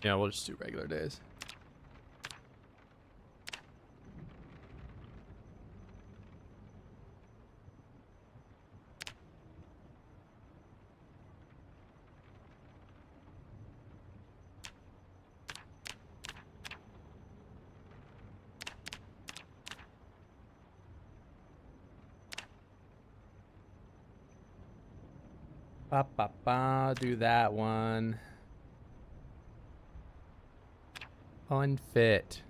Yeah, we'll just do regular days. Ba, ba, ba, do that one. Unfit.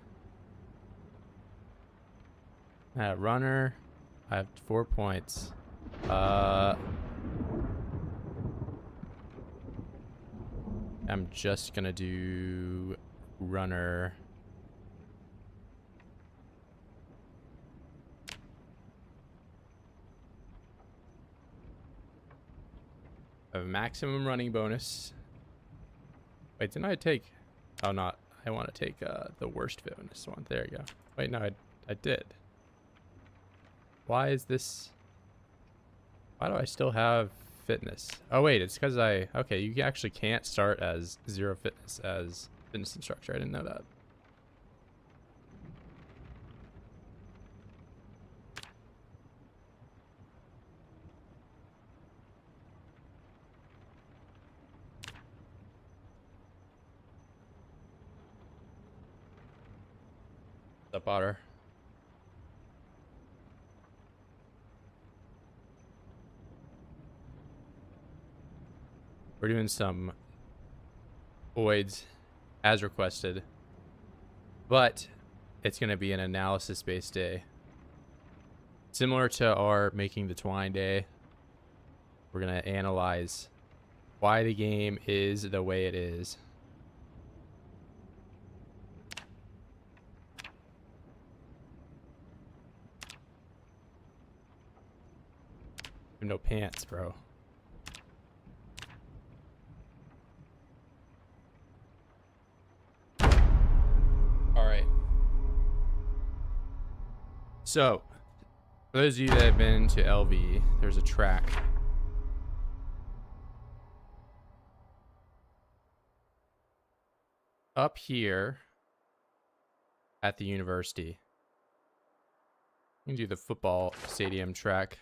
Runner. I have 4 points. I'm just gonna do runner. I have a maximum running bonus. Wait, didn't I take... Oh, not. I want to take the worst bonus one. There you go. Wait, no, I did. Why is this... Why do I still have fitness? Oh, wait, it's because I... Okay, you actually can't start as 0 fitness as fitness instructor. I didn't know that. What's up, Otter? We're doing some voids as requested, but it's going to be an analysis-based day. Similar to our making the twine day, we're going to analyze why the game is the way it is. No pants, bro. All right. So, for those of you that have been to LV, there's a track. Up here at the university. You can do the football stadium track.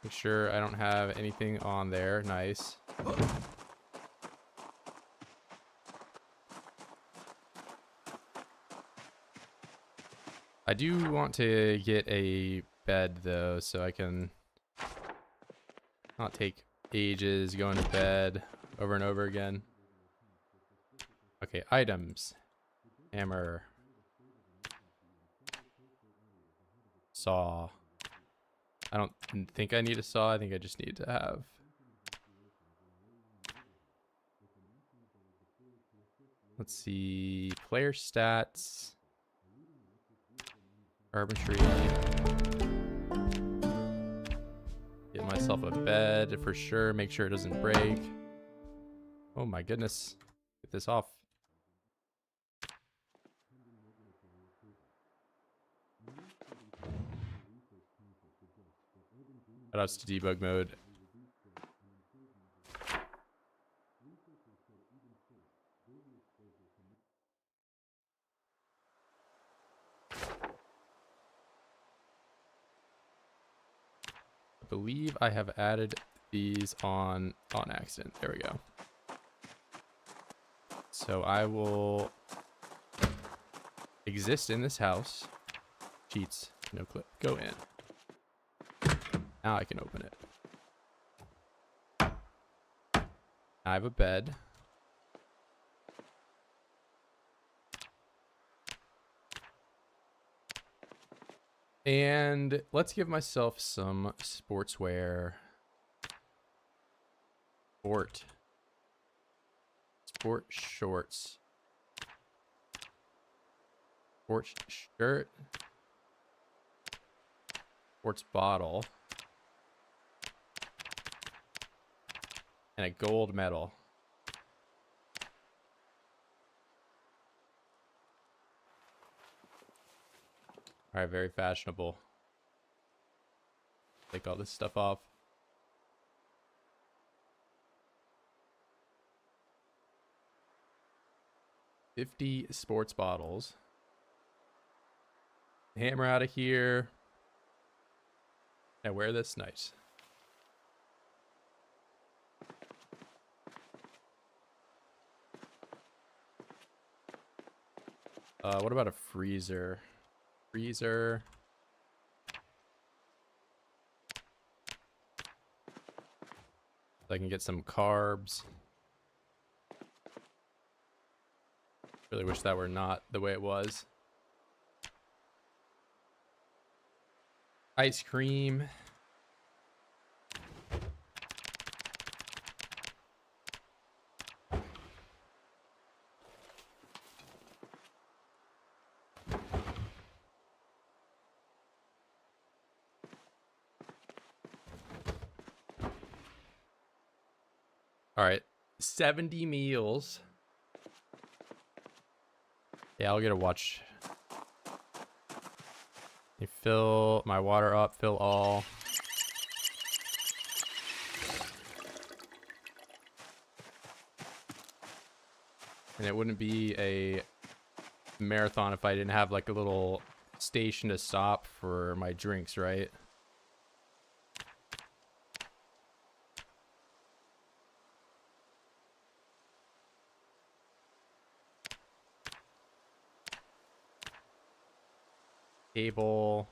Make sure I don't have anything on there. Nice. I do want to get a bed though, so I can not take ages going to bed over and over again. Okay, items. Hammer. Saw. I don't think I need a saw. I think I just need to have... Let's see. Player stats. Carpentry. Get myself a bed for sure. Make sure it doesn't break. Oh my goodness. Get this off. Shoutouts to debug mode. I believe I have added these on accident. There we go. So I will exist in this house. Cheats. No clip. Go in. Now I can open it. I have a bed. And let's give myself some sportswear. Sport shorts. Sports shirt. Sports bottle. And a gold medal. All right, very fashionable. Take all this stuff off. 50 sports bottles. Hammer out of here. I wear this. Nice. What about a freezer? Freezer. So I can get some carbs. Really wish that were not the way it was. Ice cream. All right, 70 meals. Yeah, I'll get a watch. You fill my water up, fill all. And it wouldn't be a marathon if I didn't have like a little station to stop for my drinks, right? Cable.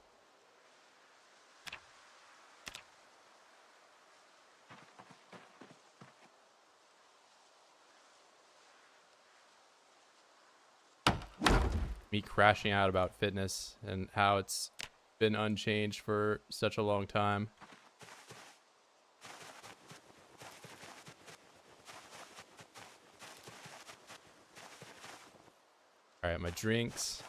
Me crashing out about fitness and how it's been unchanged for such a long time. All right, my drinks.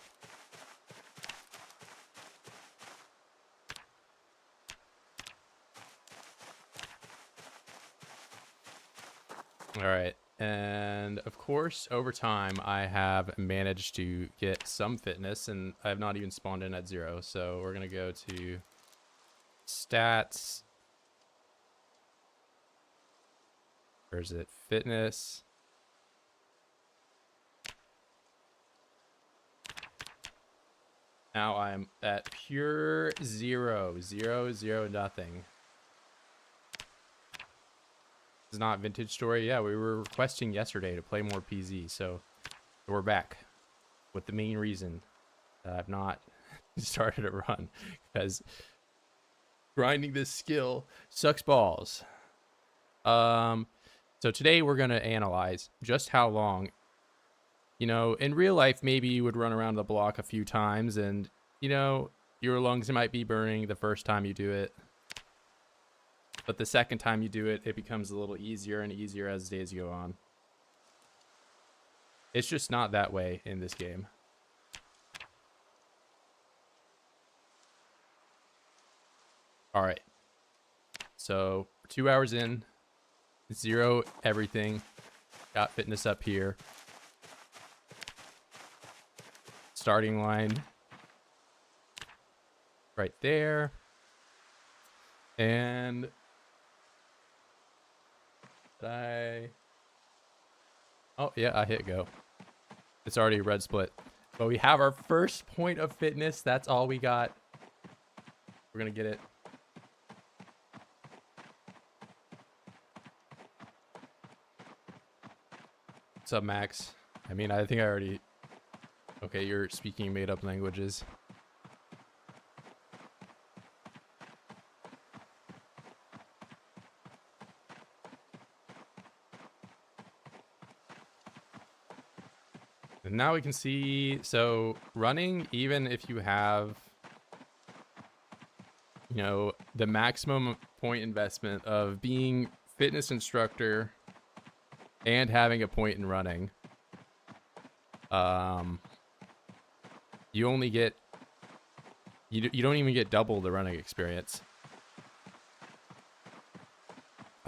All right, and of course, over time, I have managed to get some fitness, and I have not even spawned in at 0. So we're gonna go to stats. Where is it? Fitness. Now I'm at pure 0, 0, 0, nothing. Is not Vintage Story. Yeah, we were requesting yesterday to play more PZ, so we're back with the main reason that I've not started a run, because grinding this skill sucks balls. So today we're gonna analyze just how long, you know, in real life maybe you would run around the block a few times and, you know, your lungs might be burning the first time you do it. But the second time you do it, it becomes a little easier and easier as days go on. It's just not that way in this game. All right. So 2 hours in, 0 everything. Got fitness up here. Starting line right there. And oh yeah, I hit go. It's already red split. But we have our first point of fitness. That's all we got. We're gonna get it. What's up, Max? I mean, I think I already... Okay, you're speaking made-up languages. And now we can see, so running, even if you have, you know, the maximum point investment of being fitness instructor and having a point in running, you only get, you don't even get double the running experience.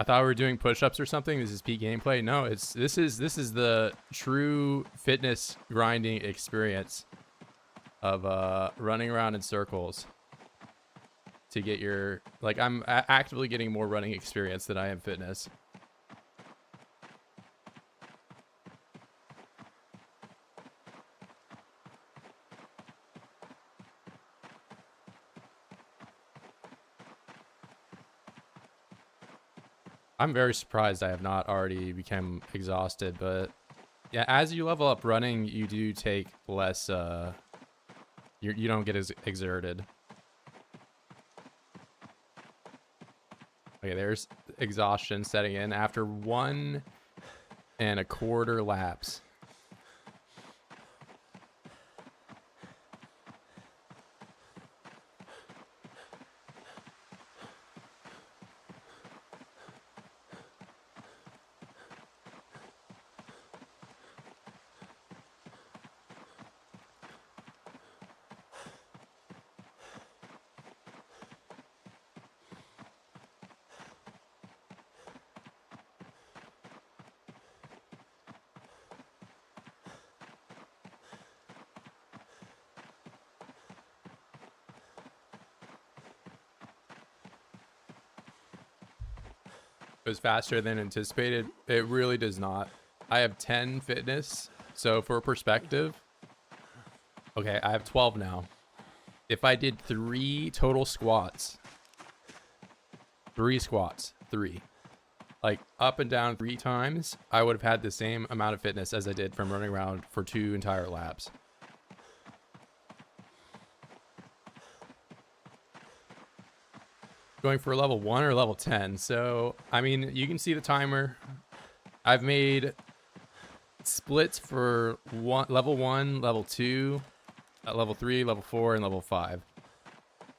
I thought we were doing push-ups or something. This is peak gameplay. No, this is the true fitness grinding experience of running around in circles to get your, like, I'm actively getting more running experience than I am fitness. I'm very surprised I have not already become exhausted, but yeah, as you level up running, you do take less, you don't get as exerted. Okay, there's exhaustion setting in after 1.25 laps. Goes faster than anticipated. It really does not. I have 10 fitness. So for perspective, okay, I have 12 now. If I did 3 total squats, 3, like up and down 3 times, I would have had the same amount of fitness as I did from running around for 2 entire laps. Going for level 1 or level 10. So, I mean, you can see the timer. I've made splits for level 1, level 2, level 3, level 4, and level 5.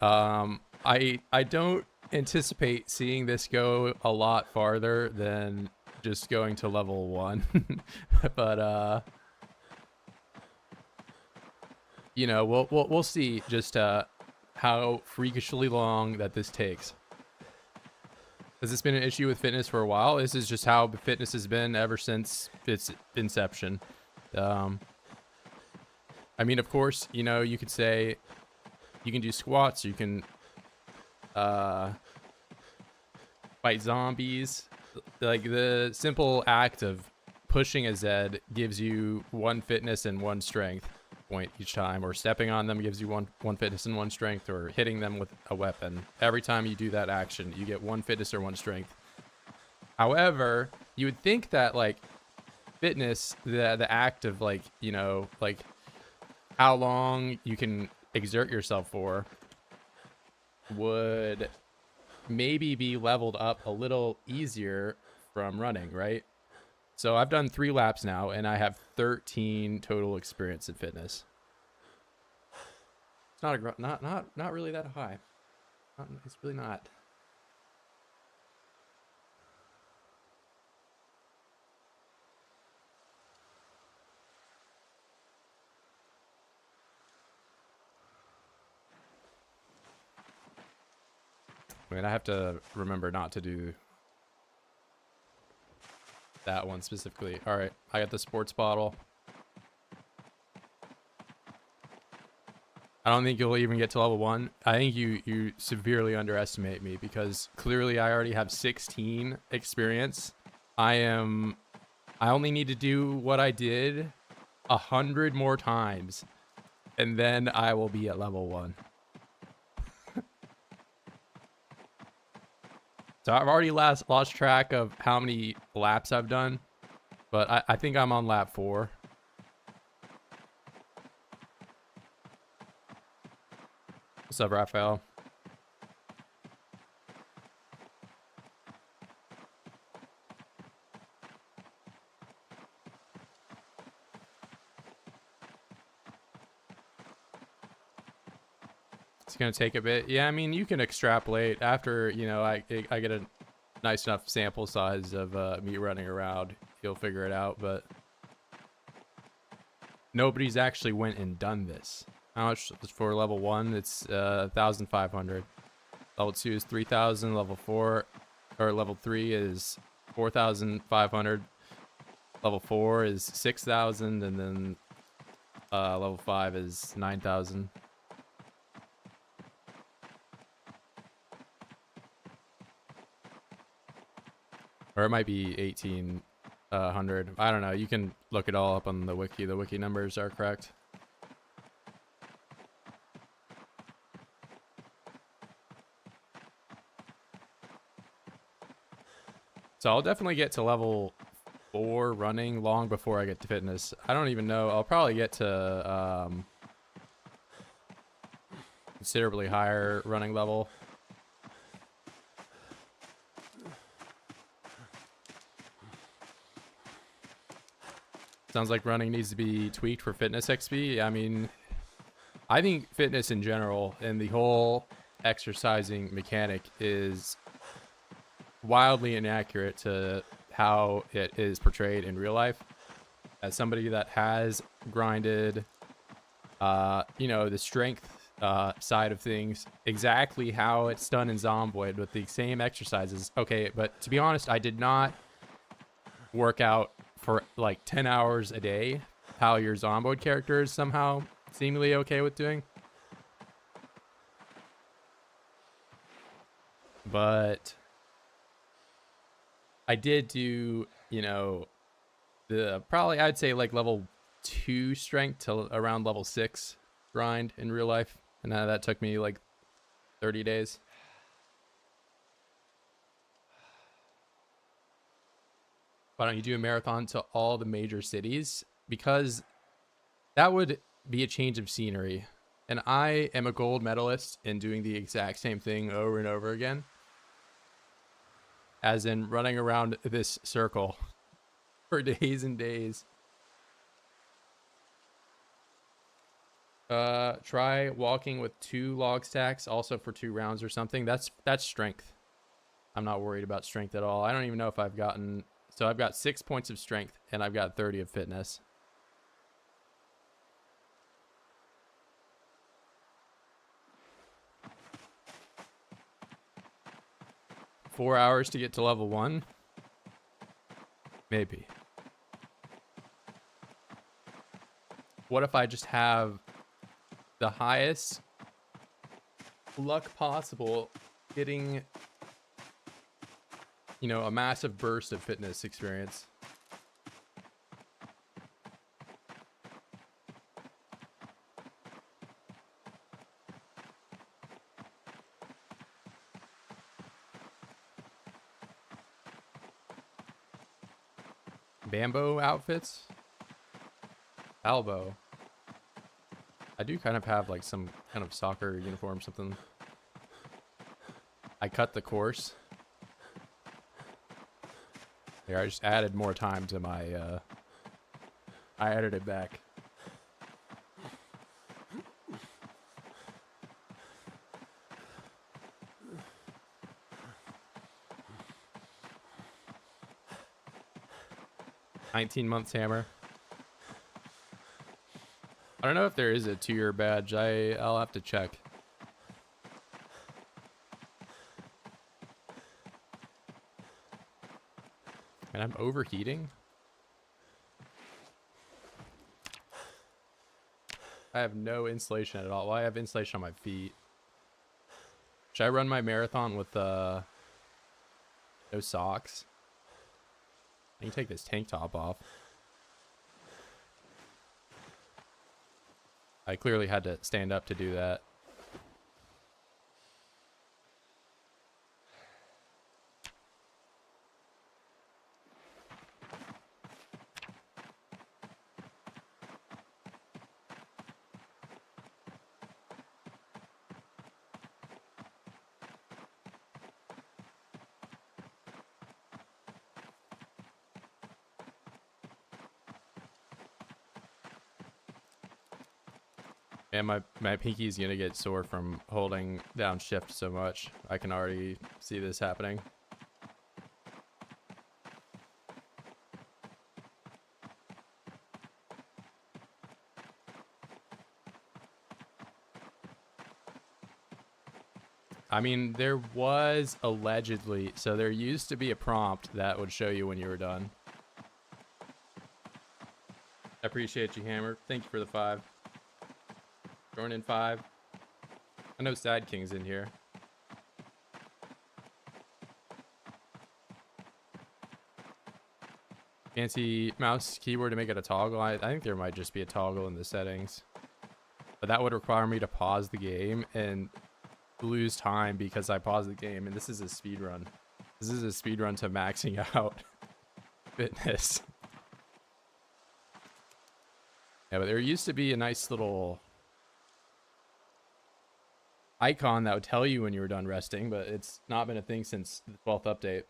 I don't anticipate seeing this go a lot farther than just going to level 1. But you know, we'll see just how freakishly long that this takes. Has this been an issue with fitness for a while? This is just how fitness has been ever since its inception. I mean, of course, you know, you could say you can do squats, you can fight zombies. Like the simple act of pushing a Z gives you 1 fitness and 1 strength point each time, or stepping on them gives you one fitness and 1 strength, or hitting them with a weapon. Every time you do that action, you get 1 fitness or 1 strength. However, you would think that like fitness, the act of like, you know, like how long you can exert yourself for, would maybe be leveled up a little easier from running, right? So I've done 3 laps now, and I have 13 total experience in fitness. It's not really that high. It's really not. I mean, I have to remember not to do that one specifically. All right, I got the sports bottle. I don't think you'll even get to level 1. I think you severely underestimate me, because clearly I already have 16 experience. I only need to do what I did 100 more times, and then I will be at level 1. So I've already lost track of how many laps I've done, but I think I'm on lap 4. What's up, Raphael? It's gonna take a bit. Yeah, I mean, you can extrapolate after, you know, I get a nice enough sample size of me running around. You'll figure it out, but nobody's actually went and done this. How much for level 1? It's 1,500. Level 2 is 3,000. Level 4 or level 3 is 4,500. Level 4 is 6,000, and then level 5 is 9,000. Or it might be 1,800. I don't know. You can look it all up on the wiki. The wiki numbers are correct. So I'll definitely get to level 4 running long before I get to fitness. I don't even know. I'll probably get to considerably higher running level. Sounds like running needs to be tweaked for fitness XP. I mean, I think fitness in general and the whole exercising mechanic is wildly inaccurate to how it is portrayed in real life. As somebody that has grinded, you know, the strength side of things, exactly how it's done in Zomboid with the same exercises. Okay, but to be honest, I did not work out for like 10 hours a day, how your Zomboid character is somehow seemingly okay with doing. But I did do, you know, the probably I'd say like level 2 strength to around level 6 grind in real life. And that took me like 30 days. Why don't you do a marathon to all the major cities? Because that would be a change of scenery. And I am a gold medalist in doing the exact same thing over and over again. As in running around this circle for days and days. Try walking with 2 log stacks also for 2 rounds or something. That's strength. I'm not worried about strength at all. I don't even know if I've gotten... So I've got 6 points of strength and I've got 30 of fitness. Four hours to get to level 1? Maybe. What if I just have the highest luck possible getting, you know, a massive burst of fitness experience? Bamboo outfits? Albo. I do kind of have like some kind of soccer uniform, something. I cut the course. Here, I just added more time to my, I added it back. $19 hammer. I don't know if there is a 2-year badge. I'll have to check. And I'm overheating. I have no insulation at all. Well, I have insulation on my feet. Should I run my marathon with no socks? I can take this tank top off. I clearly had to stand up to do that. And my pinky's gonna get sore from holding down shift so much. I can already see this happening. I mean, there was allegedly, so there used to be a prompt that would show you when you were done. I appreciate you, Hammer. Thank you for the 5. Jordan 5. I know Sad King's in here. Fancy mouse keyboard to make it a toggle. I think there might just be a toggle in the settings. But that would require me to pause the game and lose time because I paused the game. And this is a speed run. This is a speed run to maxing out fitness. Yeah, but there used to be a nice little icon that would tell you when you were done resting, but it's not been a thing since the 12th update.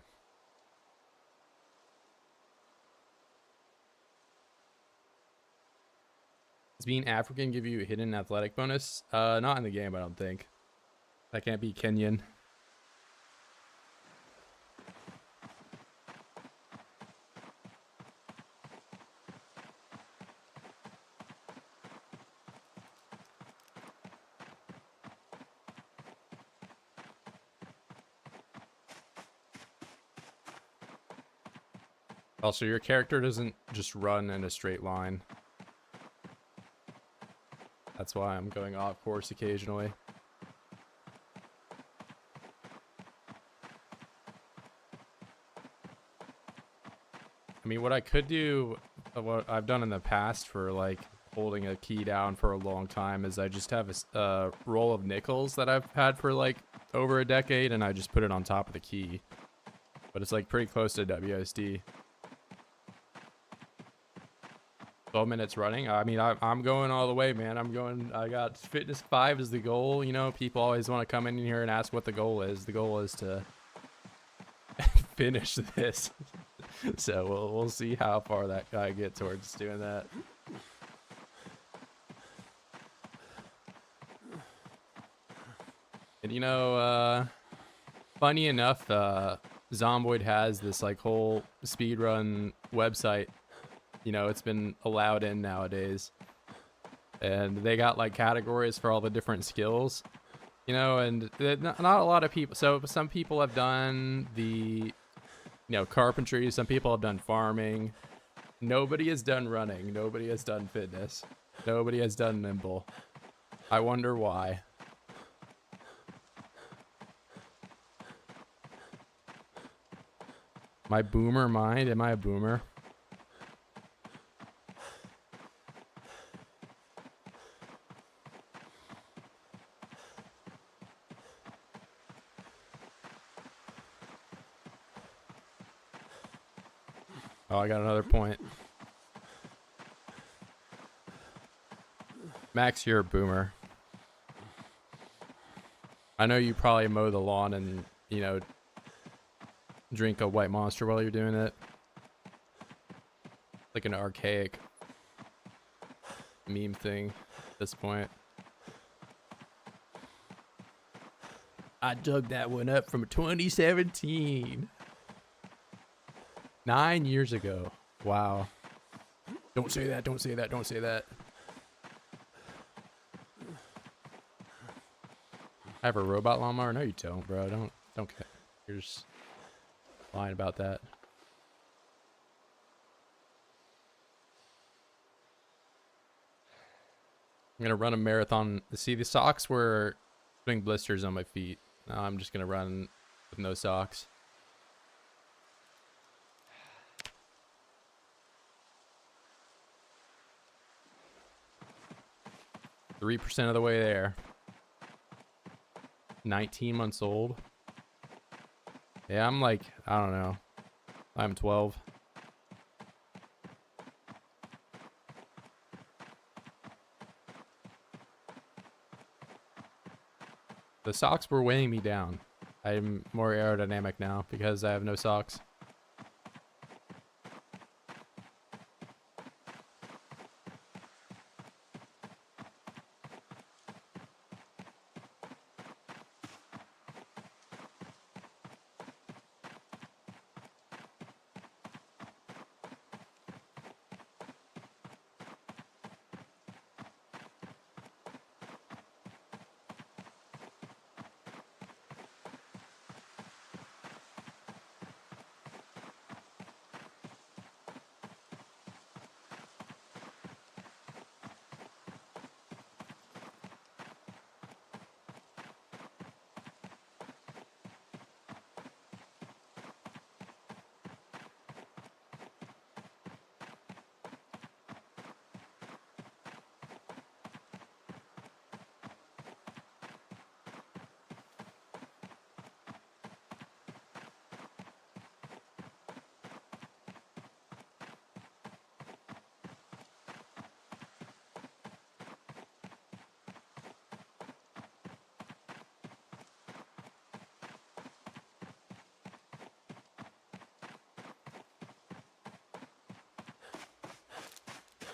Does being African give you a hidden athletic bonus? Not in the game, I don't think. That can't be Kenyan. Also, your character doesn't just run in a straight line. That's why I'm going off course occasionally. I mean, what I could do, what I've done in the past for like holding a key down for a long time, is I just have a roll of nickels that I've had for like over a decade, and I just put it on top of the key. But it's like pretty close to WSD. 12 minutes running. I mean, I'm going all the way, man. I got fitness 5 is the goal. You know, people always want to come in here and ask what the goal is. The goal is to finish this. So we'll see how far that guy gets towards doing that. And you know, funny enough, Zomboid has this like whole speedrun website. You know, it's been allowed in nowadays, and they got like categories for all the different skills, you know, and not a lot of people. So some people have done the, carpentry. Some people have done farming. Nobody has done running. Nobody has done fitness. Nobody has done nimble. I wonder why. My boomer mind? Am I a boomer? Oh, I got another point. Max, you're a boomer. I know you probably mow the lawn and, drink a white monster while you're doing it. Like an archaic meme thing at this point. I dug that one up from 2017. 9 years ago. Wow. Don't say that, don't say that, don't say that. I have a robot lawnmower? No, you don't, bro. Don't care. You're just lying about that. I'm gonna run a marathon. See, the socks were putting blisters on my feet. Now I'm just gonna run with no socks. %3 of the way there. 19 months old. Yeah, I'm like, I don't know. I'm 12. The socks were weighing me down. I'm more aerodynamic now because I have no socks.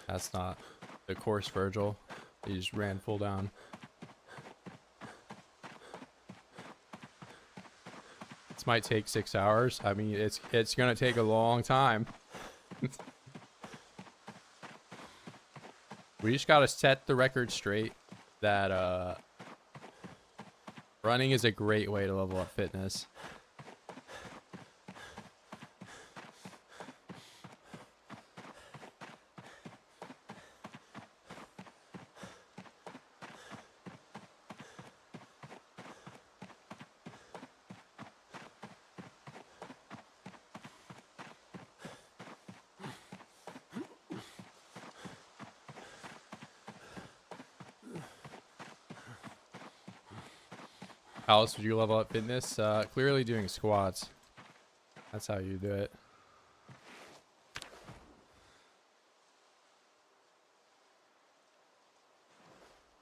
That's not the course, Virgil. He just ran full down. This might take 6 hours. I mean, it's gonna take a long time. We just gotta set the record straight that running is a great way to level up fitness. How else would you level up fitness? Clearly doing squats. That's how you do it.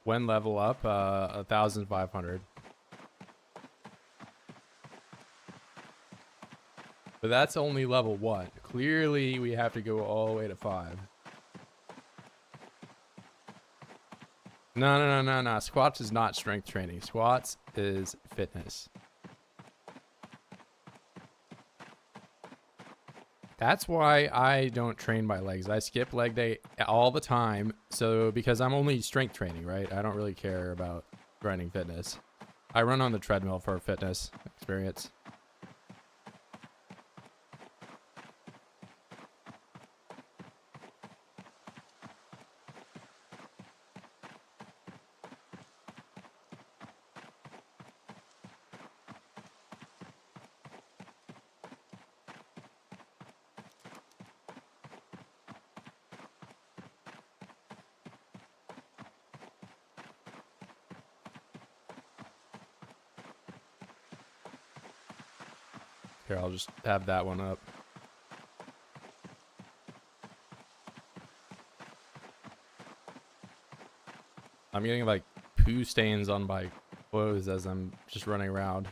When level up, 1,500. But that's only level 1. Clearly, we have to go all the way to 5. No. Squats is not strength training. Squats is fitness. That's why I don't train my legs. I skip leg day all the time. So because I'm only strength training, right? I don't really care about running fitness. I run on the treadmill for fitness experience. Here, I'll just have that one up. I'm getting like poo stains on my clothes as I'm just running around.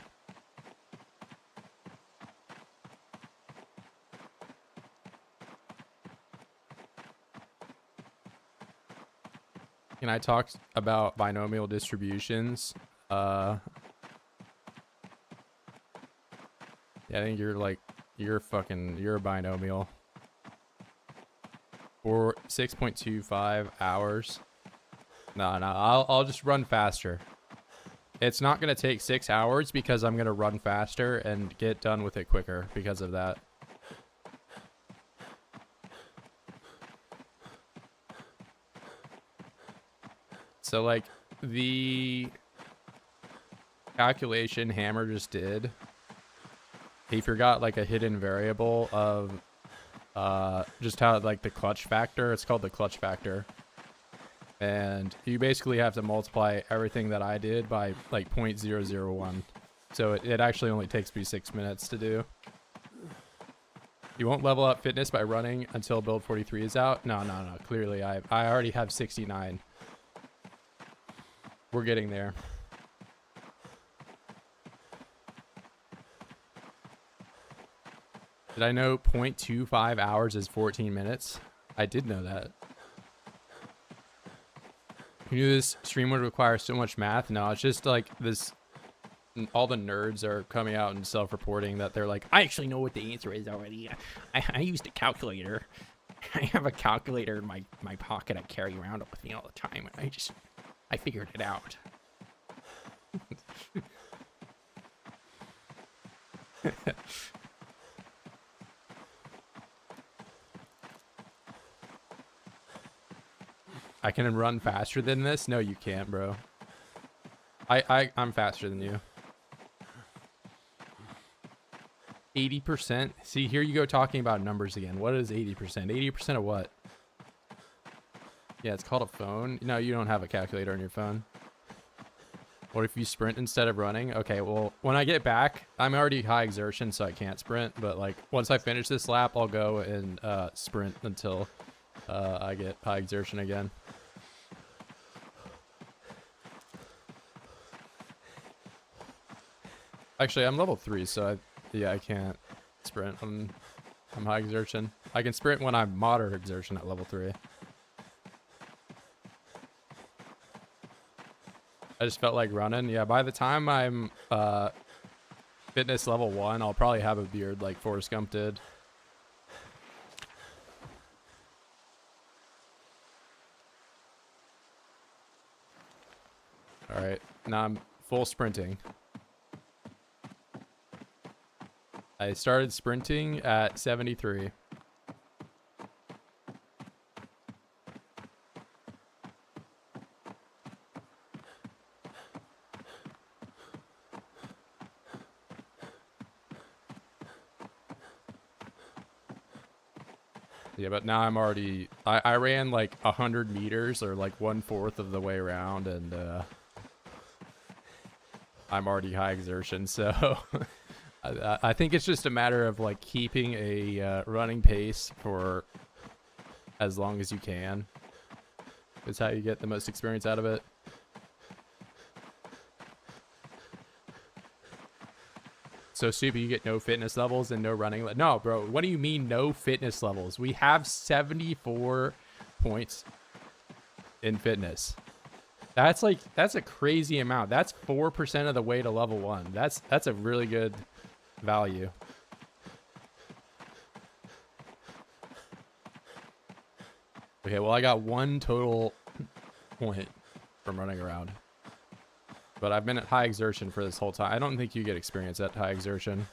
Can I talk about binomial distributions? Yeah, I think you're a binomial. For 6.25 hours. No, I'll just run faster. It's not gonna take 6 hours because I'm gonna run faster and get done with it quicker because of that. So like the calculation Hammer just did, he forgot like a hidden variable of just how like the clutch factor. It's called the clutch factor. And you basically have to multiply everything that I did by like 0.001. So it actually only takes me 6 minutes to do. You won't level up fitness by running until build 43 is out. No. Clearly, I already have 69. We're getting there. Did I know 0.25 hours is 14 minutes? I did know that. You knew this stream would require so much math? No, it's just like this. All the nerds are coming out and self-reporting that they're like, I actually know what the answer is already. I used a calculator. I have a calculator in my pocket. I carry around with me all the time. I figured it out. I can run faster than this? No, you can't, bro. I'm faster than you. 80%? See, here you go talking about numbers again. What is 80%? 80% of what? Yeah, it's called a phone. No, you don't have a calculator on your phone. What if you sprint instead of running? Okay, well, when I get back, I'm already high exertion, so I can't sprint. But, like, once I finish this lap, I'll go and sprint until I get high exertion again. Actually, I'm level 3, so I can't sprint. I'm high exertion. I can sprint when I'm moderate exertion at level 3. I just felt like running. Yeah, by the time I'm fitness level 1, I'll probably have a beard like Forrest Gump did. Alright, now I'm full sprinting. I started sprinting at 73. Yeah, but now I'm already... I ran like 100 meters or like 1/4 of the way around, and I'm already high exertion, so... I think it's just a matter of like keeping a running pace for as long as you can. It's how you get the most experience out of it. So stupid, you get no fitness levels and no running. No, bro, what do you mean no fitness levels? We have 74 points in fitness. That's a crazy amount. That's 4% of the way to level 1. That's a really good value. Okay, well, I got 1 total point from running around. But I've been at high exertion for this whole time. I don't think you get experience at high exertion.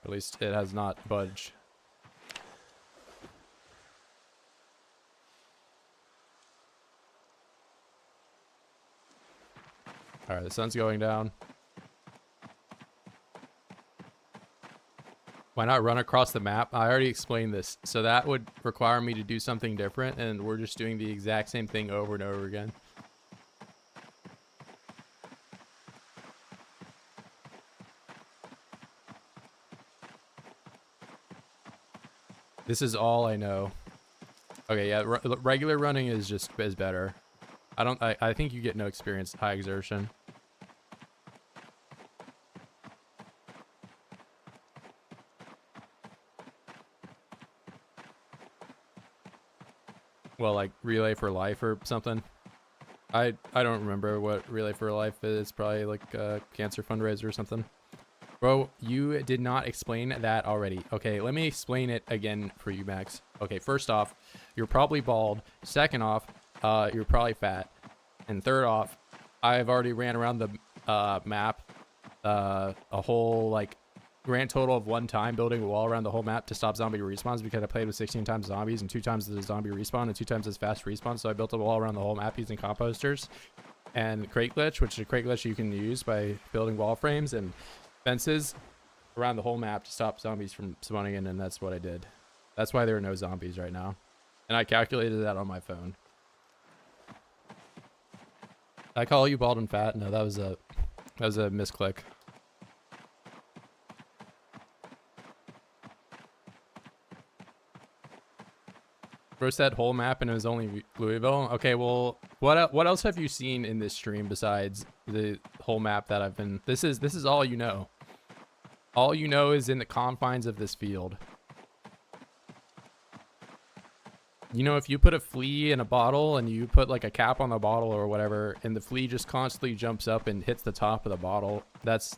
At least it has not budged. Alright, the sun's going down. Why not run across the map? I already explained this. So that would require me to do something different, and we're just doing the exact same thing over and over again. This is all I know. Okay, yeah, regular running is better. I think you get no experience at high exertion. Well, like Relay for Life or something. I don't remember what Relay for Life is. It's probably like a cancer fundraiser or something. Bro, you did not explain that already. Okay, let me explain it again for you, Max. Okay, first off, you're probably bald. Second off, you're probably fat. And third off, I've already ran around the map a whole like grand total of 1 time, building a wall around the whole map to stop zombie respawns, because I played with 16 times zombies and 2 times the zombie respawn and 2 times as fast respawn. So I built a wall around the whole map using composters and crate glitch, which is a crate glitch you can use by building wall frames and fences around the whole map to stop zombies from spawning in, and that's what I did. That's why there are no zombies right now. And I calculated that on my phone. I call you bald and fat? No, that was a misclick. First that whole map and it was only Louisville. Okay, well, what else have you seen in this stream besides the whole map that I've been? This is all you know. All you know is in the confines of this field. You know, if you put a flea in a bottle and you put like a cap on the bottle or whatever, and the flea just constantly jumps up and hits the top of the bottle, that's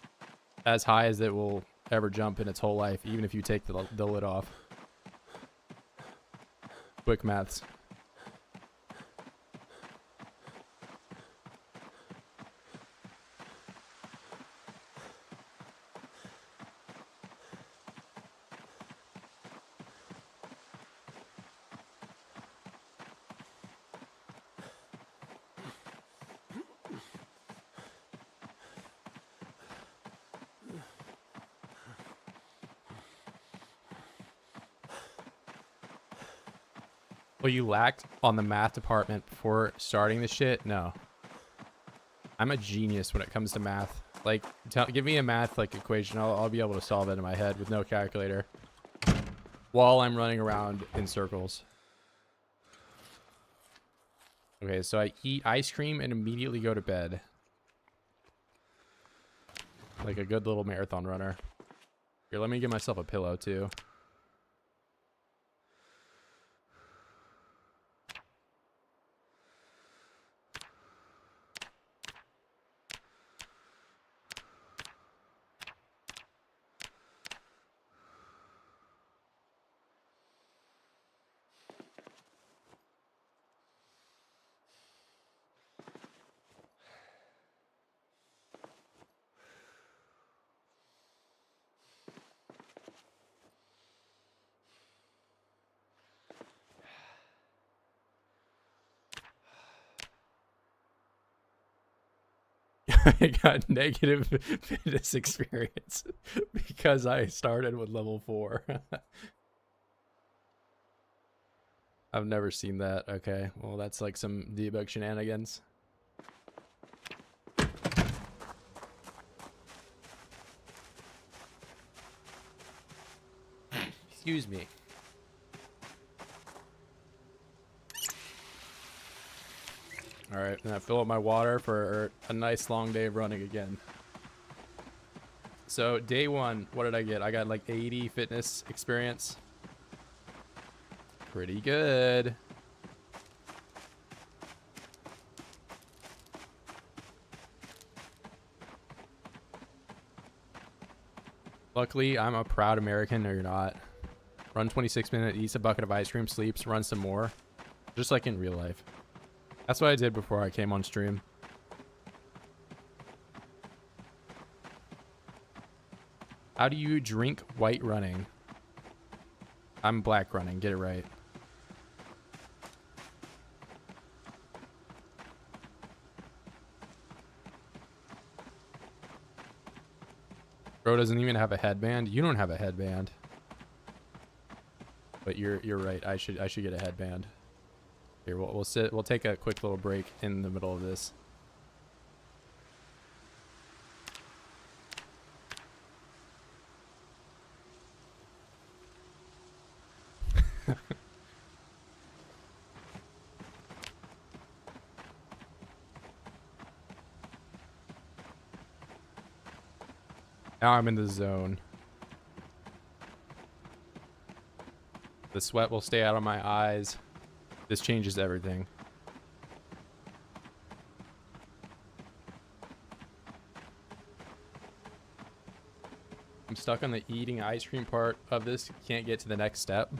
as high as it will ever jump in its whole life, even if you take the lid off. Quick maths. Well, you lacked on the math department before starting the shit? No. I'm a genius when it comes to math. Like, give me a math like equation. I'll be able to solve it in my head with no calculator while I'm running around in circles. Okay, so I eat ice cream and immediately go to bed. Like a good little marathon runner. Here, let me give myself a pillow too. I got negative fitness experience because I started with level 4. I've never seen that. Okay, well that's like some debug shenanigans. Excuse me. All right, and I fill up my water for a nice long day of running again. So day 1, what did I get? I got like 80 fitness experience. Pretty good. Luckily, I'm a proud American. No, you're not. Run 26 minutes, eats a bucket of ice cream, sleeps, run some more. Just like in real life. That's what I did before I came on stream. How do you drink white running? I'm black running. Get it right. Bro doesn't even have a headband. You don't have a headband. But you're right. I should get a headband. Here, we'll sit. We'll take a quick little break in the middle of this. Now I'm in the zone. The sweat will stay out of my eyes. This changes everything. I'm stuck on the eating ice cream part of this. Can't get to the next step.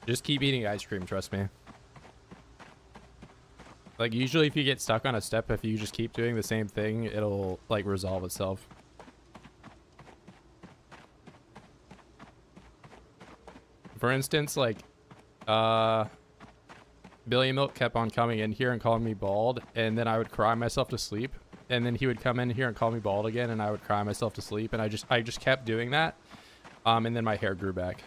Just keep eating ice cream, trust me. Like usually if you get stuck on a step, if you just keep doing the same thing, it'll like resolve itself. For instance, like Billy Milk kept on coming in here and calling me bald, and then I would cry myself to sleep, and then he would come in here and call me bald again, and I would cry myself to sleep, and I just kept doing that, and then my hair grew back.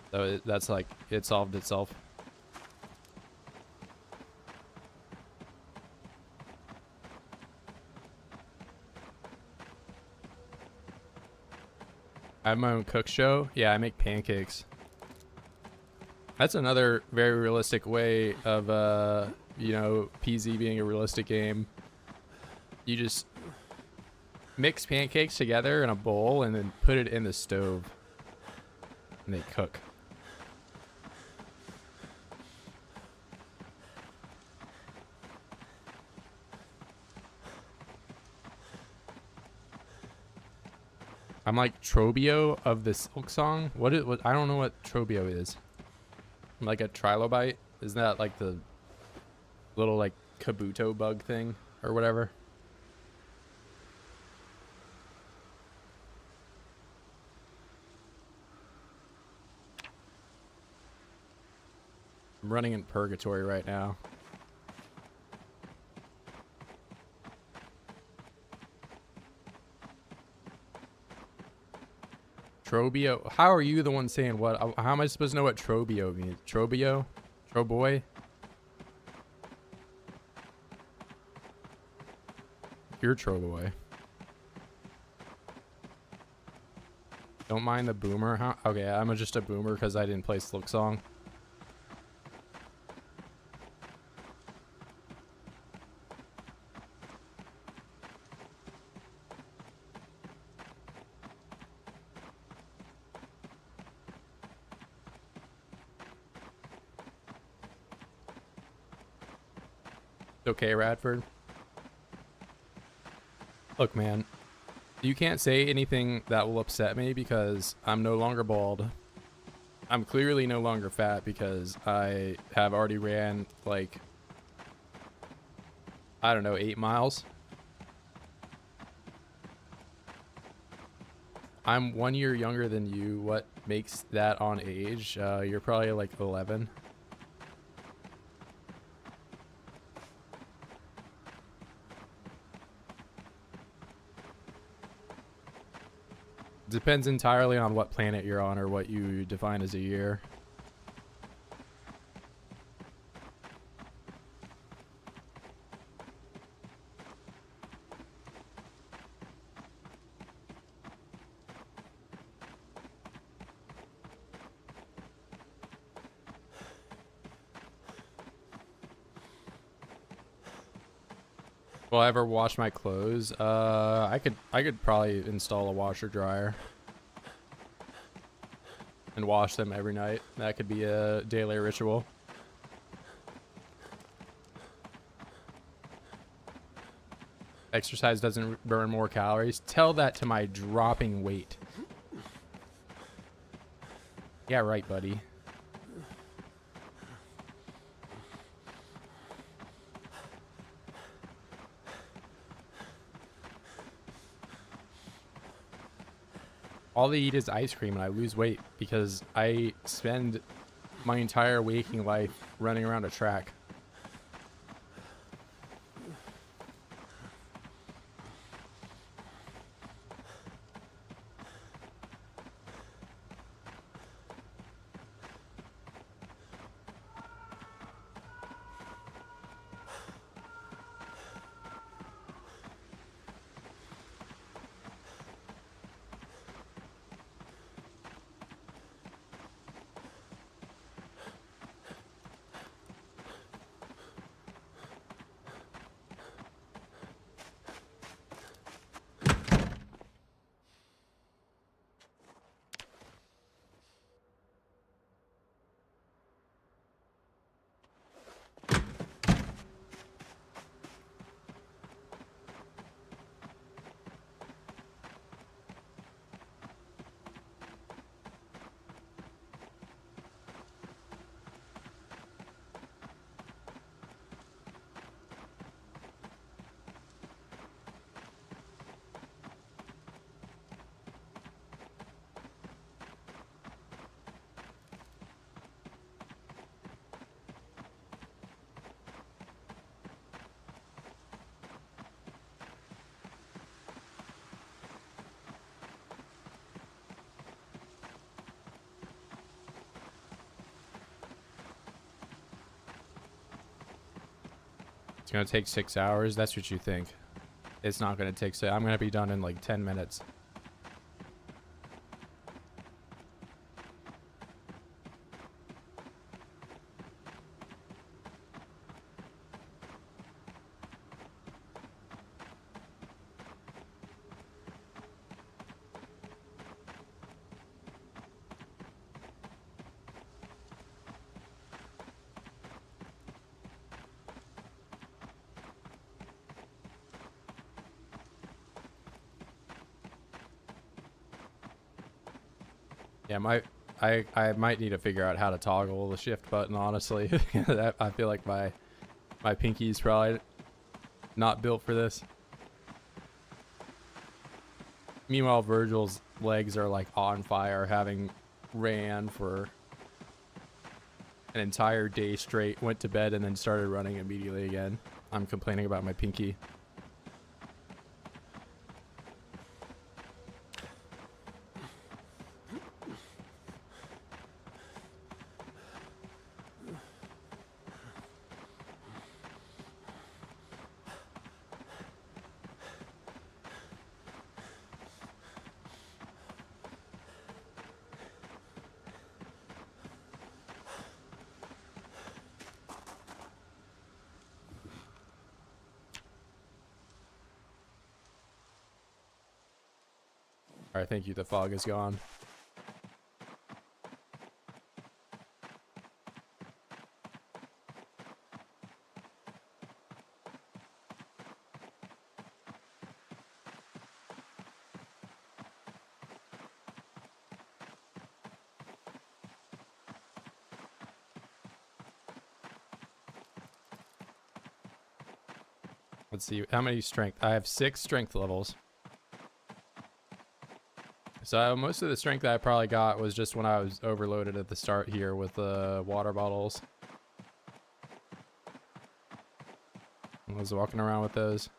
So that's like it solved itself. I have my own cook show. Yeah, I make pancakes. That's another very realistic way of, you know, PZ being a realistic game. You just mix pancakes together in a bowl and then put it in the stove. And they cook. I'm like Trobio of the Silk Song. What I don't know what Trobio is. Like a trilobite? Isn't that like the little like kabuto bug thing or whatever? I'm running in purgatory right now. Trobio. How are you the one saying what? How am I supposed to know what Trobio means? Trobio? Troboy? You're Troboy. Don't mind the boomer, huh? Okay, I'm just a boomer because I didn't play Silk Song. Okay, Radford. Look, man, you can't say anything that will upset me because I'm no longer bald. I'm clearly no longer fat because I have already ran like, I don't know, 8 miles. I'm 1 year younger than you. What makes that on age? You're probably like 11. Depends entirely on what planet you're on or what you define as a year. Will I ever wash my clothes? I could probably install a washer dryer and wash them every night. That could be a daily ritual. Exercise doesn't burn more calories. Tell that to my dropping weight. Yeah, right, buddy. All they eat is ice cream and I lose weight because I spend my entire waking life running around a track. It's gonna take 6 hours. That's what you think. It's not gonna take I'm gonna be done in like 10 minutes. Yeah, I might need to figure out how to toggle the shift button, honestly. I feel like my pinky's probably not built for this. Meanwhile, Virgil's legs are like on fire, having ran for an entire day straight, went to bed, and then started running immediately again. I'm complaining about my pinky. Alright, thank you. The fog is gone. Let's see. How many strength? I have 6 strength levels. So most of the strength that I probably got was just when I was overloaded at the start here with the water bottles. I was walking around with those.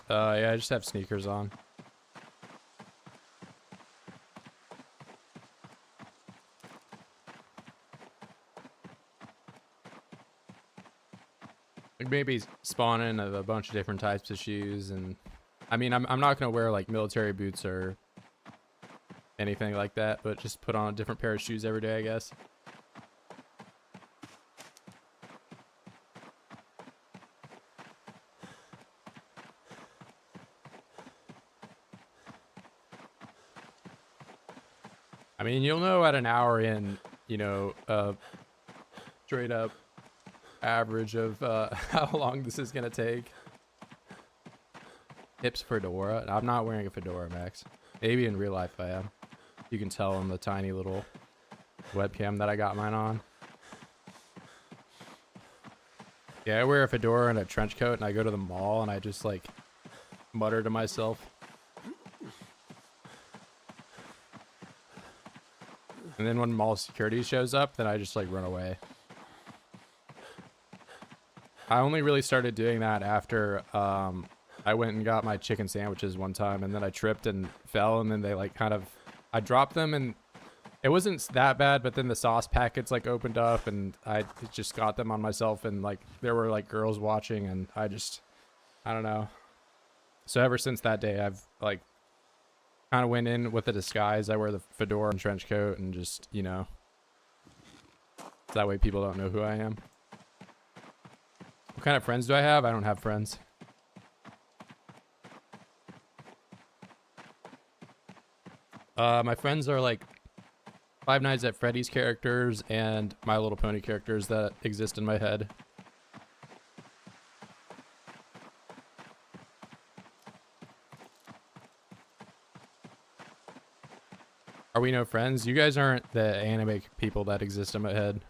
Yeah, I just have sneakers on. Like maybe spawning of a bunch of different types of shoes, and I mean, I'm not gonna wear like military boots or anything like that, but just put on a different pair of shoes every day, I guess. I mean, you'll know at an hour in, you know, straight up average of how long this is gonna take. Hips fedora. I'm not wearing a fedora, Max. Maybe in real life I am. You can tell on the tiny little webcam that I got mine on. Yeah, I wear a fedora and a trench coat, and I go to the mall, and I just like mutter to myself. And then when mall security shows up, then I just like run away. I only really started doing that after I went and got my chicken sandwiches one time, and then I tripped and fell, and then they like kind of, I dropped them, and it wasn't that bad, but then the sauce packets like opened up, and I just got them on myself, and like there were like girls watching, and I don't know. So ever since that day, I've like kind of went in with a disguise. I wear the fedora and trench coat, and just, you know, that way people don't know who I am. What kind of friends do I have? I don't have friends. My friends are like Five Nights at Freddy's characters and My Little Pony characters that exist in my head. Are we no friends? You guys aren't the anime people that exist in my head.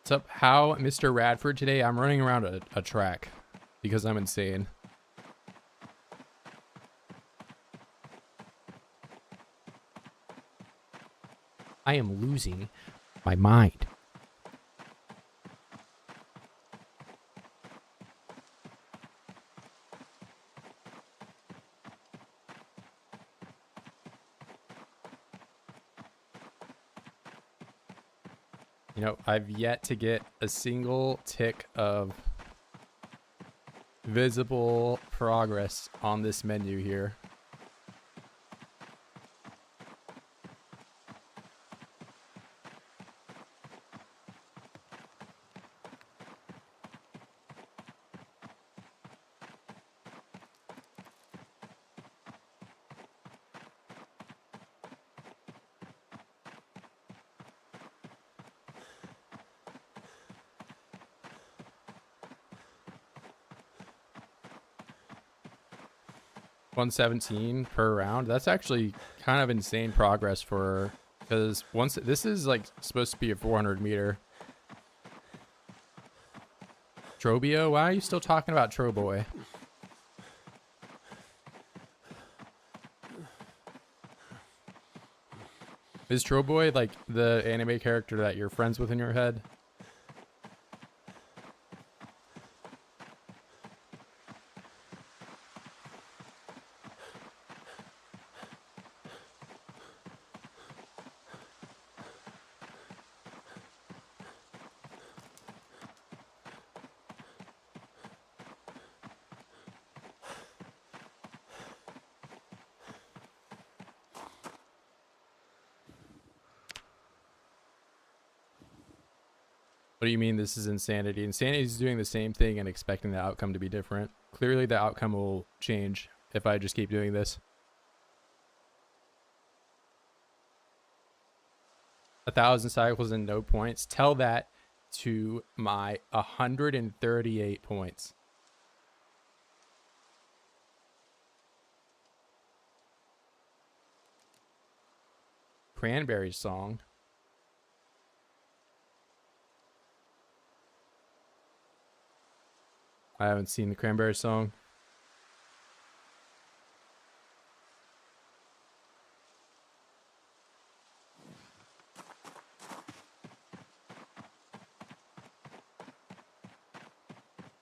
What's up? How, Mr. Radford, today I'm running around a track because I'm insane. I am losing my mind. You know, I've yet to get a single tick of visible progress on this menu here. $117 per round. That's actually kind of insane progress for, because once this is like supposed to be a 400 meter. Trobio, why are you still talking about Troboy? Is Troboy like the anime character that you're friends with in your head? What do you mean this is insanity? Insanity is doing the same thing and expecting the outcome to be different. Clearly the outcome will change if I just keep doing this. 1,000 cycles and no points. Tell that to my 138 points. Cranberry song. I haven't seen the Cranberry song.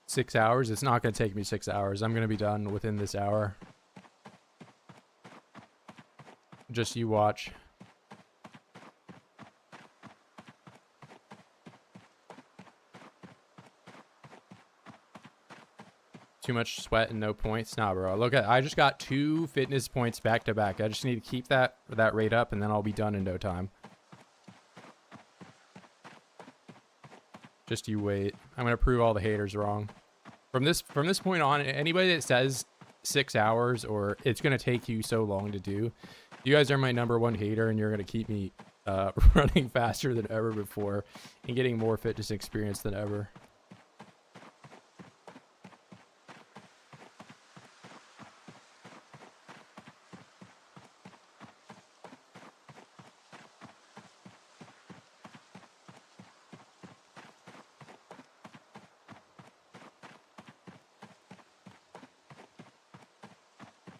6 hours. It's not going to take me 6 hours. I'm going to be done within this hour. Just you watch. Too much sweat and no points. Nah, bro. Look at, I just got 2 fitness points back to back. I just need to keep that rate up, and then I'll be done in no time. Just you wait. I'm gonna prove all the haters wrong. From this point on, anybody that says 6 hours or it's gonna take you so long to do, you guys are my #1 hater, and you're gonna keep me running faster than ever before and getting more fitness experience than ever.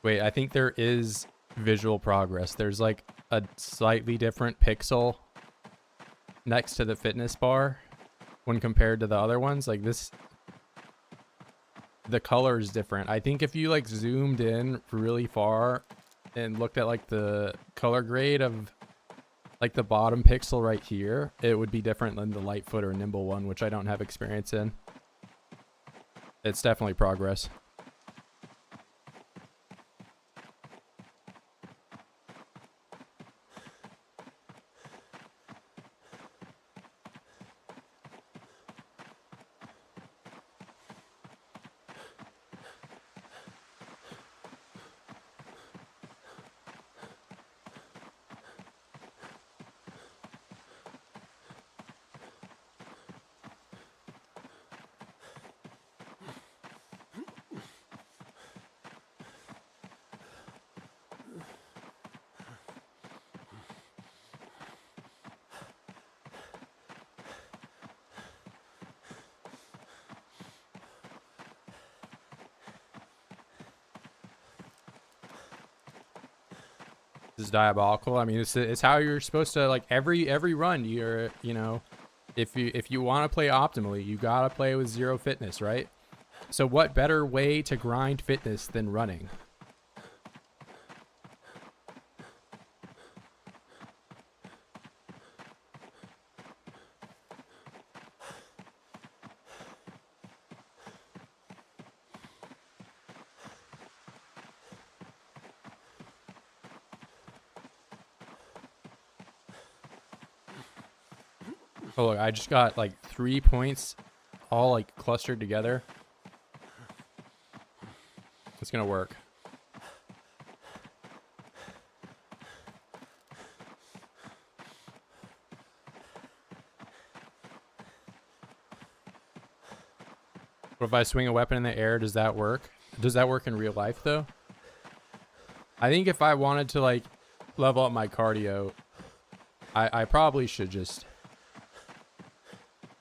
Wait, I think there is visual progress. There's like a slightly different pixel next to the fitness bar when compared to the other ones. Like this, the color is different. I think if you like zoomed in really far and looked at like the color grade of like the bottom pixel right here, it would be different than the Lightfoot or Nimble one, which I don't have experience in. It's definitely progress. Is diabolical. I mean, it's how you're supposed to, like, every run you're, you know, if you want to play optimally, you gotta play with 0 fitness, right? So what better way to grind fitness than running? Oh, look, I just got like 3 points all like clustered together. It's gonna work. What if I swing a weapon in the air? Does that work? Does that work in real life though? I think if I wanted to like level up my cardio, I probably should just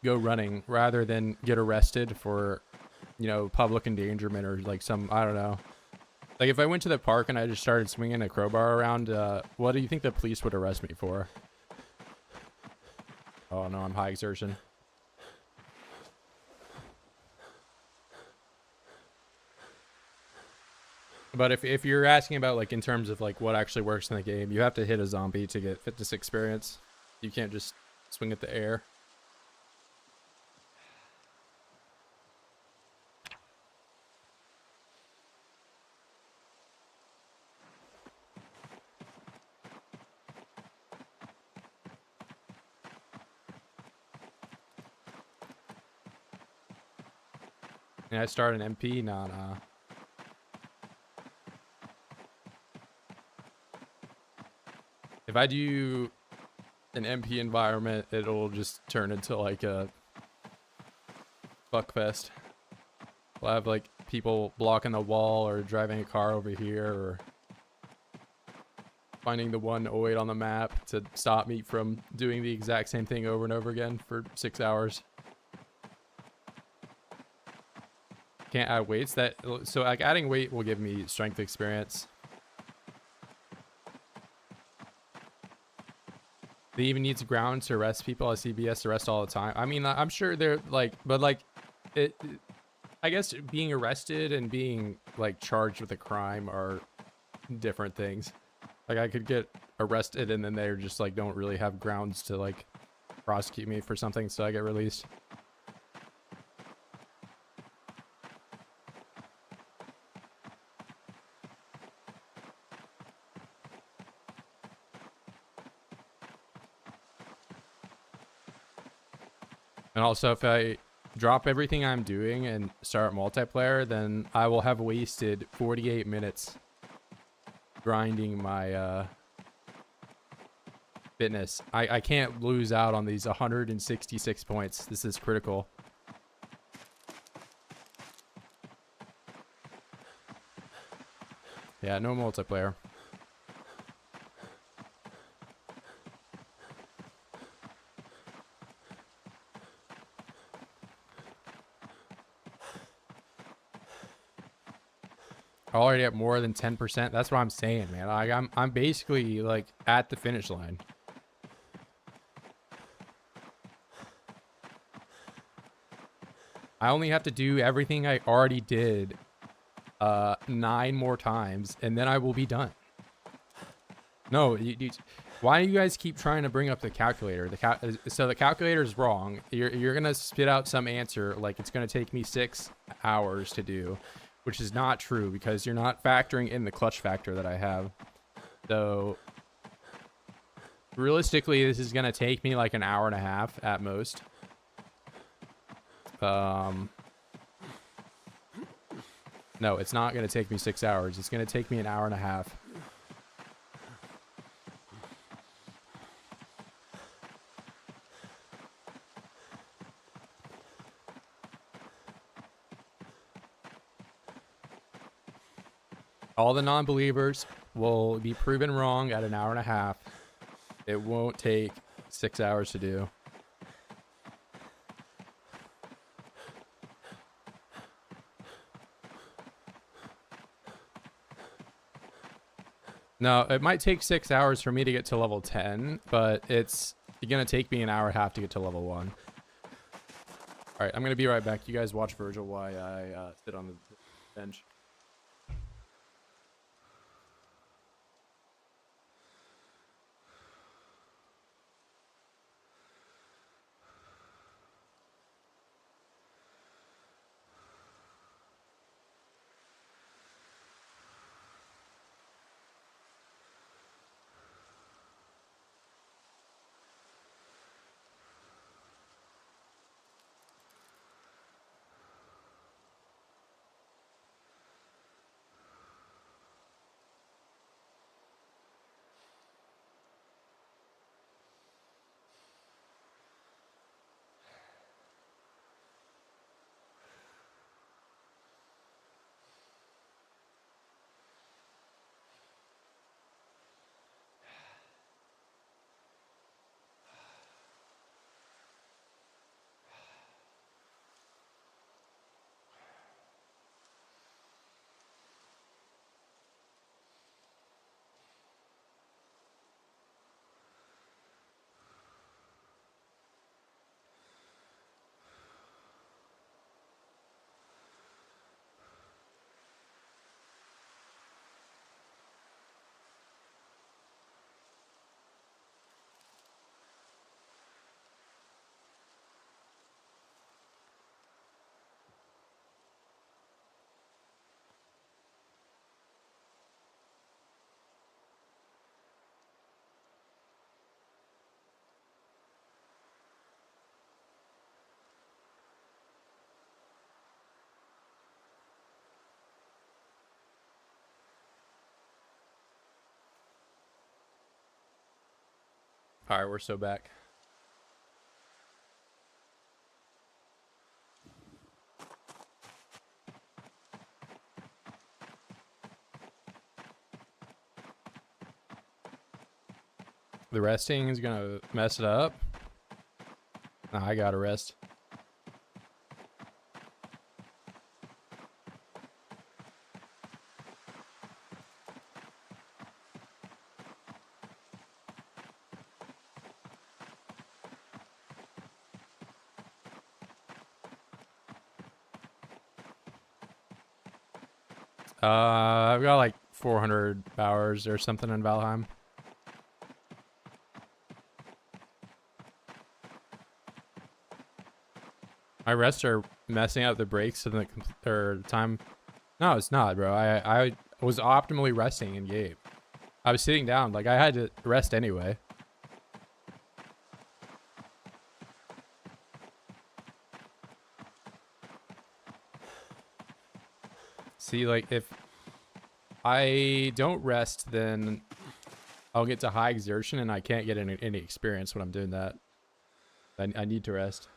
go running rather than get arrested for, you know, public endangerment or like some, I don't know. Like if I went to the park and I just started swinging a crowbar around, what do you think the police would arrest me for? Oh no, I'm high exertion. But if you're asking about like in terms of like what actually works in the game, you have to hit a zombie to get fitness experience. You can't just swing at the air. And I start an MP? Nah. If I do an MP environment, it'll just turn into like a fuckfest. We'll have like people blocking the wall or driving a car over here or finding the one oid on the map to stop me from doing the exact same thing over and over again for 6 hours. Can't add weights. So like adding weight will give me strength experience. They even needs ground to arrest people. I see BS arrest all the time. I mean, I'm sure they're like, but like I guess being arrested and being like charged with a crime are different things. Like I could get arrested and then they're just like don't really have grounds to like prosecute me for something, so I get released. And also, if I drop everything I'm doing and start multiplayer, then I will have wasted 48 minutes grinding my fitness. I can't lose out on these 166 points. This is critical. Yeah, no multiplayer. Already at more than 10%. That's what I'm saying, man. Like I'm basically like at the finish line. I only have to do everything I already did 9 more times, and then I will be done. No, why do you guys keep trying to bring up the calculator? So the calculator is wrong. You're gonna spit out some answer like it's gonna take me 6 hours to do, which is not true because you're not factoring in the clutch factor that I have. So realistically, this is gonna take me like an hour and a half at most. No, it's not gonna take me 6 hours. It's gonna take me an hour and a half. All the non-believers will be proven wrong at an hour and a half. It won't take 6 hours to do. No, it might take 6 hours for me to get to level 10, but it's gonna take me an hour and a half to get to level 1. All right, I'm gonna be right back. You guys watch Virgil while I sit on the bench. All right, we're so back. The resting is gonna mess it up. Nah, I gotta rest. I've got like 400 hours or something in Valheim. My rests are messing up the breaks and the time. No, it's not, bro. I was optimally resting in game. I was sitting down, like I had to rest anyway. See, like if I don't rest, then I'll get to high exertion and I can't get any experience when I'm doing that. I need to rest.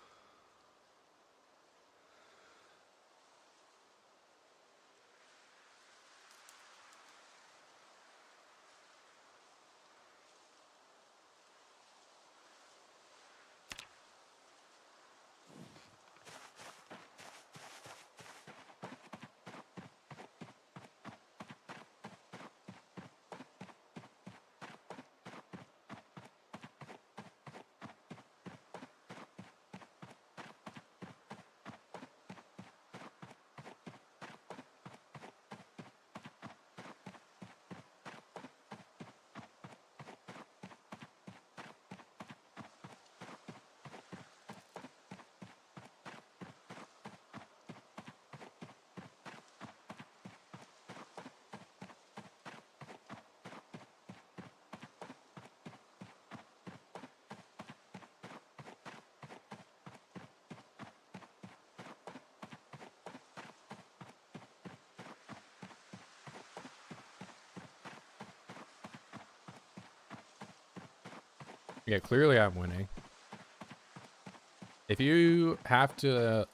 Yeah, clearly I'm winning. If you have to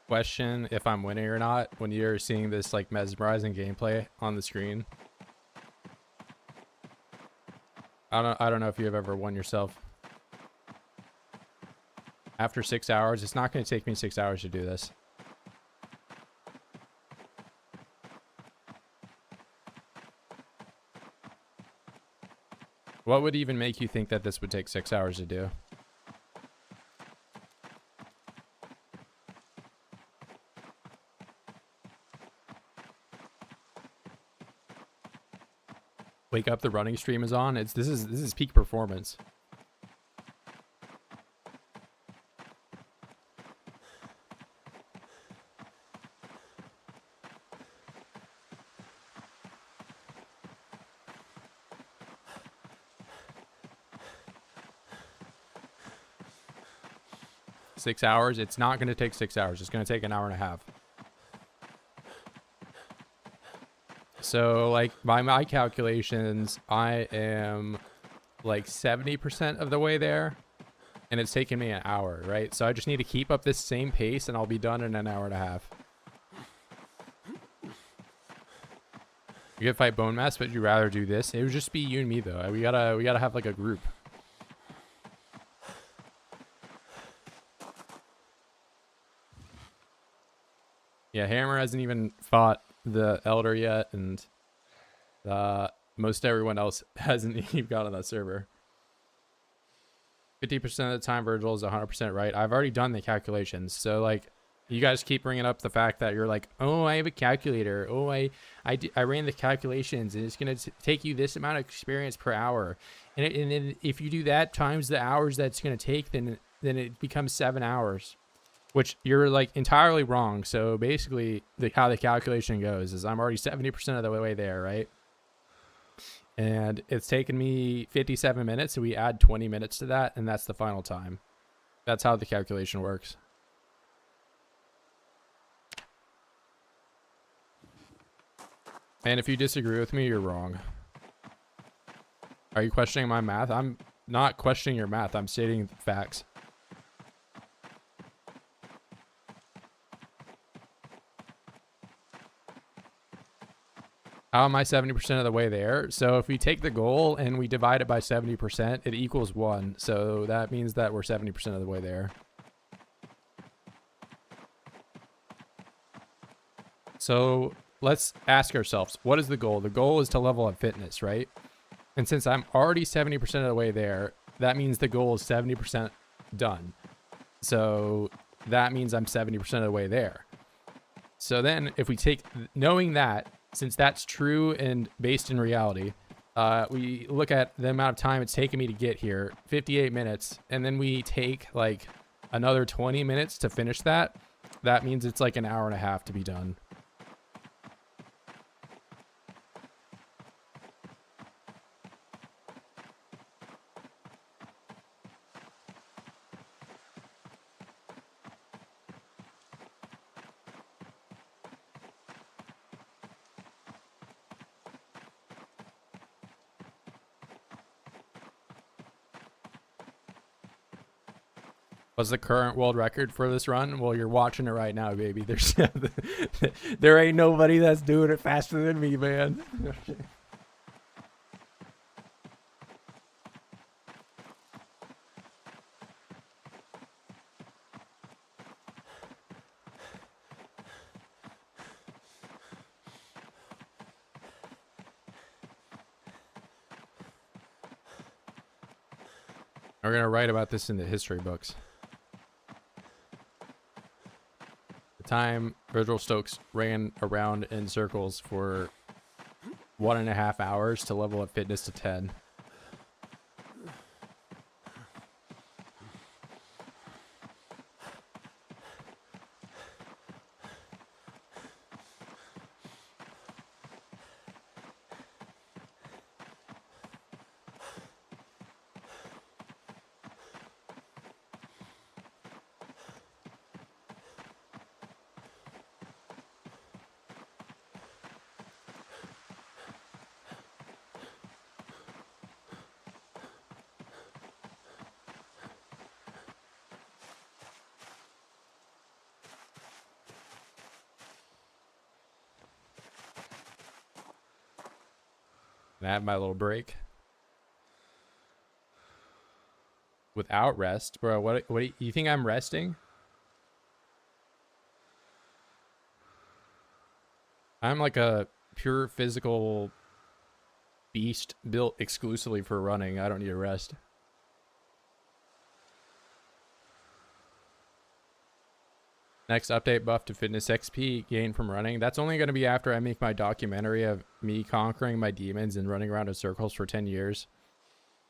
question if I'm winning or not when you're seeing this like mesmerizing gameplay on the screen, I don't know if you've ever won yourself. After 6 hours, it's not going to take me 6 hours to do this. What would even make you think that this would take 6 hours to do? Wake up, the running stream is on. This is peak performance. Six hours. It's not going to take 6 hours. It's going to take an hour and a half. So like by my calculations, I am like 70% of the way there and it's taken me an hour, right? So I just need to keep up this same pace and I'll be done in an hour and a half. You could fight Bone Mass, but you'd rather do this. It would just be you and me though. We gotta have like a group. Yeah, Hammer hasn't even fought the Elder yet, and most everyone else hasn't even got on that server. 50% of the time, Virgil is 100% right. I've already done the calculations, so like, you guys keep bringing up the fact that you're like, oh, I have a calculator. Oh, I ran the calculations, and it's gonna take you this amount of experience per hour, and then if you do that times the hours that's gonna take, then it becomes 7 hours. Which you're like entirely wrong. So basically how the calculation goes is I'm already 70% of the way there, right? And it's taken me 57 minutes. So we add 20 minutes to that. And that's the final time. That's how the calculation works. And if you disagree with me, you're wrong. Are you questioning my math? I'm not questioning your math. I'm stating facts. How am I 70% of the way there? So if we take the goal and we divide it by 70%, it equals 1. So that means that we're 70% of the way there. So let's ask ourselves, what is the goal? The goal is to level up fitness, right? And since I'm already 70% of the way there, that means the goal is 70% done. So that means I'm 70% of the way there. So then if we take, knowing that, since that's true and based in reality, we look at the amount of time it's taken me to get here, 58 minutes, and then we take like another 20 minutes to finish that. That means it's like an hour and a half to be done. What's the current world record for this run? Well, you're watching it right now, baby. There's there ain't nobody that's doing it faster than me, man. We're gonna write about this in the history books. The time Virgil Stokes ran around in circles for 1.5 hours to level up fitness to 10. And I have my little break. Without rest, bro. What you think I'm resting? I'm like a pure physical beast built exclusively for running. I don't need a rest. Next update, buff to fitness XP gained from running. That's only going to be after I make my documentary of me conquering my demons and running around in circles for 10 years.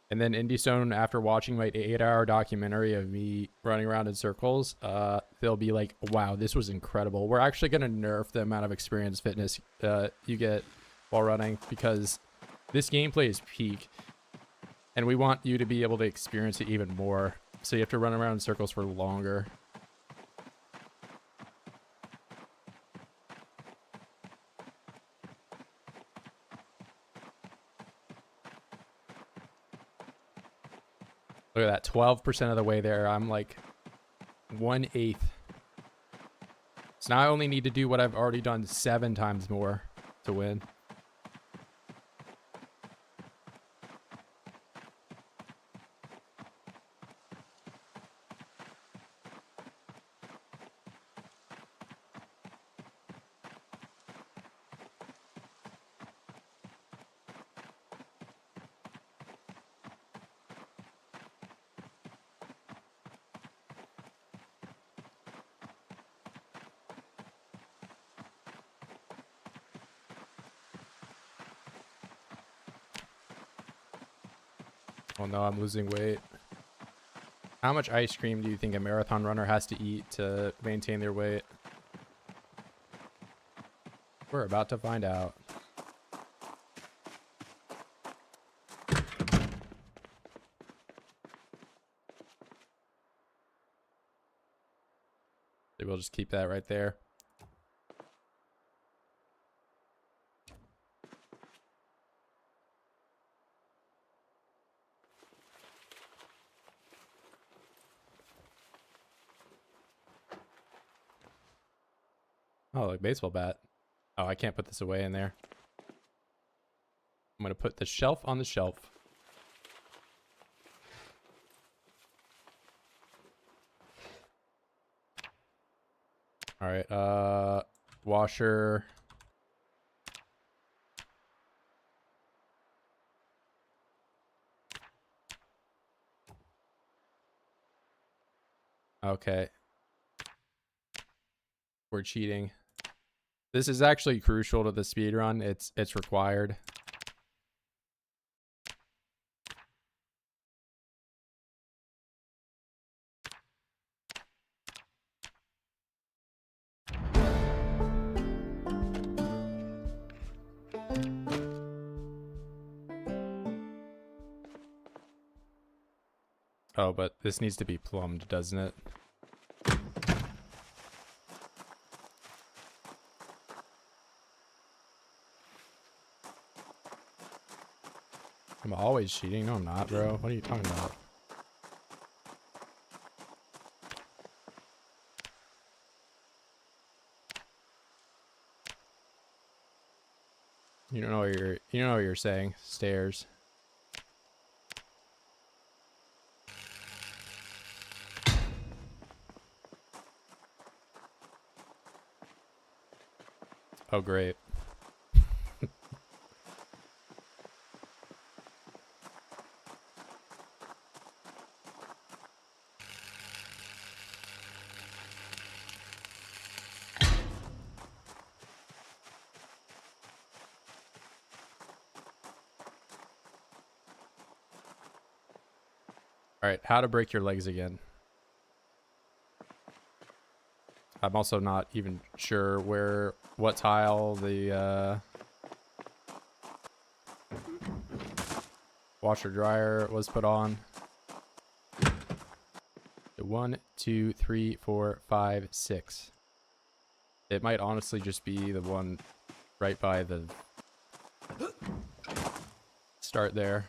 And then IndieStone, after watching my 8-hour documentary of me running around in circles, they'll be like, wow, this was incredible. We're actually going to nerf the amount of experience fitness you get while running, because this gameplay is peak. And we want you to be able to experience it even more. So you have to run around in circles for longer. Look at that, 12% of the way there. I'm like 1/8. So now I only need to do what I've already done 7 times more to win. Oh no, I'm losing weight. How much ice cream do you think a marathon runner has to eat to maintain their weight? We're about to find out. So we'll just keep that right there. Oh, like baseball bat. Oh, I can't put this away in there. I'm gonna put the shelf on the shelf. All right, washer. Okay. We're cheating. This is actually crucial to the speed run. It's required. Oh, but this needs to be plumbed, doesn't it? I'm always cheating. No, I'm not, bro. What are you talking about? You don't know what you're saying. Stairs. Oh, great. All right, how to break your legs again. I'm also not even sure what tile the washer dryer was put on. 1, 2, 3, 4, 5, 6. It might honestly just be the one right by the start there.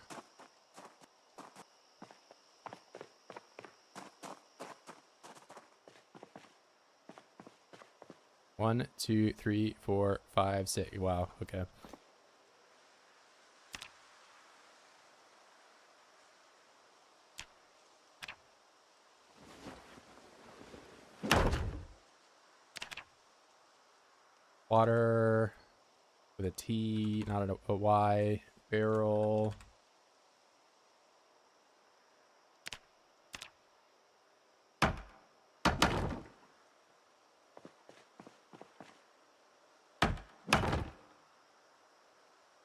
One, 2, 3, 4, 5, 6. Wow, okay. Water with a T, not a Y. Barrel.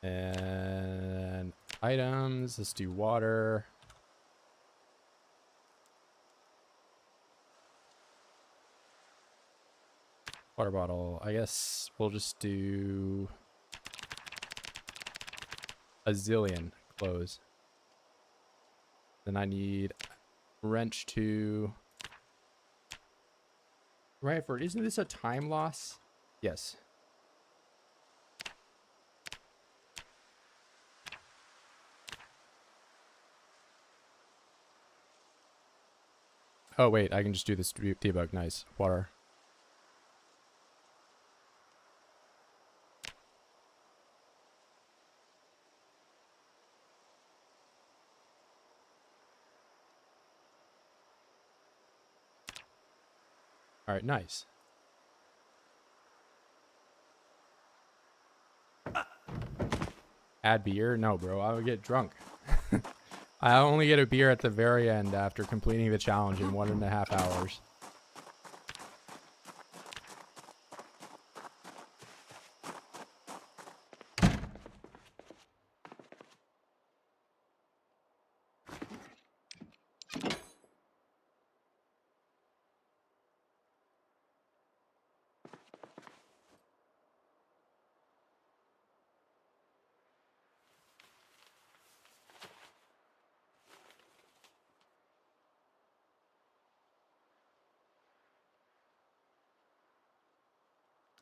And items, let's do water. Water bottle. I guess we'll just do a zillion clothes. Then I need wrench to Riford. Isn't this a time loss? Yes. Oh wait, I can just do this debug. Nice. Water. All right, nice. Add beer? No, bro. I would get drunk. I only get a beer at the very end after completing the challenge in 1.5 hours.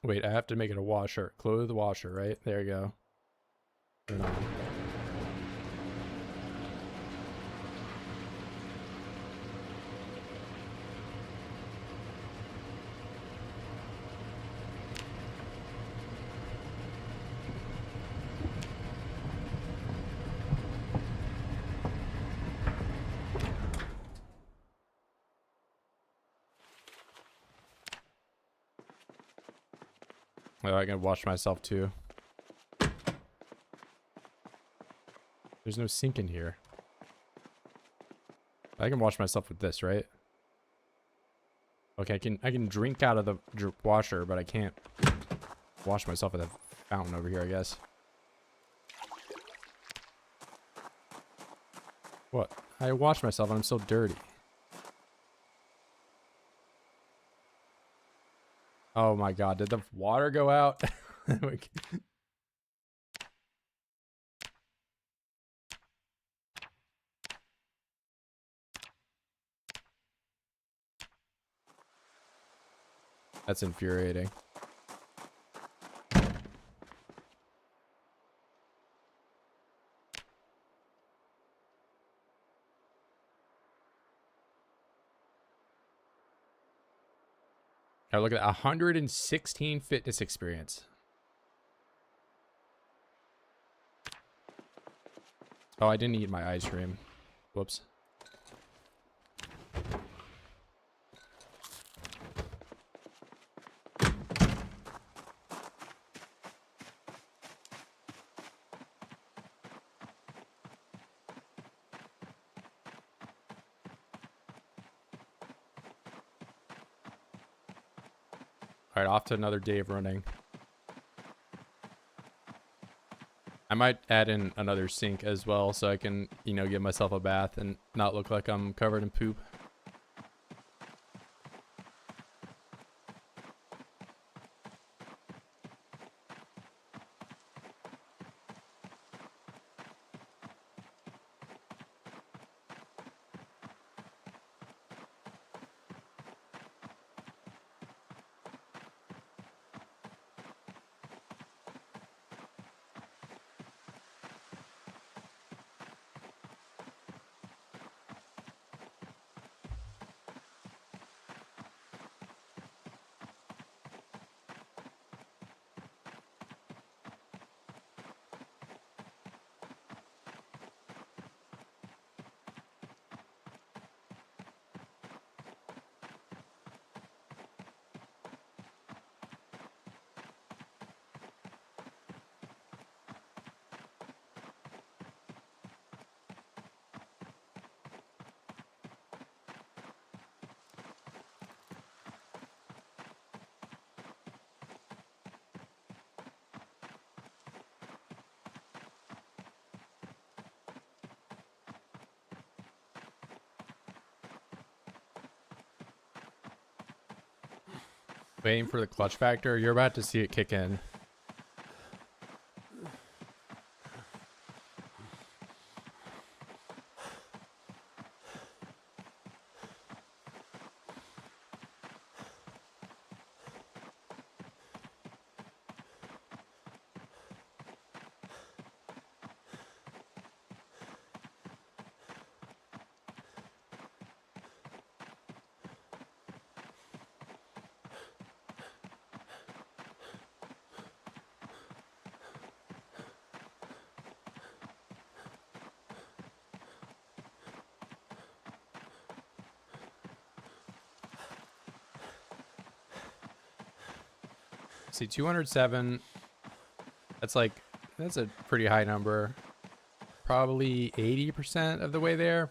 Wait, I have to make it a washer. Clothes washer, right? There you go. Turn on. Oh, I can wash myself too. There's no sink in here. I can wash myself with this, right? Okay, I can drink out of the washer, but I can't Wash myself at the fountain over here, I guess. What? I washed myself and I'm still dirty. Oh my god, did the water go out? That's infuriating. I look at that, 116 fitness experience. Oh, I didn't eat my ice cream. Whoops. All right, off to another day of running. I might add in another sink as well so I can, you know, give myself a bath and not look like I'm covered in poop. Waiting for the clutch factor. You're about to see it kick in. See, 207. That's a pretty high number. Probably 80% of the way there.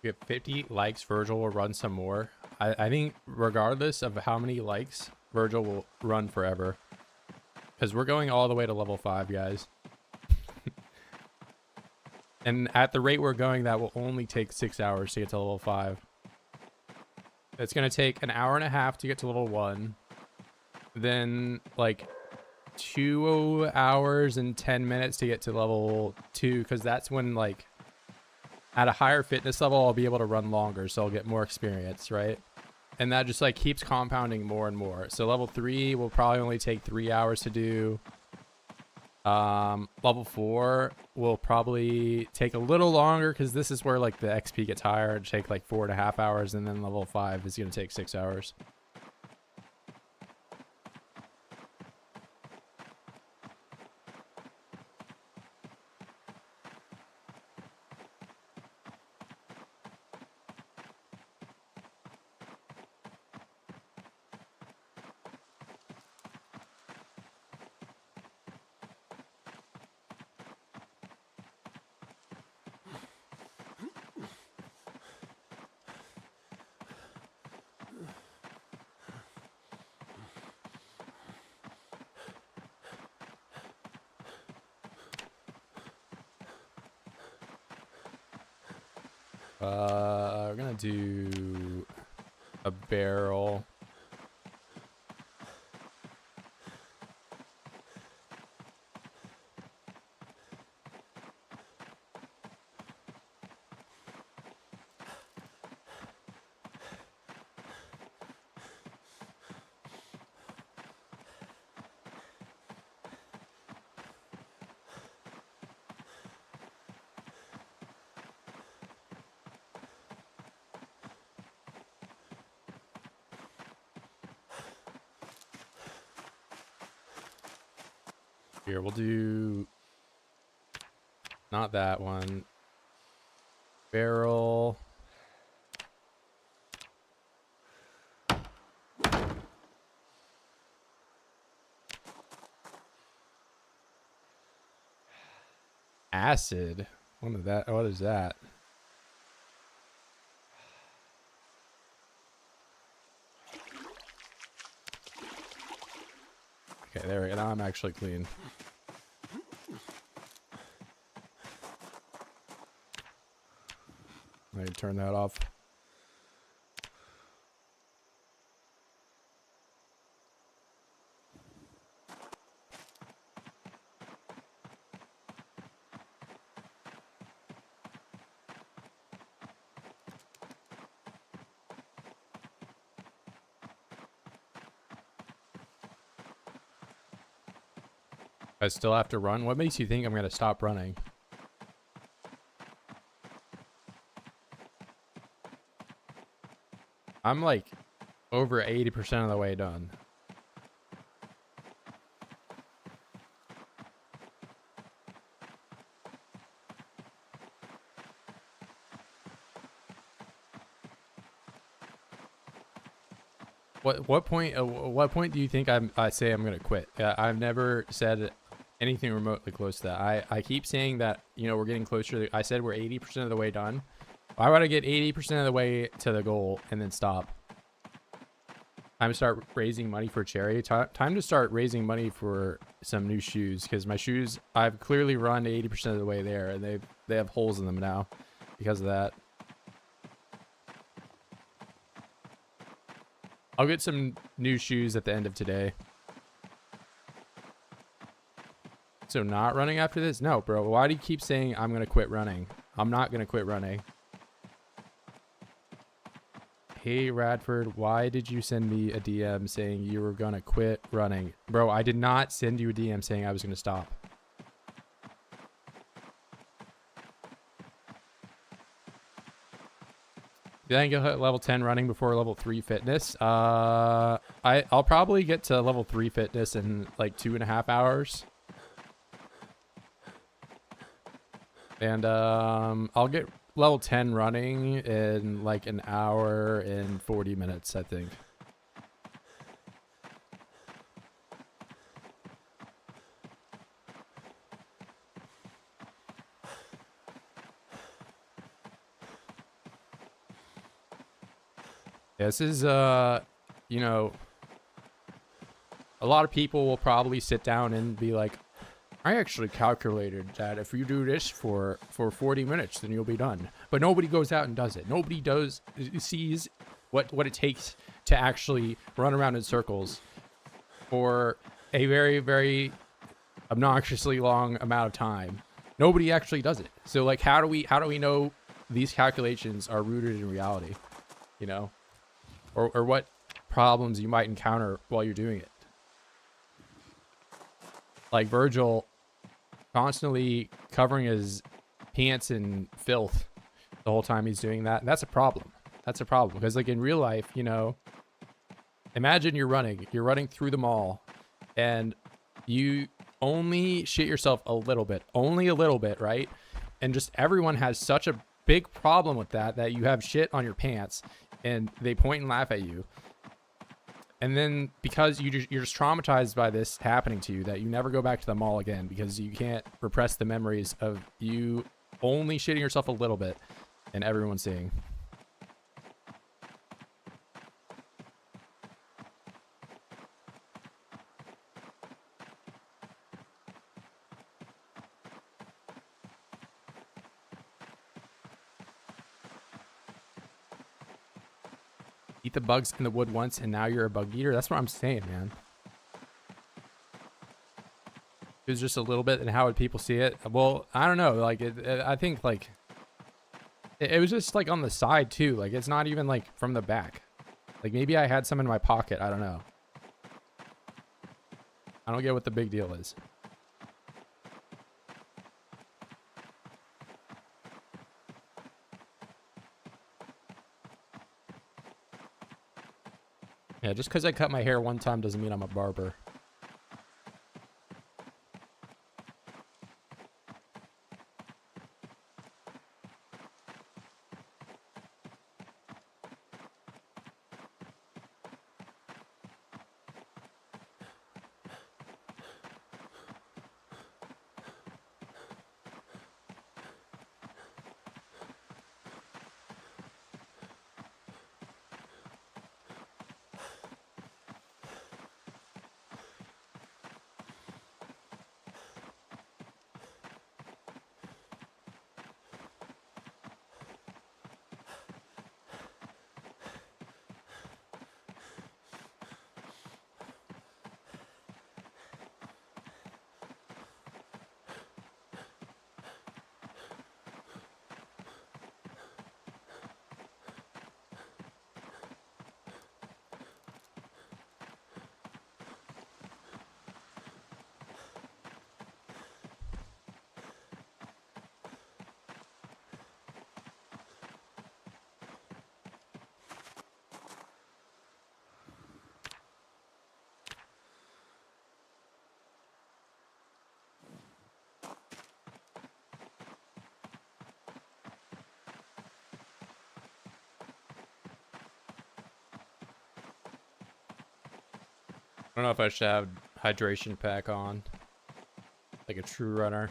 We have 50 likes. Virgil will run some more. I think regardless of how many likes, Virgil will run forever. Because we're going all the way to level 5, guys. And at the rate we're going, that will only take 6 hours to get to level 5. It's going to take an hour and a half to get to level 1. Then, like, 2 hours and 10 minutes to get to level 2. Because that's when, like, at a higher fitness level, I'll be able to run longer. So I'll get more experience, right? And that just, like, keeps compounding more and more. So level 3 will probably only take 3 hours to do. Level 4 will probably take a little longer because this is where like the XP gets higher. It'll take like 4.5 hours, and then level 5 is gonna take 6 hours. We're gonna do a barrel. Here, we'll do not that one. Barrel. Acid. What is that? What is that? Okay, there we go. Now I'm actually clean. I can turn that off. I still have to run? What makes you think I'm going to stop running? I'm like over 80% of the way done. What point do you think I say I'm going to quit? I've never said anything remotely close to that. I keep saying that, you know, we're getting closer. I said we're 80% of the way done. Why would I get 80% of the way to the goal and then stop? Time to start raising money for charity. Time to start raising money for some new shoes, because my shoes, I've clearly run 80% of the way there, and they have holes in them now because of that. I'll get some new shoes at the end of today. So not running after this? No, bro. Why do you keep saying I'm going to quit running? I'm not going to quit running. Hey, Radford, why did you send me a DM saying you were going to quit running? Bro, I did not send you a DM saying I was going to stop. Did I get level 10 running before level 3 fitness? I'll probably get to level 3 fitness in like 2.5 hours. And I'll get level 10 running in like an hour and 40 minutes, I think. This is, you know, a lot of people will probably sit down and be like, I actually calculated that if you do this for 40 minutes, then you'll be done. But nobody goes out and does it. Nobody sees what it takes to actually run around in circles for a very, very obnoxiously long amount of time. Nobody actually does it. So like, how do we know these calculations are rooted in reality, you know, or what problems you might encounter while you're doing it? Like Virgil constantly covering his pants in filth the whole time he's doing that. And that's a problem. That's a problem because like in real life, you know, imagine you're running through the mall and you only shit yourself a little bit, only a little bit, right? And just everyone has such a big problem with that you have shit on your pants and they point and laugh at you. And then because you're just traumatized by this happening to you that you never go back to the mall again because you can't repress the memories of you only shitting yourself a little bit and everyone seeing. Eat the bugs in the wood once and now you're a bug eater. That's what I'm saying, man. It was just a little bit, and how would people see it? Well, I don't know. Like, I think like it was just like on the side too. Like, it's not even like from the back. Like maybe I had some in my pocket. I don't know. I don't get what the big deal is. Yeah, just because I cut my hair one time doesn't mean I'm a barber. I don't know if I should have hydration pack on, like a true runner.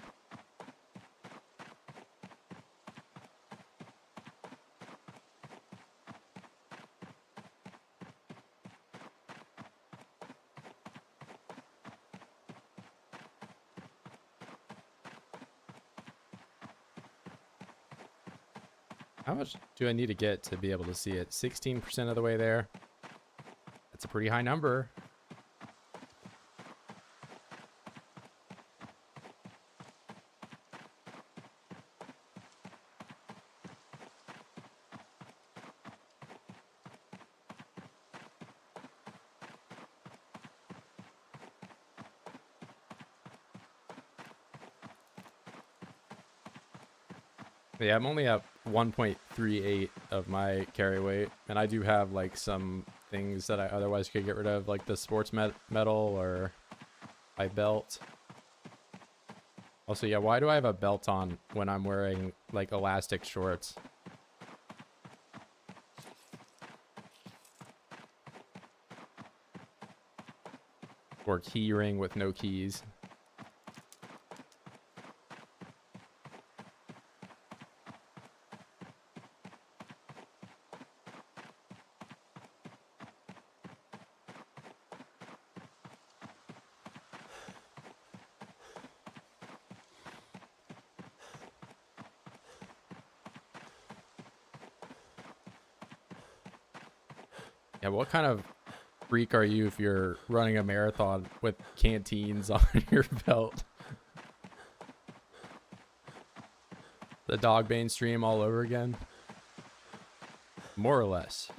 How much do I need to get to be able to see it? 16% of the way there. That's a pretty high number. Yeah, I'm only at 1.38 of my carry weight, and I do have like some things that I otherwise could get rid of, like the sports medal or my belt. Also, yeah, why do I have a belt on when I'm wearing like elastic shorts? Or key ring with no keys. Yeah, what kind of freak are you if you're running a marathon with canteens on your belt? The Dogbane stream all over again? More or less.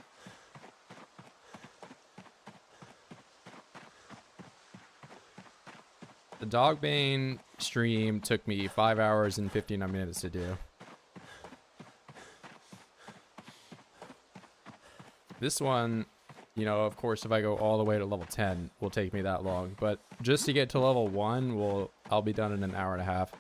The Dogbane stream took me 5 hours and 59 minutes to do. This one, you know, of course, if I go all the way to level 10, will take me that long. But just to get to level 1, I'll be done in an hour and a half.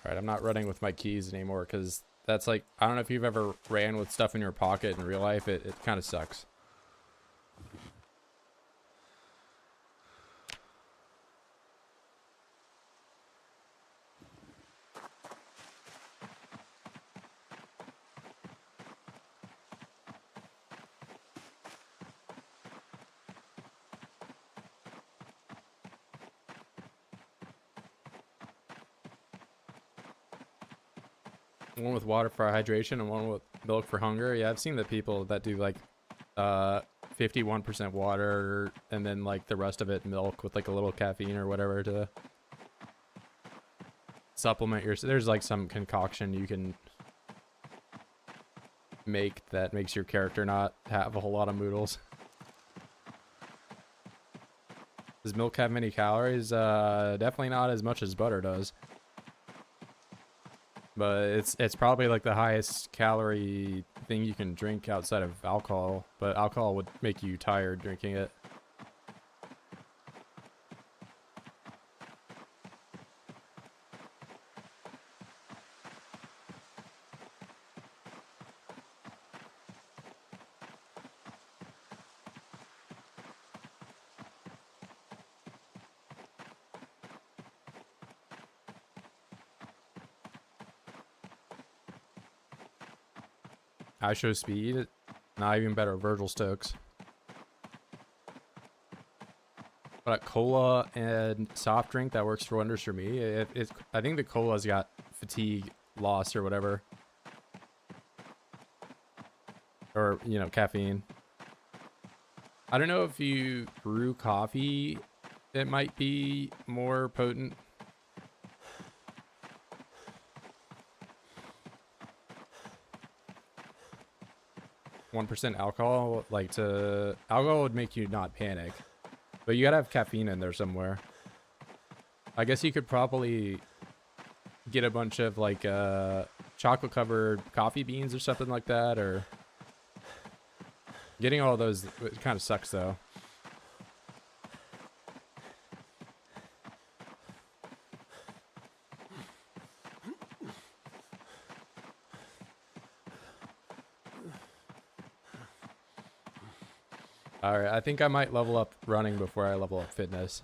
Alright, I'm not running with my keys anymore because that's like, I don't know if you've ever ran with stuff in your pocket in real life. It kind of sucks. One with water for hydration and one with milk for hunger. Yeah, I've seen the people that do like 51% water and then like the rest of it milk with like a little caffeine or whatever to supplement your. There's like some concoction you can make that makes your character not have a whole lot of moodles. Does milk have many calories? Definitely not as much as butter does. But it's probably like the highest calorie thing you can drink outside of alcohol. But alcohol would make you tired drinking it. I show speed, not even better. Virgil Stokes. But cola and soft drink, that works for wonders for me. I think the cola's got fatigue loss or whatever, or you know, caffeine. I don't know if you brew coffee, it might be more potent. 1% alcohol, like alcohol would make you not panic, but you gotta have caffeine in there somewhere. I guess you could probably get a bunch of like chocolate covered coffee beans or something like that, or getting all those, it kind of sucks though. Alright, I think I might level up running before I level up fitness.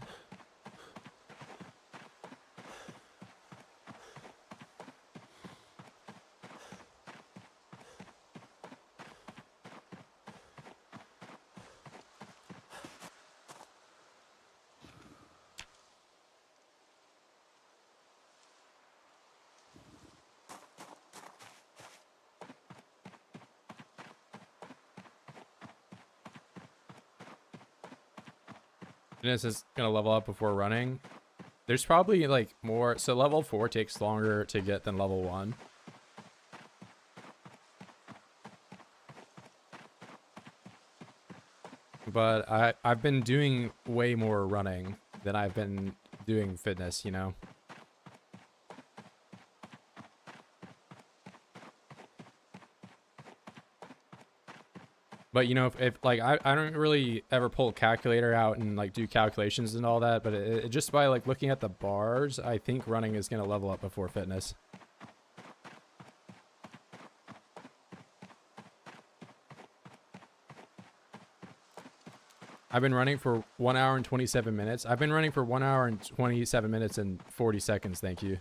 Fitness is gonna level up before running. There's probably like more, so level 4 takes longer to get than level 1. But I've been doing way more running than I've been doing fitness, you know. But you know, if like I don't really ever pull a calculator out and like do calculations and all that, but just by like looking at the bars, I think running is gonna level up before fitness. I've been running for 1 hour and 27 minutes. I've been running for 1 hour and 27 minutes and 40 seconds. Thank you.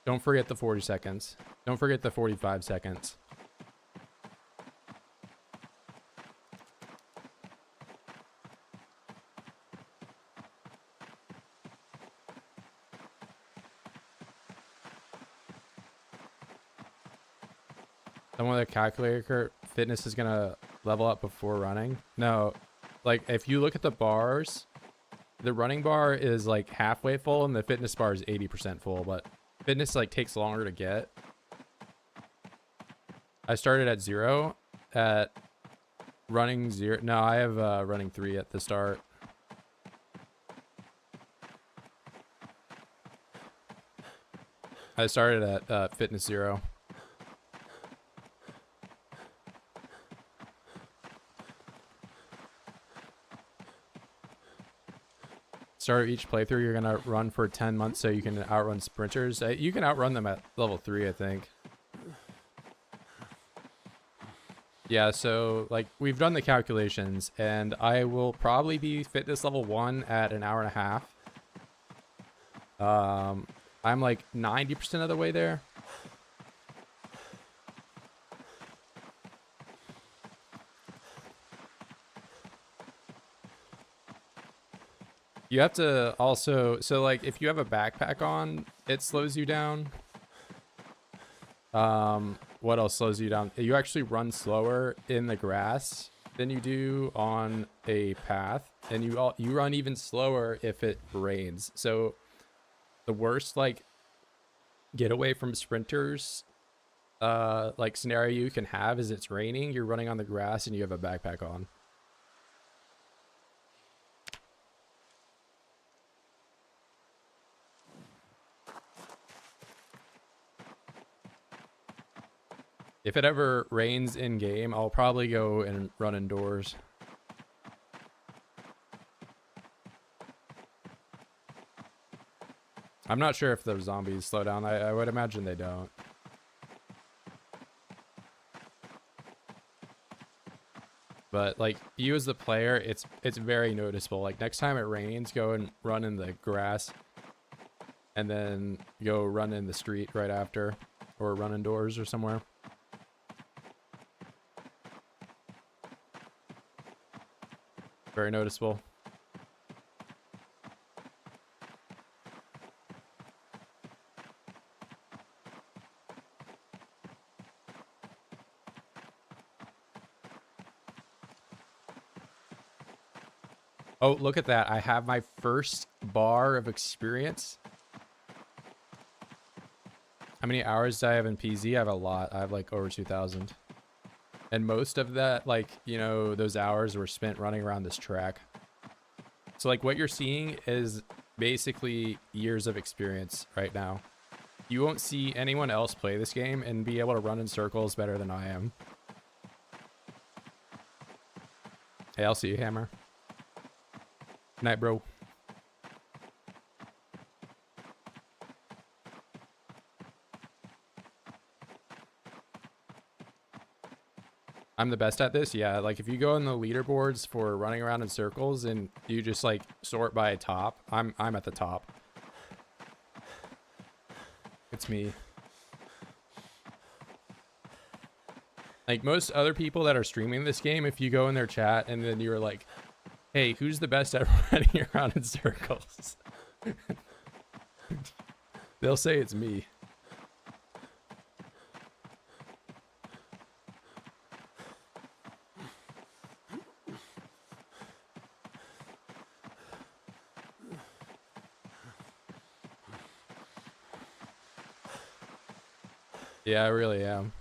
Don't forget the 40 seconds. Don't forget the 45 seconds. Someone with a calculator, fitness is gonna level up before running. No, Like if you look at the bars, the running bar is like halfway full and the fitness bar is 80% full, but fitness like takes longer to get. I started at 0 at running 0. No, I have running 3 at the start. I started at fitness 0. Start of each playthrough, you're gonna run for 10 months so you can outrun sprinters. You can outrun them at level 3, I think. Yeah, so like we've done the calculations, and I will probably be fitness level 1 at an hour and a half. I'm like 90% of the way there. You have to also, so like if you have a backpack on, it slows you down. What else slows you down? You actually run slower in the grass than you do on a path, and you run even slower if it rains. So the worst like getaway from sprinters like scenario you can have is it's raining, you're running on the grass, and you have a backpack on. If it ever rains in game, I'll probably go and run indoors. I'm not sure if the zombies slow down. I would imagine they don't. But like you as the player, it's very noticeable. Like next time it rains, go and run in the grass, and then go run in the street right after, or run indoors or somewhere. Very noticeable. Oh, look at that. I have my first bar of experience. How many hours do I have in PZ? I have a lot. I have like over 2,000. And most of that, like, you know, those hours were spent running around this track. So like what you're seeing is basically years of experience right now. You won't see anyone else play this game and be able to run in circles better than I am. Hey, I'll see you, Hammer. Night, bro. I'm the best at this. Yeah, like if you go on the leaderboards for running around in circles and you just like sort by top, I'm at the top. It's me. Like most other people that are streaming this game, if you go in their chat and then you're like, hey, who's the best at running around in circles? They'll say it's me. Yeah, I really am.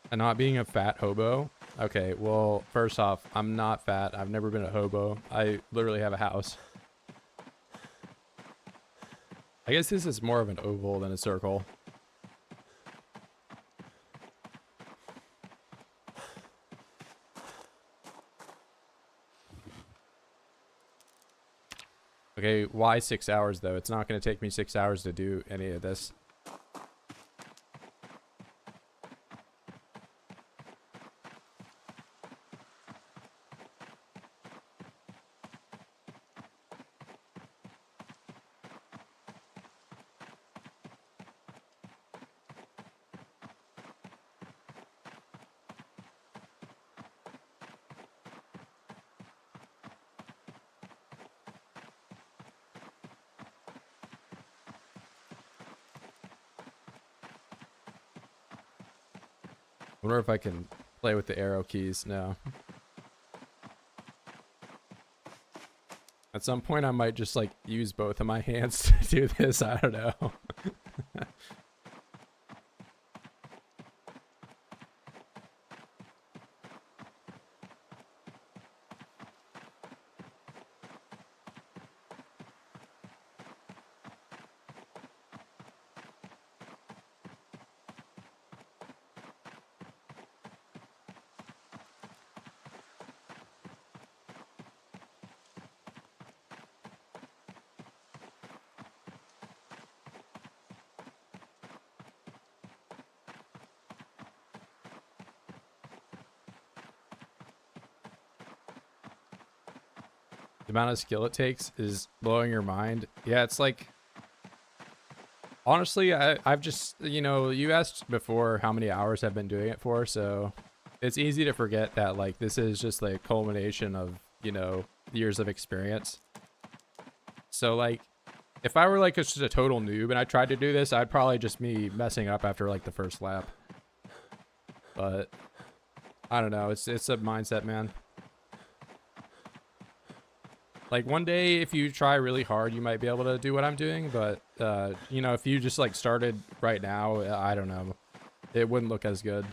And not being a fat hobo. Okay, well, first off, I'm not fat. I've never been a hobo. I literally have a house. I guess this is more of an oval than a circle. Okay, why 6 hours though? It's not going to take me 6 hours to do any of this. I wonder if I can play with the arrow keys. No. At some point, I might just like use both of my hands to do this. I don't know. The amount of skill it takes is blowing your mind. Yeah, it's like, honestly, I've just, you know, you asked before how many hours I've been doing it for, so it's easy to forget that, like, this is just like a culmination of, you know, years of experience. So, like, if I were like just a total noob and I tried to do this, I'd probably just be messing up after like the first lap. But I don't know, it's a mindset, man. Like, one day, if you try really hard, you might be able to do what I'm doing, but, you know, if you just, like, started right now, I don't know. It wouldn't look as good.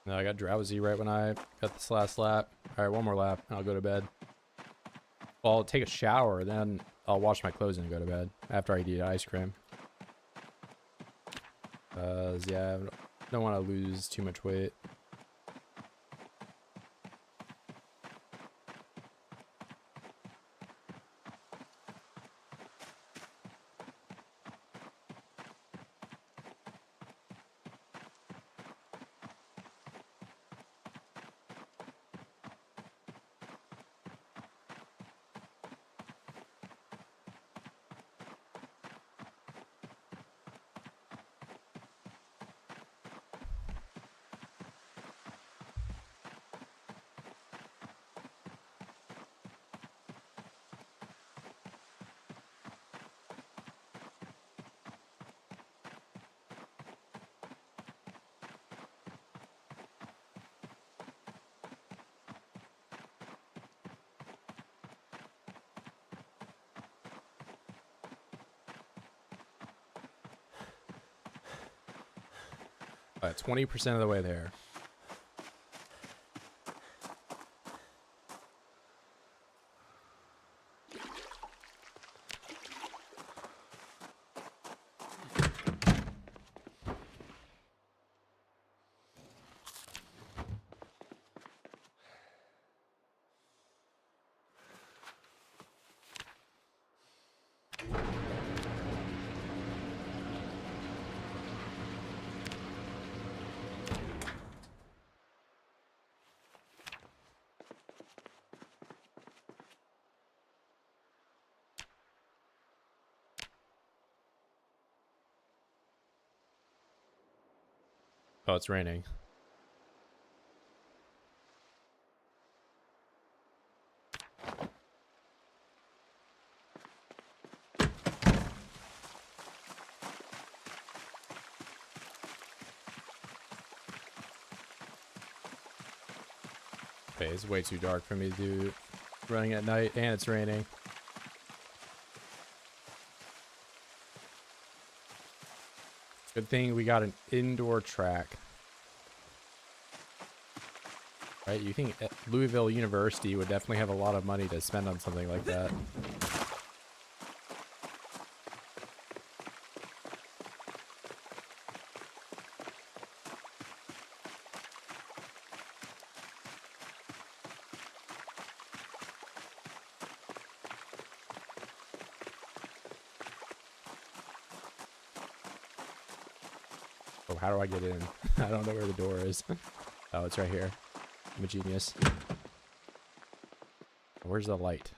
No, I got drowsy right when I got this last lap. All right, one more lap, and I'll go to bed. Well, I'll take a shower, then I'll wash my clothes and go to bed after I eat ice cream. Yeah, I don't want to lose too much weight. All right, 20% of the way there. Oh, it's raining. Okay, it's way too dark for me to do running at night, and it's raining. Good thing we got an indoor track. Right, you think Louisville University would definitely have a lot of money to spend on something like that. Oh, how do I get in? I don't know where the door is. Oh, it's right here. I'm a genius. Where's the light?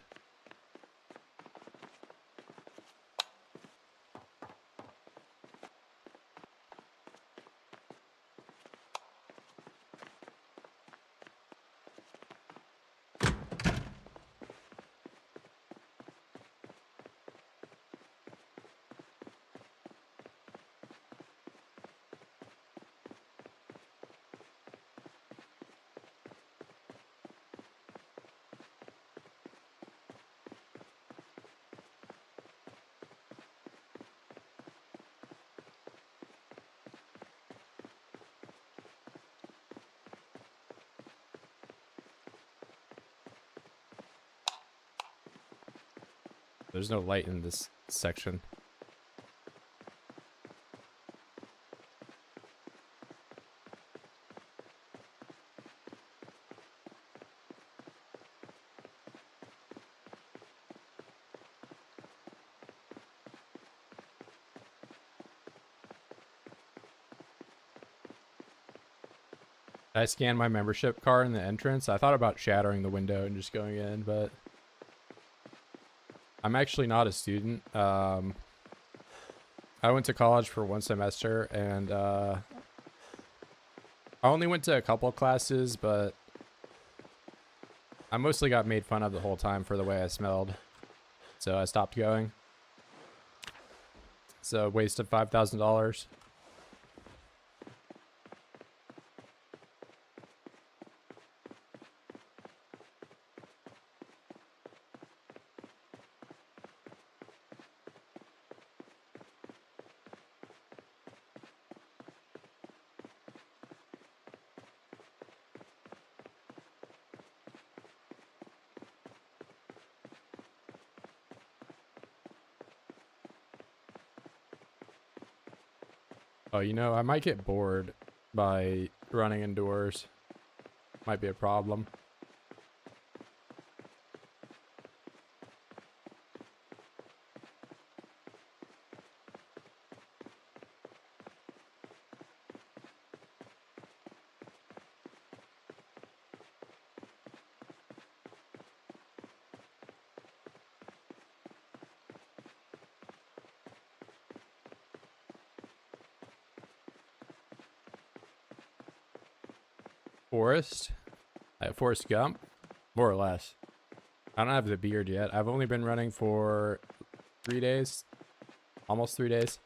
There's no light in this section. I scanned my membership card in the entrance. I thought about shattering the window and just going in, but I'm actually not a student. I went to college for 1 semester, and I only went to a couple classes, but I mostly got made fun of the whole time for the way I smelled, so I stopped going. So wasted $5,000. Oh, you know, I might get bored by running indoors. Might be a problem. Forrest? Forrest Gump? More or less. I don't have the beard yet. I've only been running for 3 days. Almost 3 days.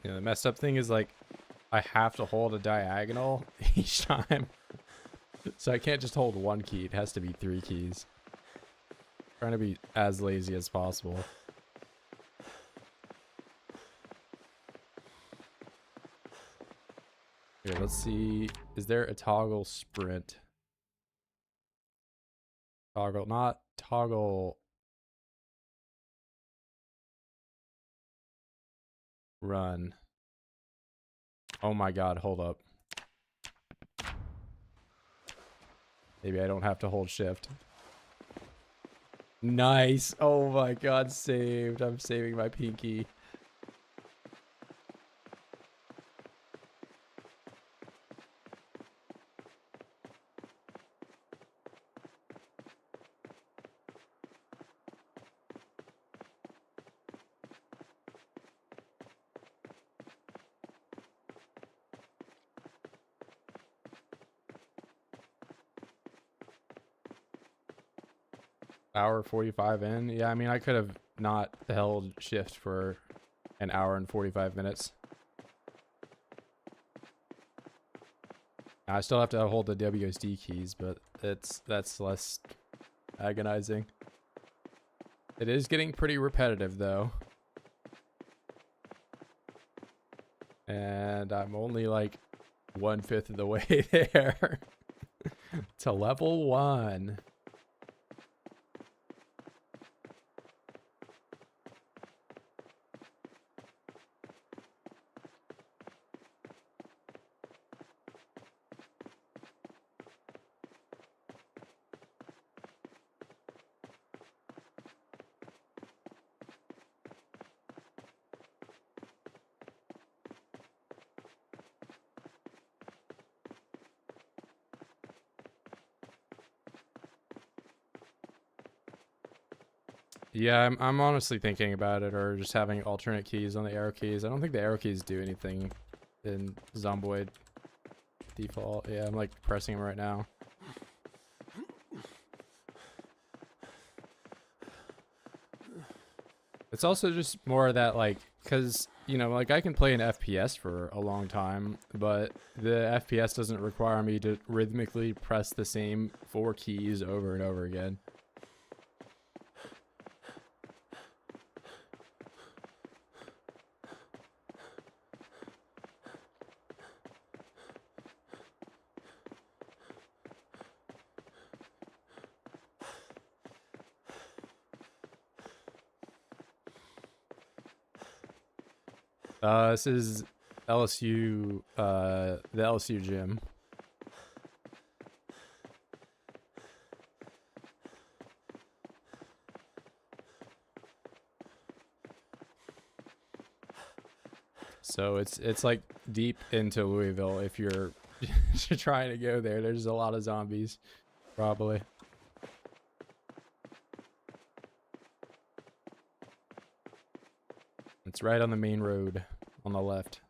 You know, the messed up thing is like I have to hold a diagonal each time. So I can't just hold one key. It has to be 3 keys. Trying to be as lazy as possible. Here, let's see. Is there a toggle sprint? Toggle, not toggle run. Oh my god, hold up. Maybe I don't have to hold shift. Nice. Oh my god, saved. I'm saving my pinky. Hour 45 in. Yeah, I mean, I could have not held shift for an hour and 45 minutes. I still have to hold the WSD keys, but that's less agonizing. It is getting pretty repetitive though. And I'm only like 1/5 of the way there to level 1. Yeah, I'm honestly thinking about it, or just having alternate keys on the arrow keys. I don't think the arrow keys do anything in Zomboid default. Yeah, I'm like pressing them right now. It's also just more that like, cause you know, like I can play an FPS for a long time, but the FPS doesn't require me to rhythmically press the same 4 keys over and over again. This is LSU, the LSU gym. So it's like deep into Louisville if you're trying to go there. There's a lot of zombies, probably. It's right on the main road on the left.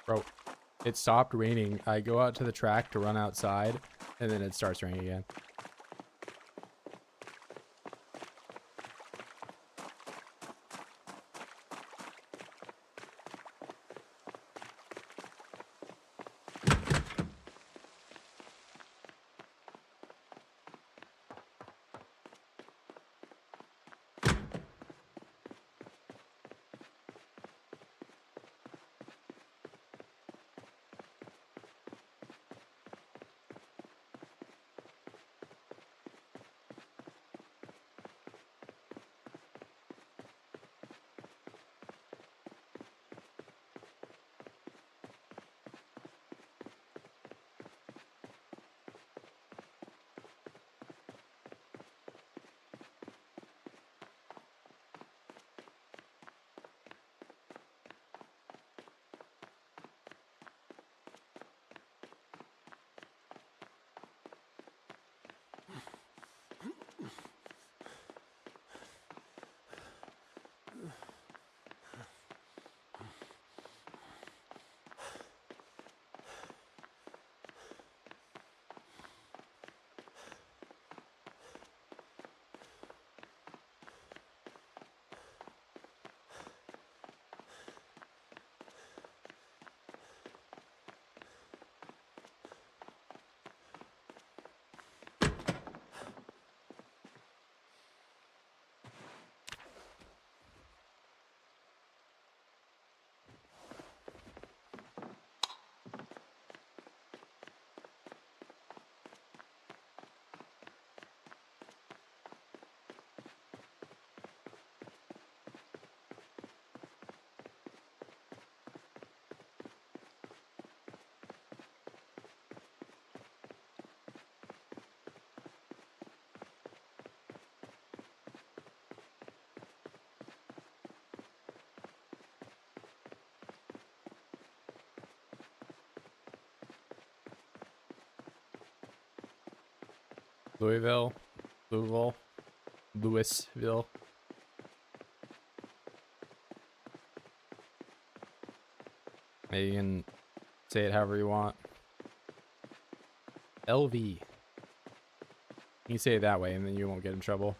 Bro, it stopped raining. I go out to the track to run outside, and then it starts raining again. Louisville, Louisville, Louisville. You can say it however you want. LV. You can say it that way and then you won't get in trouble.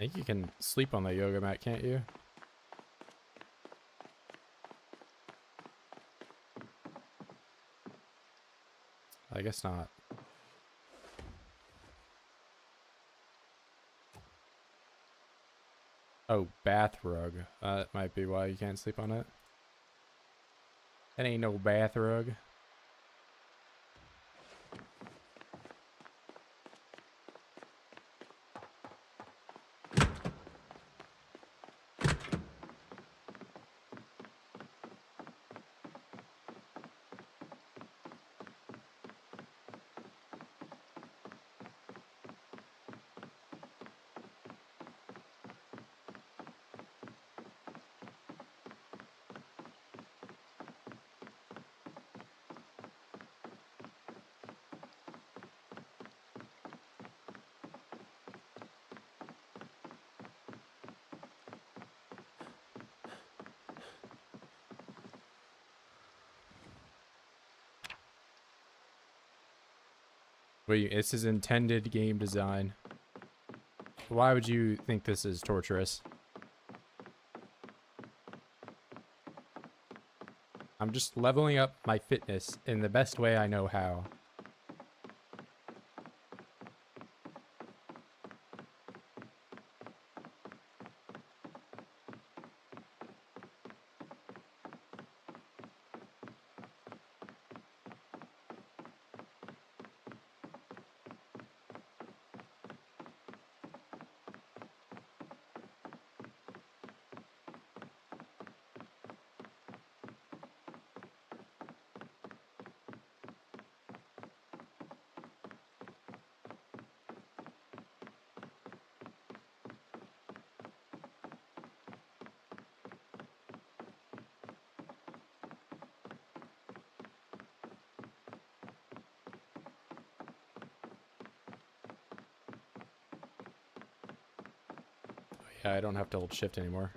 I think you can sleep on the yoga mat, can't you? I guess not. Oh, bath rug. That might be why you can't sleep on it. That ain't no bath rug. Wait, this is intended game design. Why would you think this is torturous? I'm just leveling up my fitness in the best way I know how. Yeah, I don't have to hold shift anymore.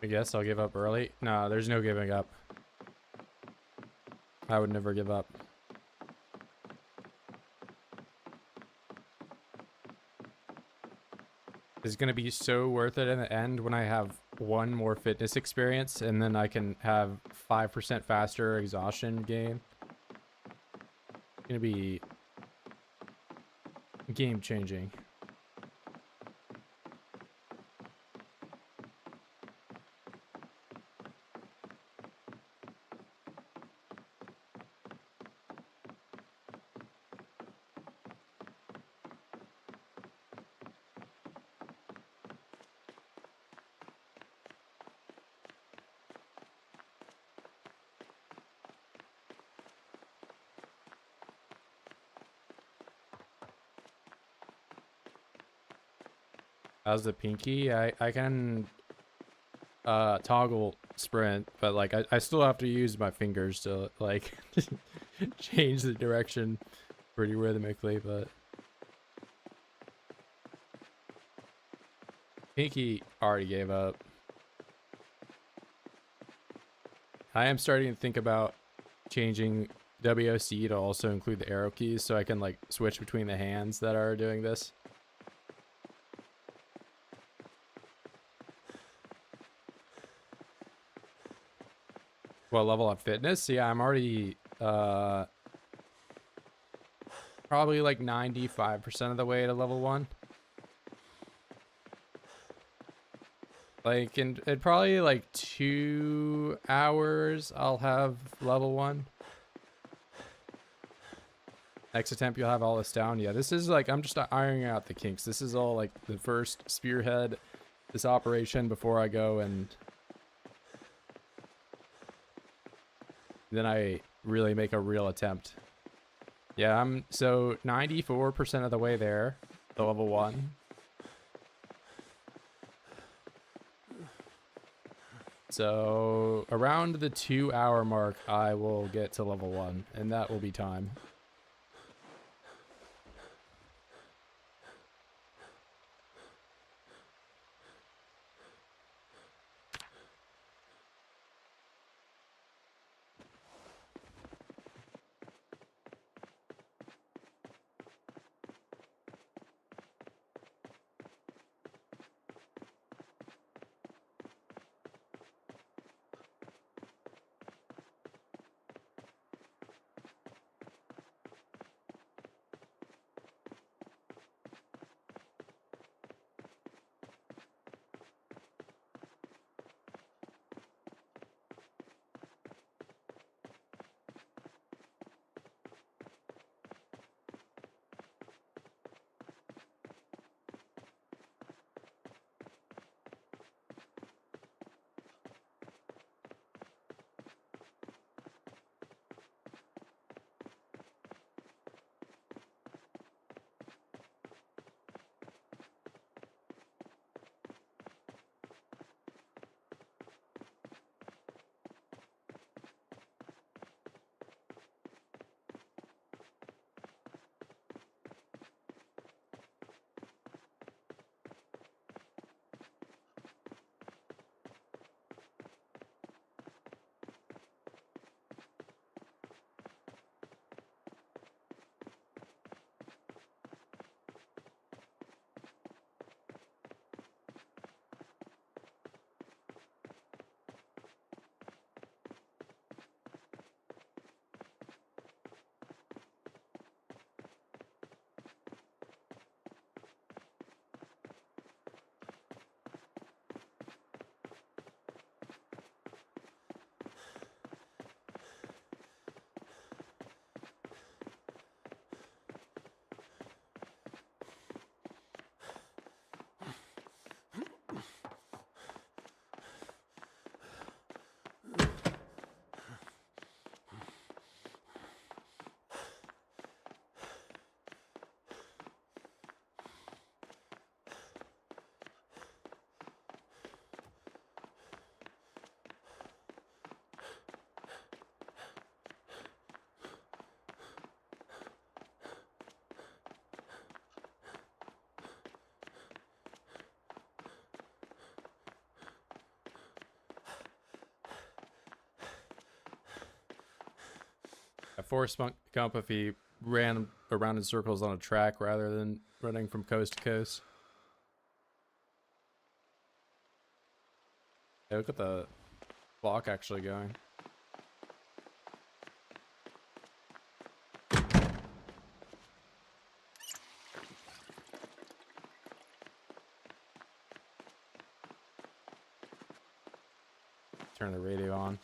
I guess I'll give up early. No, there's no giving up. I would never give up. It's gonna be so worth it in the end when I have one more fitness experience and then I can have 5% faster exhaustion gain. It's gonna be game changing. How's the pinky? I can toggle sprint, but like I still have to use my fingers to like change the direction pretty rhythmically, but pinky already gave up. I am starting to think about changing WOC to also include the arrow keys so I can like switch between the hands that are doing this. Well, level up fitness? Yeah, I'm already probably like 95% of the way to level 1. Like in probably like 2 hours I'll have level 1. Next attempt you'll have all this down. Yeah, this is like, I'm just ironing out the kinks. This is all like the first spearhead this operation before I go and then I really make a real attempt. Yeah, I'm so 94% of the way there to level 1. So around the 2 hour mark, I will get to level 1 and that will be time. A force Gump if he ran around in circles on a track rather than running from coast to coast. Hey, look at the clock actually going. Turn the radio on.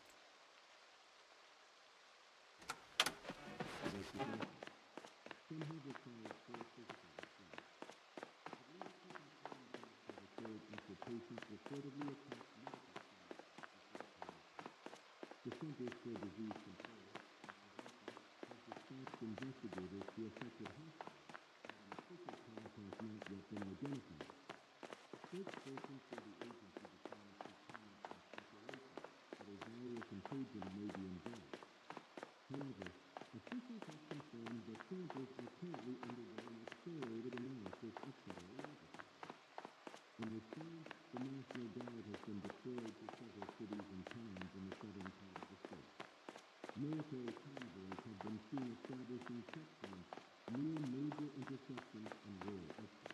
spokesperson for the agency describes the chaos and speculation that a viral contagion may be involved. However, officials have confirmed that samples are currently undergoing accelerated analysis of federal laboratories. In response, the National Guard has been deployed to several cities and towns in the southern part of the state. Military convoys have been seen establishing checkpoints near major intersections and rural outposts.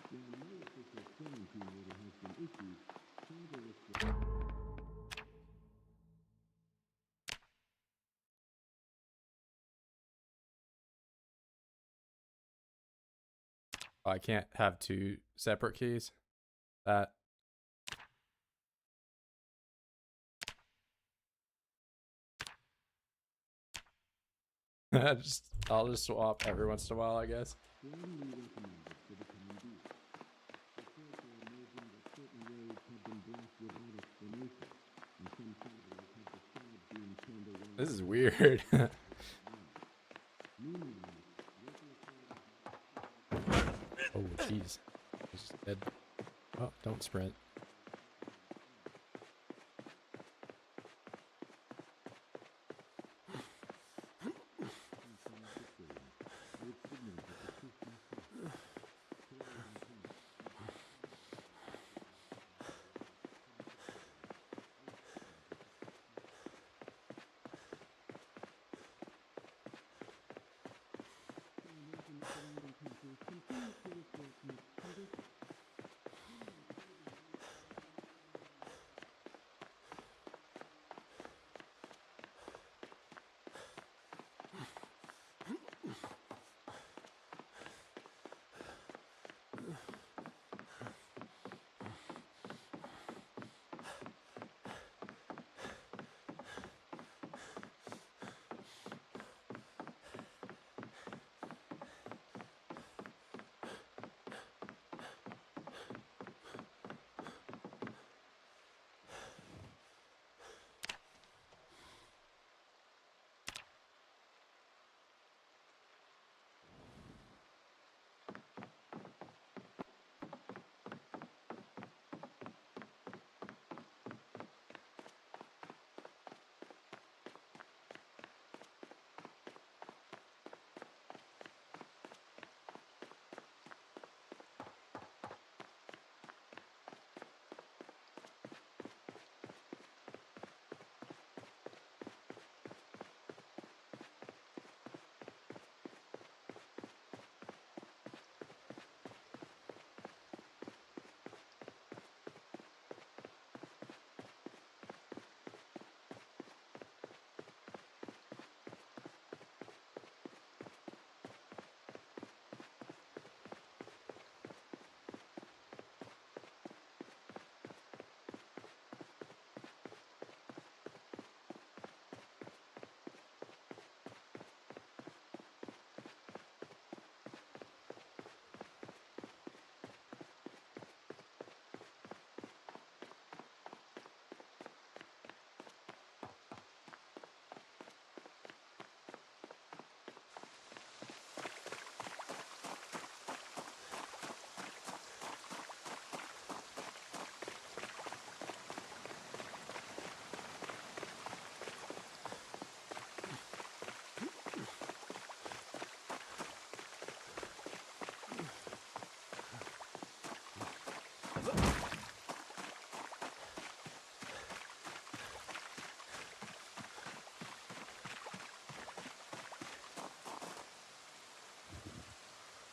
While no official quarantine order has been issued, travel restrictions. Oh, I can't have two separate keys. That. I'll just swap every once in a while, I guess. Strongly recommended for the coming week. Reports are emerging that certain roads have been blocked without explanation, and some travelers have described being turned around. This is weird. Meanwhile, local authorities. Oh, jeez. Just dead. Oh, don't sprint.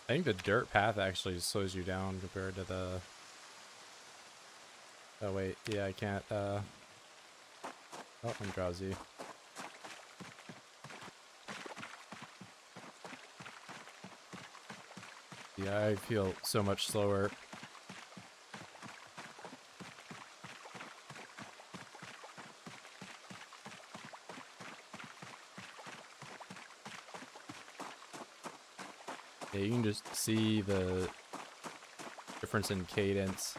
I think the dirt path actually slows you down compared to the... Oh wait, yeah, I can't, Oh, I'm drowsy. Yeah, I feel so much slower. Yeah, you can just see the difference in cadence.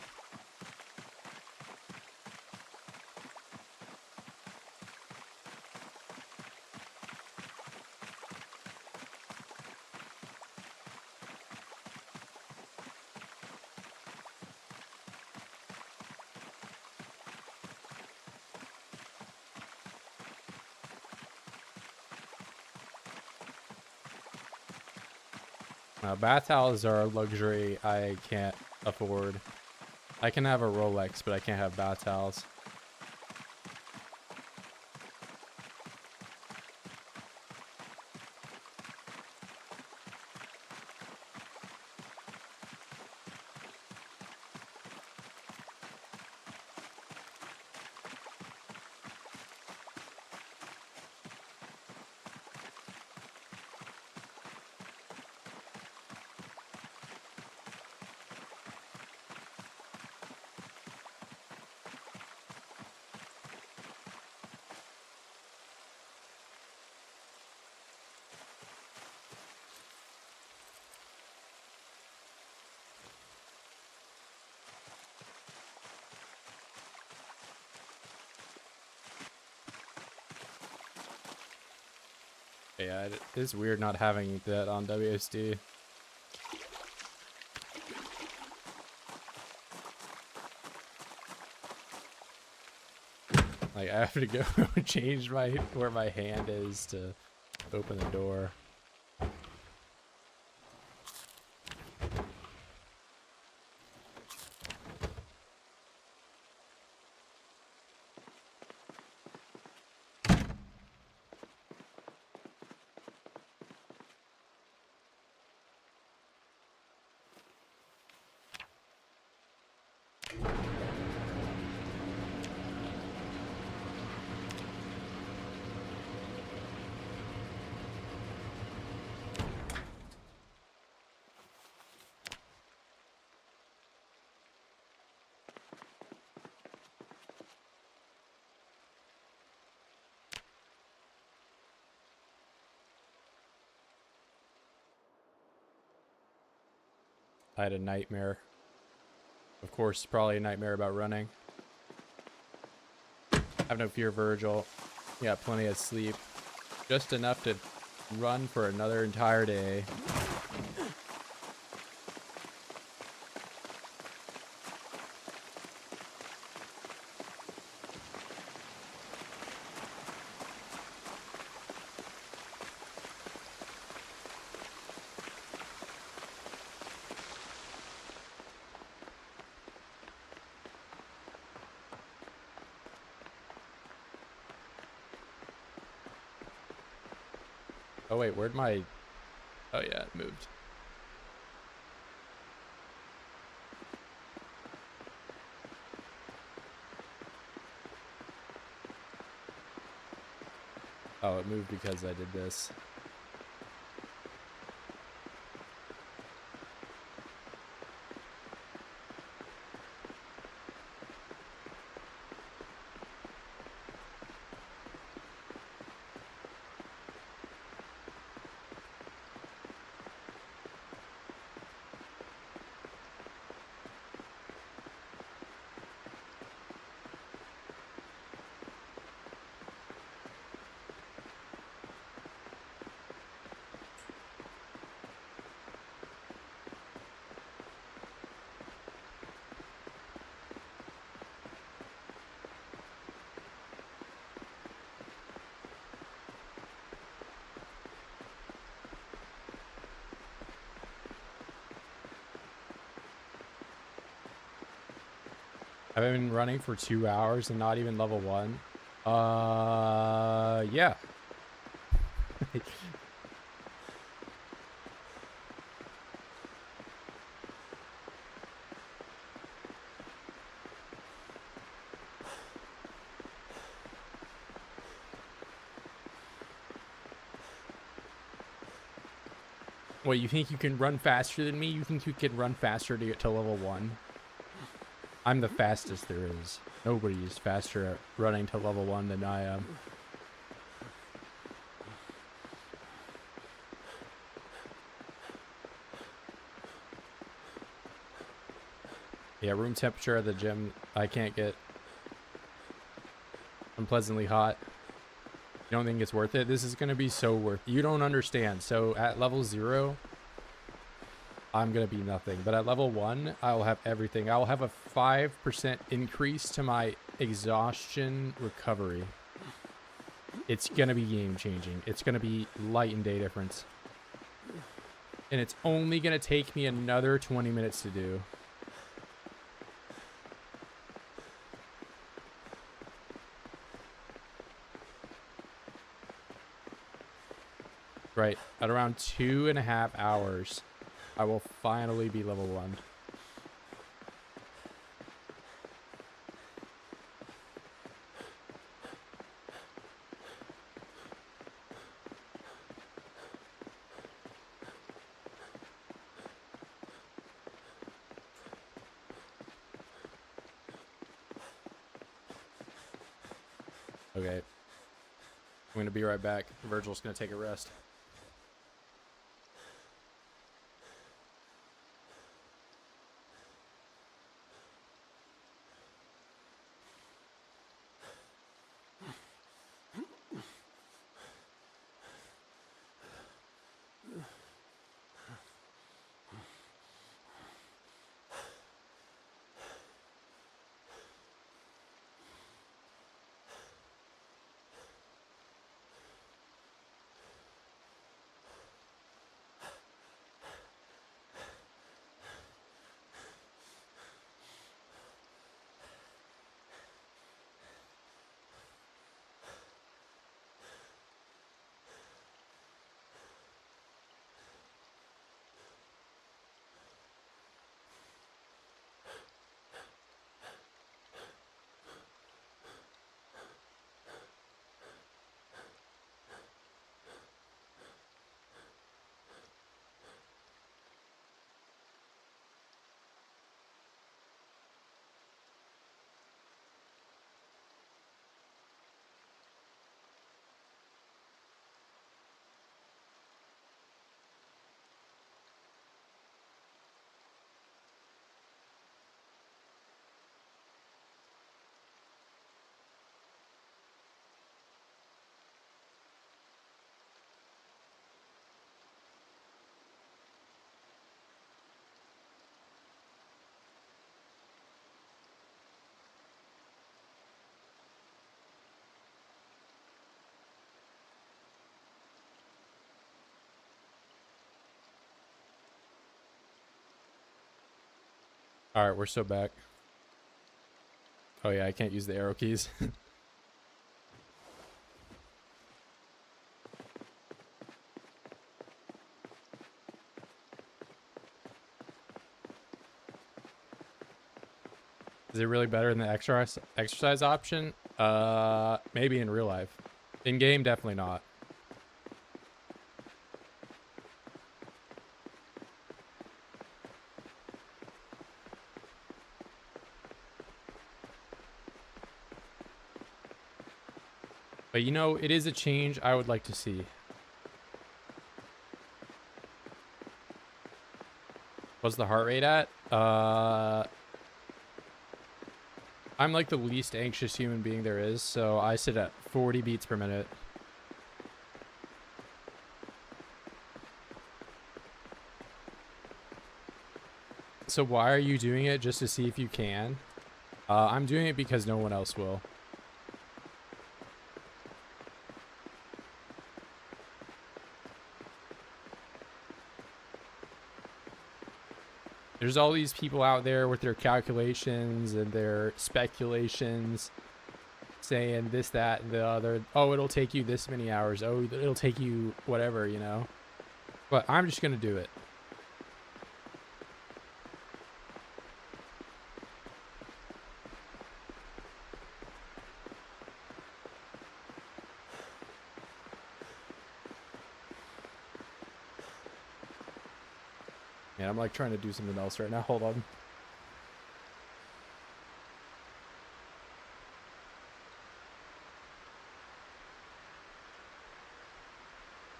Bath towels are a luxury I can't afford. I can have a Rolex, but I can't have bath towels. Yeah, it is weird not having that on WSD. Like, I have to go change where my hand is to open the door. I had a nightmare. Of course, probably a nightmare about running. Have no fear, Virgil. Yeah, plenty of sleep. Just enough to run for another entire day. Oh wait, where'd my... Oh yeah, it moved. Oh, it moved because I did this. I've been running for 2 hours and not even level 1. Yeah. What, you think you can run faster than me? You think you can run faster to get to level 1? I'm the fastest there is. Nobody is faster at running to level 1 than I am. Yeah, room temperature at the gym, I can't get unpleasantly hot. You don't think it's worth it? This is going to be so worth it. You don't understand. So at level 0, I'm going to be nothing. But at level 1, I'll have everything. I'll have a 5% increase to my exhaustion recovery. It's going to be game changing. It's going to be light and day difference. And it's only going to take me another 20 minutes to do. Right, at around 2.5 hours, I will finally be level 1. Okay. I'm going to be right back. Virgil's going to take a rest. All right, we're so back. Oh yeah, I can't use the arrow keys. Is it really better than the exercise option? Maybe in real life. In game, definitely not. But you know, it is a change I would like to see. What's the heart rate at? I'm like the least anxious human being there is, so I sit at 40 beats per minute. So why are you doing it? Just to see if you can? I'm doing it because no one else will. There's all these people out there with their calculations and their speculations saying this, that, and the other. Oh, it'll take you this many hours. Oh, it'll take you whatever, you know. But I'm just going to do it. Man, I'm like trying to do something else right now. Hold on.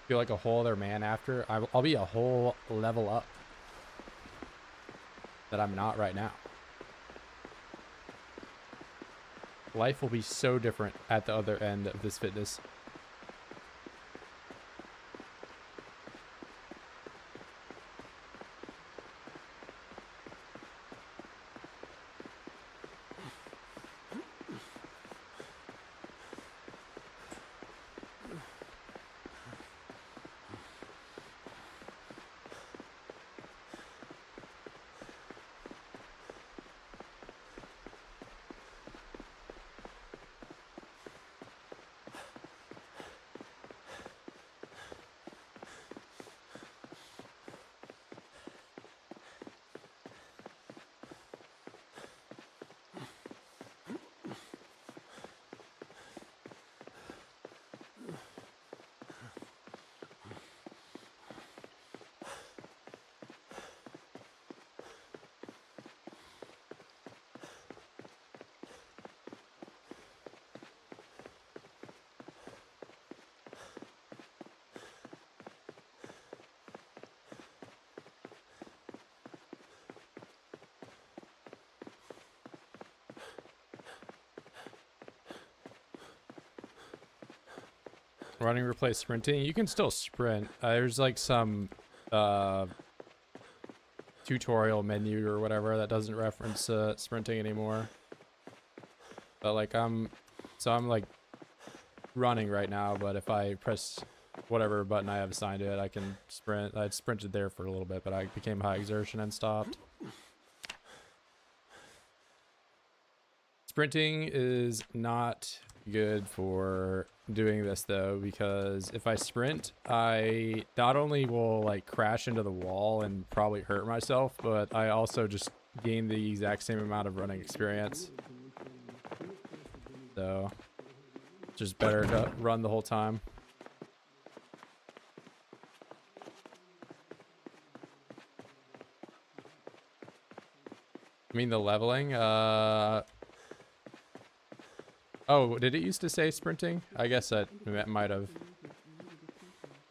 Feel like a whole other man after. I'll be a whole level up that I'm not right now. Life will be so different at the other end of this fitness. Running replace sprinting. You can still sprint. There's like some tutorial menu or whatever that doesn't reference sprinting anymore. But like I'm like running right now, but if I press whatever button I have assigned to it, I can sprint. I'd sprinted there for a little bit, but I became high exertion and stopped. Sprinting is not good for doing this though, because if I sprint, I not only will like crash into the wall and probably hurt myself, but I also just gain the exact same amount of running experience. So just better to run the whole time. I mean the leveling, oh, did it used to say sprinting? I guess that might have.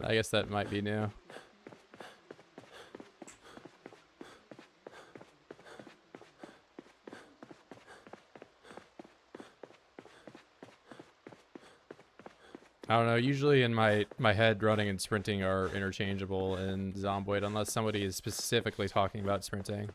I guess that might be new. I don't know. Usually in my head, running and sprinting are interchangeable in Zomboid, unless somebody is specifically talking about sprinting.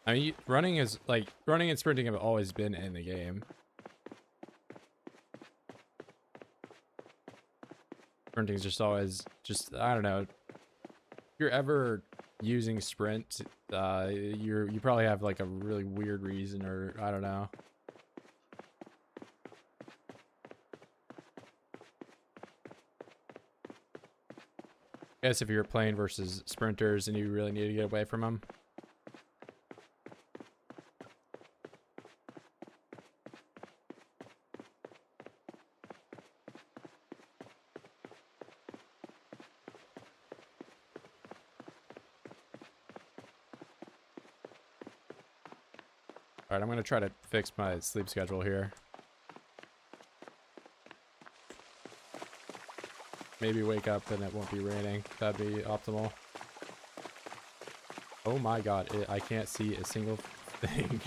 I mean, running and sprinting have always been in the game. Sprinting is just always I don't know. If you're ever using sprint, you probably have like a really weird reason, or I don't know. I guess if you're playing versus sprinters and you really need to get away from them. Alright, I'm gonna try to fix my sleep schedule here. Maybe wake up and it won't be raining. That'd be optimal. Oh my god, I can't see a single thing.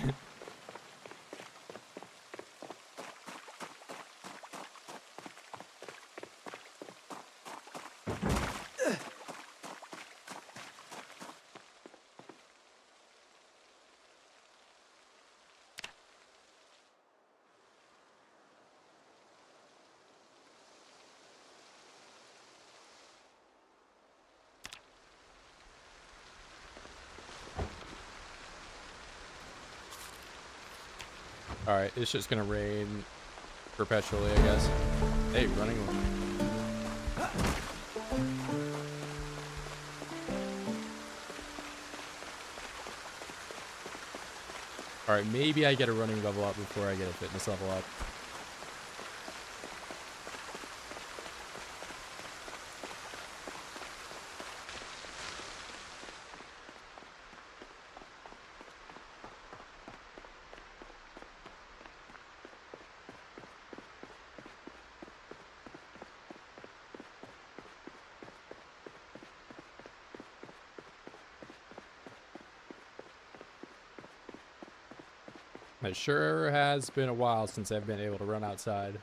Alright, it's just gonna rain perpetually, I guess. Hey, running. Alright, maybe I get a running level up before I get a fitness level up. It sure has been a while since I've been able to run outside.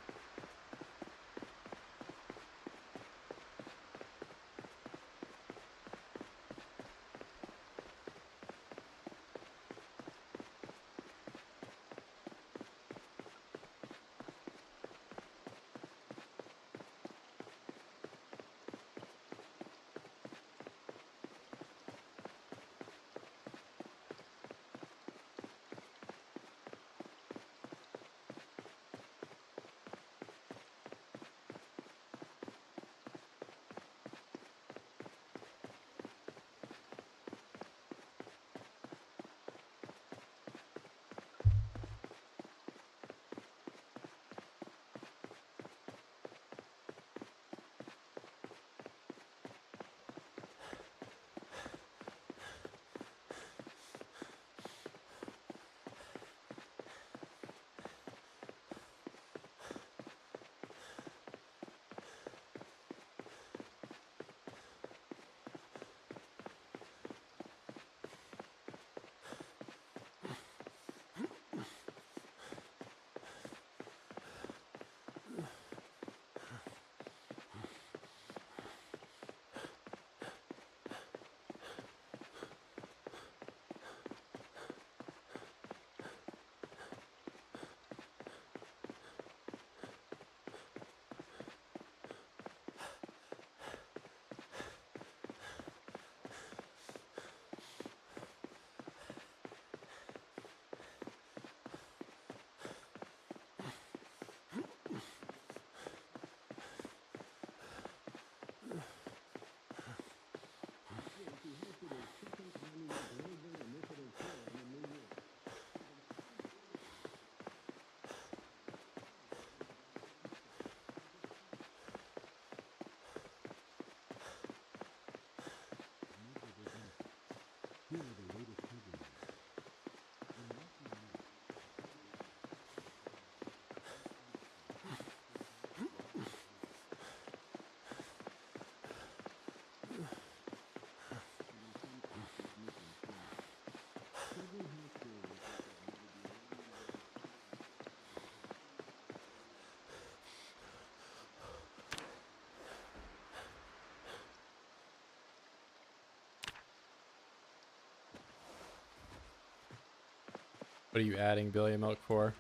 What are you adding billion milk for?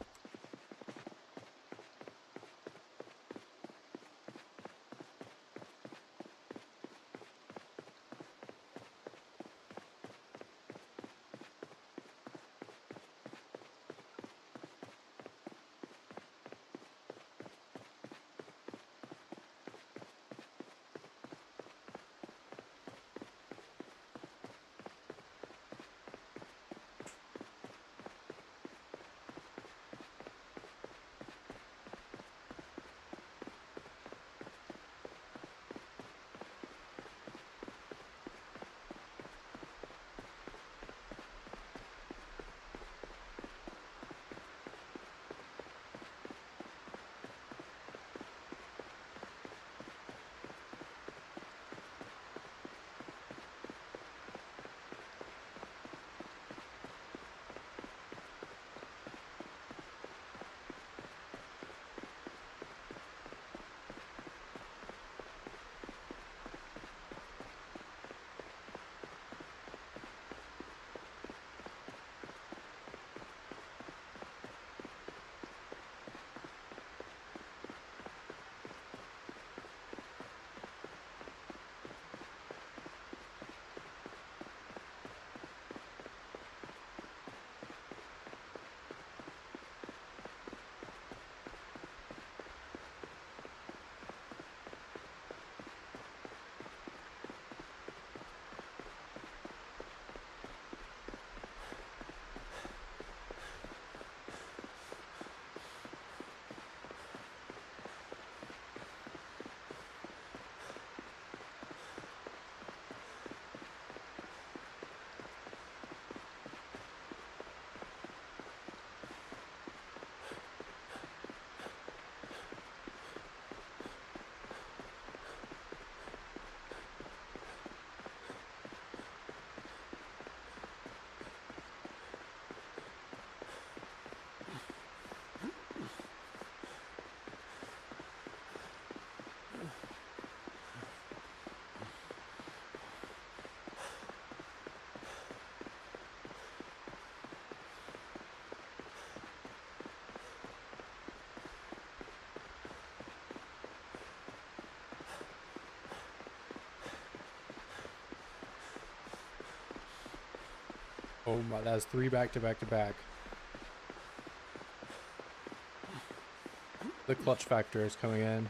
Oh my, that's 3 back to back to back. The clutch factor is coming in.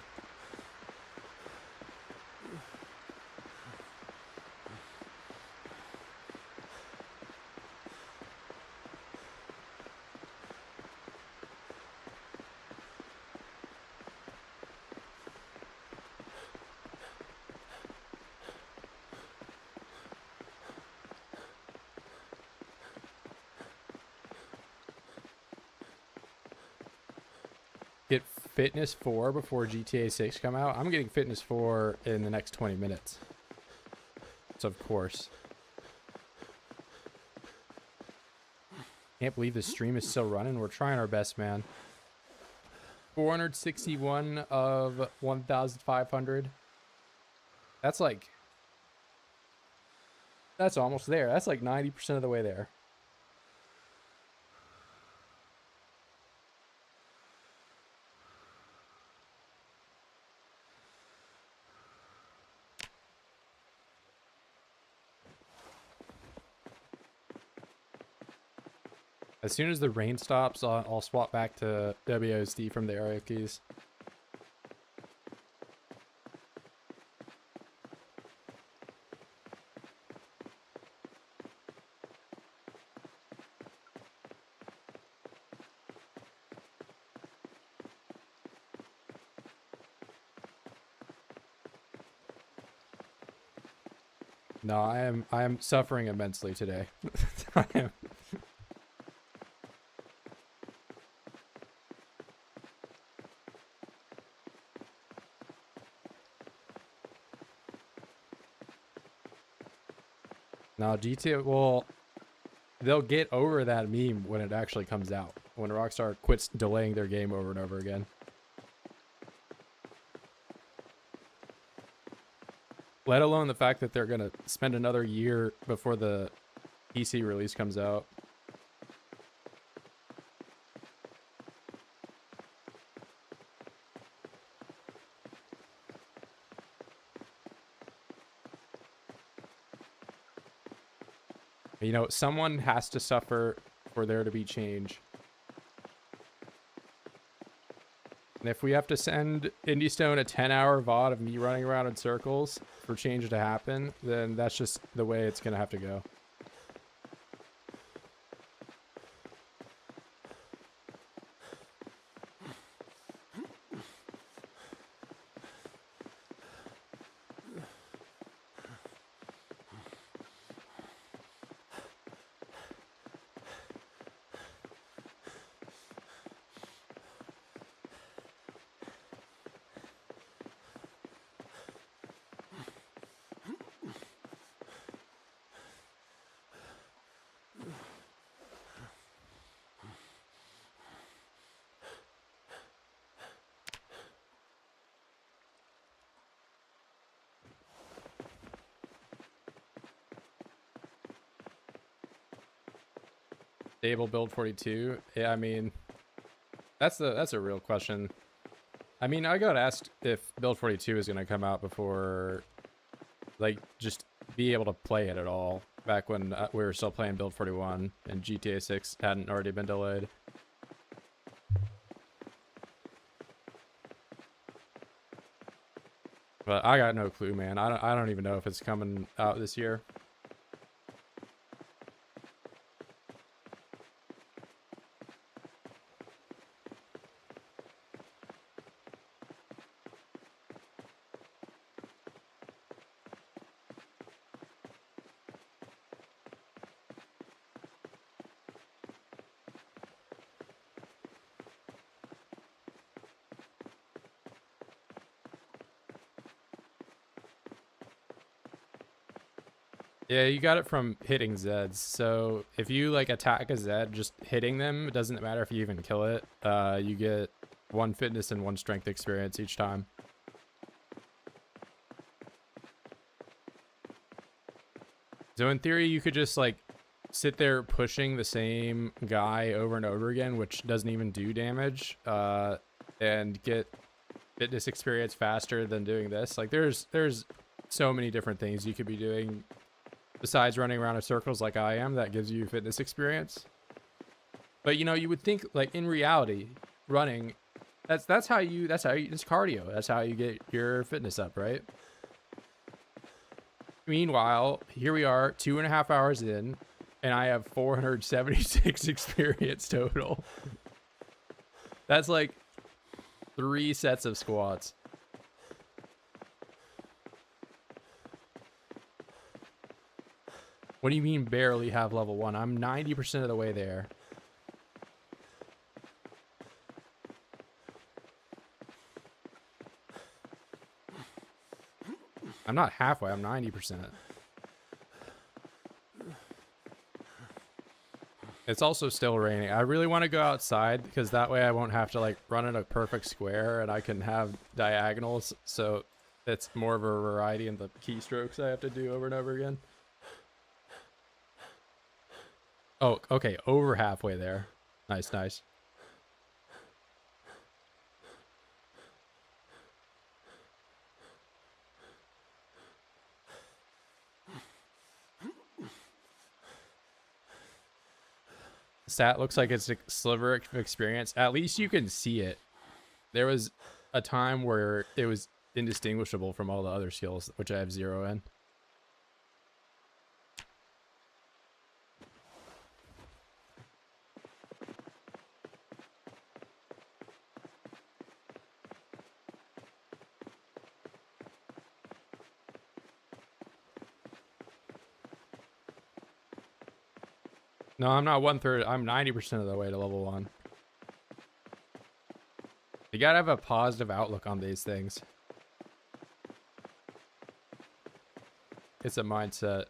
Get Fitness 4 before GTA 6 come out. I'm getting Fitness 4 in the next 20 minutes. So of course. Can't believe this stream is still running. We're trying our best, man. 461 of 1,500. That's like... That's almost there. That's like 90% of the way there. As soon as the rain stops, I'll swap back to WSD from the area keys. No, I am suffering immensely today. I am. Now GTA, well, they'll get over that meme when it actually comes out. When Rockstar quits delaying their game over and over again. Let alone the fact that they're going to spend another year before the PC release comes out. You know, someone has to suffer for there to be change. And if we have to send Indie Stone a 10-hour VOD of me running around in circles for change to happen, then that's just the way it's going to have to go. Stable build 42. Yeah, I mean, that's a real question. I mean, I got asked if build 42 is going to come out before, like, just be able to play it at all. Back when we were still playing build 41 and GTA 6 hadn't already been delayed. But I got no clue, man. I don't even know if it's coming out this year. Yeah, you got it from hitting Zeds. So if you like attack a Zed, just hitting them, it doesn't matter if you even kill it. You get 1 fitness and 1 strength experience each time. So in theory, you could just like sit there pushing the same guy over and over again, which doesn't even do damage, and get fitness experience faster than doing this. Like there's so many different things you could be doing besides running around in circles like I am that gives you fitness experience. But you know, you would think like in reality, running, that's how you it's cardio. That's how you get your fitness up, right? Meanwhile, here we are 2.5 hours in and I have 476 experience total. That's like 3 sets of squats. What do you mean barely have level 1? I'm 90% of the way there. I'm not halfway, I'm 90%. It's also still raining. I really want to go outside because that way I won't have to like run in a perfect square and I can have diagonals. So it's more of a variety in the keystrokes I have to do over and over again. Oh, okay. Over halfway there. Nice, nice. Stat looks like it's a sliver of experience. At least you can see it. There was a time where it was indistinguishable from all the other skills, which I have 0 in. No, I'm not 1/3. I'm 90% of the way to level 1. You gotta have a positive outlook on these things. It's a mindset.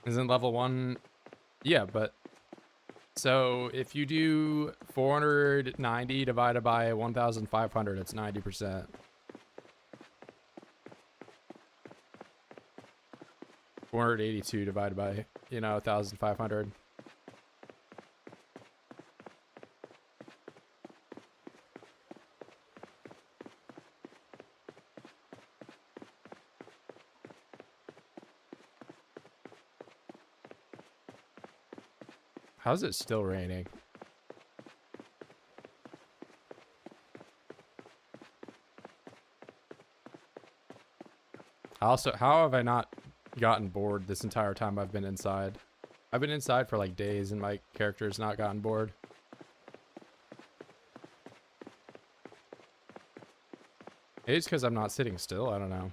Isn't level 1? Yeah, but so if you do 490 divided by 1,500, it's 90%. 482 divided by, 1,500. How's it still raining? Also, how have I not gotten bored this entire time I've been inside? I've been inside for like days and my character's not gotten bored. Maybe it's because I'm not sitting still. I don't know.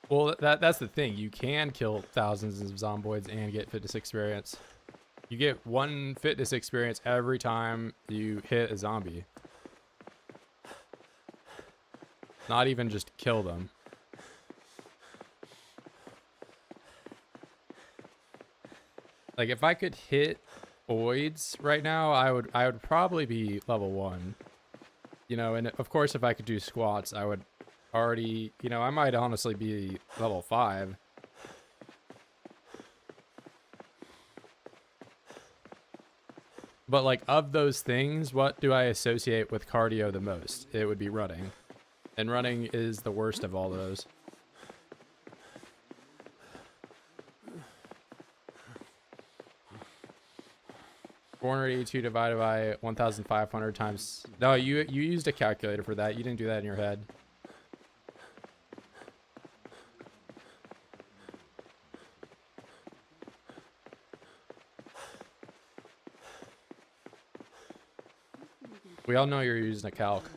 Well, that's the thing. You can kill thousands of zomboids and get fitness experience. You get 1 fitness experience every time you hit a zombie. Not even just kill them. Like if I could hit voids right now, I would probably be level 1. You know, and of course if I could do squats, I would already, you know, I might honestly be level 5. But like of those things, what do I associate with cardio the most? It would be running. And running is the worst of all those. $482 divided by 1,500 times. No, you used a calculator for that. You didn't do that in your head. We all know you're using a calc.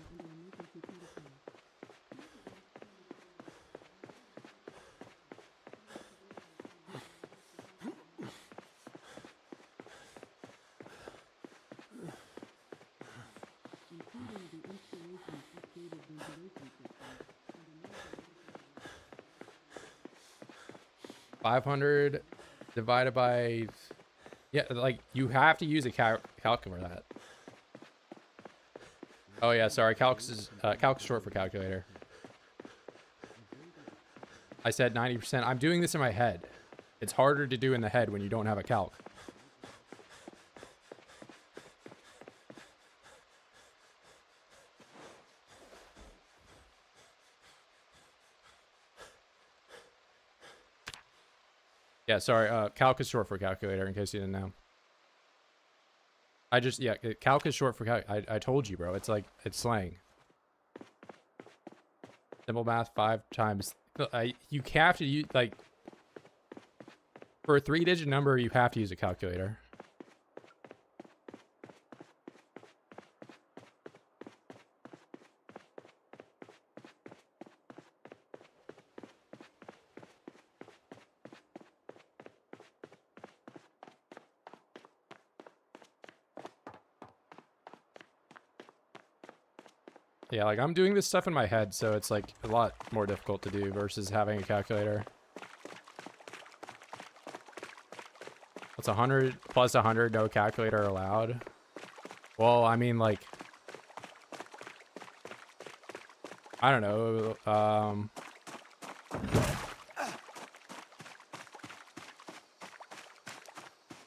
$500 divided by, yeah, like you have to use a calc for that. Oh yeah, sorry, calc is short for calculator. I said 90%. I'm doing this in my head. It's harder to do in the head when you don't have a calc. Yeah, sorry, calc is short for calculator, in case you didn't know. Yeah, calc is short for calc. I told you, bro. It's like, it's slang. Simple math 5 times. You have to use, like, for a 3-digit number, you have to use a calculator. Yeah, like I'm doing this stuff in my head, so it's like a lot more difficult to do versus having a calculator. What's 100 plus 100, no calculator allowed? Well, I mean, like, I don't know.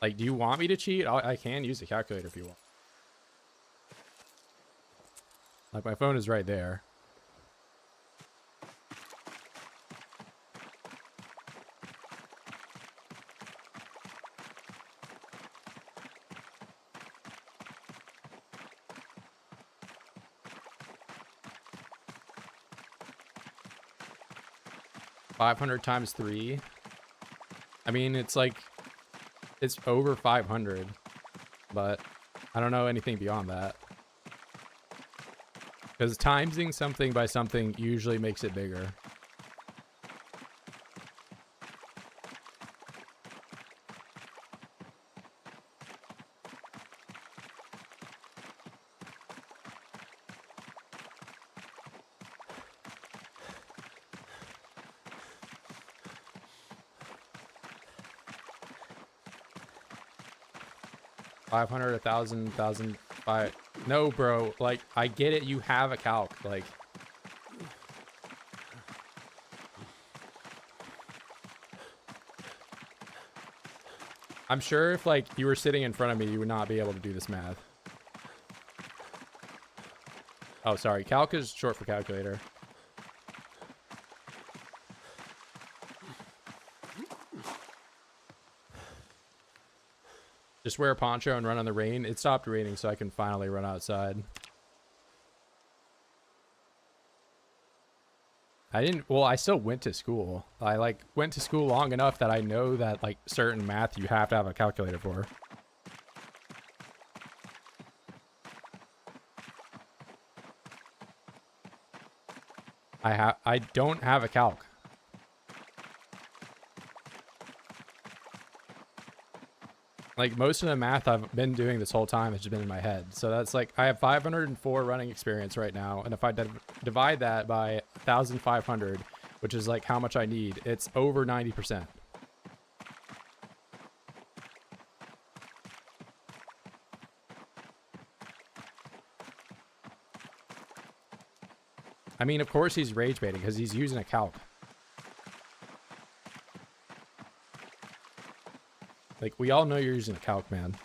Like, do you want me to cheat? I can use a calculator if you want. Like, my phone is right there. $500 times 3. I mean, it's like, it's over 500, but I don't know anything beyond that. Because timesing something by something usually makes it bigger. $500, 1,000, 1,005. No, bro. Like, I get it. You have a calc. Like, I'm sure if like you were sitting in front of me, you would not be able to do this math. Oh, sorry. Calc is short for calculator. Just wear a poncho and run on the rain. It stopped raining, so I can finally run outside. Well, I still went to school. I like went to school long enough that I know that like certain math you have to have a calculator for. I don't have a calc. Like most of the math I've been doing this whole time has just been in my head. So that's like I have 504 running experience right now, and if I divide that by 1,500, which is like how much I need, it's over 90%. I mean, of course he's rage baiting because he's using a calc. Like, we all know you're using a calc, man.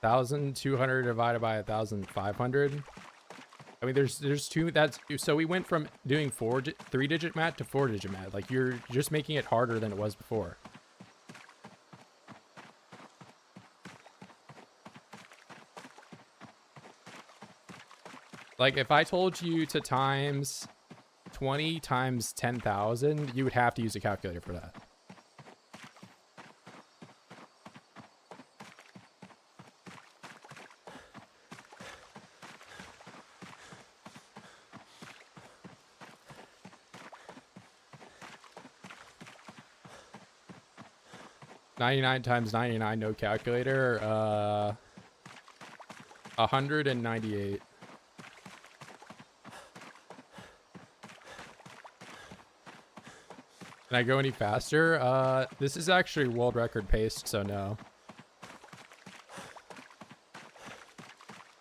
$1,200 divided by 1,500. I mean, there's two. So we went from doing 3-digit math to 4-digit math. Like you're just making it harder than it was before. Like if I told you to times 20 times 10,000, you would have to use a calculator for that. $99 times 99, no calculator. 198. Can I go any faster? This is actually world record paced, so no.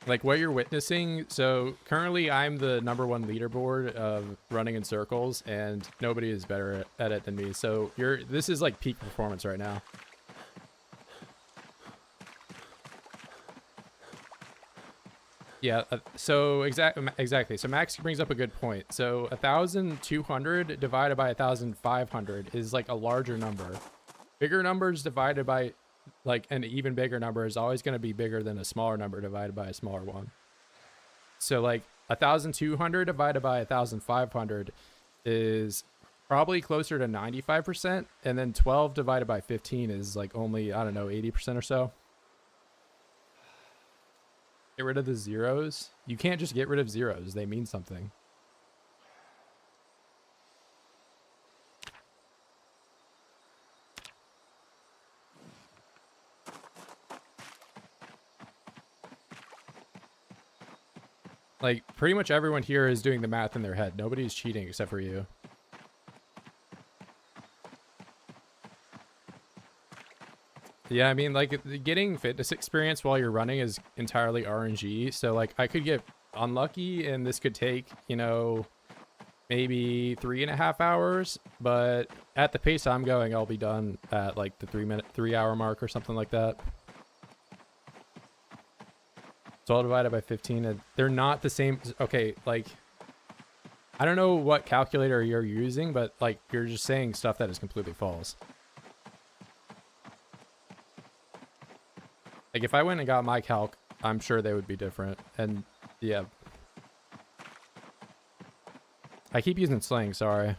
Like what you're witnessing, so currently I'm the #1 leaderboard of running in circles, and nobody is better at it than me. So this is like peak performance right now. Yeah, so exactly. So Max brings up a good point. So 1,200 divided by 1,500 is like a larger number. Bigger numbers divided by like an even bigger number is always going to be bigger than a smaller number divided by a smaller one. So like 1,200 divided by 1,500 is probably closer to 95%, and then 12 divided by 15 is like only, I don't know, 80% or so. Get rid of the zeros. You can't just get rid of zeros. They mean something. Like, pretty much everyone here is doing the math in their head. Nobody's cheating except for you. Yeah, I mean, like, getting fitness experience while you're running is entirely RNG. So, like, I could get unlucky and this could take, you know, maybe 3.5 hours. But at the pace I'm going, I'll be done at, like, the 3-hour mark or something like that. 12 divided by 15. They're not the same. Okay, like, I don't know what calculator you're using, but, like, you're just saying stuff that is completely false. Like, if I went and got my calc, I'm sure they would be different. And, yeah. I keep using slang, sorry.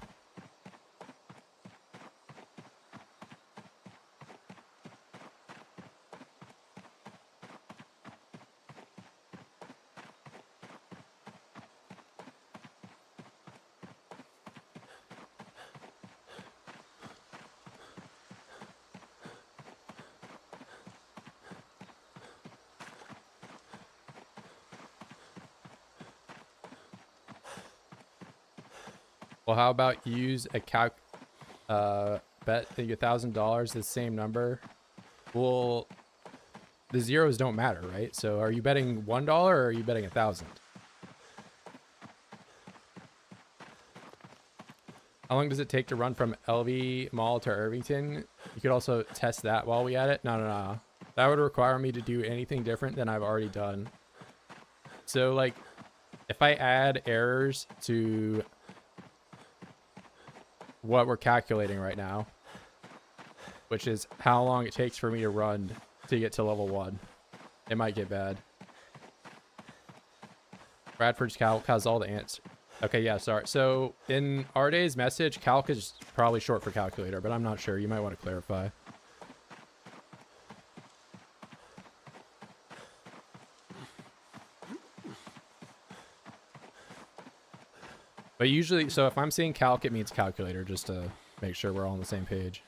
Well, how about use a bet $1,000, the same number? Well, the zeros don't matter, right? So are you betting $1 or are you betting 1,000? How long does it take to run from LV Mall to Irvington? You could also test that while we at it. No. That would require me to do anything different than I've already done. So like, if I add errors to what we're calculating right now, which is how long it takes for me to run to get to level 1, it might get bad. Bradford's calc has all the answers. Okay, yeah, sorry. So in Arday's message, calc is probably short for calculator, but I'm not sure. You might want to clarify. But usually, so if I'm seeing calc, it means calculator, just to make sure we're all on the same page.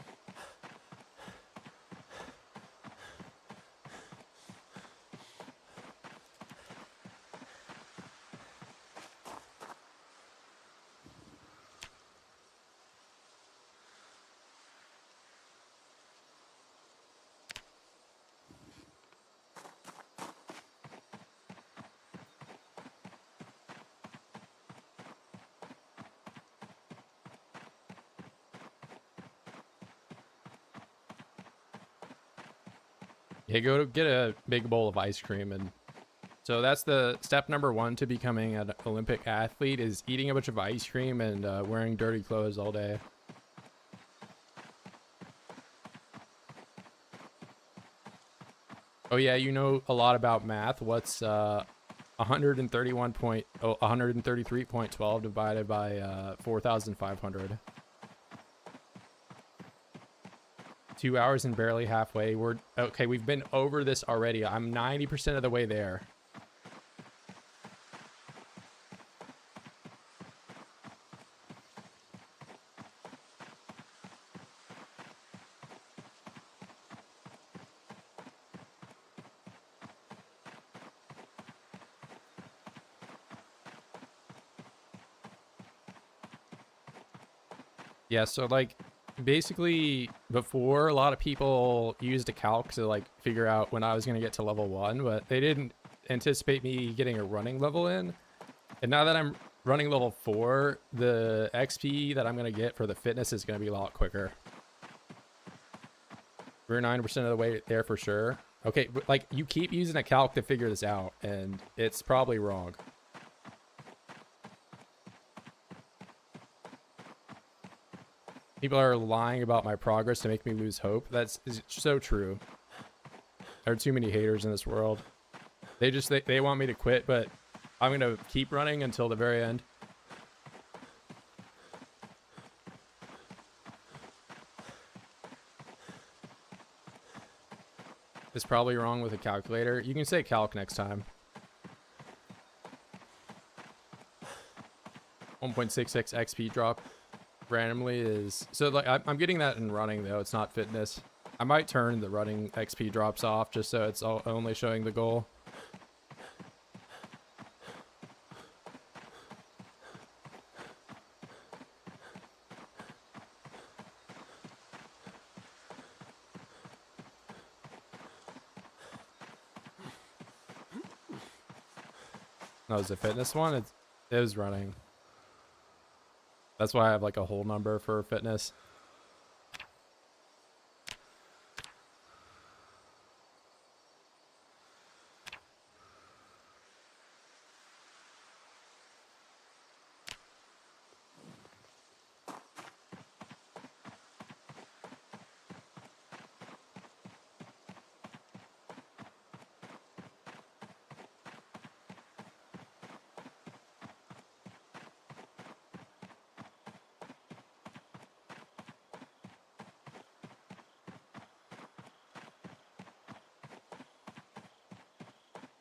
Yeah, go get a big bowl of ice cream. And so that's the step number 1 to becoming an Olympic athlete, is eating a bunch of ice cream and wearing dirty clothes all day. Oh yeah, you know a lot about math. What's 133.12 divided by 4,500? 2 hours and barely halfway. We're okay. We've been over this already. I'm 90% of the way there. Yeah, so like basically before, a lot of people used a calc to like figure out when I was going to get to level 1, but they didn't anticipate me getting a running level in. And now that I'm running level 4, the XP that I'm going to get for the fitness is going to be a lot quicker. We're 9% of the way there for sure. Okay, but like you keep using a calc to figure this out, and it's probably wrong. People are lying about my progress to make me lose hope. That's so true. There are too many haters in this world. They want me to quit, but I'm going to keep running until the very end. It's probably wrong with a calculator. You can say calc next time. 1.66 XP drop randomly is... So like I'm getting that in running, though. It's not fitness. I might turn the running XP drops off just so it's only showing the goal. No, it's a fitness one. It was running. That's why I have like a whole number for fitness.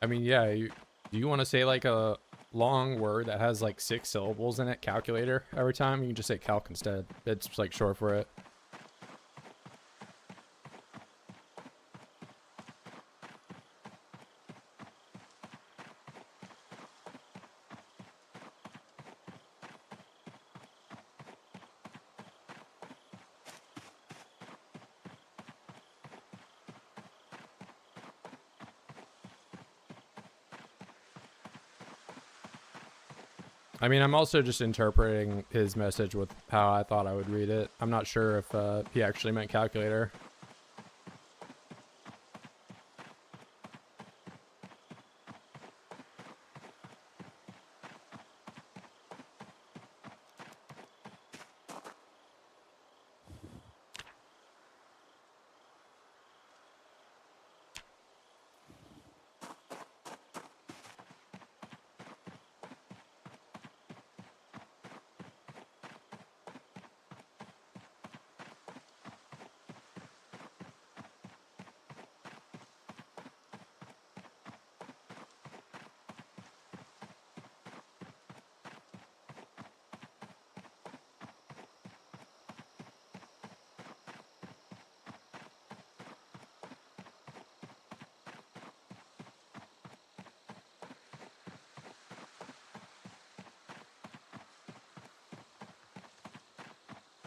I mean, yeah, do you want to say like a long word that has like 6 syllables in it, calculator, every time? You can just say calc instead. It's like short for it. I mean, I'm also just interpreting his message with how I thought I would read it. I'm not sure if he actually meant calculator.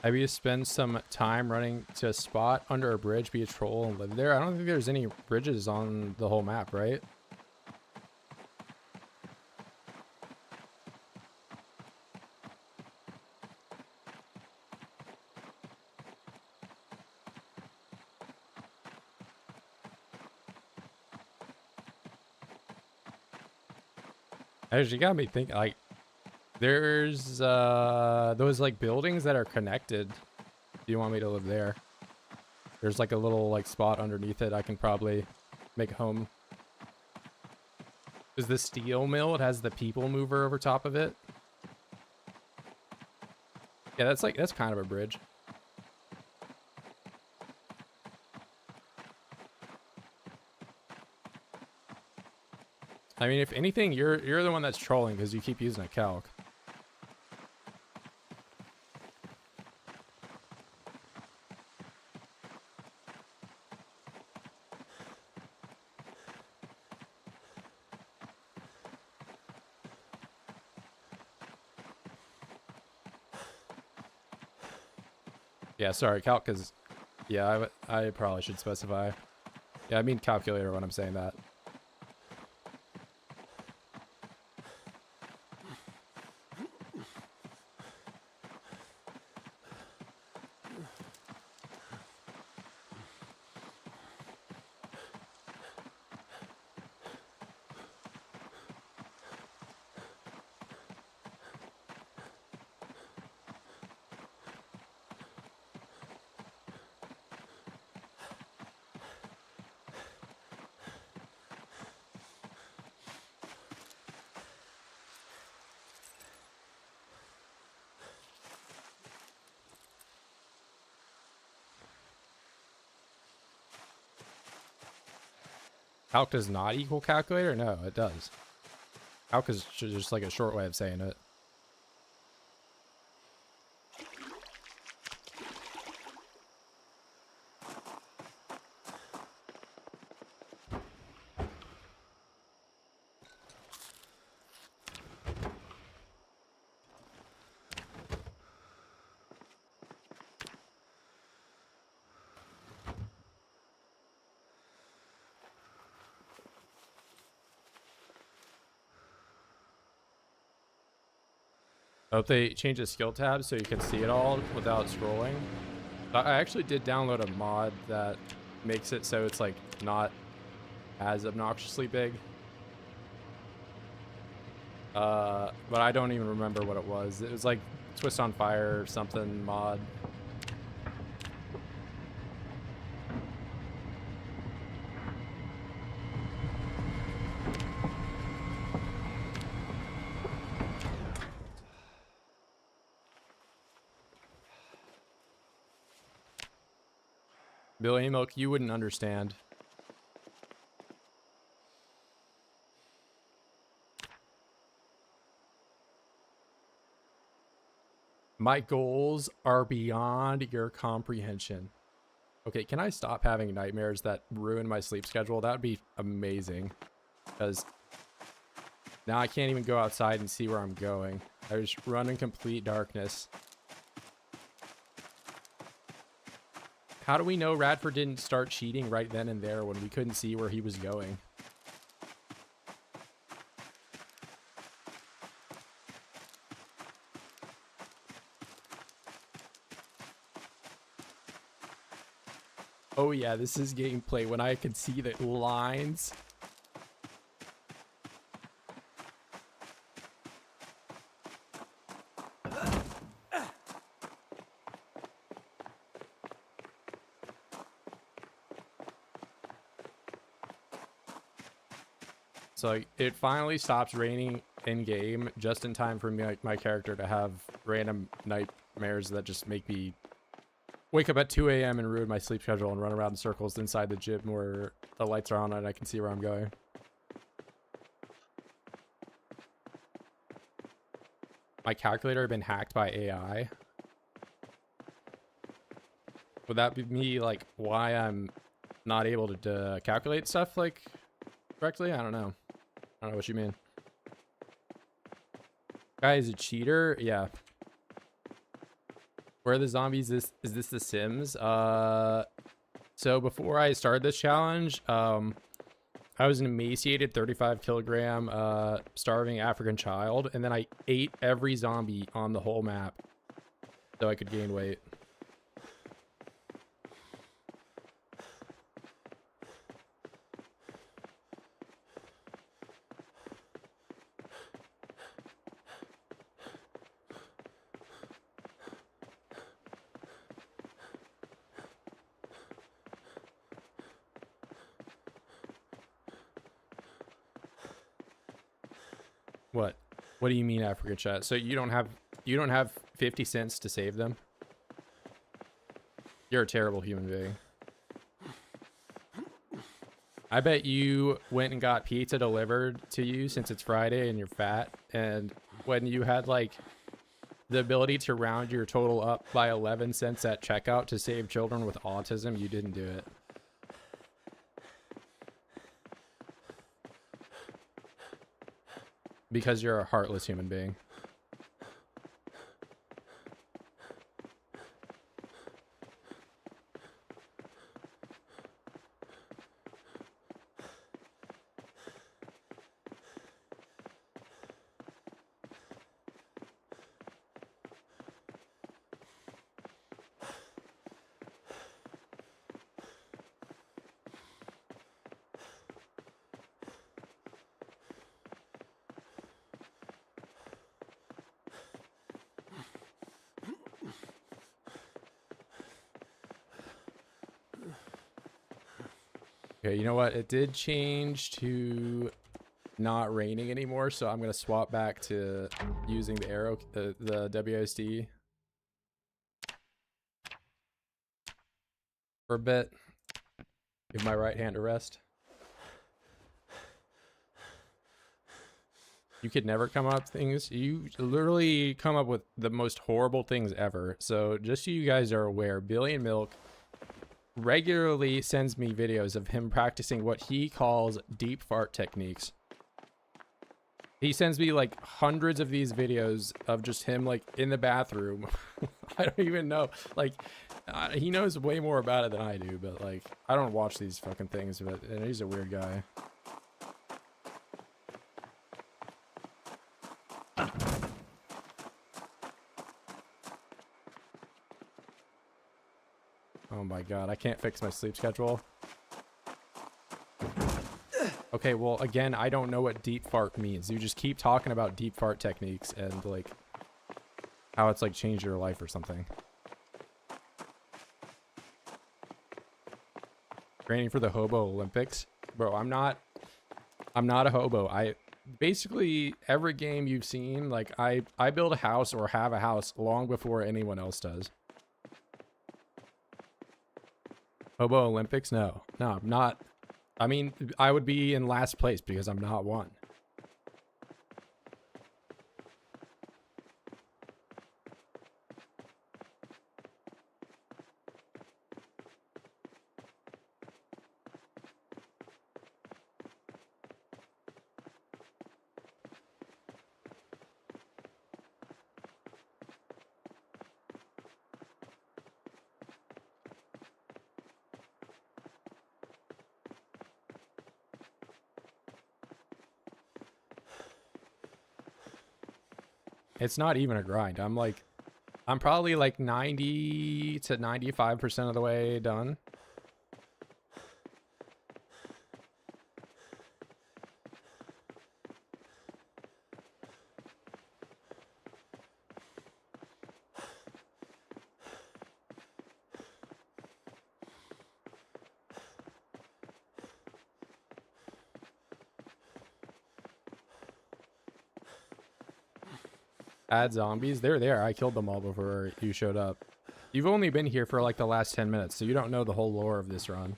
Maybe you spend some time running to a spot under a bridge, be a troll, and live there. I don't think there's any bridges on the whole map, right? Actually, got me thinking, like, there's those like buildings that are connected. Do you want me to live there? There's like a little like spot underneath it I can probably make a home. Is the steel mill, it has the people mover over top of it. Yeah, that's kind of a bridge. I mean, if anything, you're the one that's trolling because you keep using a calc. Yeah, sorry, calc is... Yeah, I probably should specify. Yeah, I mean calculator when I'm saying that. Calc does not equal calculator? No, it does. Calc is just like a short way of saying it. I hope they change the skill tab so you can see it all without scrolling. I actually did download a mod that makes it so it's like not as obnoxiously big. But I don't even remember what it was. It was like Twist on Fire or something mod. Billy Milk, you wouldn't understand. My goals are beyond your comprehension. Okay, can I stop having nightmares that ruin my sleep schedule? That would be amazing. Because now I can't even go outside and see where I'm going. I just run in complete darkness. How do we know Radford didn't start cheating right then and there when we couldn't see where he was going? Oh yeah, this is gameplay when I can see the lines. So like, it finally stops raining in game just in time for me, like my character to have random nightmares that just make me wake up at 2 a.m. and ruin my sleep schedule and run around in circles inside the gym where the lights are on and I can see where I'm going. My calculator had been hacked by AI. Would that be me, like, why I'm not able to calculate stuff, like, correctly? I don't know. I don't know what you mean. Guy is a cheater? Yeah. Where are the zombies? Is this The Sims? So before I started this challenge, I was an emaciated 35 kilogram starving African child, and then I ate every zombie on the whole map so I could gain weight. What? What do you mean African child? So you don't have 50 cents to save them? You're a terrible human being. I bet you went and got pizza delivered to you since it's Friday and you're fat, and when you had like the ability to round your total up by 11 cents at checkout to save children with autism, you didn't do it. Because you're a heartless human being. Okay, you know what? It did change to not raining anymore, so I'm gonna swap back to using the arrow, the WSD for a bit. Give my right hand a rest. You could never come up with things. You literally come up with the most horrible things ever. So just so you guys are aware, Billy and Milk regularly sends me videos of him practicing what he calls deep fart techniques. He sends me like hundreds of these videos of just him like in the bathroom. I don't even know. Like, he knows way more about it than I do, but like, I don't watch these fucking things, but he's a weird guy. Oh my god, I can't fix my sleep schedule. Okay, well, again, I don't know what deep fart means. You just keep talking about deep fart techniques and, like, how it's, like, changed your life or something. Training for the Hobo Olympics? Bro, I'm not a hobo. Basically, every game you've seen, like, I build a house or have a house long before anyone else does. Hobo Olympics? No, I'm not. I mean, I would be in last place because I'm not one. It's not even a grind. I'm probably like 90 to 95% of the way done. add zombies. They're there. I killed them all before you showed up. You've only been here for like the last 10 minutes, so you don't know the whole lore of this run.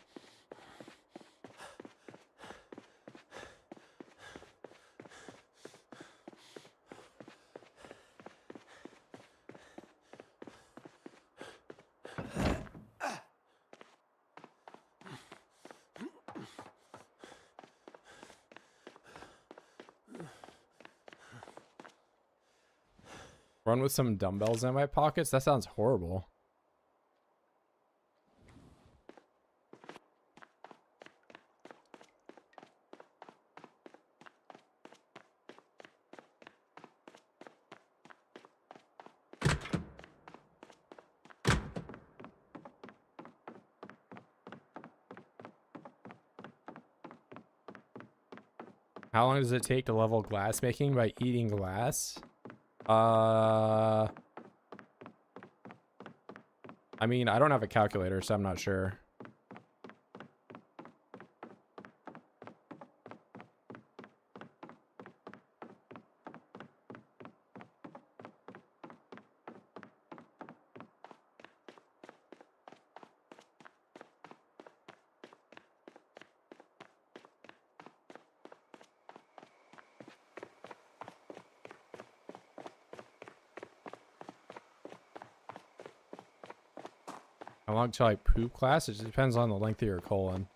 Run with some dumbbells in my pockets? That sounds horrible. How long does it take to level glass making by eating glass? I mean, I don't have a calculator, so I'm not sure. How long till I poop class? It just depends on the length of your colon.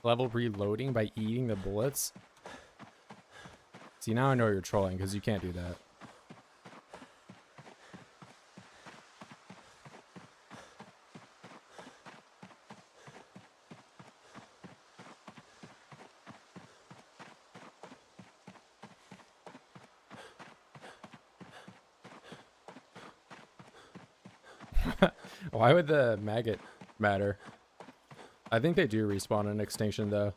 Level reloading by eating the bullets. See, now I know you're trolling because you can't do that. Why would the maggot matter? I think they do respawn in Extinction, though.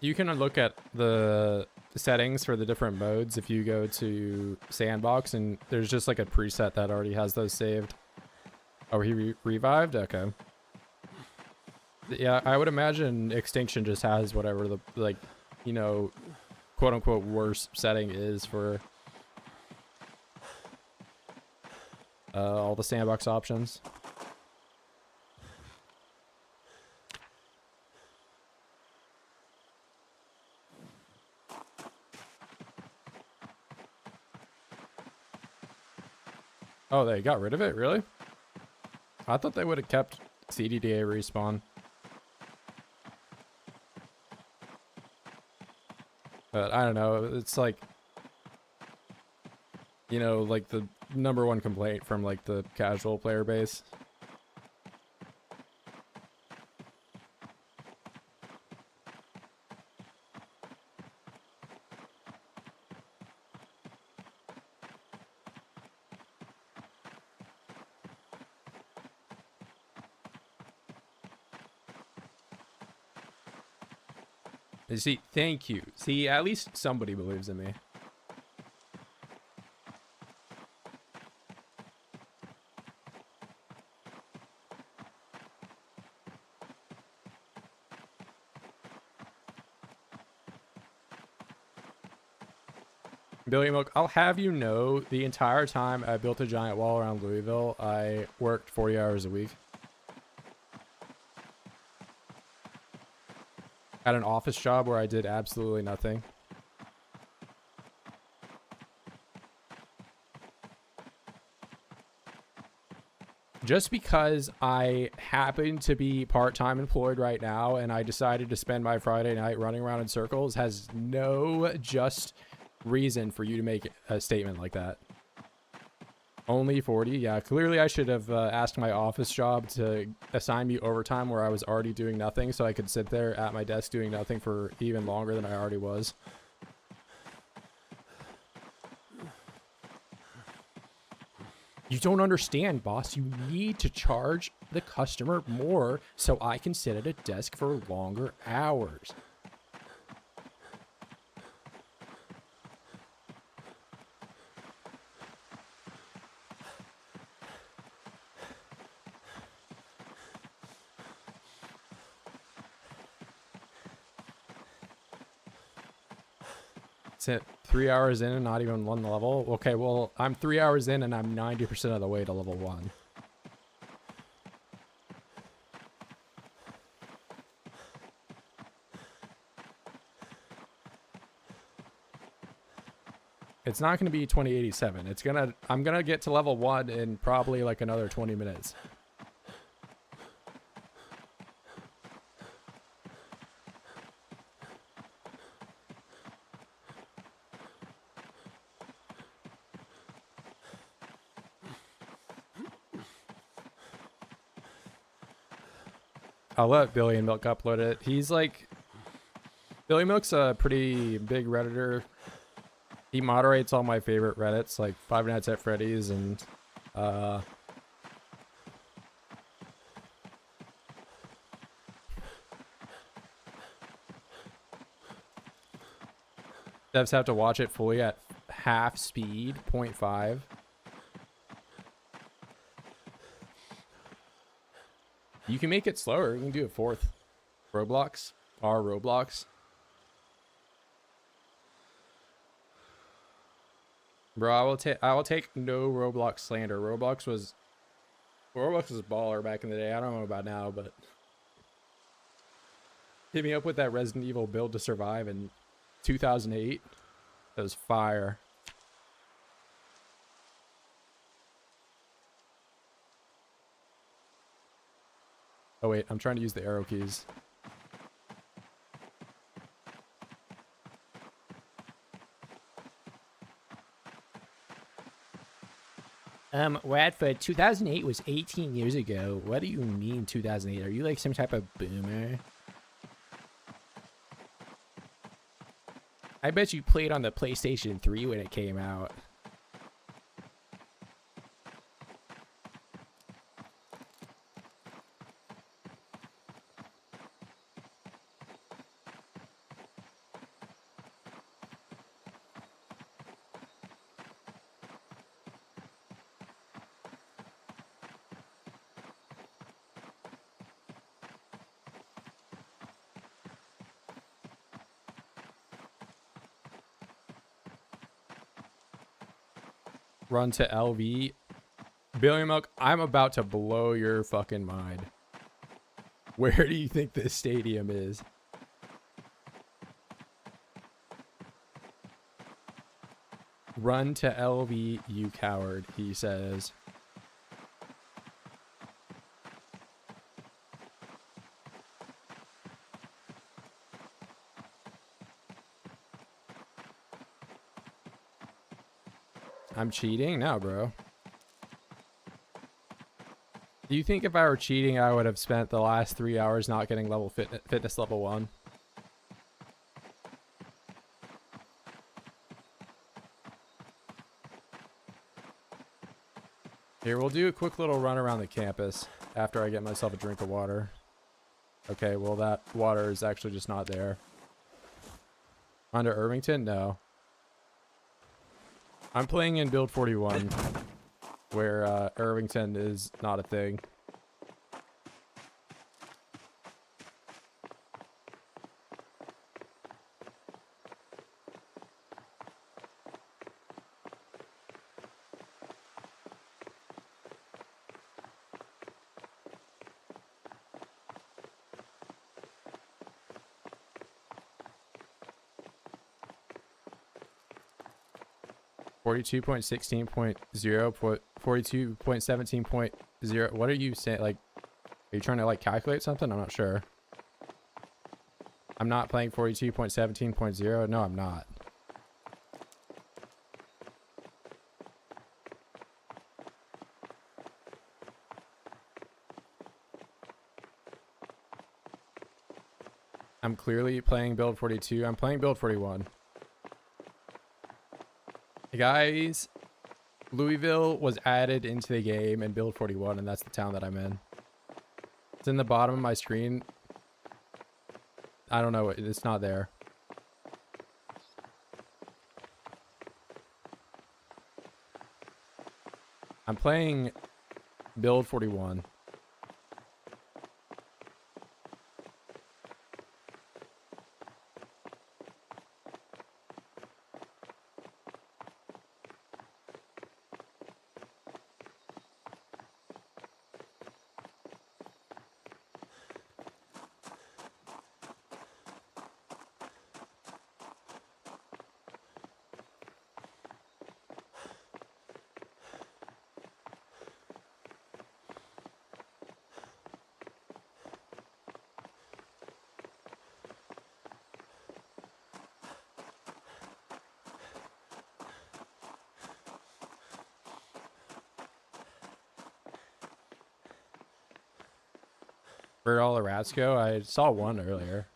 You can look at the settings for the different modes if you go to Sandbox, and there's just like a preset that already has those saved. Oh, he revived? Okay. Yeah, I would imagine Extinction just has whatever the, like, you know, quote-unquote worst setting is for all the Sandbox options. Oh, they got rid of it? Really? I thought they would have kept CDDA respawn. But I don't know. It's like, you know, like the #1 complaint from like the casual player base. You see, thank you. See, at least somebody believes in me. Billy Milk, I'll have you know, the entire time I built a giant wall around Louisville, I worked 40 hours a week. At an office job where I did absolutely nothing. Just because I happen to be part-time employed right now and I decided to spend my Friday night running around in circles has no just reason for you to make a statement like that. Only 40? Yeah, clearly I should have asked my office job to assign me overtime where I was already doing nothing so I could sit there at my desk doing nothing for even longer than I already was. You don't understand, boss. You need to charge the customer more so I can sit at a desk for longer hours. Sit 3 hours in and not even one level? Okay, well, I'm 3 hours in and I'm 90% of the way to level 1. It's not going to be 2087. I'm going to get to level 1 in probably like another 20 minutes. I'll let Billy and Milk upload it. He's like, Billy Milk's a pretty big Redditor. He moderates all my favorite Reddits, like Five Nights at Freddy's and devs have to watch it fully at half speed, 0.5. You can make it slower. You can do it fourth. Roblox. Our Roblox. Bro, I will take no Roblox slander. Roblox was baller back in the day. I don't know about now, but hit me up with that Resident Evil Build to Survive in 2008. That was fire. Oh wait, I'm trying to use the arrow keys. Radford, 2008 was 18 years ago. What do you mean 2008? Are you like some type of boomer? I bet you played on the PlayStation 3 when it came out. Run to LV. Billy Milk, I'm about to blow your fucking mind. Where do you think this stadium is? Run to LV, you coward, he says. I'm cheating? No, bro. Do you think if I were cheating, I would have spent the last 3 hours not getting level fitness level 1? Here, we'll do a quick little run around the campus after I get myself a drink of water. Okay, well, that water is actually just not there. Under Irvington? No. I'm playing in build 41, where Irvington is not a thing. Forty-two point 16.0, 42.17.0. What are you saying? Like, are you trying to like calculate something? I'm not sure. I'm not playing 42.17.0. No, I'm not. I'm clearly playing build 42. I'm playing build 41. Guys, Louisville was added into the game in build 41, and that's the town that I'm in. It's in the bottom of my screen. I don't know. It's not there. I'm playing build 41. Where'd all the rats go? I saw one earlier.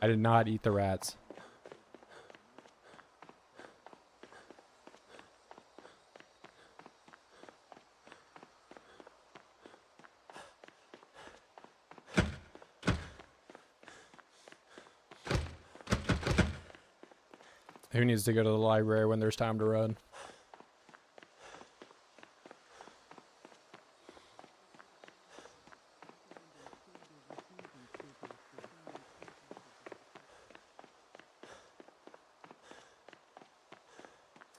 I did not eat the rats. Who needs to go to the library when there's time to run?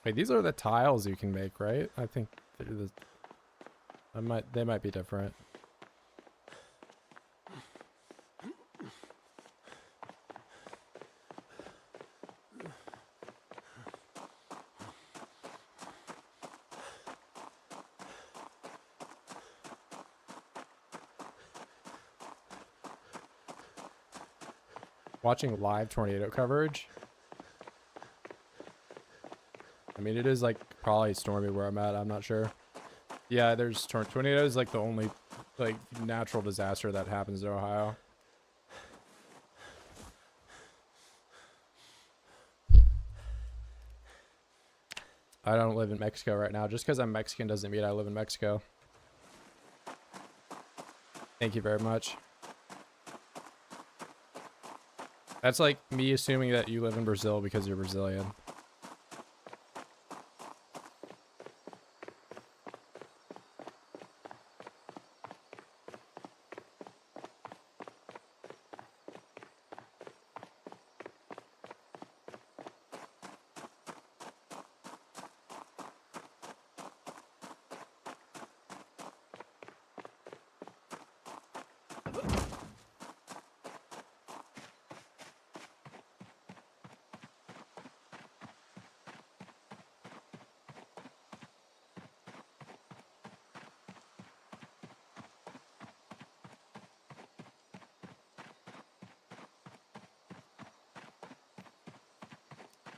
Wait, these are the tiles you can make, right? I think they might be different. Watching live tornado coverage. I mean, it is like probably stormy where I'm at. I'm not sure. Yeah, there's tornadoes, like the only like natural disaster that happens in Ohio. I don't live in Mexico right now. Just because I'm Mexican doesn't mean I live in Mexico. Thank you very much. That's like me assuming that you live in Brazil because you're Brazilian.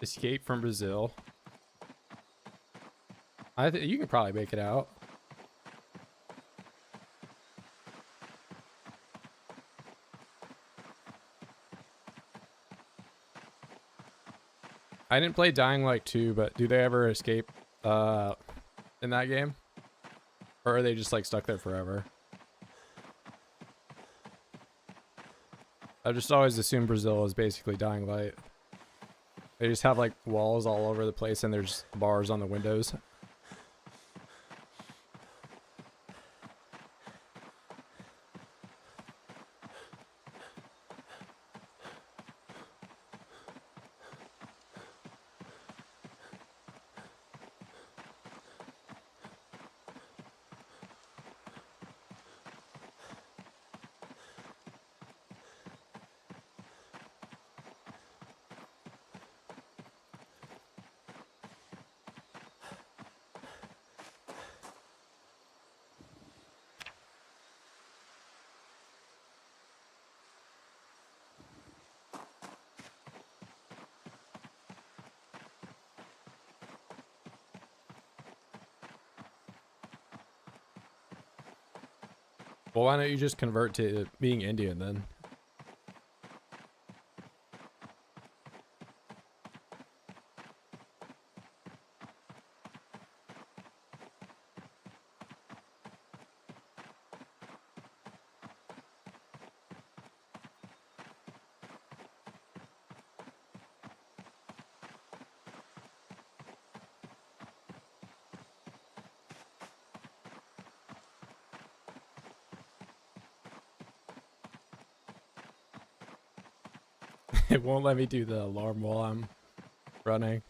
Escape from Brazil. You can probably make it out. I didn't play Dying Light 2, but do they ever escape in that game? Or are they just like stuck there forever? I just always assumed Brazil is basically Dying Light. They just have like walls all over the place and there's bars on the windows. Well, why don't you just convert to being Indian then? It won't let me do the alarm while I'm running.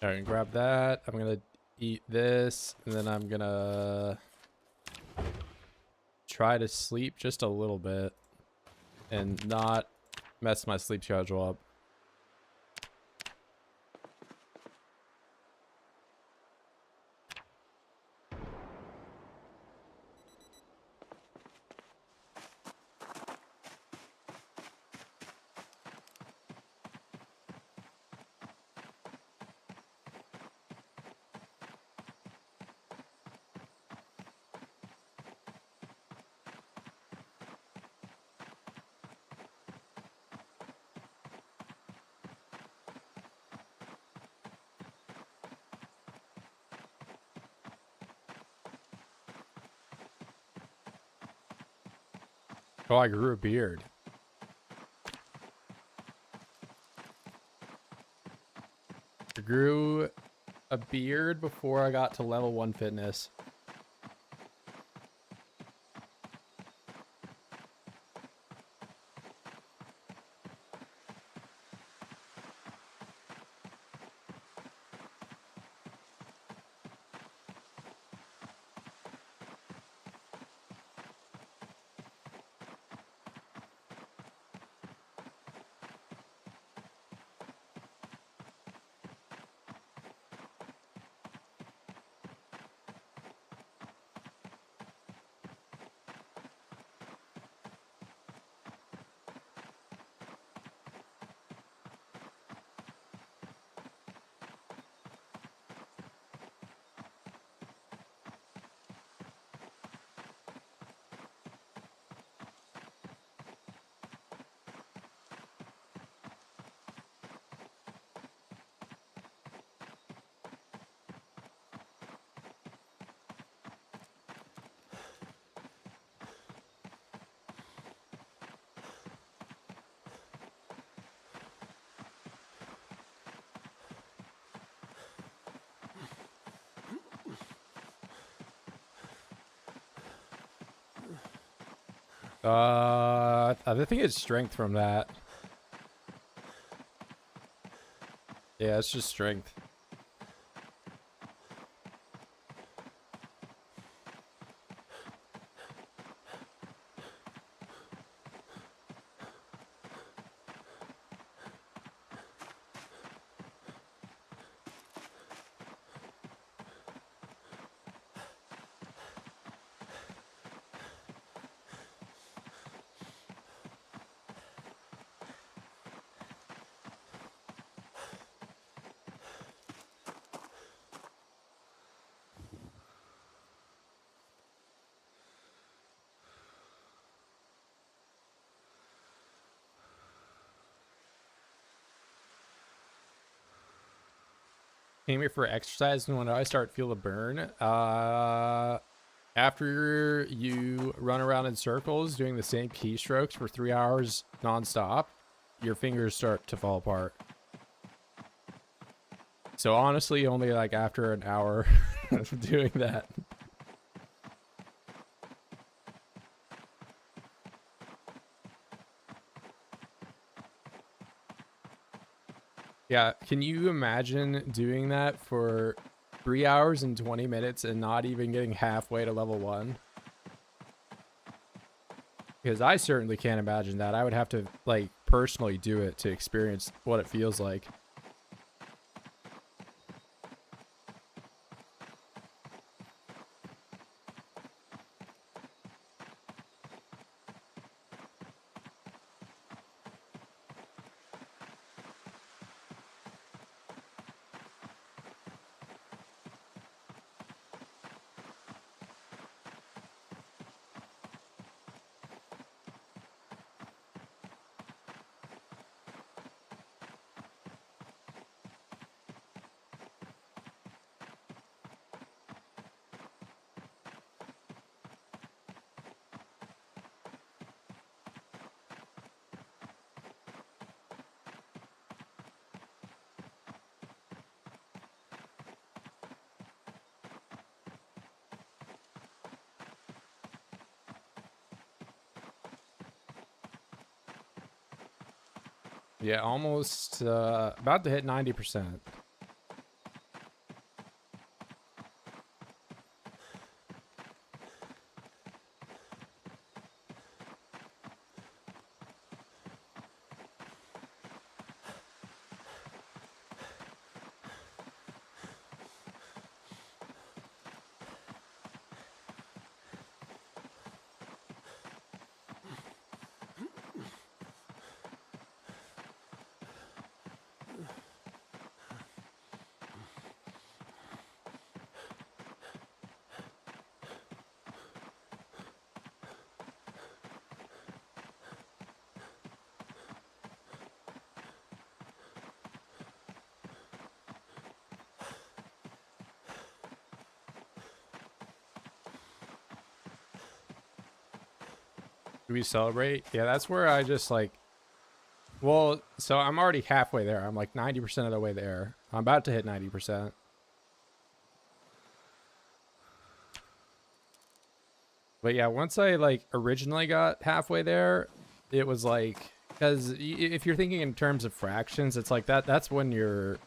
All right, grab that. I'm gonna eat this, and then I'm gonna try to sleep just a little bit and not mess my sleep schedule up. Oh, I grew a beard. I grew a beard before I got to level 1 fitness. I think it's strength from that. Yeah, it's just strength. Came here for exercise, and when I start feel the burn, after you run around in circles doing the same keystrokes for 3 hours nonstop, your fingers start to fall apart. So honestly, only like after an hour of doing that. Yeah, can you imagine doing that for 3 hours and 20 minutes and not even getting halfway to level 1? Because I certainly can't imagine that. I would have to, like, personally do it to experience what it feels like. Yeah, almost about to hit 90%. Do we celebrate? Yeah, that's where I just like, well, so I'm already halfway there. I'm like 90% of the way there. I'm about to hit 90%. But yeah, once I like originally got halfway there, it was like, because if you're thinking in terms of fractions, it's like that's when you're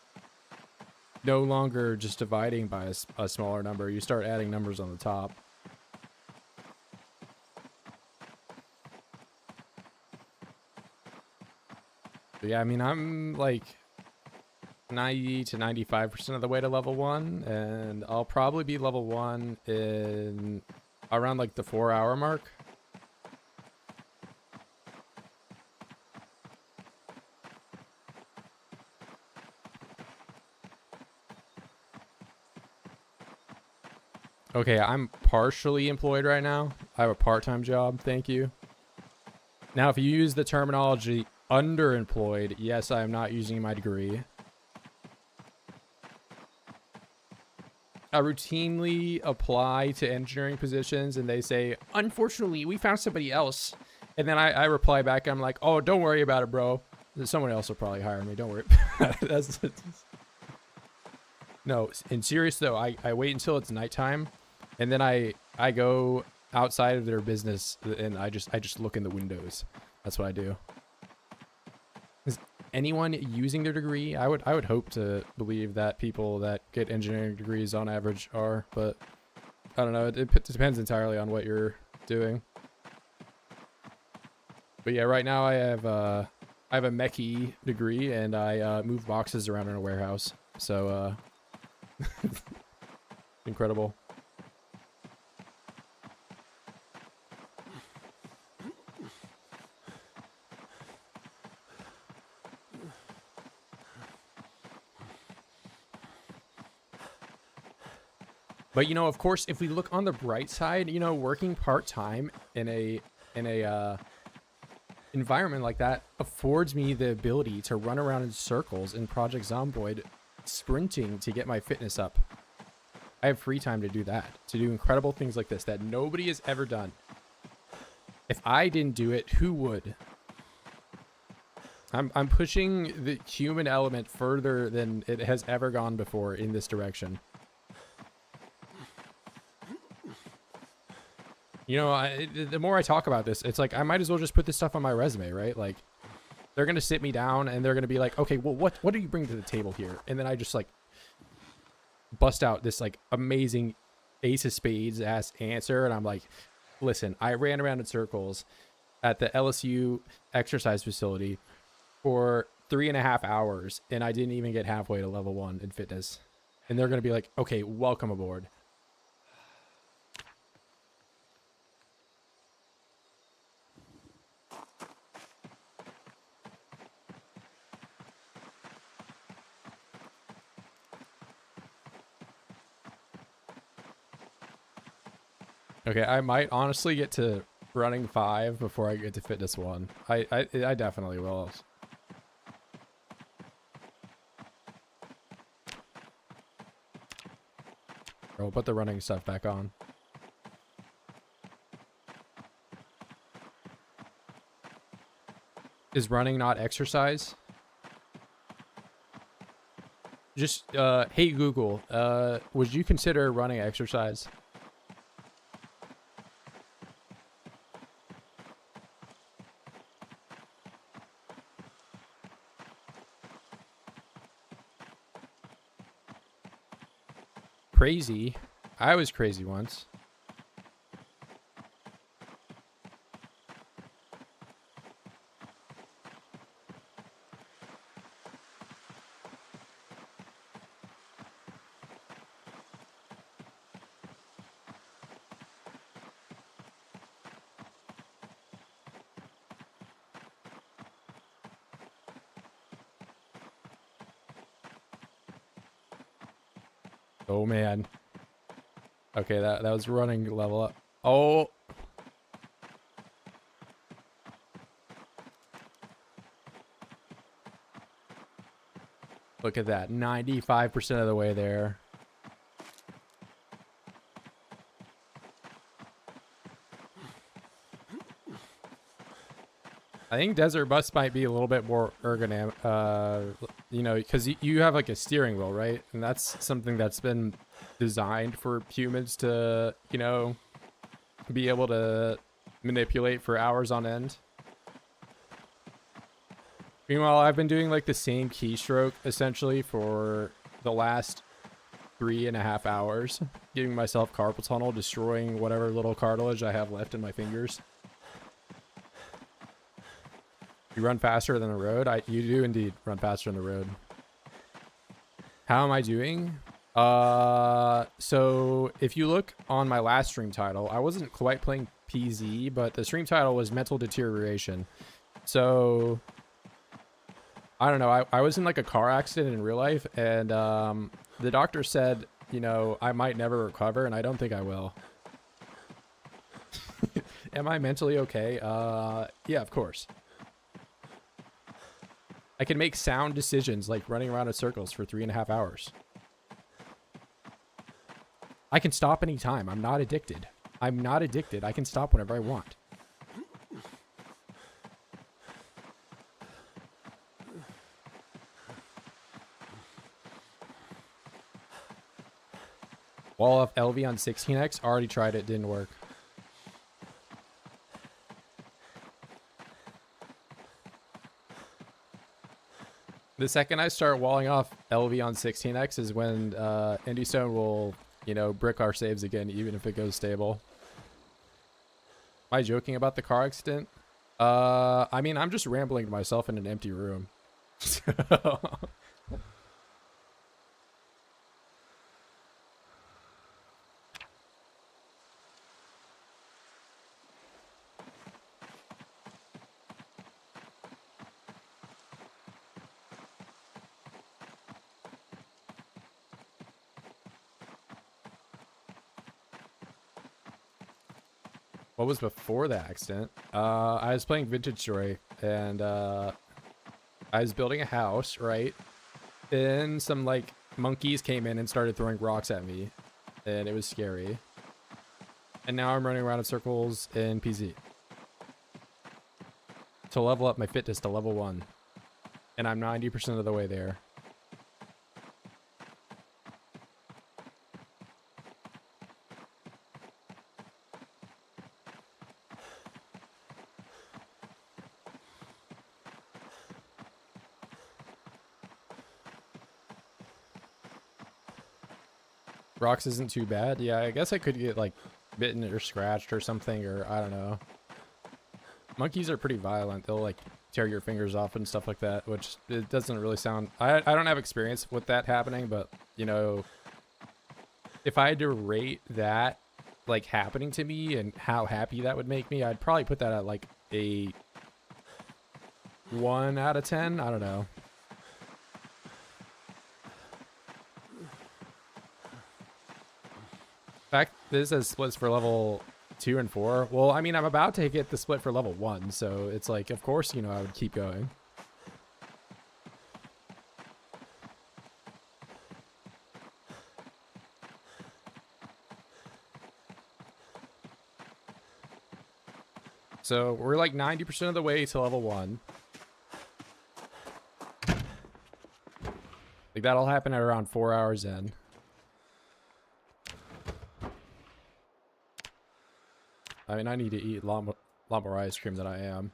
no longer just dividing by a smaller number. You start adding numbers on the top. But yeah, I mean, I'm like 90 to 95% of the way to level 1, and I'll probably be level 1 in around like the 4-hour mark. Okay, I'm partially employed right now. I have a part-time job, thank you. Now, if you use the terminology underemployed, yes, I am not using my degree. I routinely apply to engineering positions and they say, unfortunately, we found somebody else. And then I reply back, I'm like, oh, don't worry about it, bro. Someone else will probably hire me. Don't worry. No, in serious though, I wait until it's nighttime and then I go outside of their business and I just look in the windows. That's what I do. Is anyone using their degree? I would hope to believe that people that get engineering degrees on average are, but I don't know. It depends entirely on what you're doing. But yeah, right now I have a mechie degree and I move boxes around in a warehouse. So incredible. But you know, of course, if we look on the bright side, you know, working part-time in a environment like that affords me the ability to run around in circles in Project Zomboid, sprinting to get my fitness up. I have free time to do that, to do incredible things like this that nobody has ever done. If I didn't do it, who would? I'm pushing the human element further than it has ever gone before in this direction. You know, the more I talk about this, it's like I might as well just put this stuff on my resume, right? Like, they're gonna sit me down and they're gonna be like, okay, well, what do you bring to the table here? And then I just like bust out this like amazing ace of spades ass answer, and I'm like, listen, I ran around in circles at the LSU exercise facility for 3.5 hours, and I didn't even get halfway to level 1 in fitness. And they're gonna be like, okay, welcome aboard. Okay, I might honestly get to running 5 before I get to fitness 1. I definitely will. We'll put the running stuff back on. Is running not exercise? Just, hey Google, would you consider running exercise? Crazy? I was crazy once. Oh man. Okay, that was running level up. Oh. Look at that. 95% of the way there. I think Desert Bus might be a little bit more ergonomic, you know, because you have like a steering wheel, right? And that's something that's been designed for humans to, you know, be able to manipulate for hours on end. Meanwhile, I've been doing like the same keystroke essentially for the last 3.5 hours, giving myself carpal tunnel, destroying whatever little cartilage I have left in my fingers. You run faster than the road? You do indeed run faster than the road. How am I doing? So if you look on my last stream title, I wasn't quite playing PZ, but the stream title was mental deterioration. So I don't know. I was in like a car accident in real life, and the doctor said, you know, I might never recover, and I don't think I will. Am I mentally okay? Yeah, of course. I can make sound decisions like running around in circles for 3.5 hours. I can stop anytime. I'm not addicted. I'm not addicted. I can stop whenever I want. Wall off LV on 16x. Already tried it. Didn't work. The second I start walling off LV on 16x is when Indystone will, you know, brick our saves again, even if it goes stable. Am I joking about the car accident? I mean, I'm just rambling to myself in an empty room. What was before the accident? I was playing Vintage Story, and I was building a house, right? Then some, like, monkeys came in and started throwing rocks at me, and it was scary. And now I'm running around in circles in PZ. To level up my fitness to level 1. and I'm 90% of the way there. Rocks isn't too bad. Yeah, I guess I could get like bitten or scratched or something, or I don't know. Monkeys are pretty violent. They'll like tear your fingers off and stuff like that, which it doesn't really sound... I don't have experience with that happening, but you know, if I had to rate that like happening to me and how happy that would make me, I'd probably put that at like a 1 out of 10. I don't know. In fact, this says splits for level 2 and 4. Well, I mean, I'm about to get the split for level 1, so it's like, of course, you know, I would keep going. So we're like 90% of the way to level 1. Like that'll happen at around 4 hours in. I mean, I need to eat a lot more ice cream than I am.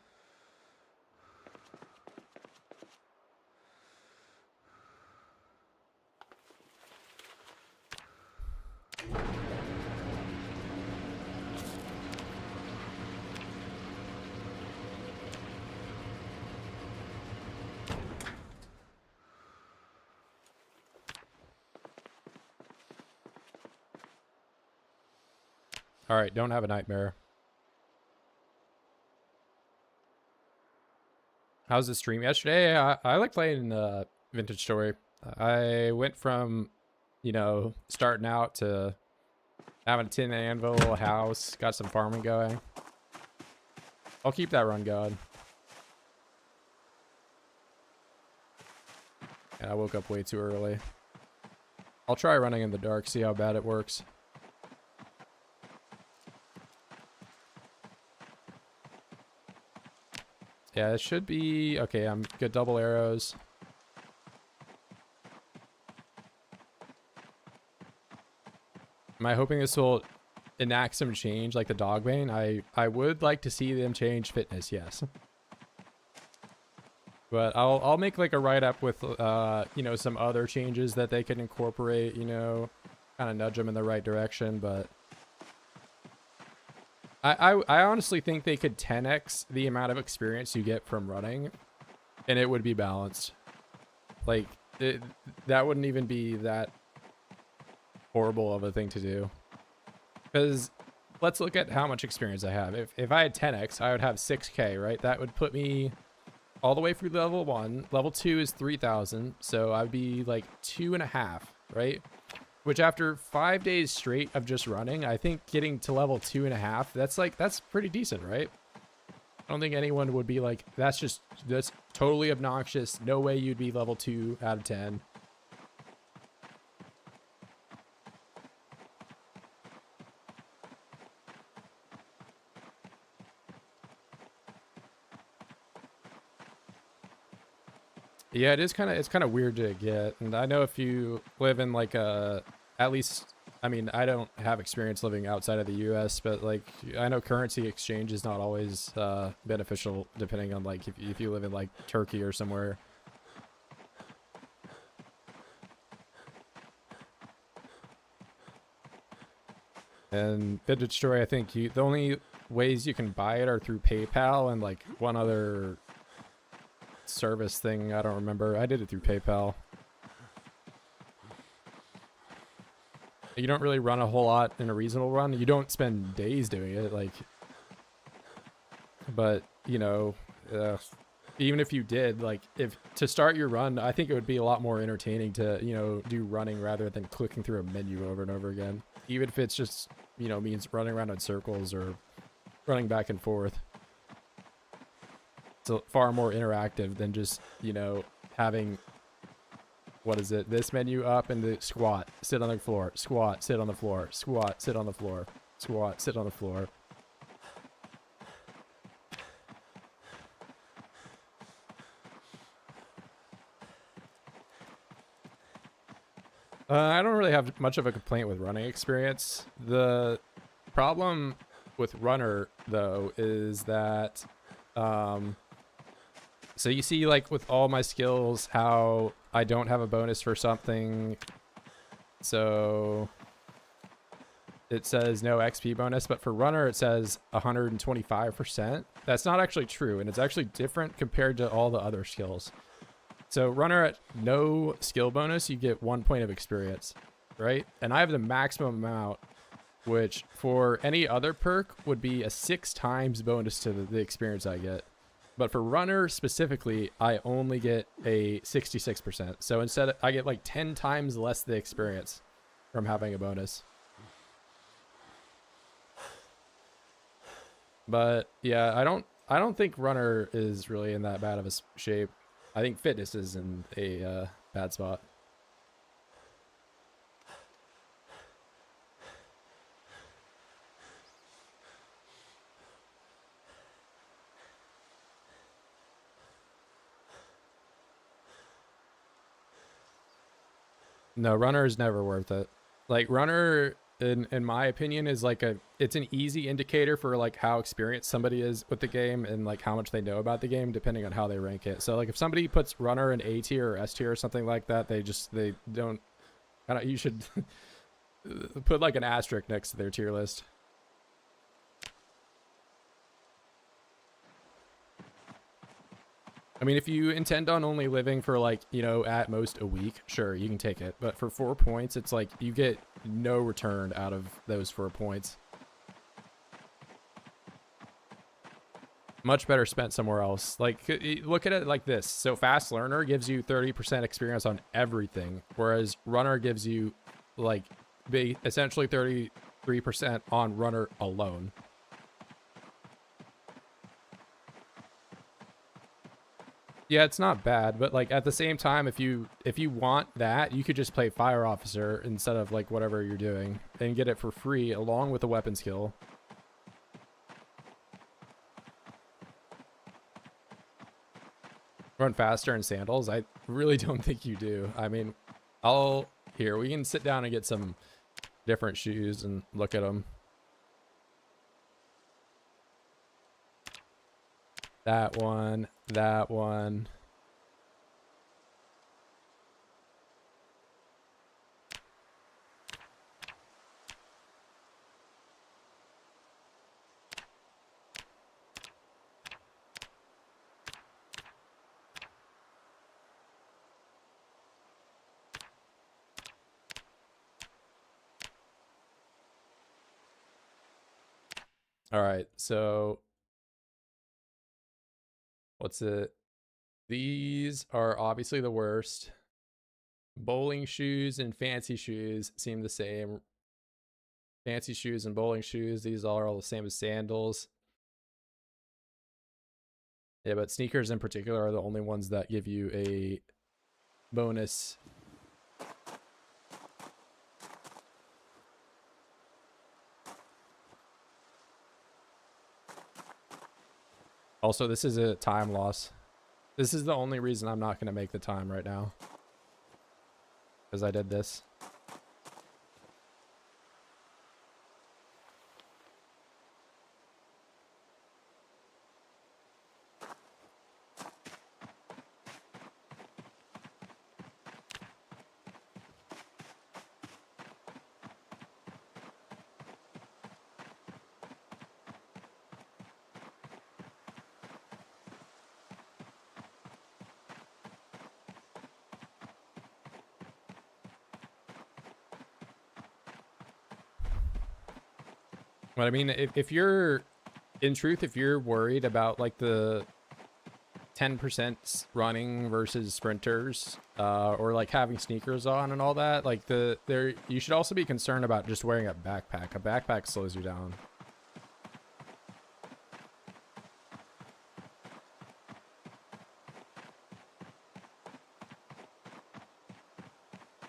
All right, don't have a nightmare. How's the stream yesterday? I like playing Vintage Story. I went from, you know, starting out to having a tin anvil, a house, got some farming going. I'll keep that run going. And I woke up way too early. I'll try running in the dark, see how bad it works. Yeah, it should be... Okay, I'm good. Double arrows. Am I hoping this will enact some change like the Dogbane? I would like to see them change fitness, yes. But I'll make like a write-up with, you know, some other changes that they can incorporate, you know, kind of nudge them in the right direction, but... I honestly think they could 10x the amount of experience you get from running, and it would be balanced. Like, that wouldn't even be that horrible of a thing to do. Because let's look at how much experience I have. If I had 10x, I would have 6k, right? That would put me all the way through level 1. Level 2 is 3,000, so I'd be like 2.5, right? Which after 5 days straight of just running, I think getting to level 2.5, that's pretty decent, right? I don't think anyone would be like, that's totally obnoxious. No way you'd be level 2 out of 10. Yeah, it's kind of weird to get. And I know if you live in like at least, I mean, I don't have experience living outside of the US, but like I know currency exchange is not always beneficial depending on like if you live in like Turkey or somewhere. And Vintage Story, I think the only ways you can buy it are through PayPal and like one other service thing. I don't remember. I did it through PayPal. You don't really run a whole lot in a reasonable run. You don't spend days doing it, like, but you know, even if you did, like, if to start your run, I think it would be a lot more entertaining to, you know, do running rather than clicking through a menu over and over again. Even if it's just, you know, means running around in circles or running back and forth. It's far more interactive than just, you know, having, what is it, this menu up and the squat, sit on the floor, squat, sit on the floor, squat, sit on the floor, squat, sit on the floor. I don't really have much of a complaint with running experience. The problem with runner though is that so you see like with all my skills how I don't have a bonus for something. So it says no XP bonus, but for runner it says 125%. That's not actually true, and it's actually different compared to all the other skills. So runner at no skill bonus, you get 1 point of experience, right? And I have the maximum amount, which for any other perk would be a 6 times bonus to the experience I get. But for runner specifically, I only get a 66%. So instead, I get like 10 times less the experience from having a bonus. But yeah, I don't think runner is really in that bad of a shape. I think fitness is in a bad spot. No, runner is never worth it. Like runner, in my opinion, is like it's an easy indicator for like how experienced somebody is with the game and like how much they know about the game, depending on how they rank it. So like if somebody puts runner in A tier or S tier or something like that, they don't. I don't. You should put like an asterisk next to their tier list. I mean, if you intend on only living for like, you know, at most a week, sure, you can take it. But for 4 points, it's like you get no return out of those 4 points. Much better spent somewhere else. Like, look at it like this. So fast learner gives you 30% experience on everything, whereas runner gives you like essentially 33% on runner alone. Yeah, it's not bad, but like at the same time, if you want that, you could just play fire officer instead of like whatever you're doing and get it for free along with the weapon skill. Run faster in sandals? I really don't think you do. I mean, here, we can sit down and get some different shoes and look at them. That one, that one. All right, so what's it? These are obviously the worst. Bowling shoes and fancy shoes seem the same. Fancy shoes and bowling shoes, these are all the same as sandals. Yeah, but sneakers in particular are the only ones that give you a bonus. Also, this is a time loss. This is the only reason I'm not going to make the time right now. Because I did this. But I mean, if you're, in truth, if you're worried about like the 10% running versus sprinters, or like having sneakers on and all that, like you should also be concerned about just wearing a backpack. A backpack slows you down.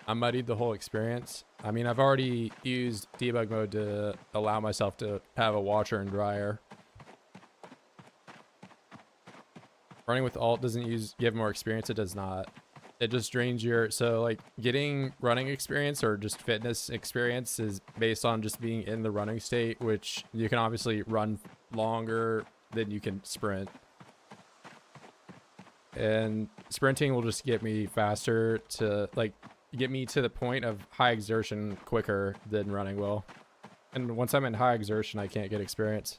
I muddied the whole experience. I mean, I've already used debug mode to allow myself to have a washer and dryer. Running with alt doesn't give more experience. It does not. It just drains your, so like getting running experience or just fitness experience is based on just being in the running state, which you can obviously run longer than you can sprint. And sprinting will just get me faster to like get me to the point of high exertion quicker than running will. And once I'm in high exertion, I can't get experience.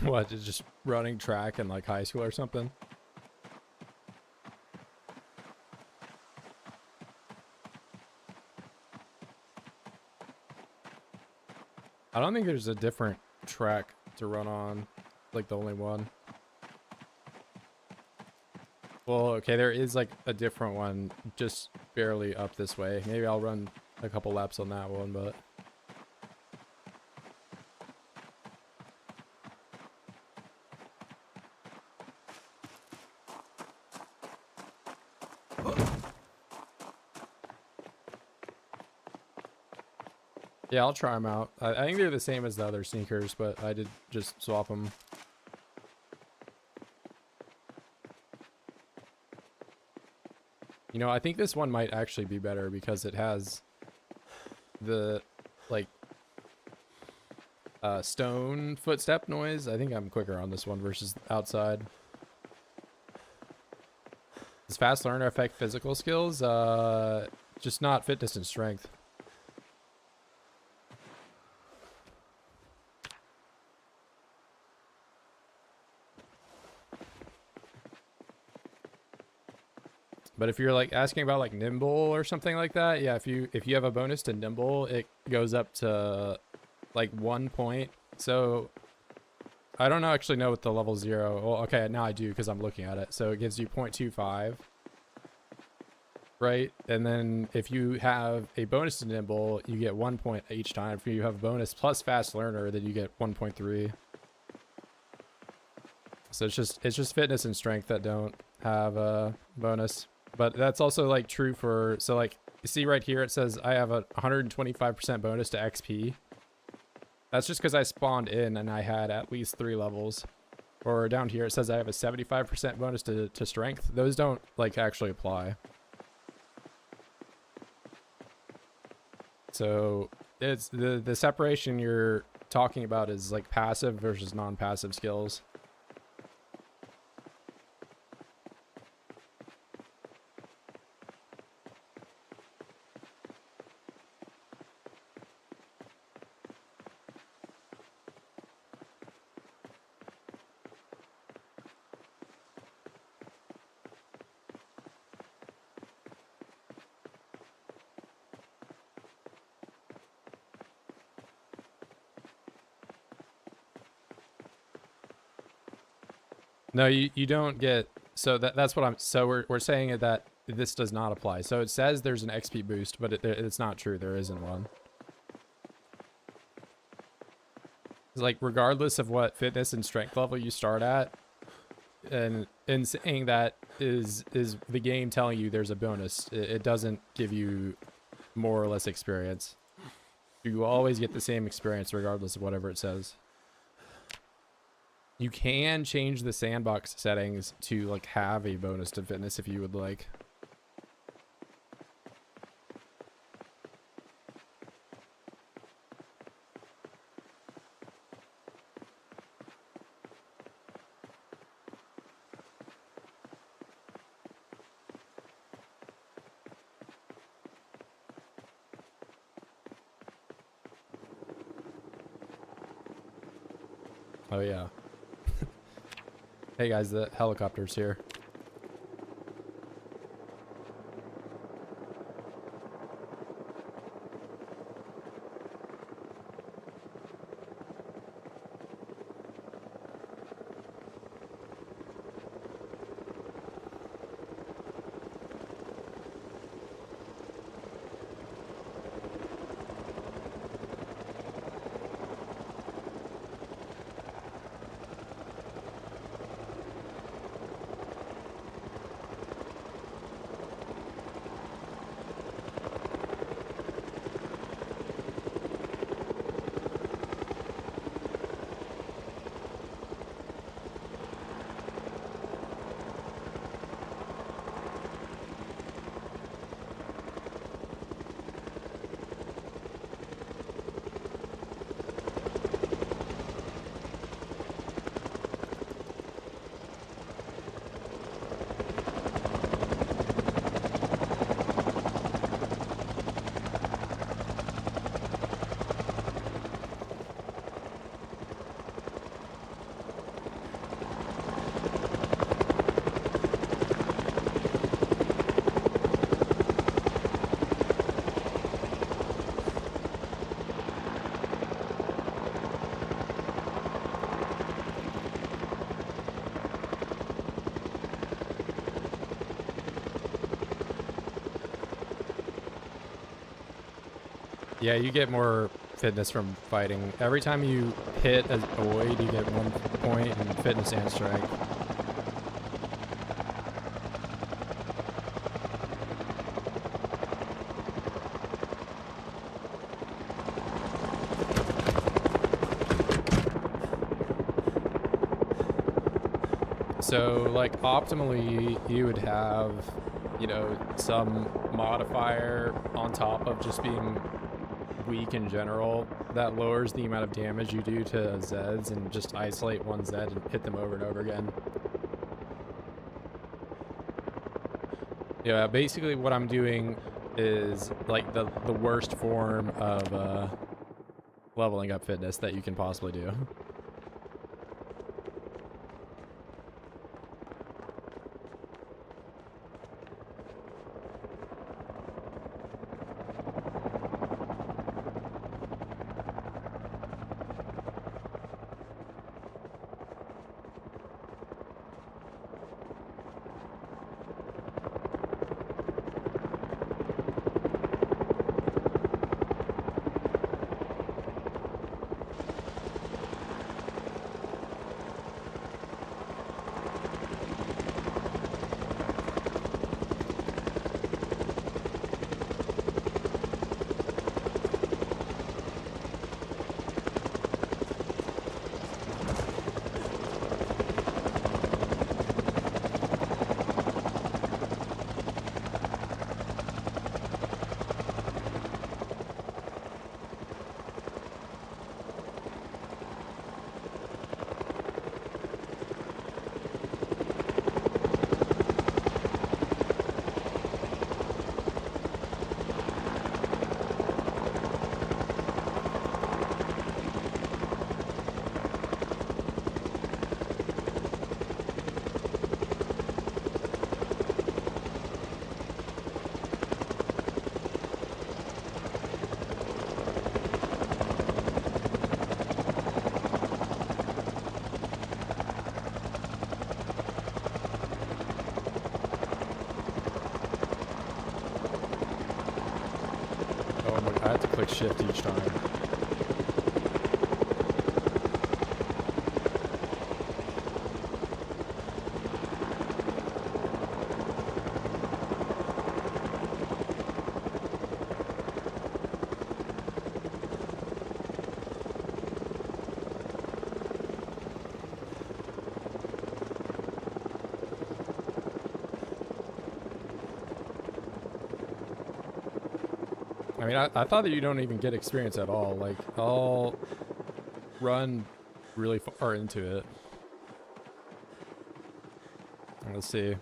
What, just running track in like high school or something? I don't think there's a different track to run on, like the only one. Well, okay, there is like a different one just barely up this way. Maybe I'll run a couple laps on that one, but yeah, I'll try them out. I think they're the same as the other sneakers, but I did just swap them. You know, I think this one might actually be better because it has the like stone footstep noise. I think I'm quicker on this one versus outside. Does fast learner affect physical skills? Just not fitness and strength. But if you're like asking about like nimble or something like that, yeah, if you have a bonus to nimble, it goes up to like 1 point. So I don't actually know what the level 0. Well, okay, now I do because I'm looking at it. So it gives you 0.25, right? And then if you have a bonus to nimble, you get 1 point each time. If you have a bonus plus fast learner, then you get 1.3. So it's just fitness and strength that don't have a bonus. But that's also like true for, so like you see right here it says I have a 125% bonus to XP. That's just because I spawned in and I had at least 3 levels. Or down here it says I have a 75% bonus to strength. Those don't like actually apply. So it's the separation you're talking about is like passive versus non-passive skills. No, you don't get, so that's what I'm, so we're saying that this does not apply. So it says there's an XP boost, but it's not true. There isn't one. It's like regardless of what fitness and strength level you start at, and in saying that is the game telling you there's a bonus. It doesn't give you more or less experience. You will always get the same experience regardless of whatever it says. You can change the sandbox settings to like have a bonus to fitness if you would like. Oh yeah. Hey guys, the helicopter's here. Yeah, you get more fitness from fighting. Every time you hit a void, you get 1 point in fitness and strength. So, like, optimally, you would have, you know, some modifier on top of just being weak in general that lowers the amount of damage you do to Zeds, and just isolate one Zed and hit them over and over again. Yeah, basically what I'm doing is like the worst form of leveling up fitness that you can possibly do. have to click shift each time. I mean, I thought that you don't even get experience at all. Like, I'll run really far into it. Let's see.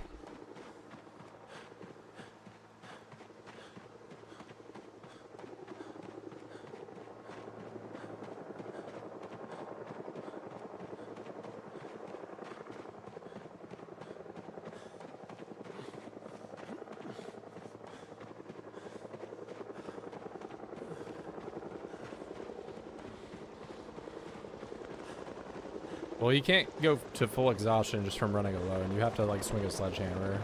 Well, you can't go to full exhaustion just from running alone. You have to, like, swing a sledgehammer.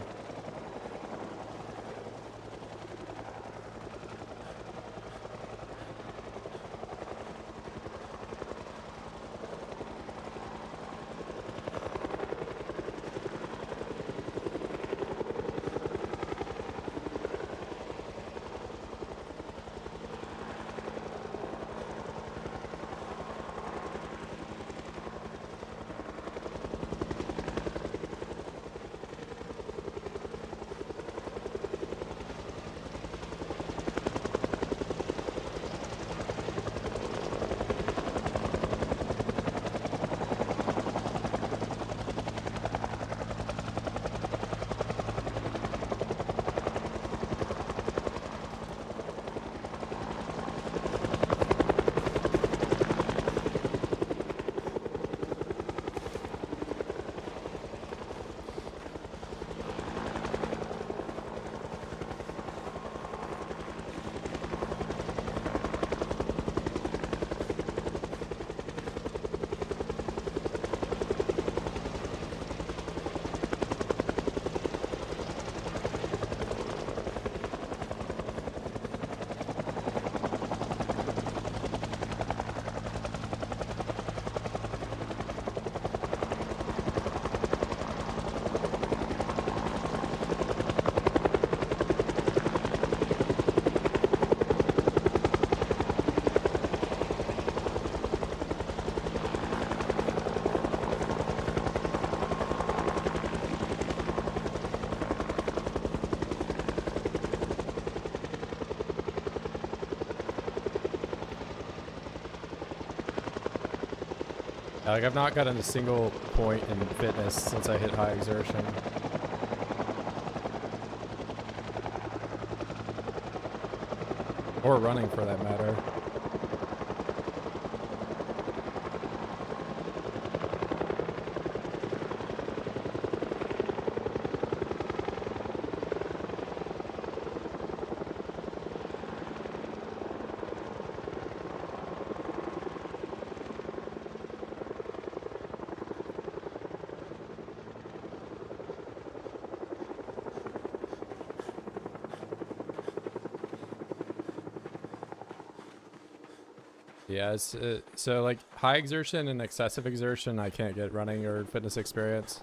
Like, I've not gotten a single point in fitness since I hit high exertion. Or running, for that matter. Yeah, so like high exertion and excessive exertion, I can't get running or fitness experience.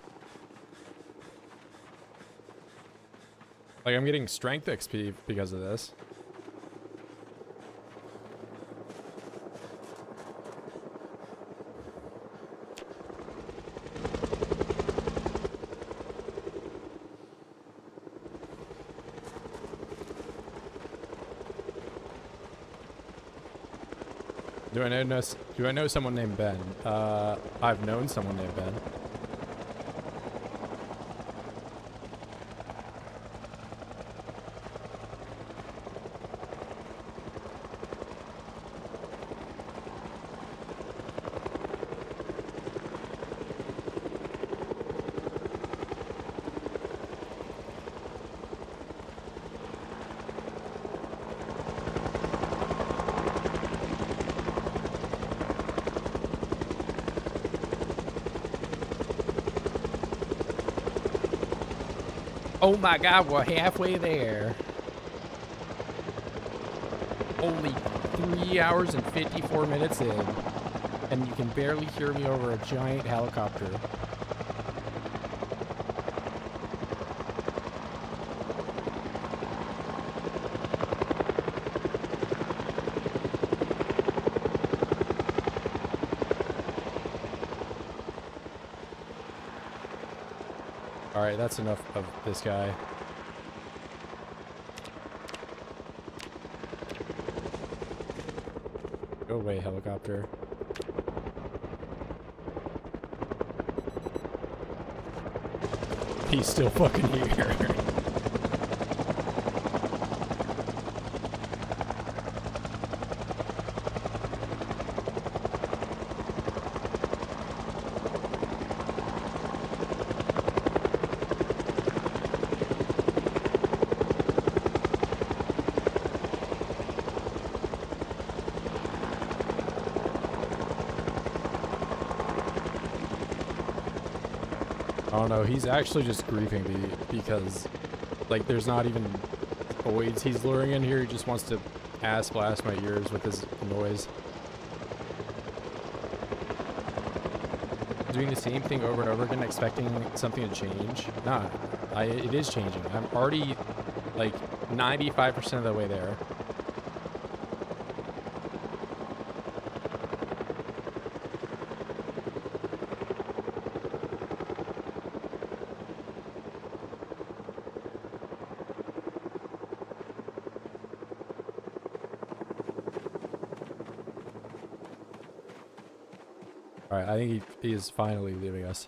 Like, I'm getting strength XP because of this. Do I know someone named Ben? I've known someone named Ben. Oh my god, we're halfway there. Holy 3 hours and 54 minutes in, and you can barely hear me over a giant helicopter. Alright, that's enough of this guy. Go away, helicopter. He's still fucking here. Oh no, he's actually just griefing me because, like, there's not even voids he's luring in here. He just wants to ass blast my ears with his noise. Doing the same thing over and over again, expecting something to change. Nah, it is changing. I'm already, like, 95% of the way there. Alright, I think he is finally leaving us.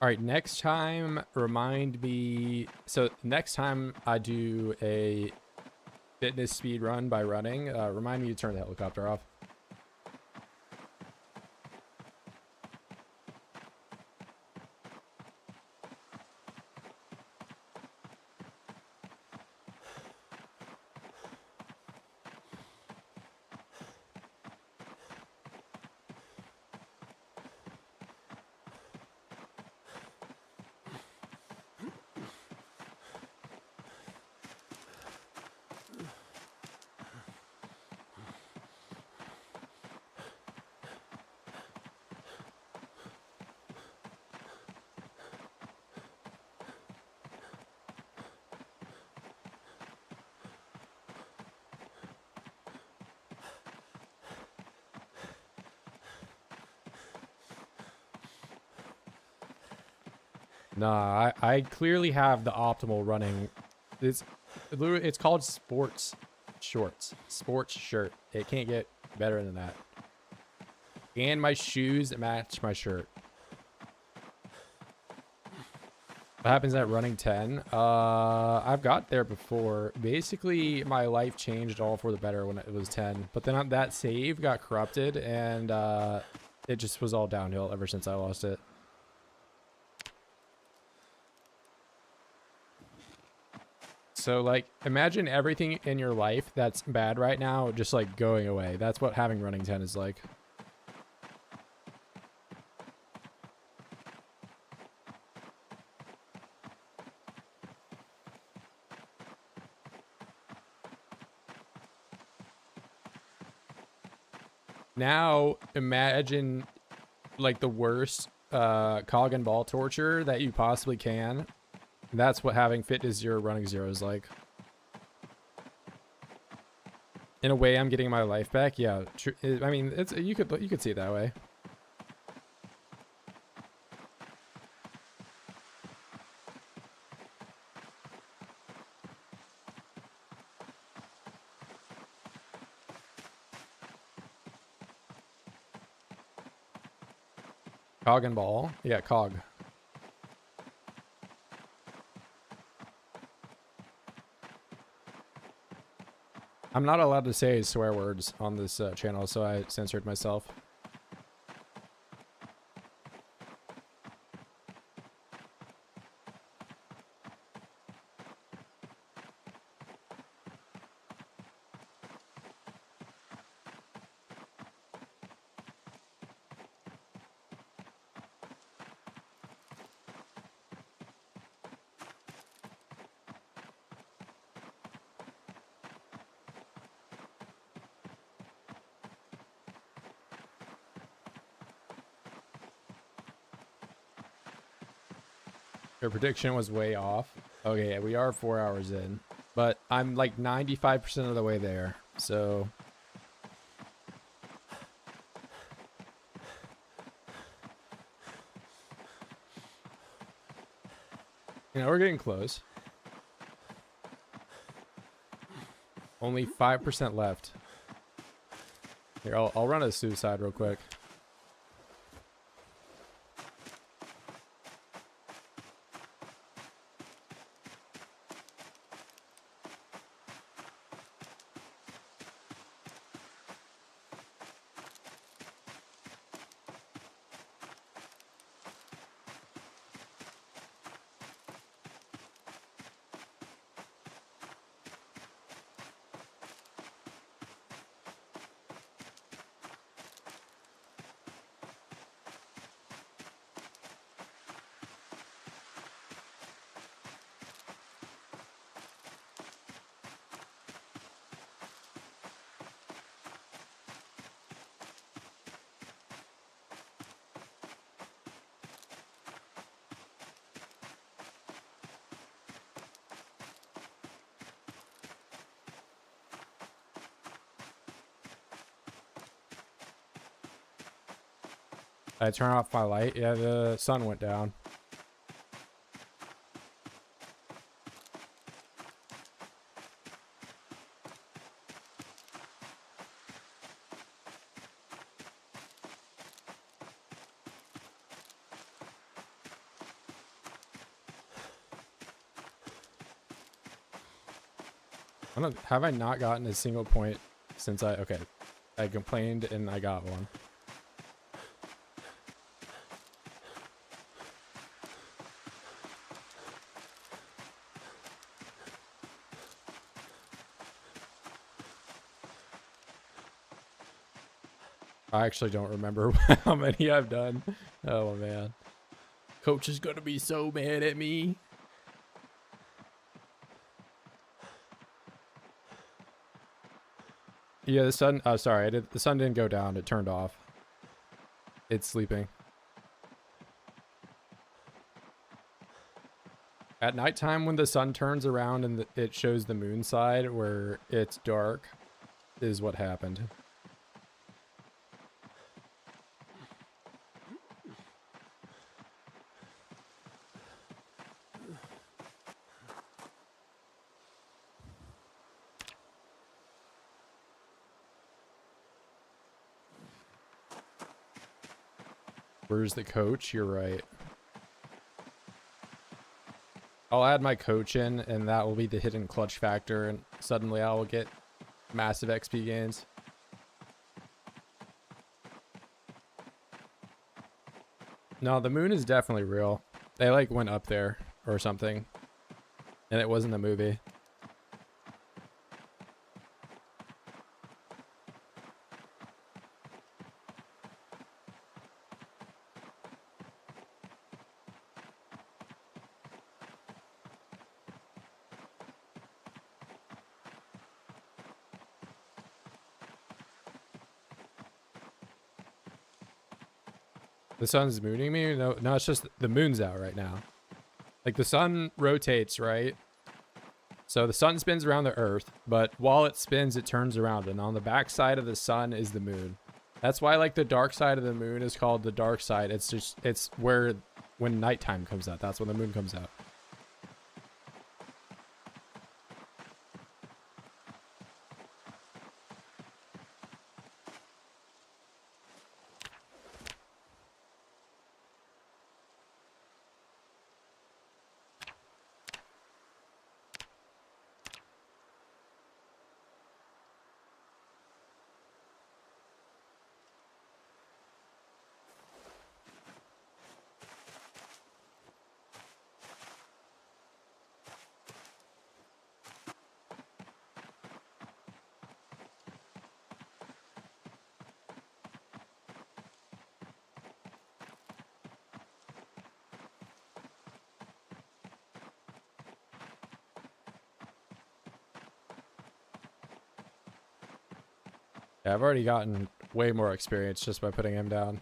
Alright, next time, remind me... So, next time I do a fitness speed run by running, remind me to turn the helicopter off. Nah, I clearly have the optimal running. It's called sports shorts. Sports shirt. It can't get better than that. And my shoes match my shirt. What happens at running 10? I've got there before. Basically, my life changed all for the better when it was 10. But then that save got corrupted, and it just was all downhill ever since I lost it. So, like, imagine everything in your life that's bad right now just, like, going away. That's what having running 10 is like. Now, imagine, like, the worst cog and ball torture that you possibly can. That's what having fitness 0 running 0 is like. In a way, I'm getting my life back. Yeah, I mean, you could see it that way. Cog and ball. Yeah, cog. I'm not allowed to say swear words on this channel, so I censored myself. Your prediction was way off. Okay, yeah, we are 4 hours in, but I'm like 95% of the way there. So we're getting close. Only 5% left. Here, I'll run a suicide real quick. I turn off my light. Yeah, the sun went down. Have I not gotten a single point since okay, I complained and I got one. I actually don't remember how many I've done. Oh man. Coach is gonna be so mad at me. Yeah, the sun, sorry, the sun didn't go down, it turned off. It's sleeping. At nighttime when the sun turns around and it shows the moon side where it's dark is what happened. Where's the coach? You're right. I'll add my coach in, and that will be the hidden clutch factor, and suddenly I will get massive XP gains. No, the moon is definitely real. They like went up there or something, and it wasn't the movie. The sun's mooning me? No, no, it's just the moon's out right now. Like the sun rotates, right? So the sun spins around the earth, but while it spins, it turns around. And on the back side of the sun is the moon. That's why like the dark side of the moon is called the dark side. It's where when nighttime comes out. That's when the moon comes out. Yeah, I've already gotten way more experience just by putting him down.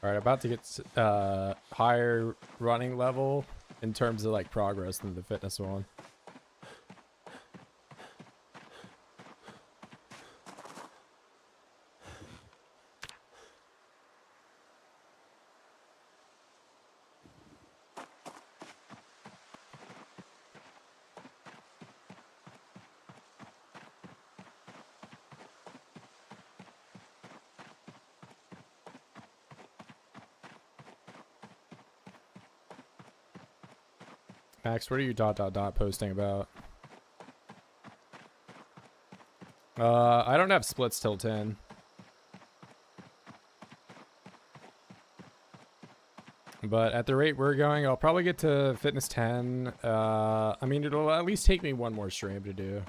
All right, about to get higher running level in terms of like progress than the fitness one. Max, what are you posting about? I don't have splits till 10. But at the rate we're going, I'll probably get to fitness 10. I mean, it'll at least take me one more stream to do.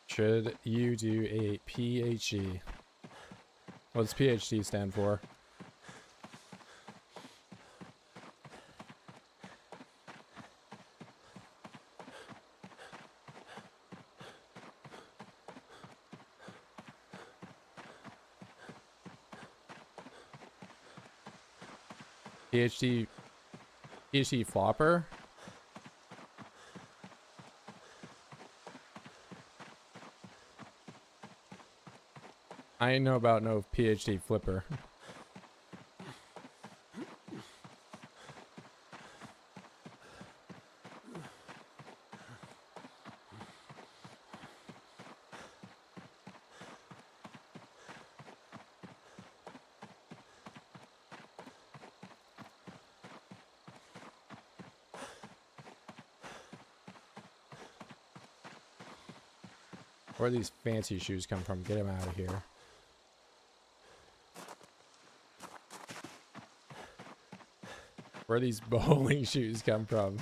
Should you do a PhD? What's PhD stand for? PhD flopper? I ain't know about no PhD flipper. Where these fancy shoes come from? Get them out of here. Where these bowling shoes come from?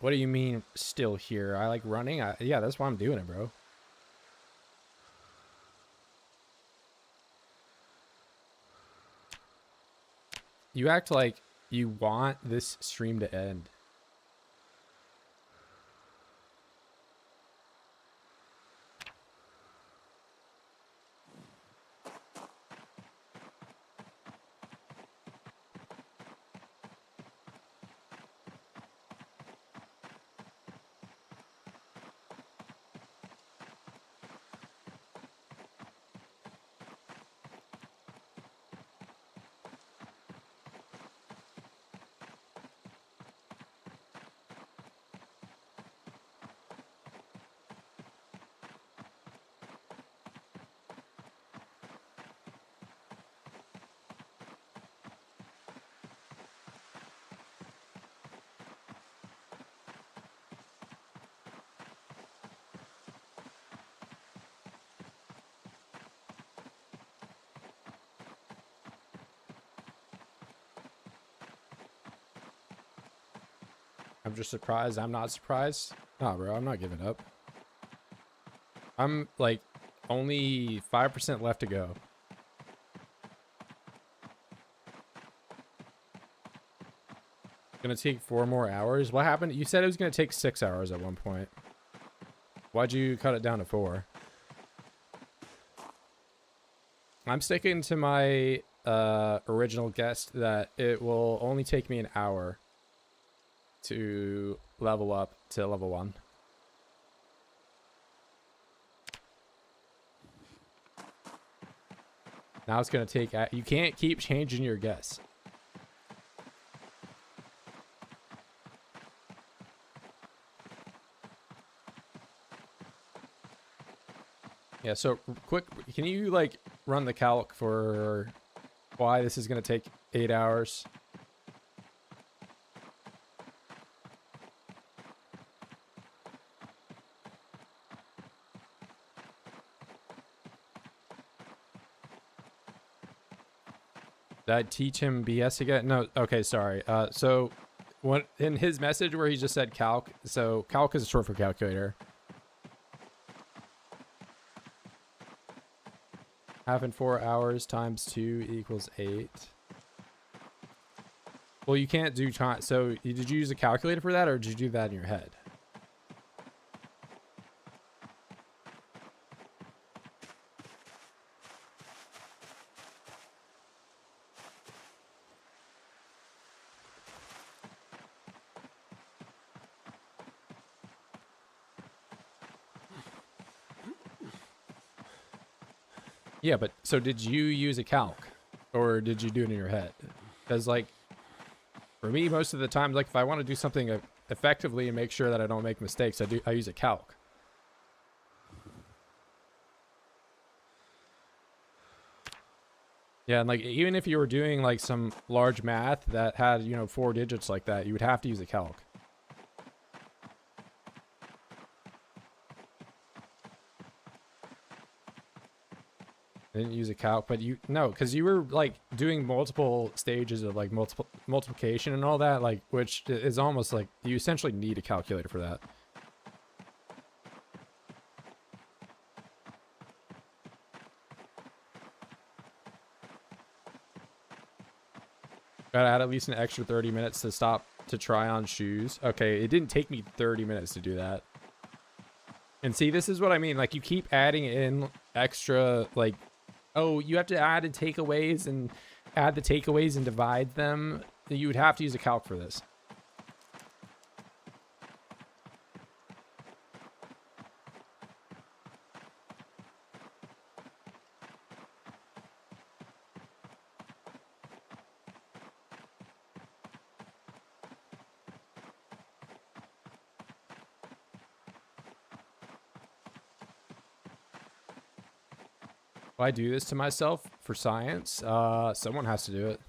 What do you mean still here? I like running. Yeah, that's why I'm doing it, bro. You act like you want this stream to end. I'm just surprised. I'm not surprised. Nah, bro, I'm not giving up. I'm like only 5% left to go. Gonna take 4 more hours. What happened? You said it was gonna take 6 hours at one point. Why'd you cut it down to 4? I'm sticking to my original guess that it will only take me an hour to level up to level 1. Now it's going to take... You can't keep changing your guess. Yeah, so quick, can you like run the calc for why this is going to take 8 hours? Did I teach him BS again? No, okay, sorry. So what in his message where he just said calc, so calc is short for calculator. Half in 4 hours times 2 equals 8. Well, you can't do time. So did you use a calculator for that, or did you do that in your head? Yeah, but so did you use a calc, or did you do it in your head? Because like, for me, most of the time, like if I want to do something effectively and make sure that I don't make mistakes, I use a calc. Yeah, and like even if you were doing like some large math that had, you know, 4 digits like that, you would have to use a calc. I didn't use a calc, but no, because you were like doing multiple stages of like multiplication and all that, like, which is almost like you essentially need a calculator for that. Gotta add at least an extra 30 minutes to stop to try on shoes. Okay, it didn't take me 30 minutes to do that. And see, this is what I mean. Like, you keep adding in extra, like, oh, you have to add in takeaways and add the takeaways and divide them. You would have to use a calc for this. If I do this to myself for science, someone has to do it.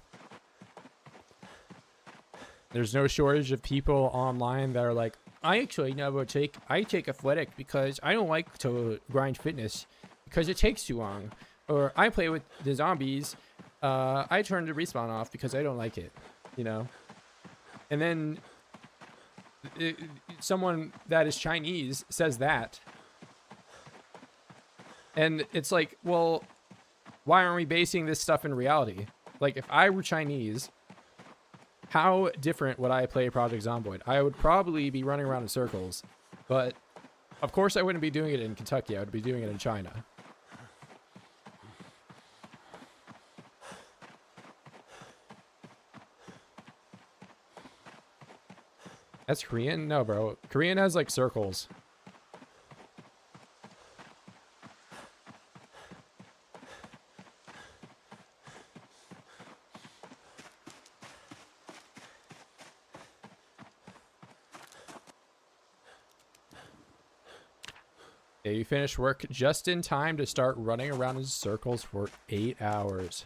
There's no shortage of people online that are like, I actually never take athletic because I don't like to grind fitness because it takes too long. Or I play with the zombies. I turn the respawn off because I don't like it, you know? And then someone that is Chinese says that. And it's like, well, why aren't we basing this stuff in reality? Like, if I were Chinese, how different would I play Project Zomboid? I would probably be running around in circles, but of course I wouldn't be doing it in Kentucky. I would be doing it in China. That's Korean? No, bro. Korean has like circles. Yeah, you finish work just in time to start running around in circles for 8 hours.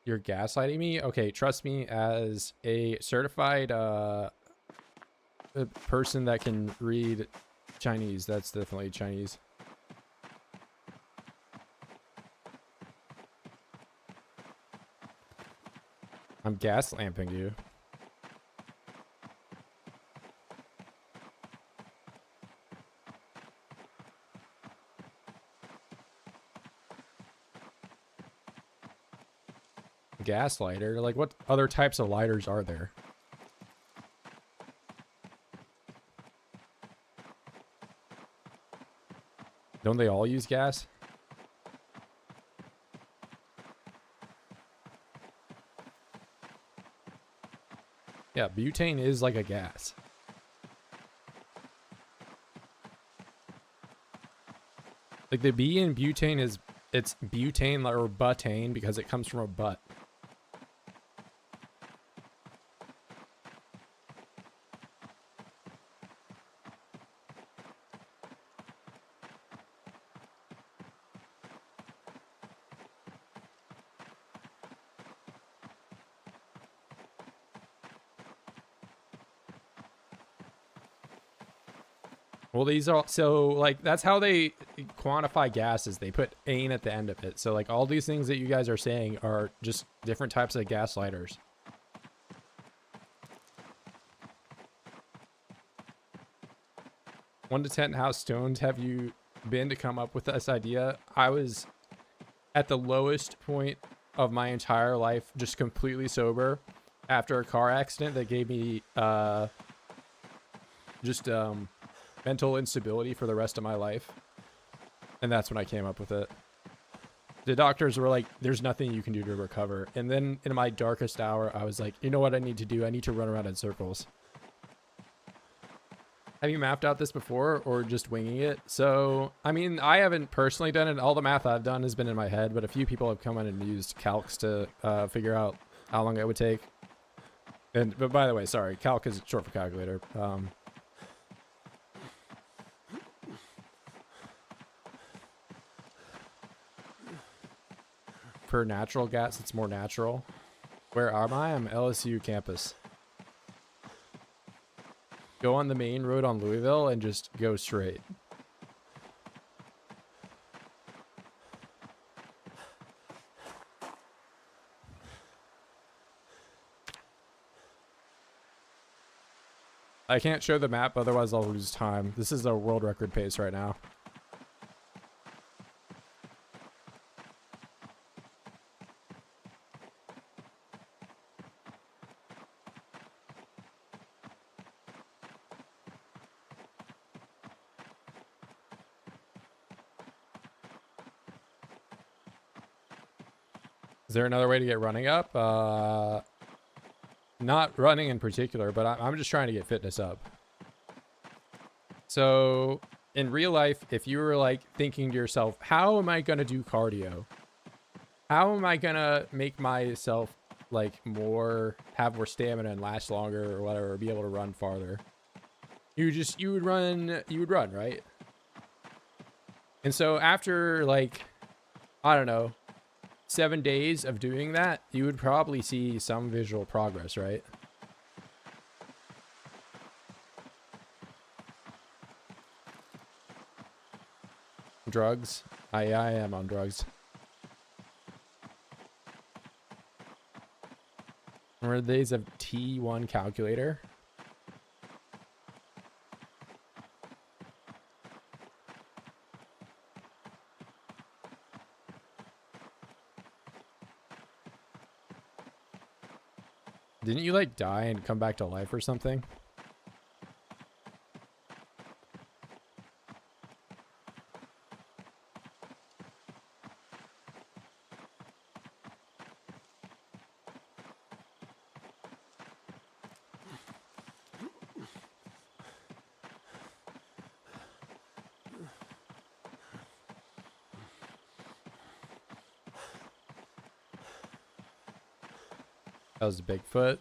You're gaslighting me? Okay, trust me, as a certified person that can read Chinese, that's definitely Chinese. I'm gas lamping you. gas lighter. Like, what other types of lighters are there? Don't they all use gas? Yeah, butane is like a gas. Like the B in butane is, it's butane or butane because it comes from a butt. Well, these are, so like that's how they quantify gases. They put ane at the end of it. So like all these things that you guys are saying are just different types of gas lighters. One to 10, how stoned have you been to come up with this idea? I was at the lowest point of my entire life, just completely sober after a car accident that gave me just mental instability for the rest of my life. And that's when I came up with it. The doctors were like, there's nothing you can do to recover. And then in my darkest hour, I was like, you know what I need to do? I need to run around in circles. Have you mapped out this before or just winging it? So, I mean, I haven't personally done it. All the math I've done has been in my head, but a few people have come in and used calcs to figure out how long it would take. But by the way, sorry, calc is short for calculator. Per natural gas, it's more natural. Where am I? I'm LSU campus. Go on the main road on Louisville and just go straight. I can't show the map, otherwise I'll lose time. This is a world record pace right now. Is there another way to get running up? Not running in particular, but I'm just trying to get fitness up. So in real life, if you were like thinking to yourself, how am I going to do cardio? How am I going to make myself like have more stamina and last longer or whatever, or be able to run farther? You would run, right? And so after like, I don't know, 7 days of doing that, you would probably see some visual progress, right? Drugs? I am on drugs. Remember the days of T1 calculator? Didn't you like die and come back to life or something? That was Bigfoot.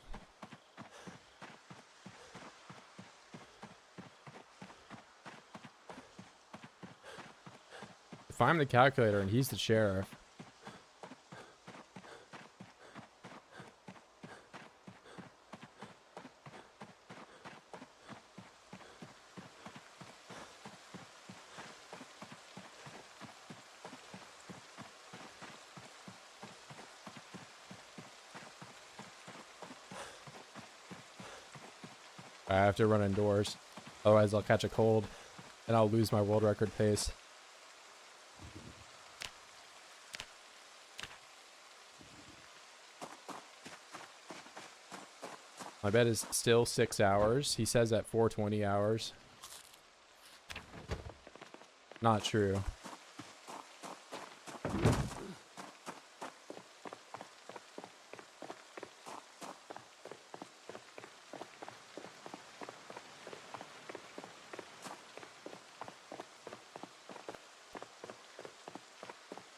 If I'm the calculator and he's the sheriff. I have to run indoors, otherwise I'll catch a cold and I'll lose my world record pace. My bet is still 6 hours. He says at 420 hours. Not true.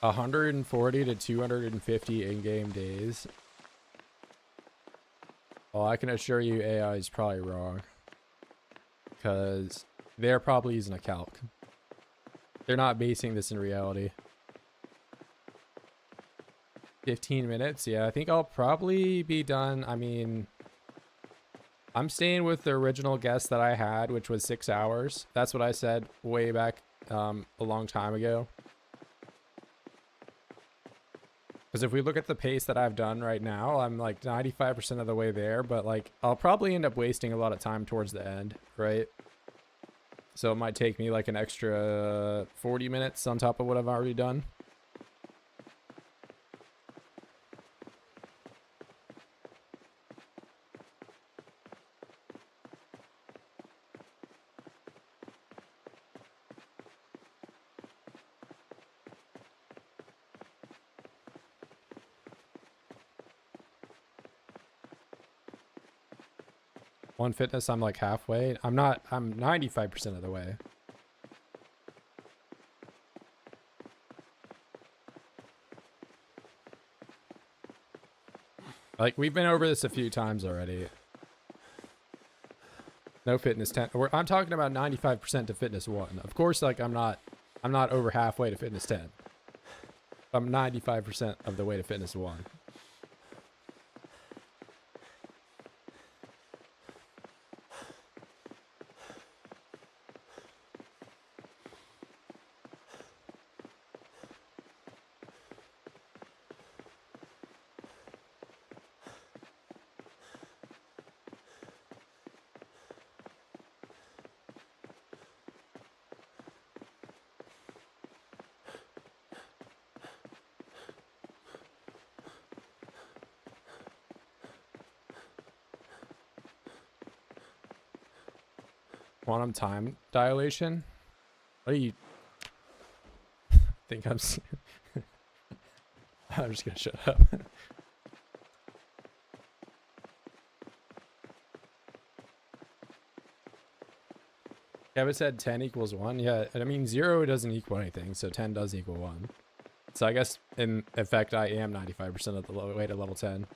$140 to $250 in-game days. Well, I can assure you AI is probably wrong. Because they're probably using a calc. They're not basing this in reality. 15 minutes? Yeah, I think I'll probably be done. I mean, I'm staying with the original guess that I had, which was 6 hours. That's what I said way back a long time ago. Because if we look at the pace that I've done right now, I'm like 95% of the way there, but like I'll probably end up wasting a lot of time towards the end, right? So it might take me like an extra 40 minutes on top of what I've already done. One Fitness, I'm like halfway. I'm 95% of the way. Like, we've been over this a few times already. No Fitness 10. I'm talking about 95% to Fitness 1. Of course, like, I'm not over halfway to Fitness 10. I'm 95% of the way to Fitness 1. Quantum time dilation? What do you think I'm I'm just gonna shut up. Kevin said 10 equals 1. Yeah, I mean 0 doesn't equal anything, so 10 does equal 1. So I guess in effect I am 95% of the way to level 10.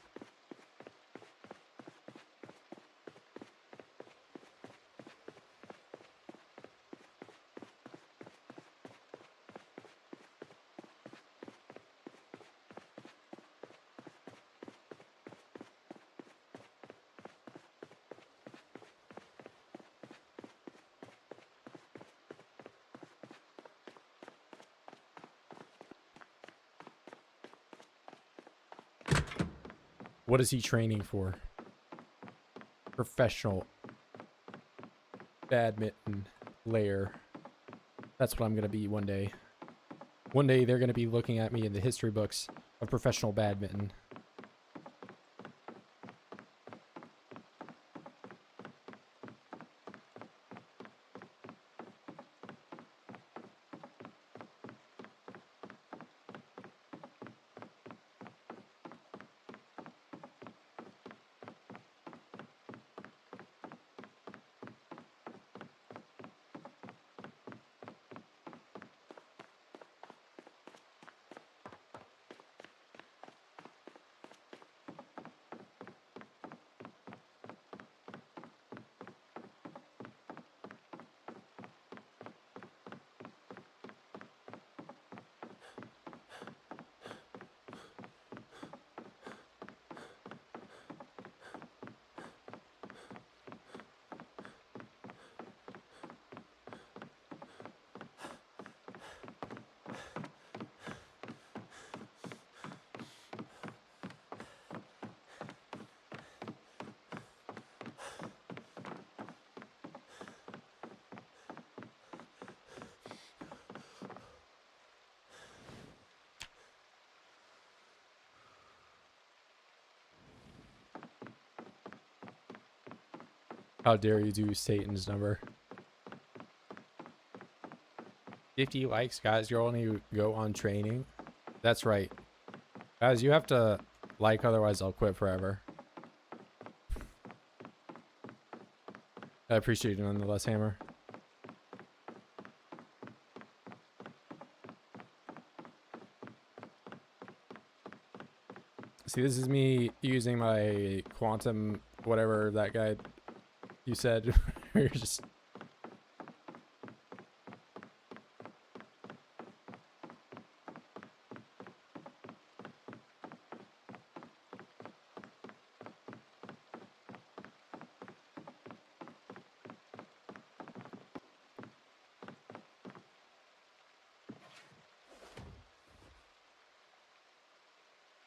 What is he training for? Professional badminton player. That's what I'm going to be one day. One day they're going to be looking at me in the history books of professional badminton. How dare you do Satan's number? 50 likes, guys. You're only go on training. That's right. Guys, you have to like, otherwise I'll quit forever. I appreciate you nonetheless, Hammer. See, this is me using my quantum, whatever that guy you said. You're just...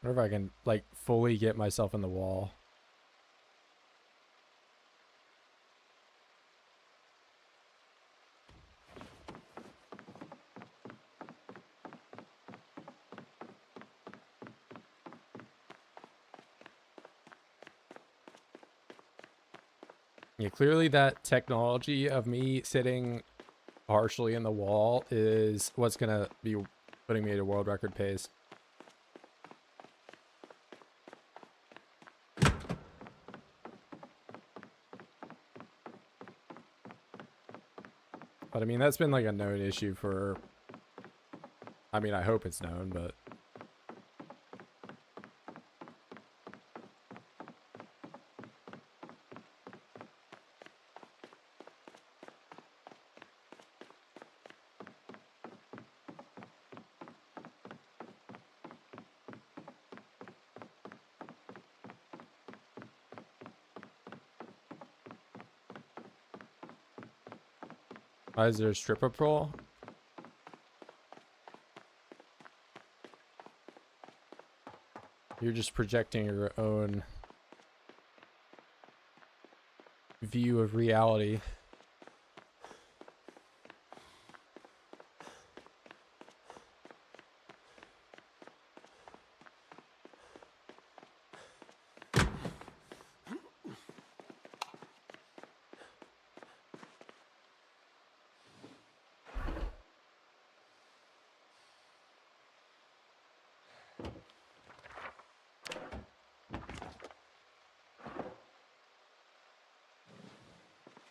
I wonder if I can, like, fully get myself in the wall. Yeah, clearly that technology of me sitting partially in the wall is what's gonna be putting me at a world record pace. But I mean, that's been like a known issue for, I mean, I hope it's known, but why is there a stripper pole? You're just projecting your own view of reality.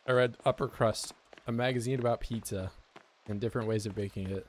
I read Upper Crust, a magazine about pizza and different ways of baking it.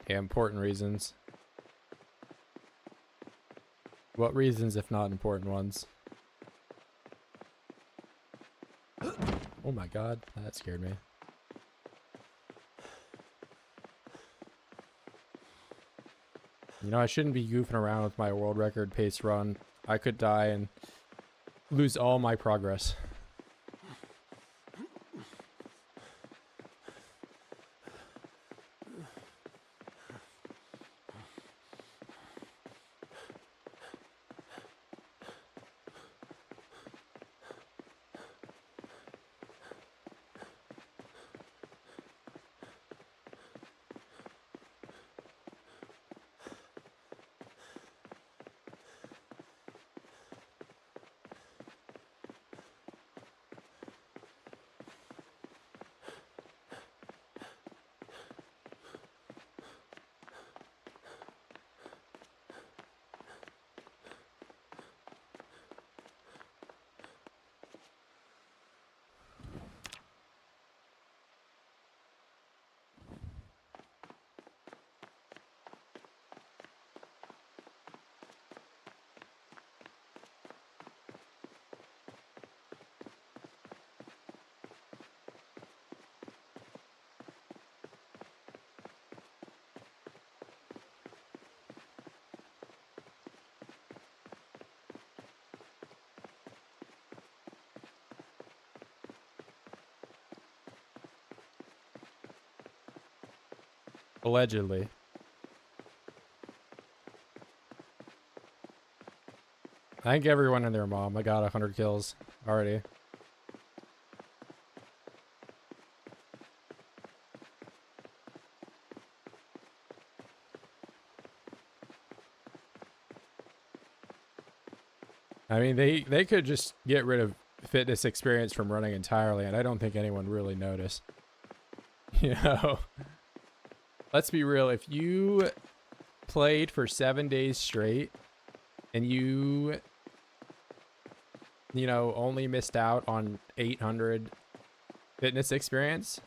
Yeah, important reasons. What reasons if not important ones? Oh my god, that scared me. You know, I shouldn't be goofing around with my world record pace run. I could die and lose all my progress. Allegedly. I think everyone and their mom. I got 100 kills already. I mean, they could just get rid of fitness experience from running entirely, and I don't think anyone really noticed. You know, let's be real. If you played for 7 days straight and you know, only missed out on 800 fitness experience,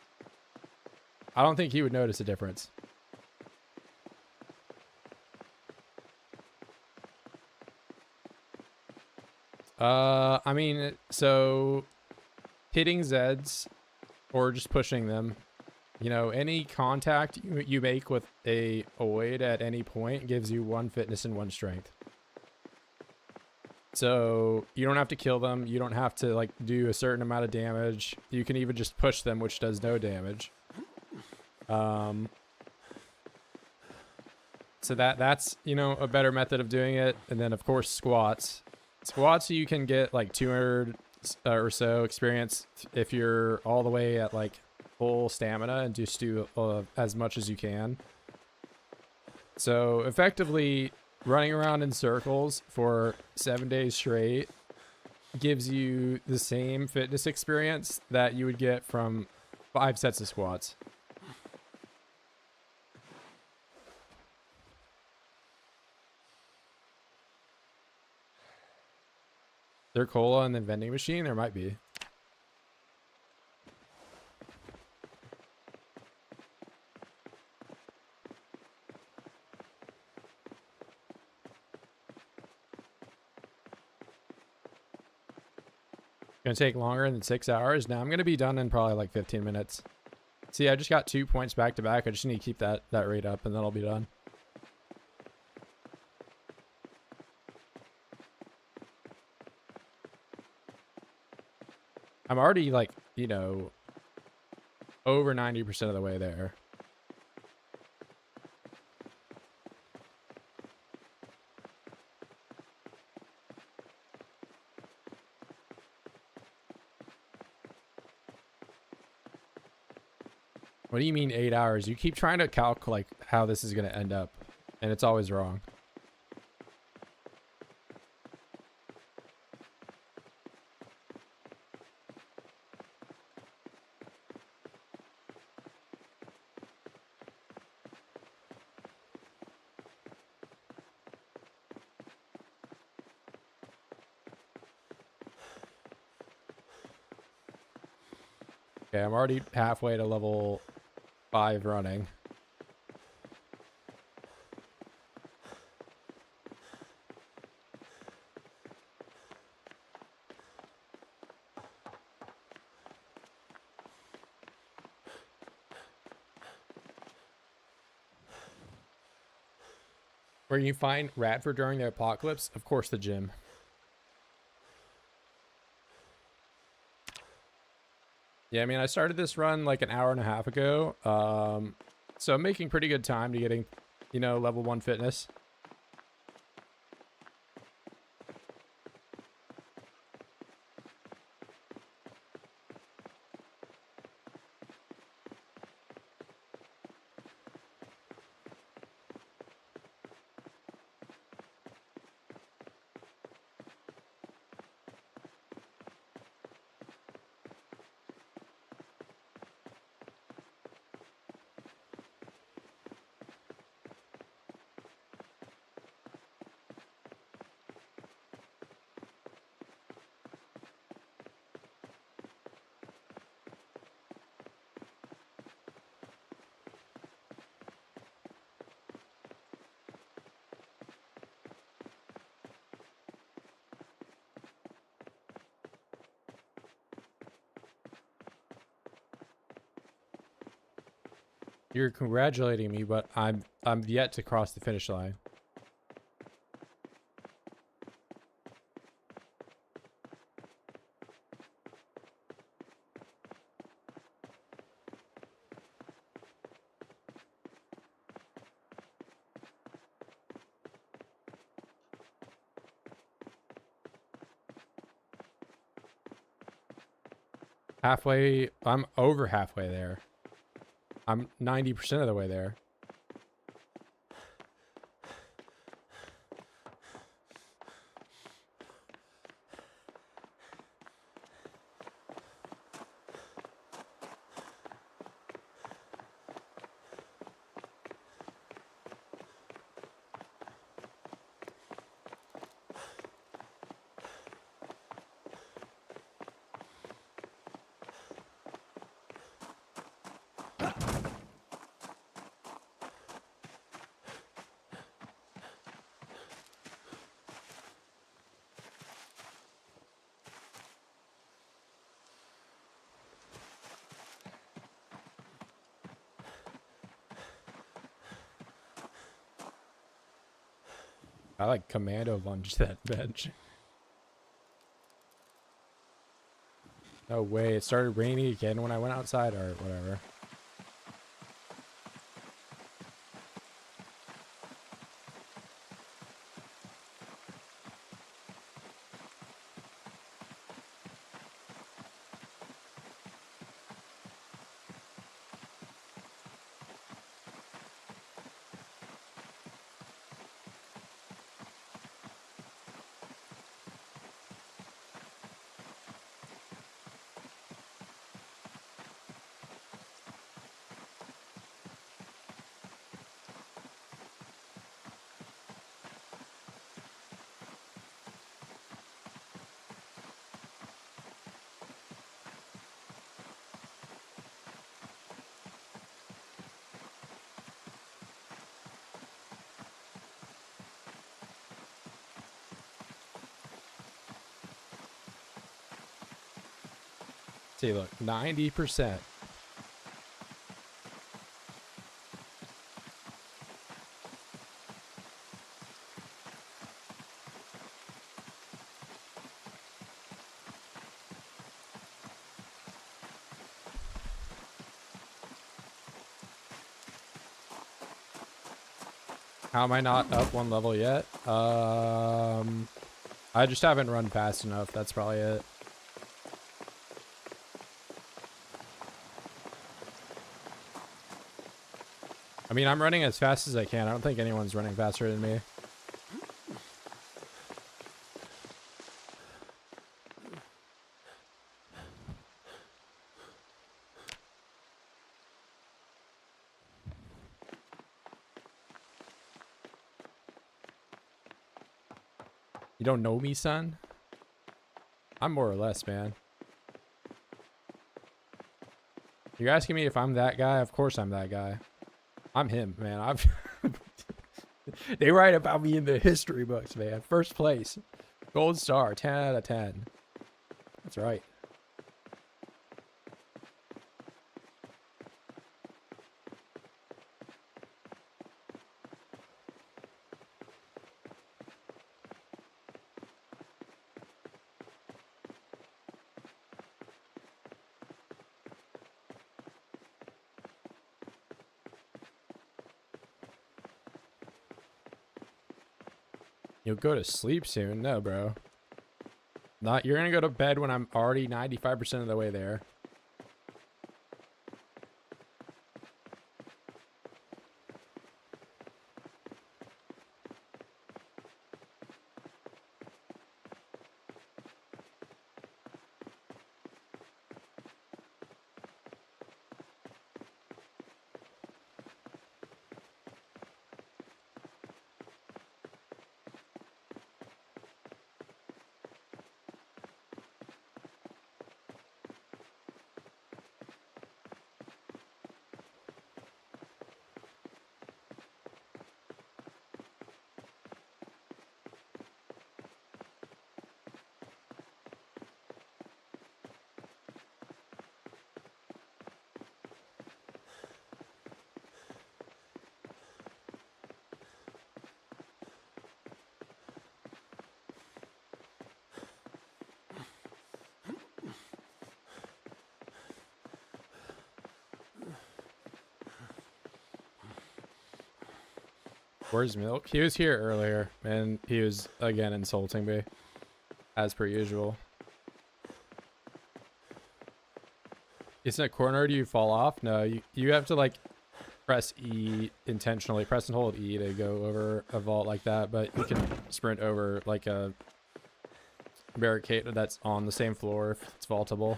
I don't think he would notice a difference. I mean, so hitting Zeds or just pushing them, you know, any contact you make with a Oid at any point gives you 1 fitness and 1 strength. So you don't have to kill them. You don't have to like do a certain amount of damage. You can even just push them, which does no damage. So that's, you know, a better method of doing it. And then of course squats. Squats you can get like 200 or so experience if you're all the way at like full stamina and just do as much as you can. So effectively running around in circles for 7 days straight gives you the same fitness experience that you would get from 5 sets of squats. There cola in the vending machine? There might be. Gonna take longer than 6 hours. Now I'm gonna be done in probably like 15 minutes. See, I just got 2 points back to back. I just need to keep that rate up and then I'll be done. I'm already like, you know, over 90% of the way there. What do you mean 8 hours? You keep trying to calculate how this is going to end up, and it's always wrong. Okay, I'm already halfway to level 5 running. Where you find Radford during the apocalypse? Of course, the gym. Yeah, I mean, I started this run like an hour and a half ago. So I'm making pretty good time to getting, you know, level 1 fitness. You're congratulating me, but I'm yet to cross the finish line. Halfway. I'm over halfway there. I'm 90% of the way there. I like commando lunged that bench. No way, it started raining again when I went outside or whatever. See, look, 90%. How am I not up one level yet? I just haven't run fast enough. That's probably it. I mean, I'm running as fast as I can. I don't think anyone's running faster than me. You don't know me, son? I'm more or less, man. You're asking me if I'm that guy? Of course I'm that guy. I'm him, man. I've they write about me in the history books, man. First place. Gold star, 10 out of 10. That's right. You'll go to sleep soon? No, bro. Not. You're gonna go to bed when I'm already 95% of the way there. Where's Milk? He was here earlier, and he was, again, insulting me. As per usual. Isn't it corner? Do you fall off? No, you have to like press E intentionally. Press and hold E to go over a vault like that, but you can sprint over like a barricade that's on the same floor if it's vaultable.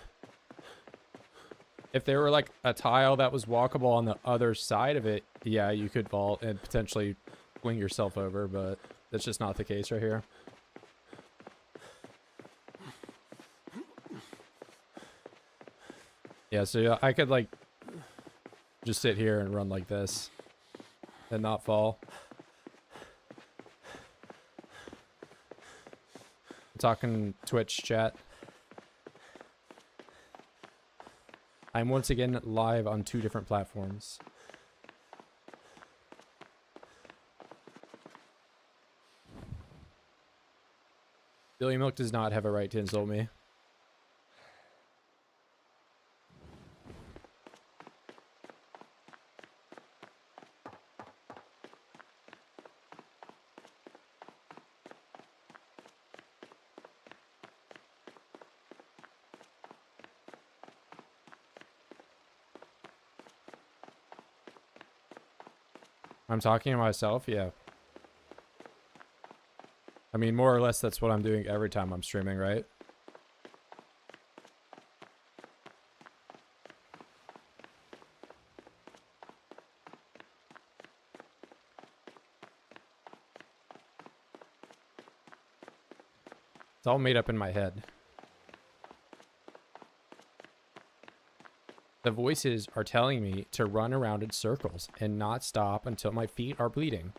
If there were like a tile that was walkable on the other side of it, yeah, you could vault and potentially fling yourself over, but that's just not the case right here. Yeah, so yeah, I could like just sit here and run like this and not fall. I'm talking Twitch chat. I'm once again live on 2 different platforms. Billy Milk does not have a right to insult me. I'm talking to myself, yeah. I mean, more or less that's what I'm doing every time I'm streaming, right? It's all made up in my head. The voices are telling me to run around in circles and not stop until my feet are bleeding.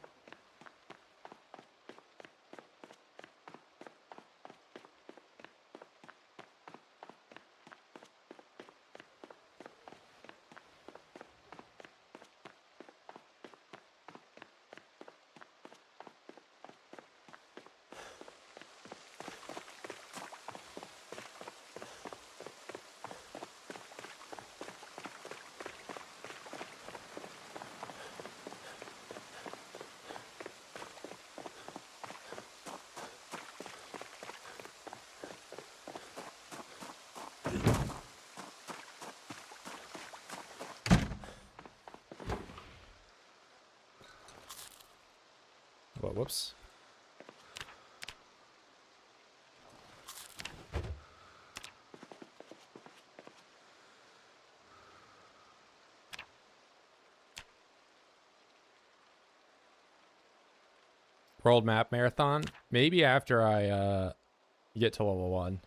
Well, whoops. World map marathon? Maybe after I get to level 1.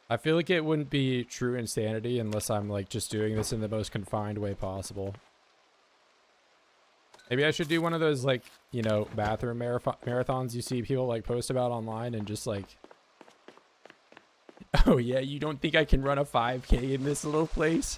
I feel like it wouldn't be true insanity unless I'm like just doing this in the most confined way possible. Maybe I should do one of those like, you know, bathroom marathons you see people like post about online and just like, oh yeah, you don't think I can run a 5K in this little place?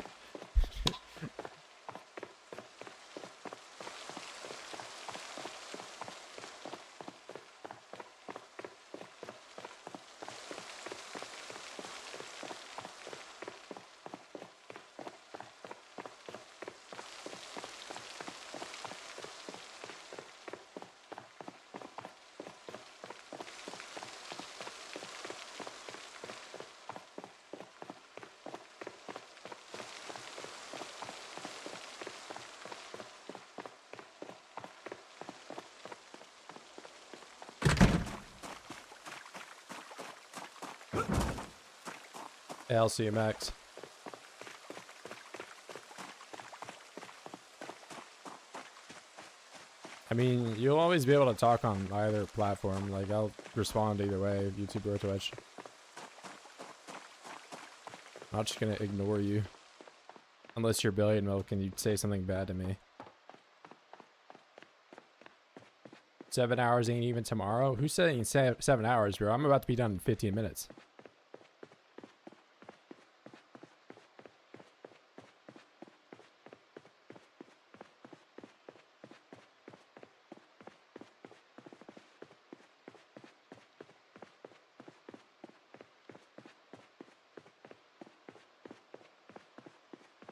Yeah, I'll see you, Max. I mean, you'll always be able to talk on either platform. Like, I'll respond either way, YouTube or Twitch. I'm not just gonna ignore you. Unless you're Billion Milk and you'd say something bad to me. 7 hours ain't even tomorrow? Who's saying 7 hours, bro? I'm about to be done in 15 minutes.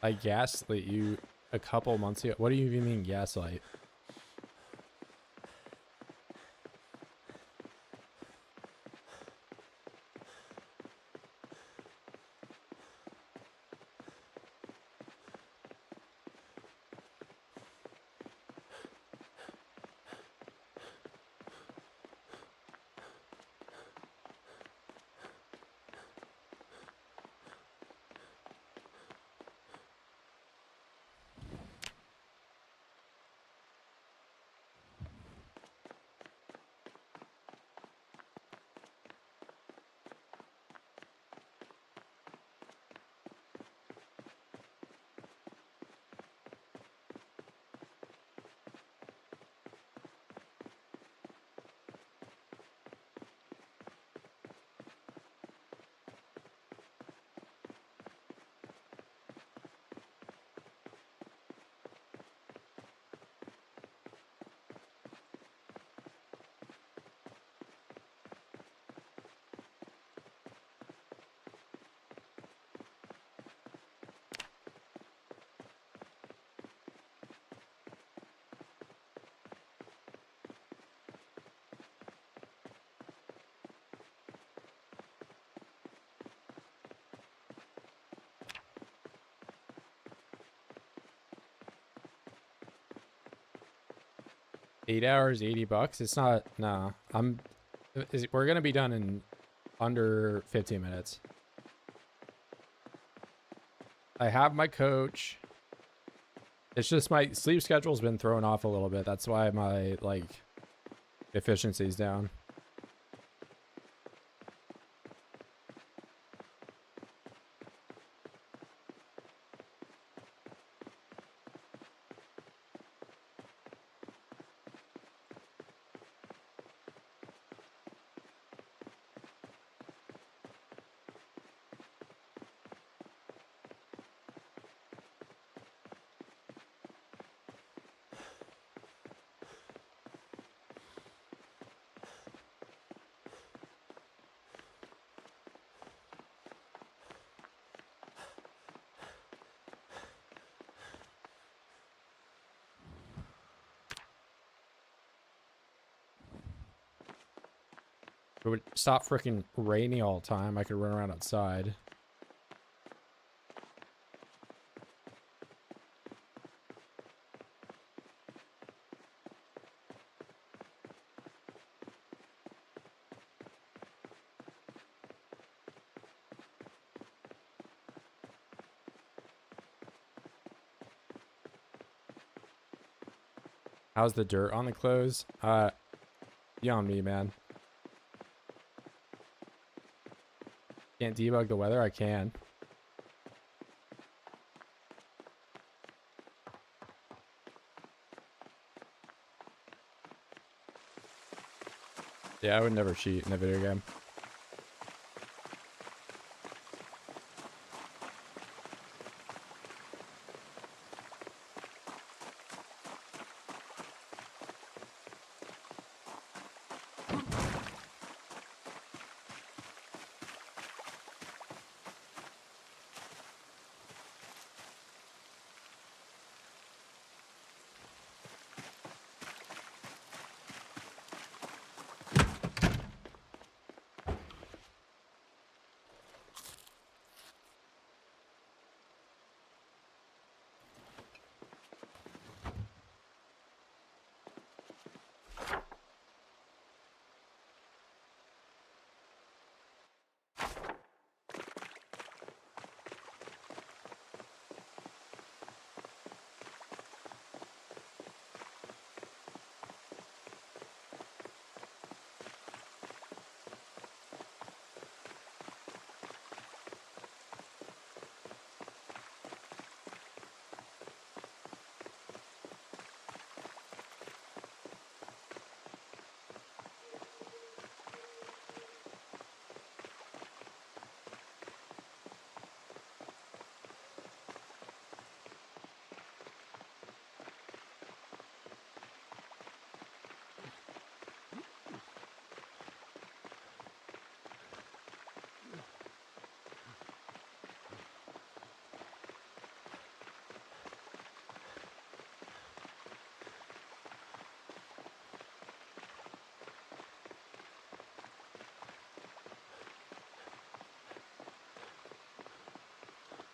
I gaslit you a couple months ago. What do you even mean gaslight? 8 hours, $80. It's not. No, we're gonna be done in under 15 minutes. I have my coach. It's just my sleep schedule's been thrown off a little bit. That's why my like efficiency's down. If it would stop freaking raining all the time, I could run around outside. How's the dirt on the clothes? You on me, man. Can't debug the weather? I can. Yeah, I would never cheat in a video game.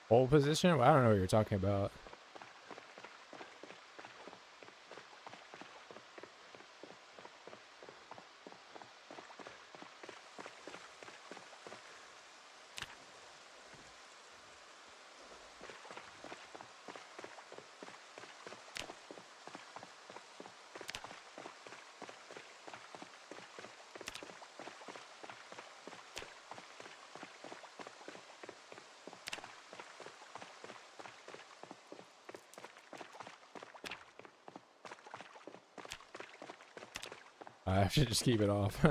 Hold position? I don't know what you're talking about. I should just keep it off.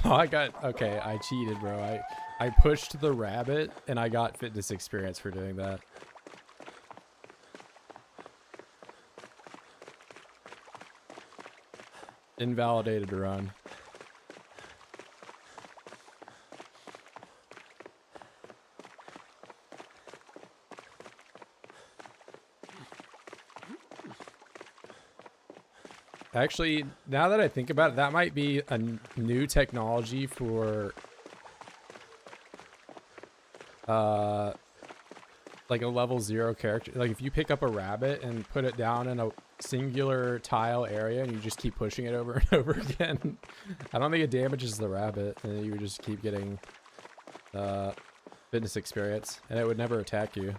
Oh, okay, I cheated, bro. I pushed the rabbit and I got fitness experience for doing that. Invalidated run. Actually, now that I think about it, that might be a new technology for like a level 0 character. Like if you pick up a rabbit and put it down in a singular tile area and you just keep pushing it over and over again, I don't think it damages the rabbit, and you would just keep getting fitness experience and it would never attack you.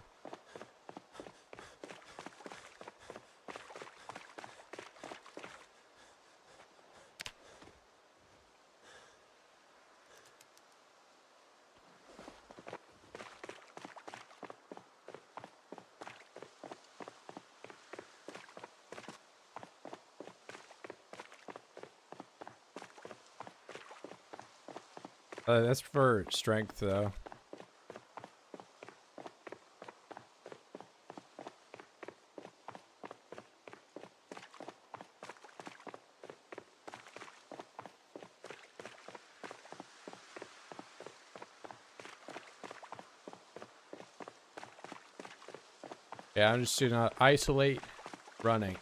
That's for strength, though. Yeah, I'm just gonna isolate running.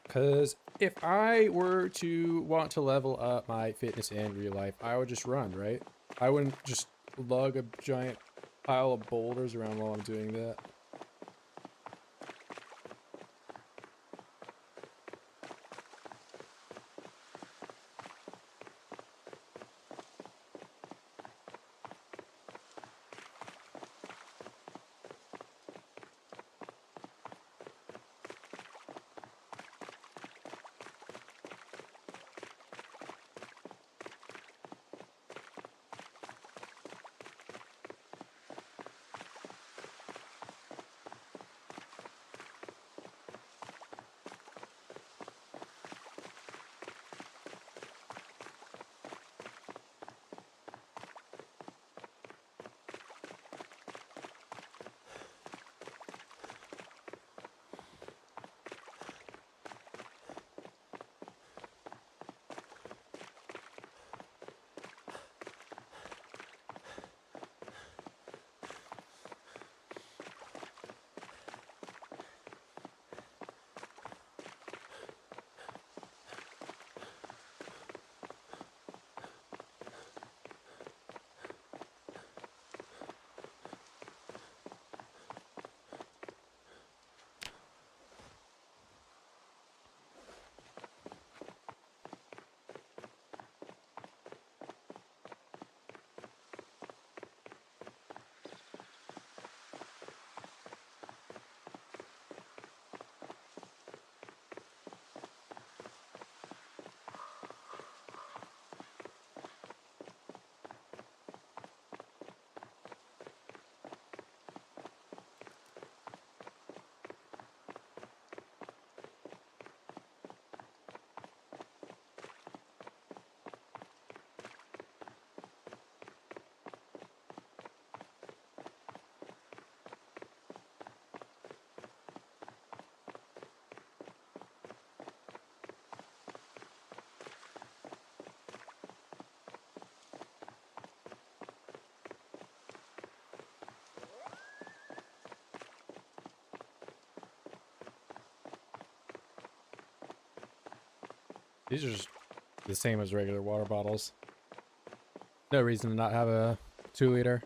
Because if I were to want to level up my fitness in real life, I would just run, right? I wouldn't just lug a giant pile of boulders around while I'm doing that. These are just the same as regular water bottles. No reason to not have a 2-liter.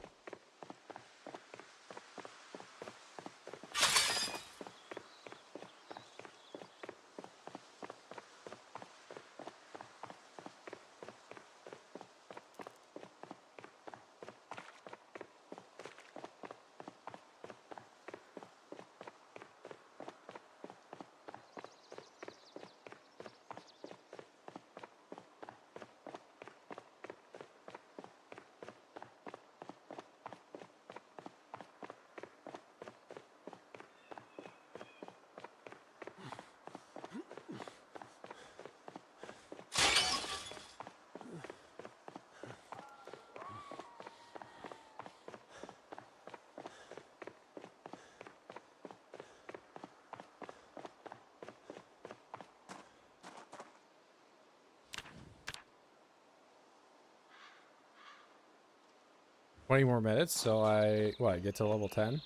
20 more minutes, so I get to level 10.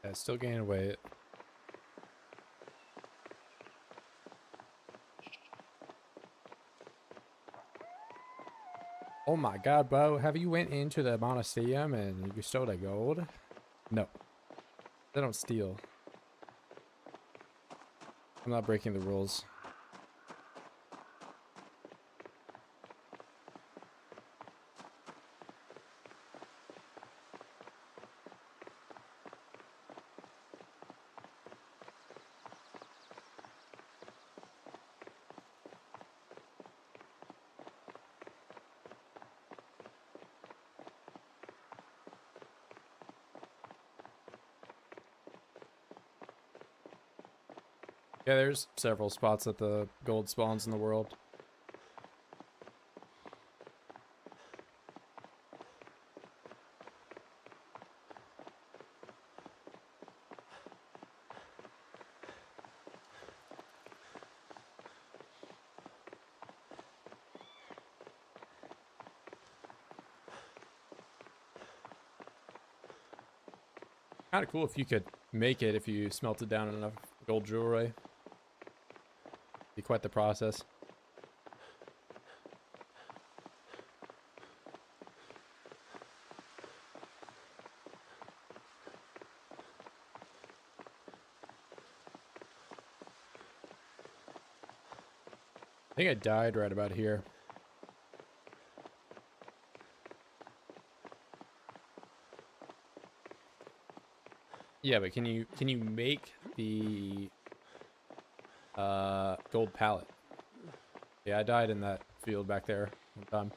Yeah, still gaining weight. Oh my god, bro. Have you went into the Monasteum and you stole the gold? No. They don't steal. I'm not breaking the rules. Yeah, there's several spots that the gold spawns in the world. Kind of cool if you could make it if you smelted down enough gold jewelry. Be quite the process. I think I died right about here. Yeah, but can you make the gold pallet? Yeah, I died in that field back there one time.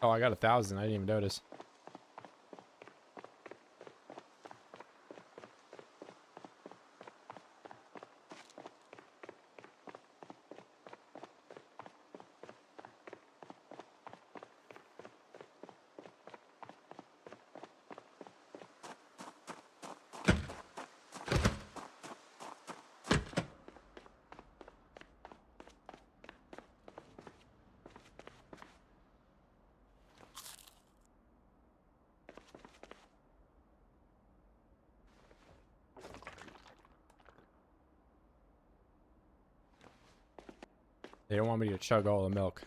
Oh, I got 1,000. I didn't even notice. They don't want me to chug all the milk.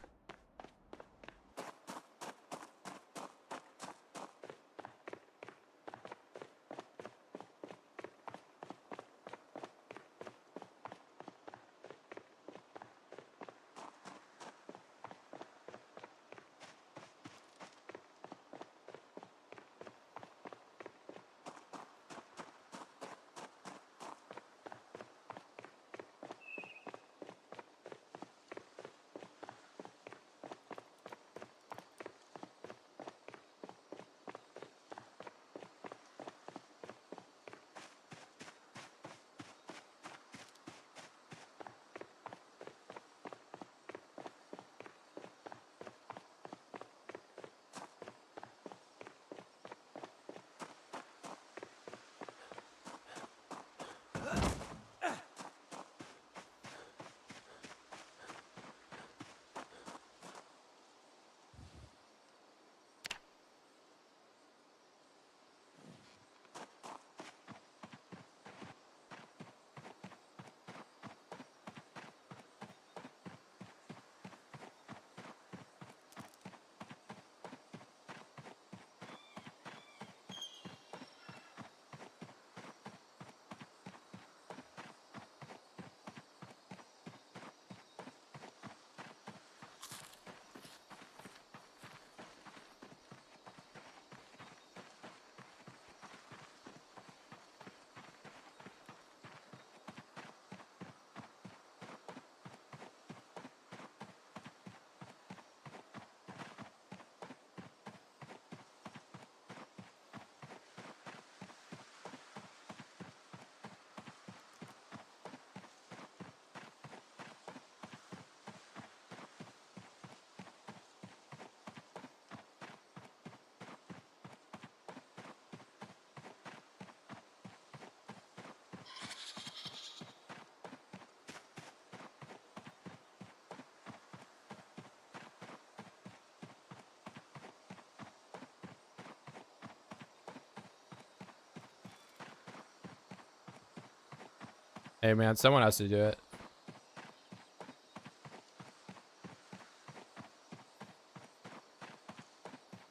Hey man, someone has to do it.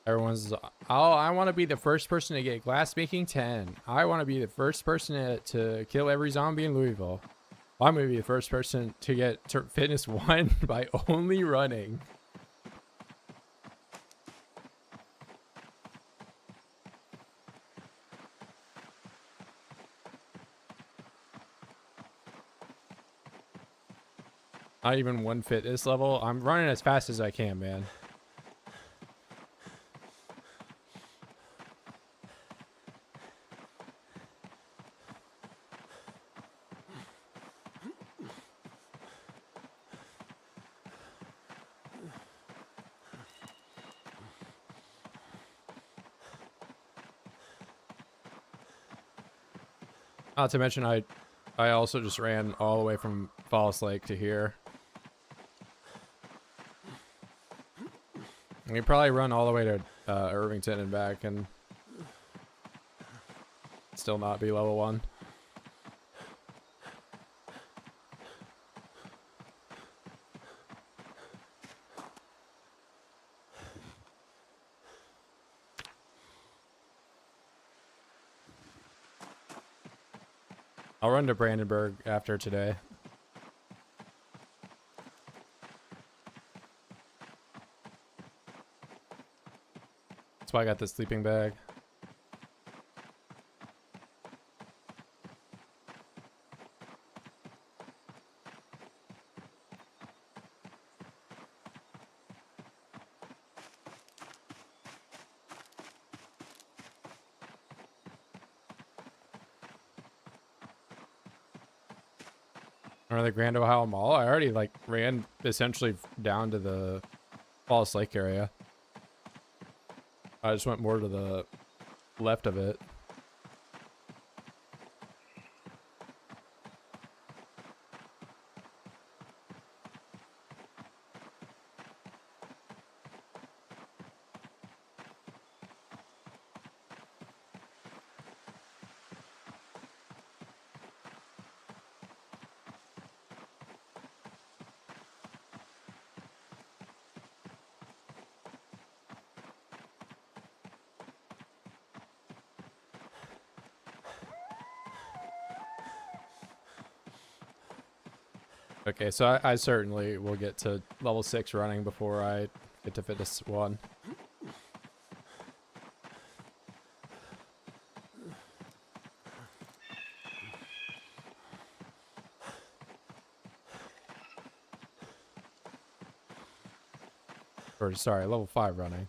Everyone's, oh, I want to be the first person to get glass making 10. I want to be the first person to kill every zombie in Louisville. I'm going to be the first person to get fitness 1 by only running. Not even 1 fitness level. I'm running as fast as I can, man. Not to mention, I also just ran all the way from Falls Lake to here. We probably run all the way to Irvington and back and still not be level 1. I'll run to Brandenburg after today. That's why I got the sleeping bag. Or the Grand Ohio Mall. I already like ran essentially down to the Falls Lake area. I just went more to the left of it. Okay, so I certainly will get to level 6 running before I get to fitness 1. Or sorry, level 5 running.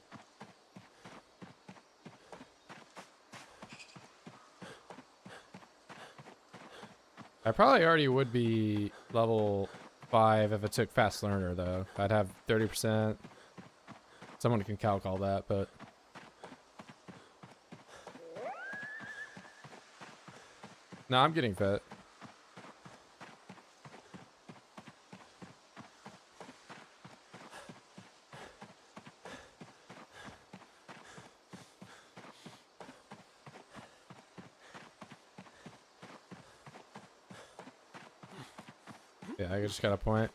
I probably already would be level 5 if it took fast learner though. I'd have 30%. Someone can calc all that, but no, I'm getting fit. Yeah, I just got a point.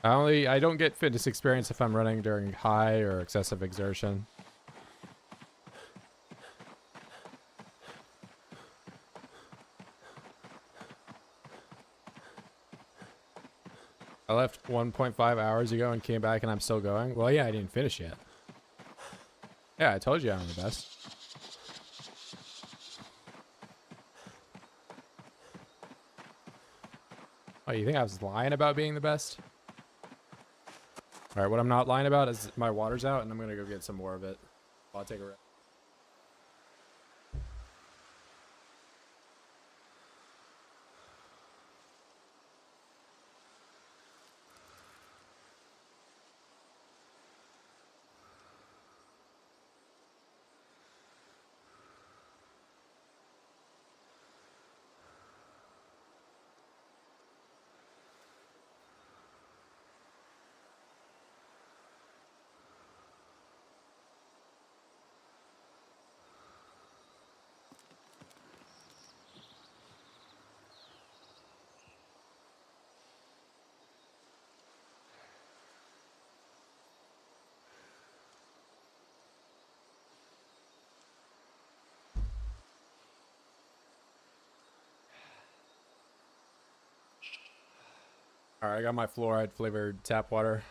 I don't get fitness experience if I'm running during high or excessive exertion. I left 1.5 hours ago and came back and I'm still going. Well, yeah, I didn't finish yet. Yeah, I told you I'm the best. Oh, you think I was lying about being the best? Alright, what I'm not lying about is my water's out and I'm gonna go get some more of it. I'll take a rest. Alright, I got my fluoride flavored tap water.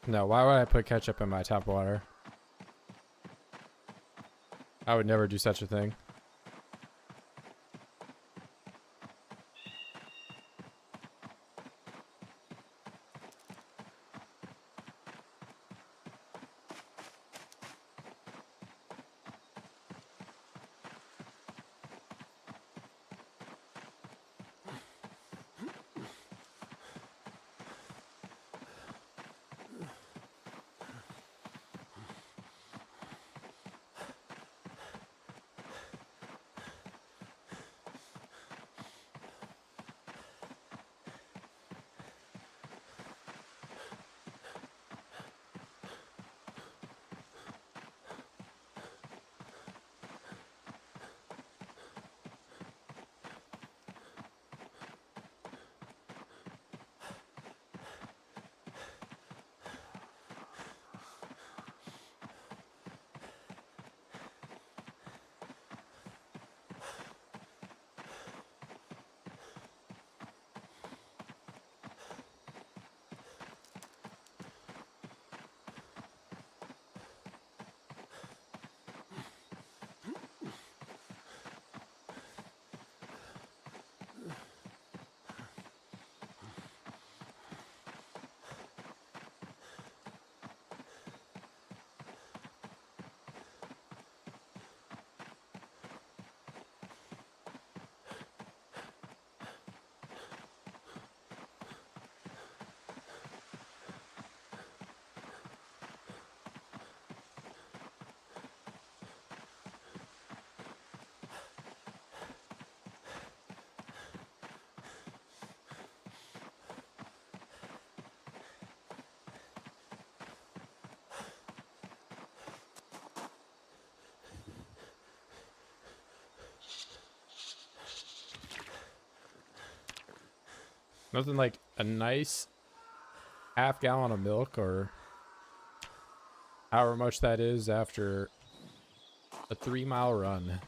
No, why would I put ketchup in my tap water? I would never do such a thing. Something like a nice half gallon of milk, or however much that is after a 3-mile run.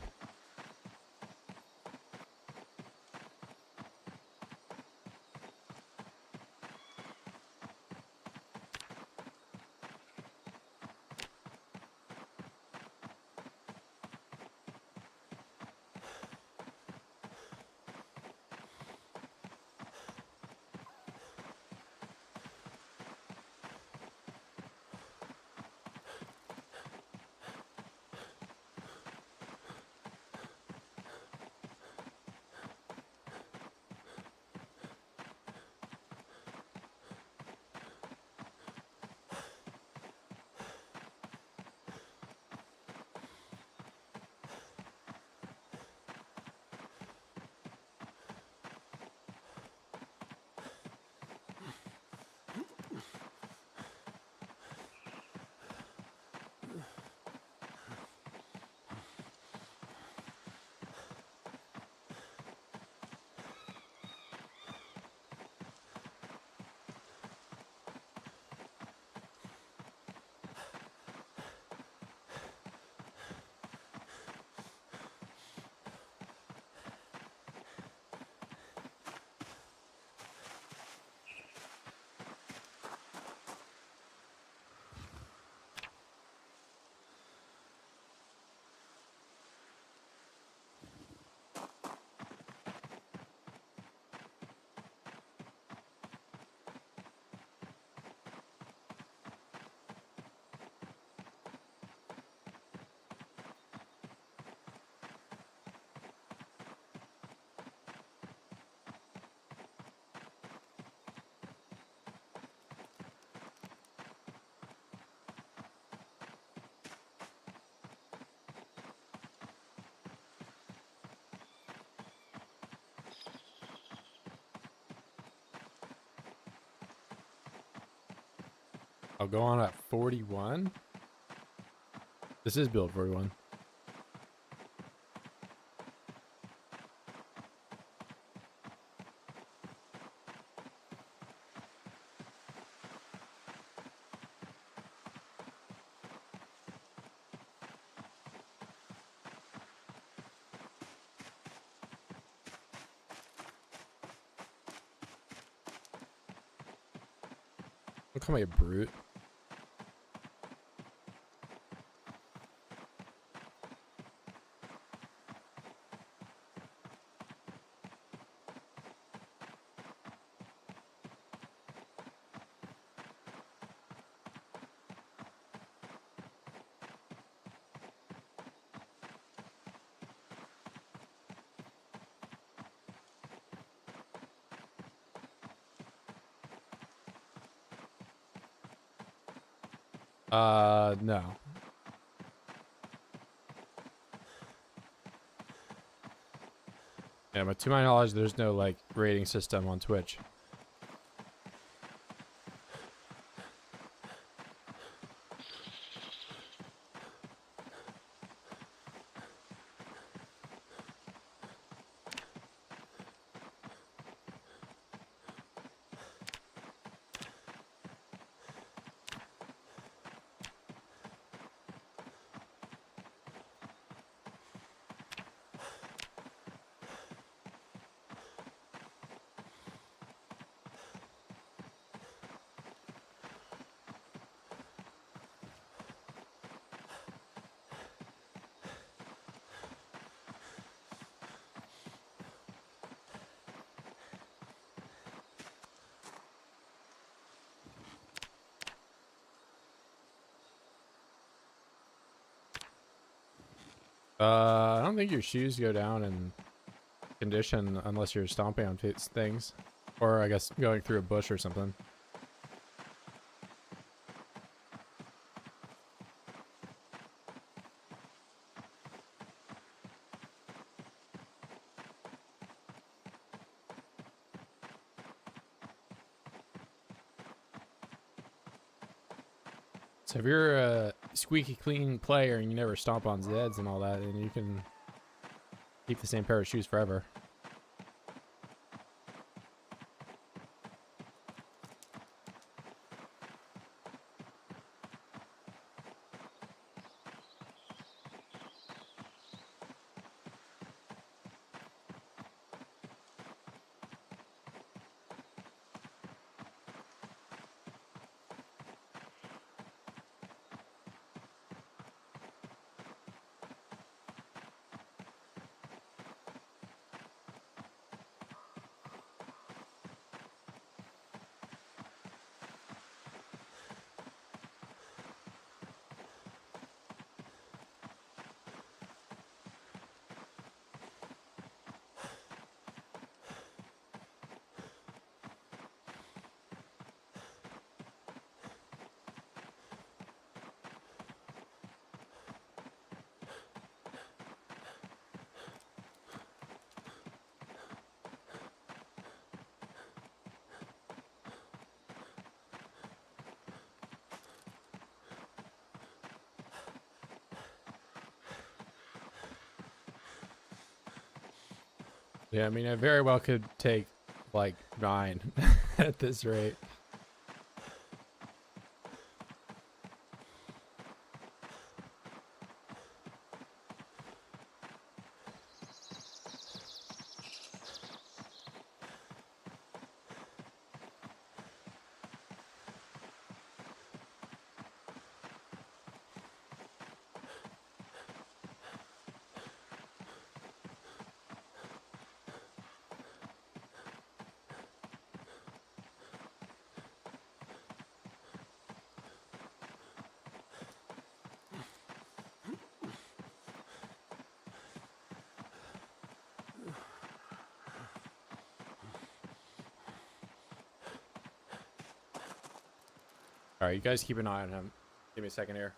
I'll go on at 41. This is build 41. Don't call me a brute. No. Yeah, but to my knowledge, there's no, like, rating system on Twitch. I don't think your shoes go down in condition unless you're stomping on things. Or, I guess, going through a bush or something. So if you're a squeaky clean player and you never stomp on Zeds and all that, then you can keep the same pair of shoes forever. Yeah, I mean, I very well could take like 9 at this rate. All right, you guys keep an eye on him. Give me a second here.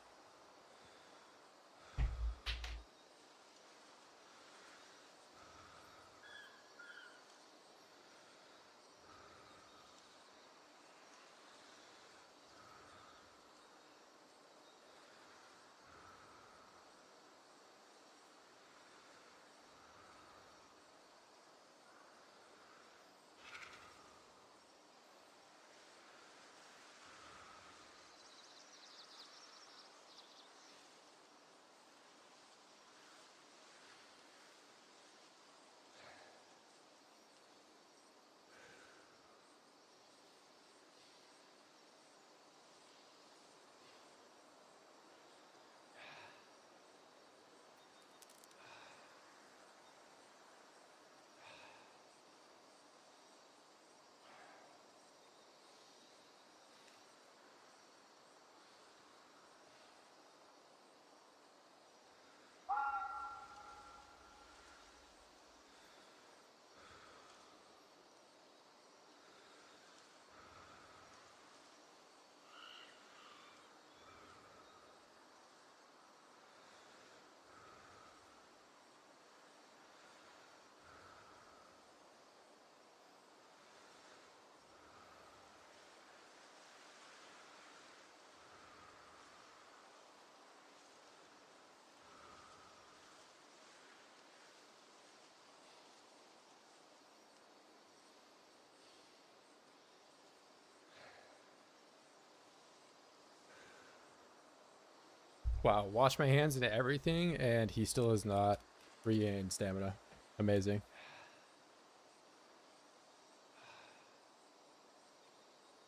Wow, wash my hands into everything, and he still has not regained stamina. Amazing.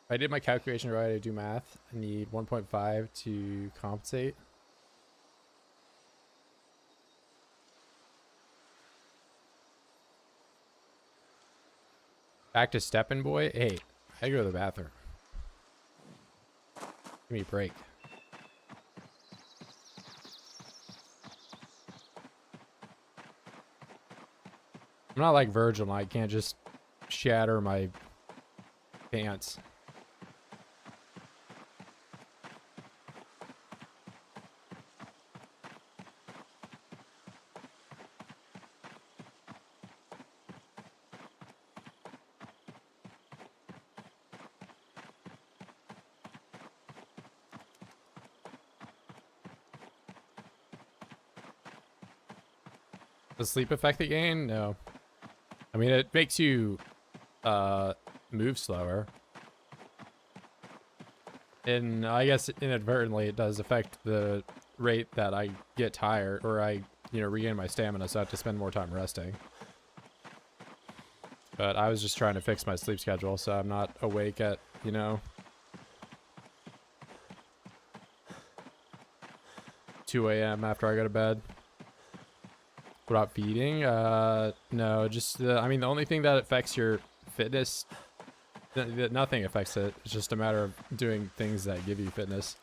If I did my calculation right, I do math. I need 1.5 to compensate. Back to stepping boy. Hey, I go to the bathroom. Give me a break. I'm not like Virgil. I can't just shatter my pants. The sleep effect again? No. I mean, it makes you move slower. And I guess inadvertently it does affect the rate that I get tired, or I, regain my stamina, so I have to spend more time resting. But I was just trying to fix my sleep schedule, so I'm not awake at, 2 a.m. after I go to bed. What about feeding? No, just, I mean, the only thing that affects your fitness, nothing affects it. It's just a matter of doing things that give you fitness.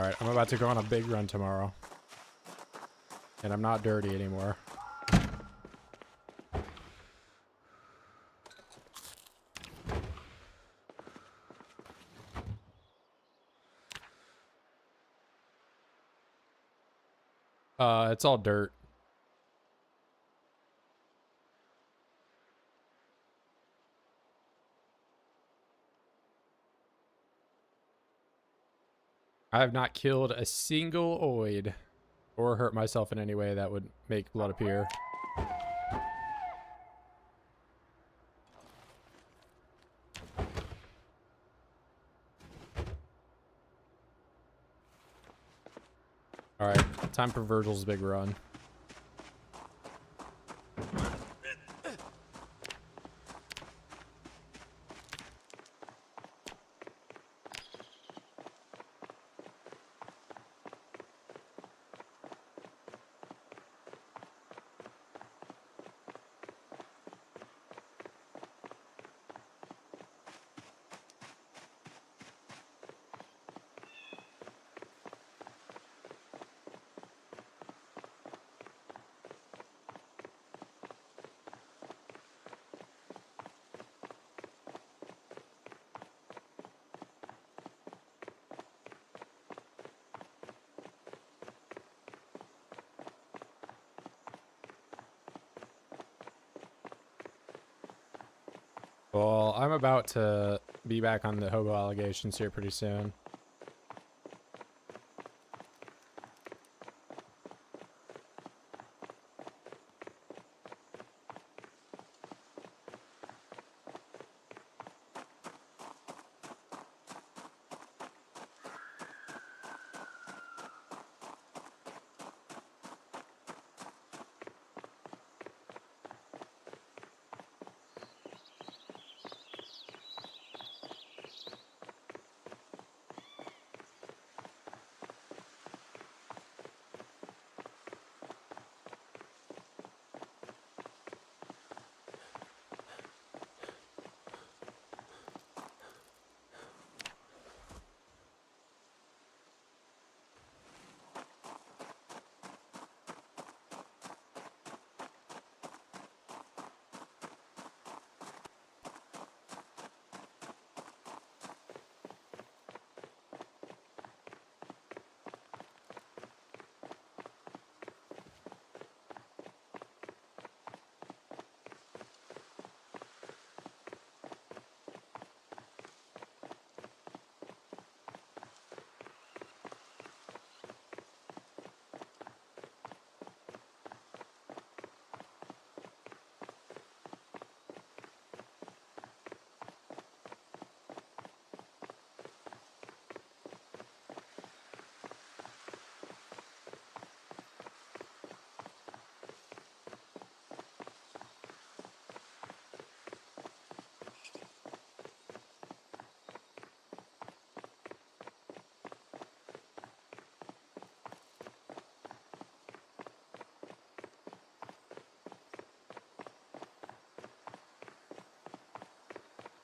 Alright, I'm about to go on a big run tomorrow. And I'm not dirty anymore. It's all dirt. I have not killed a single oid or hurt myself in any way that would make blood appear. Alright, time for Virgil's big run. Well, I'm about to be back on the hobo allegations here pretty soon.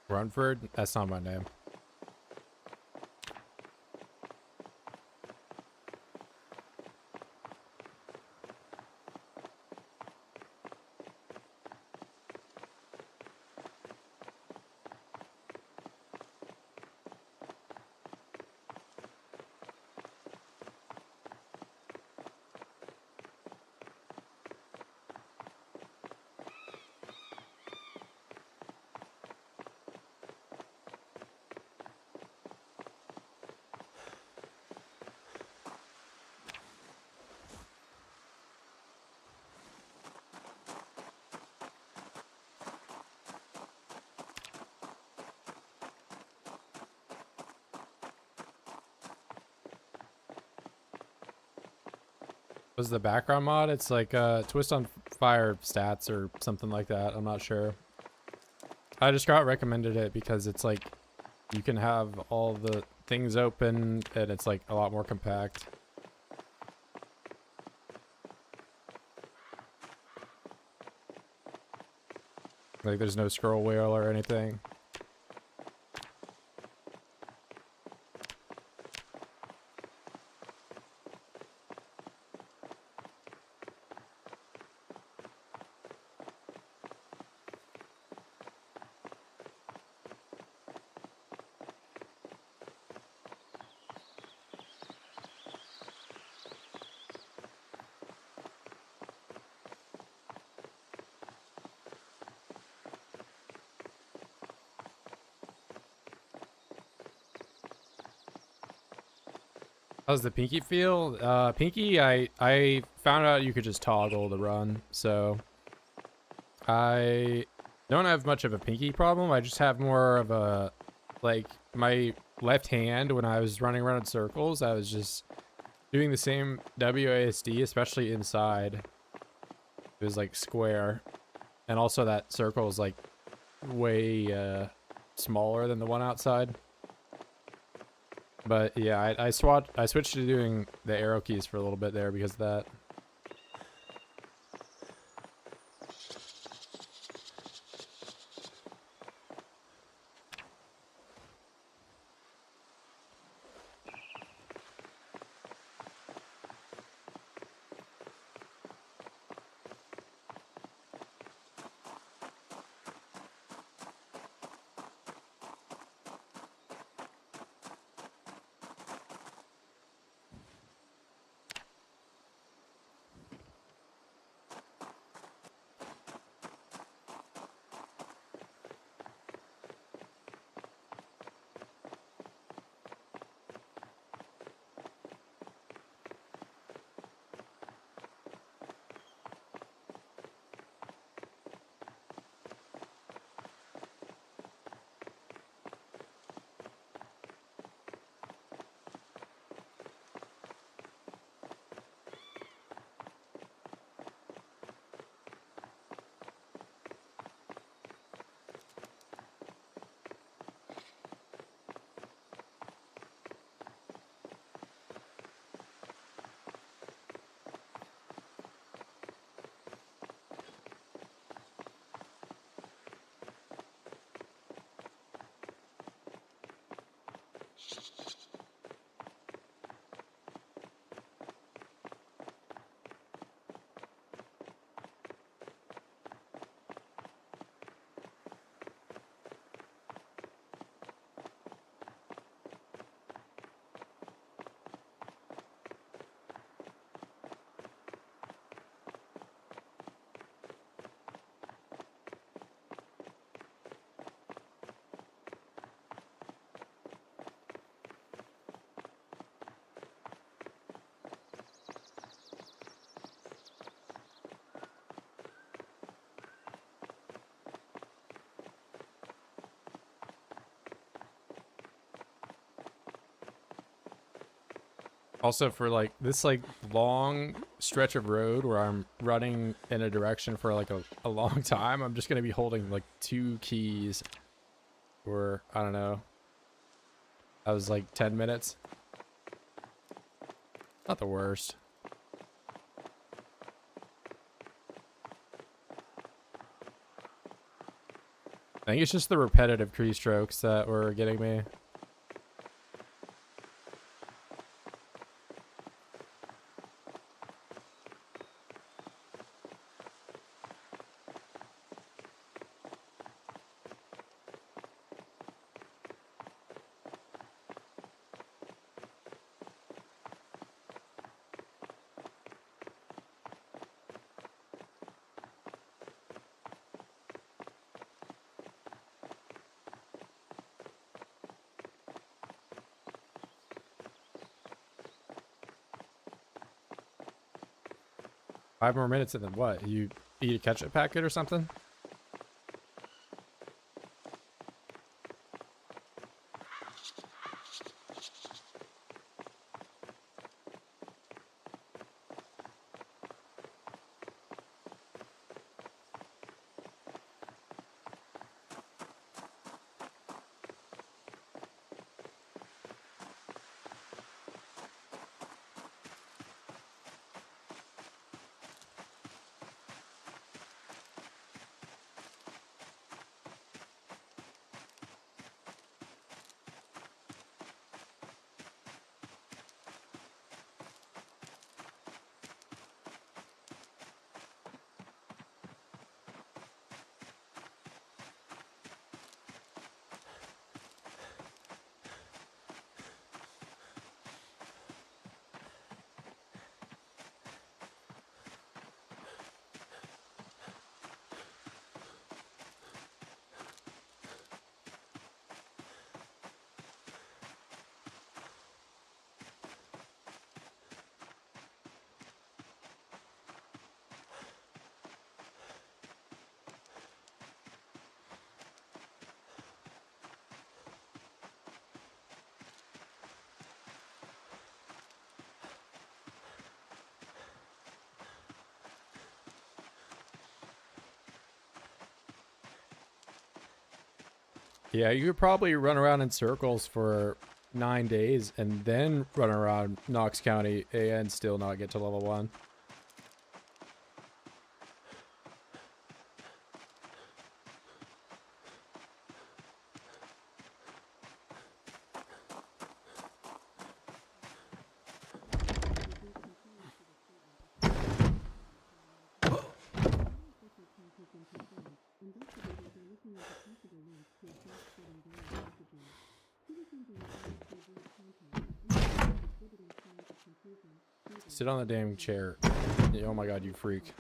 Runford? That's not my name. Was the background mod? It's like twist on fire stats or something like that. I'm not sure. I just got recommended it because it's like you can have all the things open and it's like a lot more compact. Like there's no scroll wheel or anything. How's the pinky feel? Pinky, I found out you could just toggle the run, so I don't have much of a pinky problem. I just have more of a, like, my left hand when I was running around in circles, I was just doing the same WASD, especially inside. It was like square, and also that circle is like way smaller than the one outside. But yeah, I switched to doing the arrow keys for a little bit there because of that. Also for like this like long stretch of road where I'm running in a direction for like a long time, I'm just gonna be holding like 2 keys for, I don't know, that was like 10 minutes. Not the worst. I think it's just the repetitive keystrokes that were getting me. 5 more minutes and then what? You eat a ketchup packet or something? Yeah, you could probably run around in circles for 9 days and then run around Knox County and still not get to level 1. Sit on the damn chair. Oh my god, you freak.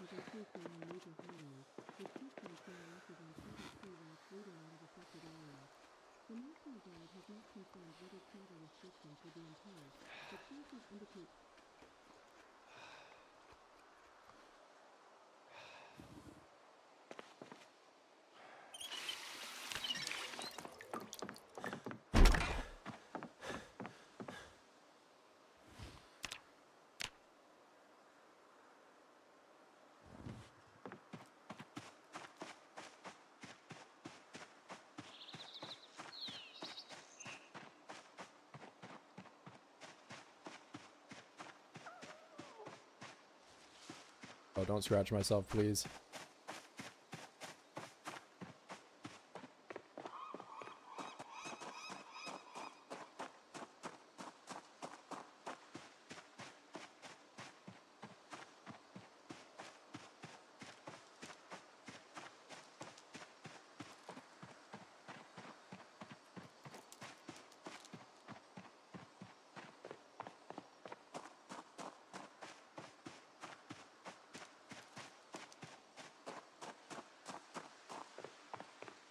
Oh, don't scratch myself, please.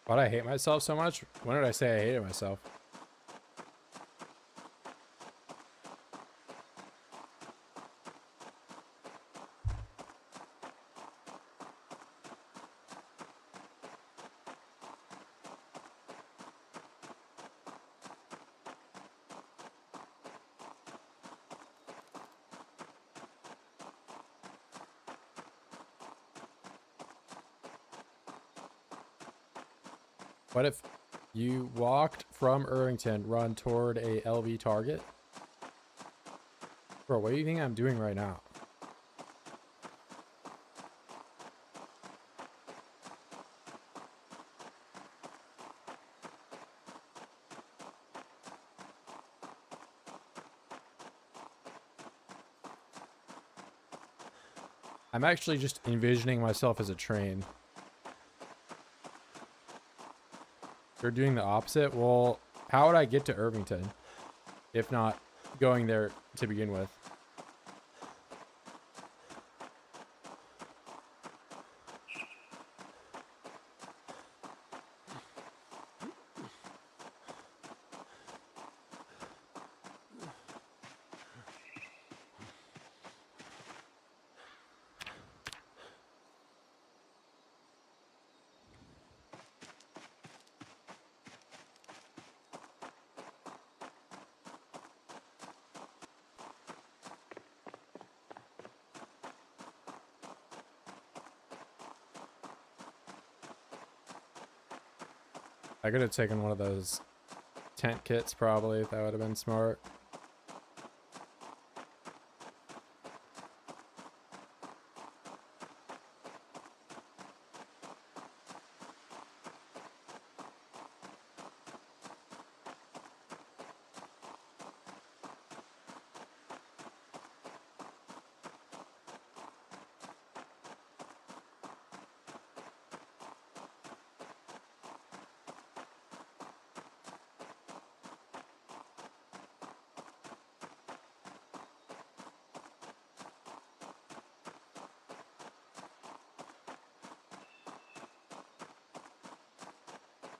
Why'd I hate myself so much? When did I say I hated myself? What if you walked from Irvington, run toward a LV target? Bro, what do you think I'm doing right now? I'm actually just envisioning myself as a train. You're doing the opposite? Well, how would I get to Irvington if not going there to begin with? I could have taken one of those tent kits probably. That would have been smart.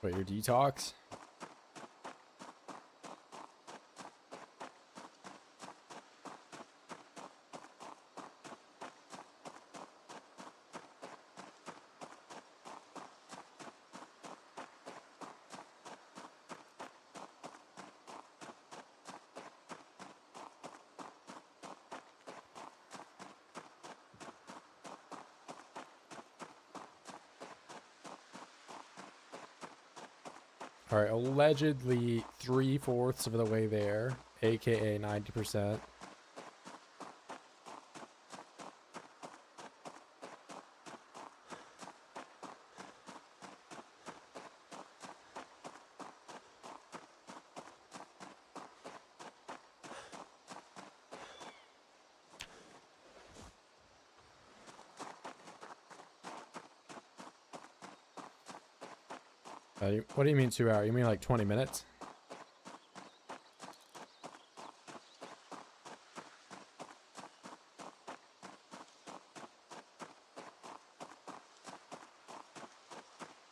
Wait, your detox? All right, allegedly 3/4 of the way there, aka 90%. What do you mean 2 hours? You mean like 20 minutes?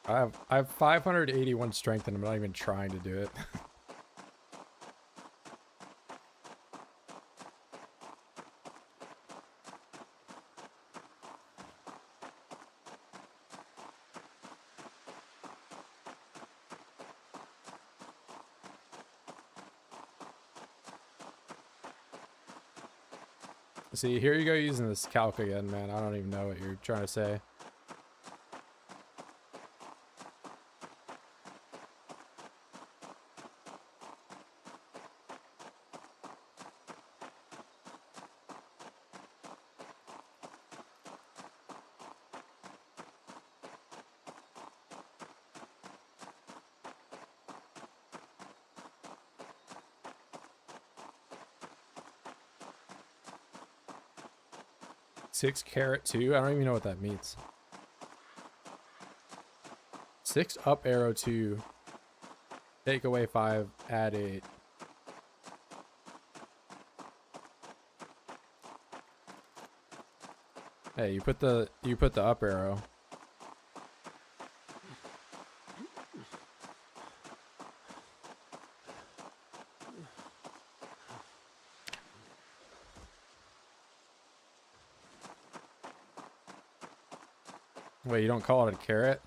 I have 581 strength and I'm not even trying to do it. See, here you go using this calc again, man. I don't even know what you're trying to say. Six caret 2? I don't even know what that means. 6 up arrow 2. Take away 5, add 8. Hey, you put the up arrow. Wait, you don't call it a carrot?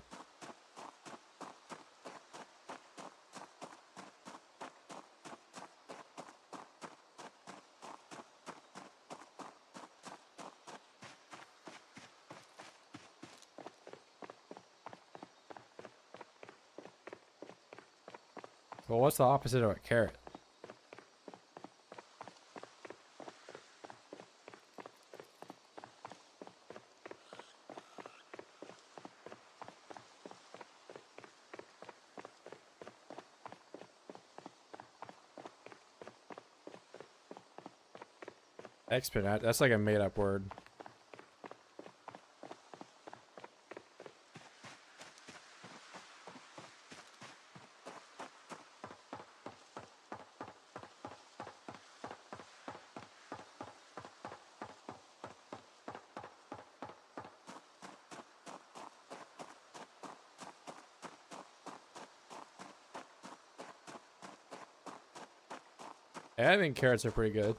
Well, what's the opposite of a carrot? Exponent? That's like a made-up word. Yeah, I think carrots are pretty good.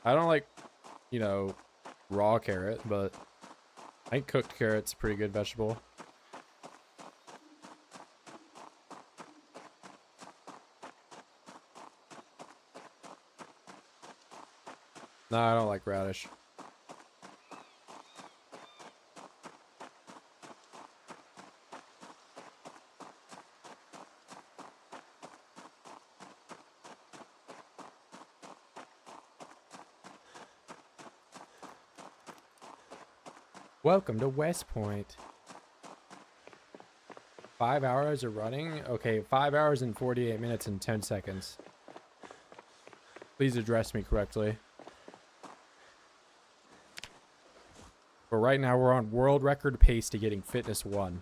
I don't like, you know, raw carrot, but I think cooked carrot's a pretty good vegetable. No, I don't like radish. Welcome to West Point. 5 hours of running? Okay, 5 hours and 48 minutes and 10 seconds. Please address me correctly. But right now we're on world record pace to getting fitness 1.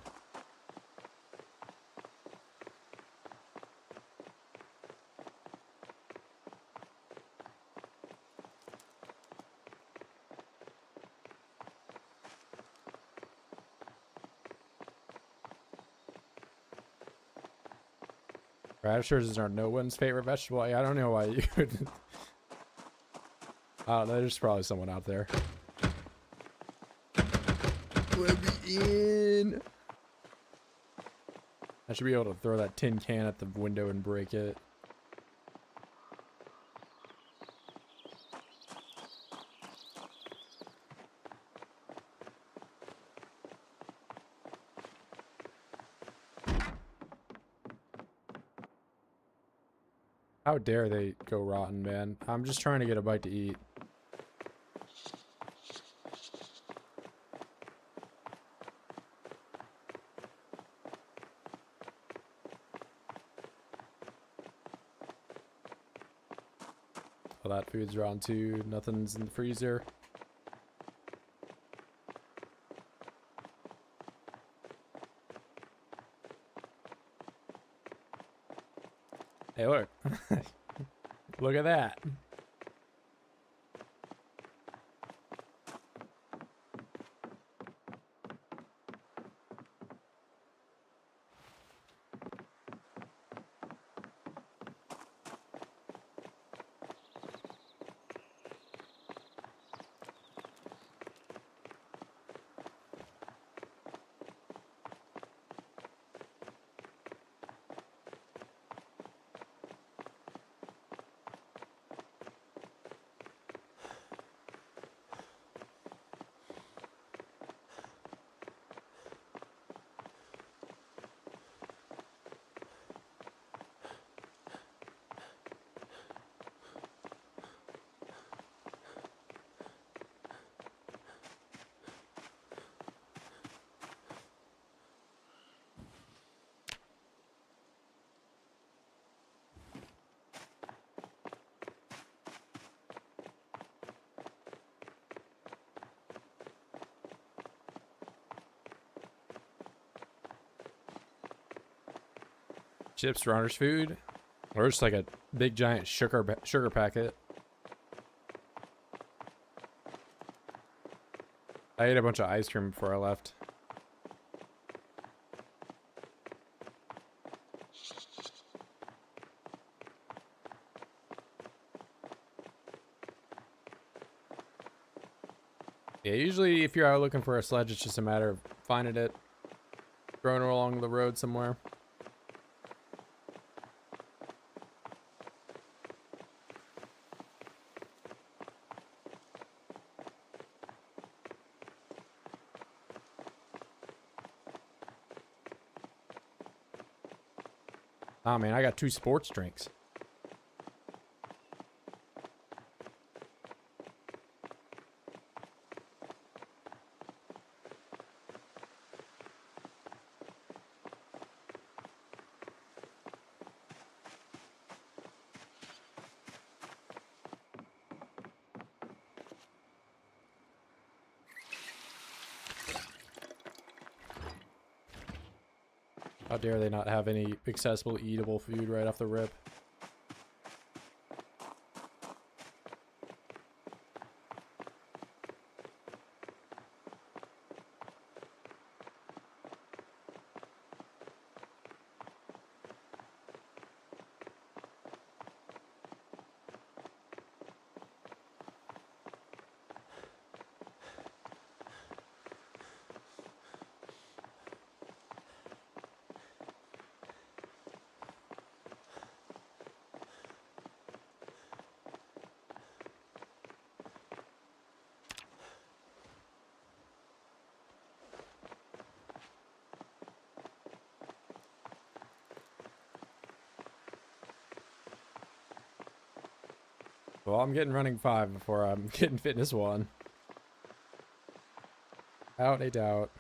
Radishes are no one's favorite vegetable. I don't know why you would. I don't know, there's probably someone out there. Let me in. I should be able to throw that tin can at the window and break it. How dare they go rotten, man? I'm just trying to get a bite to eat. Well, that food's rotten too. Nothing's in the freezer. Hey, look. Look at that. Chips, runner's food, or just like a big giant sugar packet. I ate a bunch of ice cream before I left. Yeah, usually if you're out looking for a sledge, it's just a matter of finding it, throwing it along the road somewhere. Oh man, I got 2 sports drinks. How dare they not have any accessible eatable food right off the rip. Well, I'm getting running 5 before I'm getting fitness 1. Out a doubt.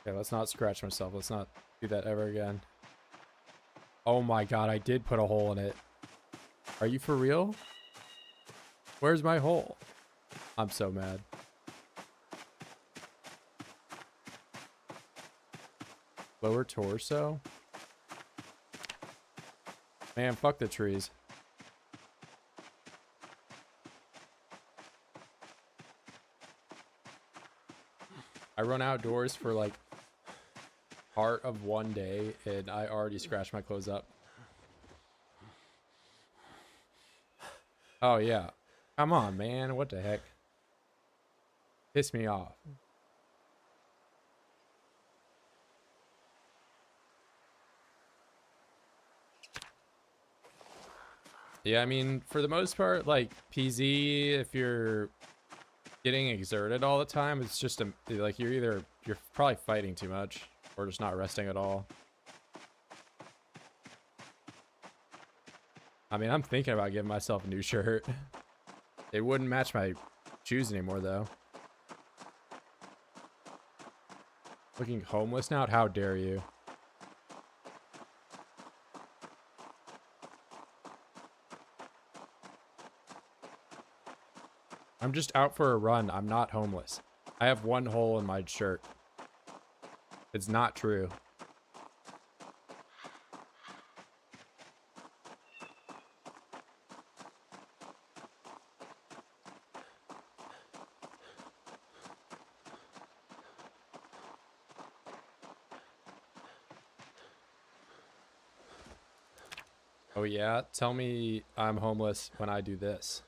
Okay, let's not scratch myself. Let's not do that ever again. Oh my god, I did put a hole in it. Are you for real? Where's my hole? I'm so mad. Lower torso? Man, fuck the trees. I run outdoors for like part of one day and I already scratched my clothes up. Oh yeah. Come on, man. What the heck? Piss me off. Yeah, I mean, for the most part, like PZ, if you're getting exerted all the time, it's just like you're probably fighting too much or just not resting at all. I mean, I'm thinking about giving myself a new shirt. It wouldn't match my shoes anymore though. Looking homeless now? How dare you? I'm just out for a run. I'm not homeless. I have one hole in my shirt. It's not true. Oh yeah? Tell me I'm homeless when I do this.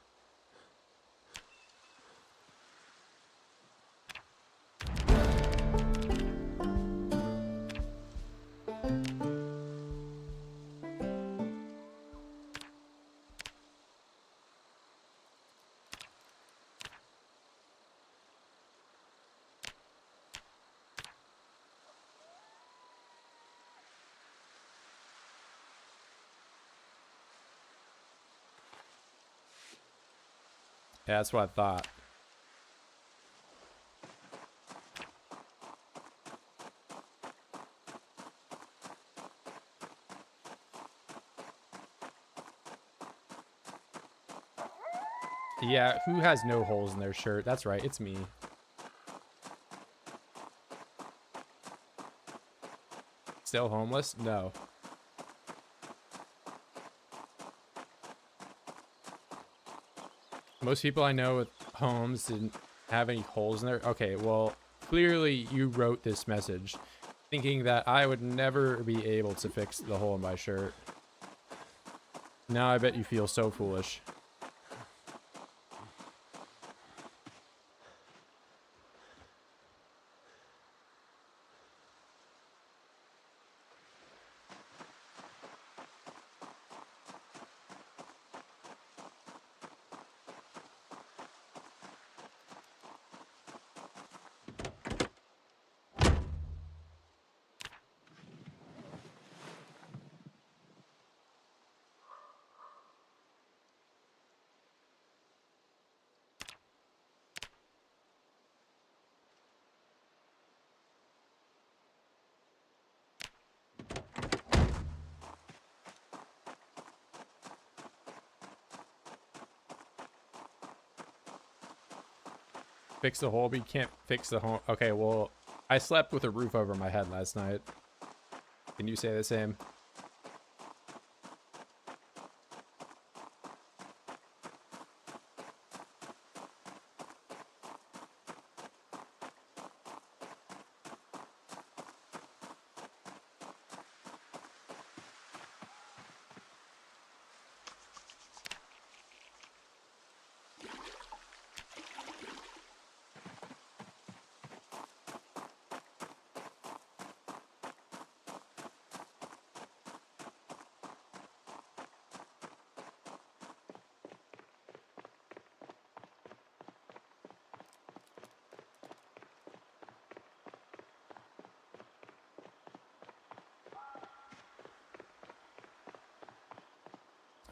Yeah, that's what I thought. Yeah, who has no holes in their shirt? That's right, it's me. Still homeless? No. Most people I know with homes didn't have any holes in there. Okay, well, clearly you wrote this message thinking that I would never be able to fix the hole in my shirt. Now I bet you feel so foolish. Fix the hole, but you can't fix the hole. Okay, well, I slept with a roof over my head last night. Can you say the same?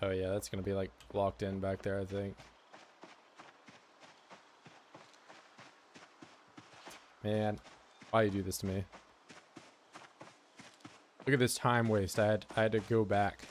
Oh yeah, that's gonna be like locked in back there, I think. Man, why you do this to me? Look at this time waste. I had to go back.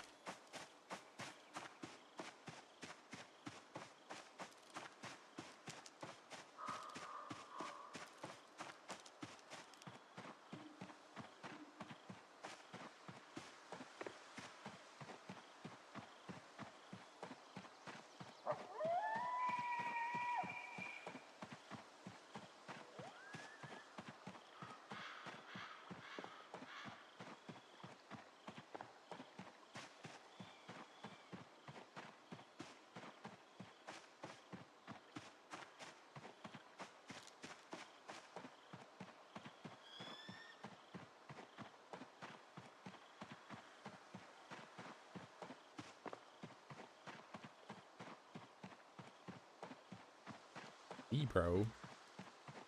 Me, bro.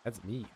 That's me.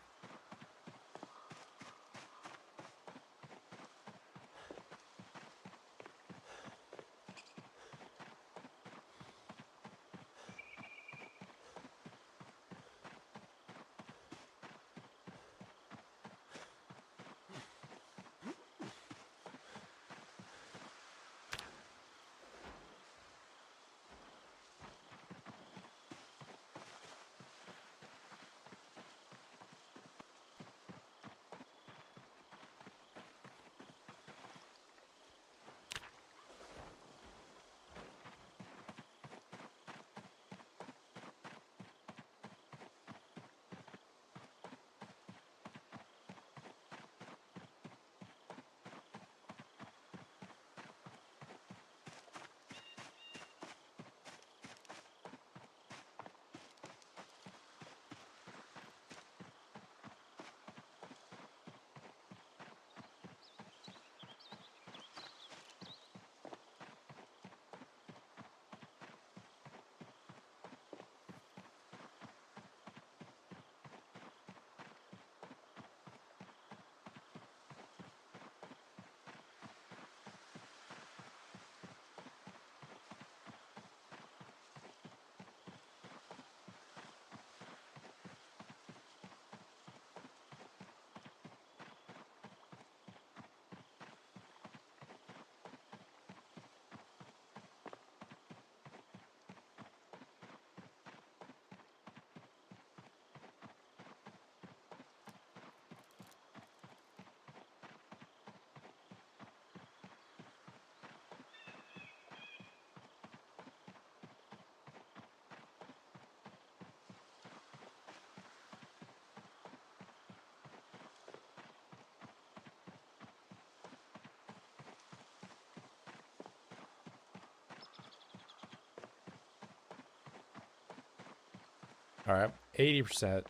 All right, 80%,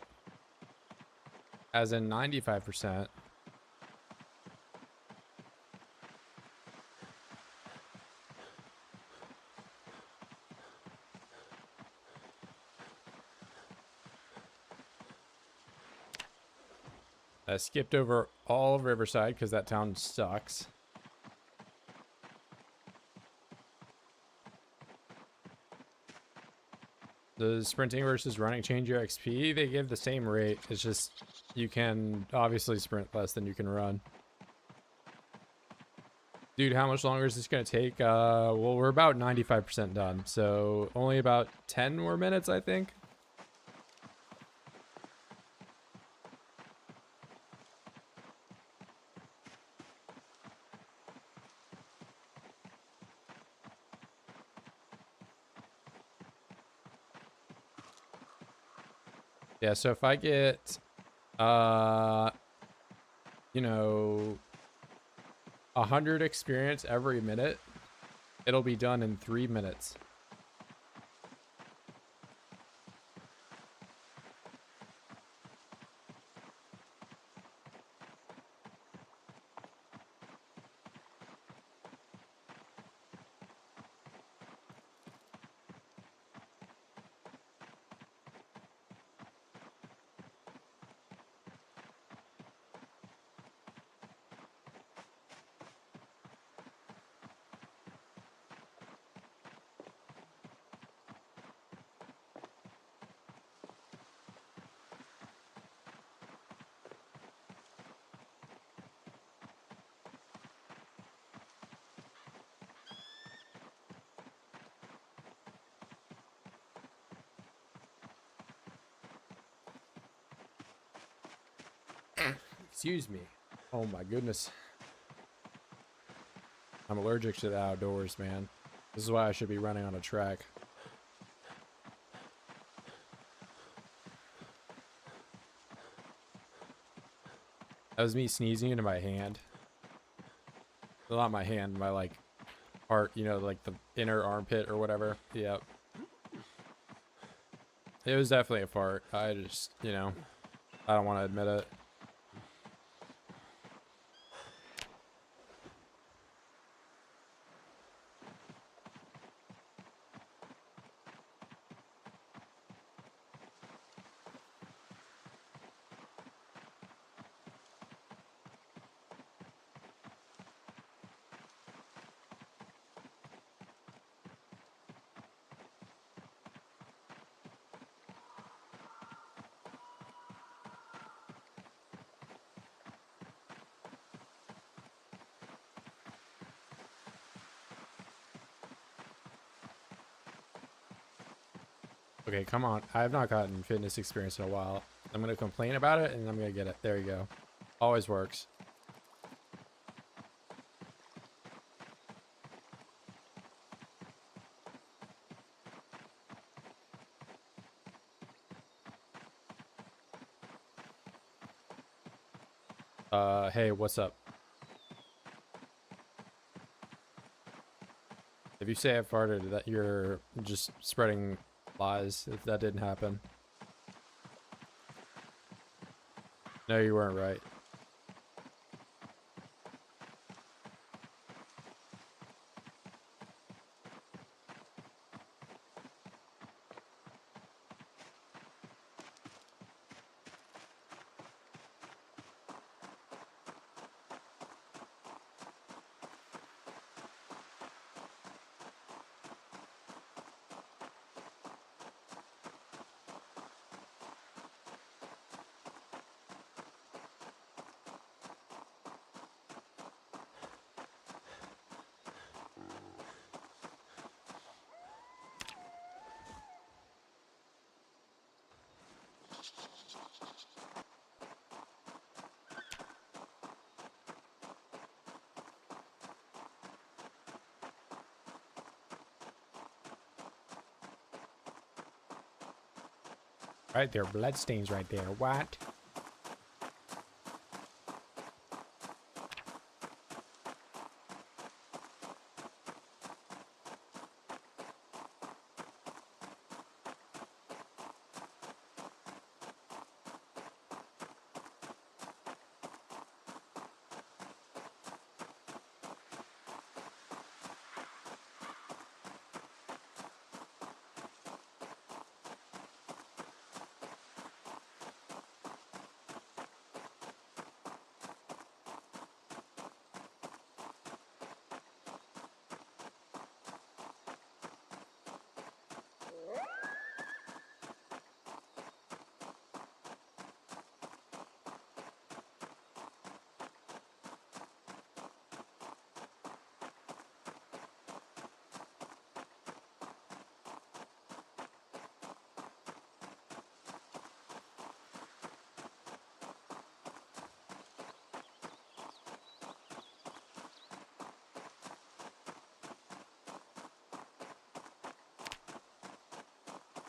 as in 95%. I skipped over all of Riverside because that town sucks. Does sprinting versus running change your XP? They give the same rate. It's just you can obviously sprint less than you can run. Dude, how much longer is this going to take? Well, we're about 95% done. So only about 10 more minutes, I think. Yeah, so if I get, you know, 100 experience every minute, it'll be done in 3 minutes. Excuse me. Oh my goodness. I'm allergic to the outdoors, man. This is why I should be running on a track. That was me sneezing into my hand. Well, not my hand, my like part, you know, like the inner armpit or whatever. Yep. It was definitely a fart. I just, you know, I don't want to admit it. Okay, come on. I have not gotten fitness experience in a while. I'm going to complain about it and I'm going to get it. There you go. Always works. Hey, what's up? If you say I farted, that you're just spreading lies if that didn't happen. No, you weren't right. Right there, bloodstains right there. What?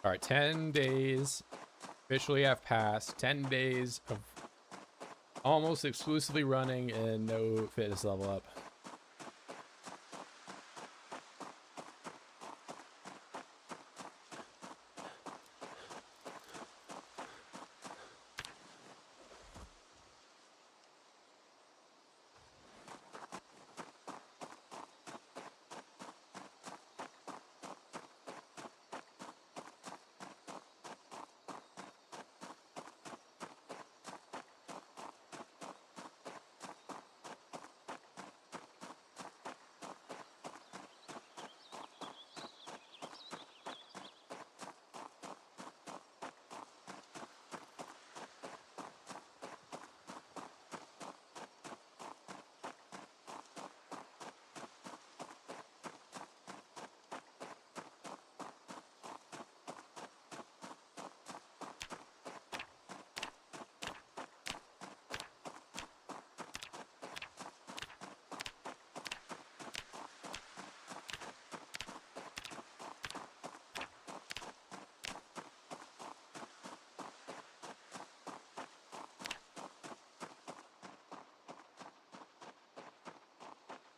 All right, 10 days officially have passed. 10 days of almost exclusively running and no fitness level up.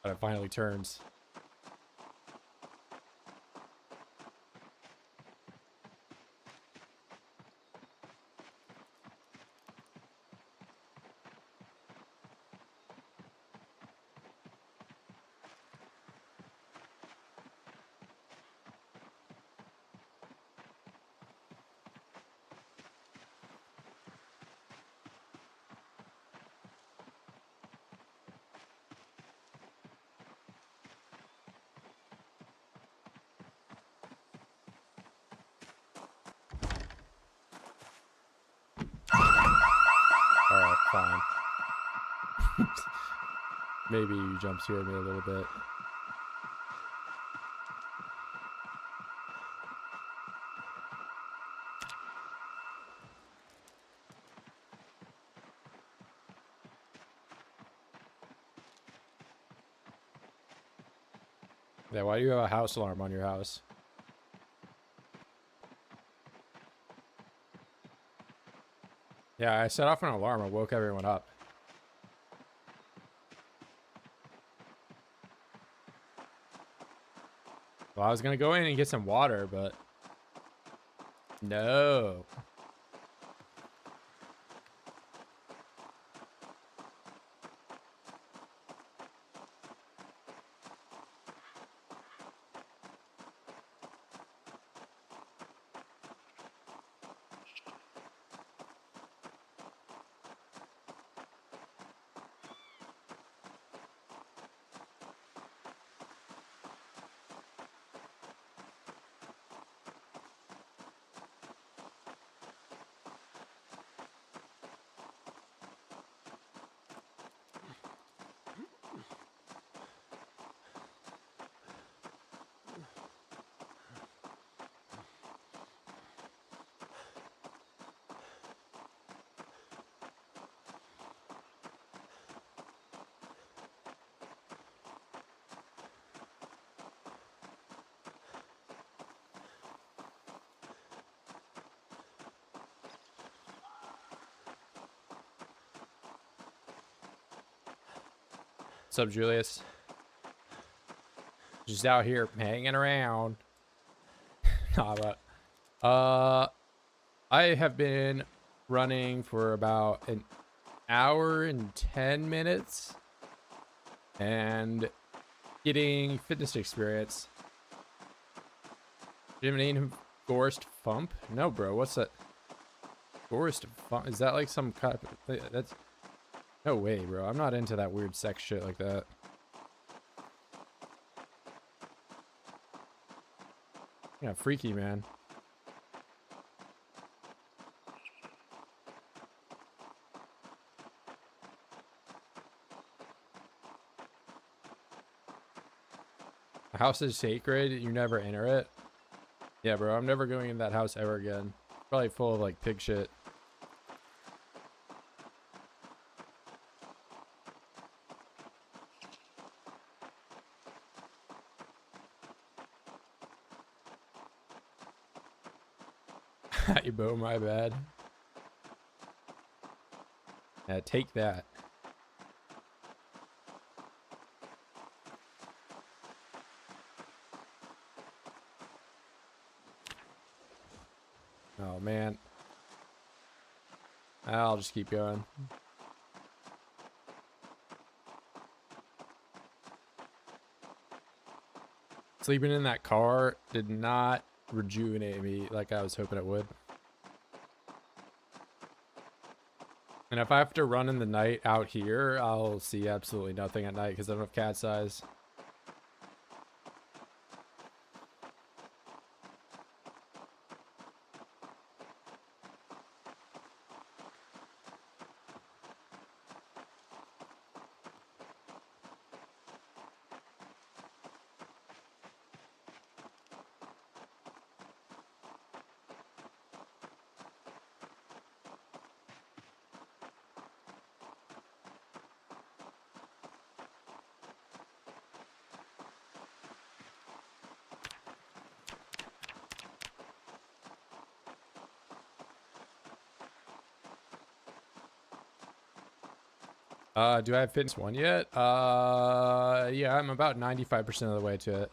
But it finally turns. Alright, fine. Maybe you jump scared me a little bit. Yeah, why do you have a house alarm on your house? Yeah, I set off an alarm. I woke everyone up. Well, I was gonna go in and get some water, but no. What's up, Julius? Just out here hanging around. Nah, but I have been running for about an hour and 10 minutes and getting fitness experience. You have any Gorst Fump? No, bro. What's that? Gorst Fump? Is that like some kind of... That's... No way, bro. I'm not into that weird sex shit like that. Yeah, freaky, man. A house is sacred. You never enter it. Yeah, bro. I'm never going in that house ever again. Probably full of like pig shit. Hey, bro, my bad. Yeah, take that. Oh, man. I'll just keep going. Sleeping in that car did not rejuvenate me like I was hoping it would. And if I have to run in the night out here, I'll see absolutely nothing at night because I don't have cat's eyes. Do I have fitness 1 yet? Yeah, I'm about 95% of the way to it.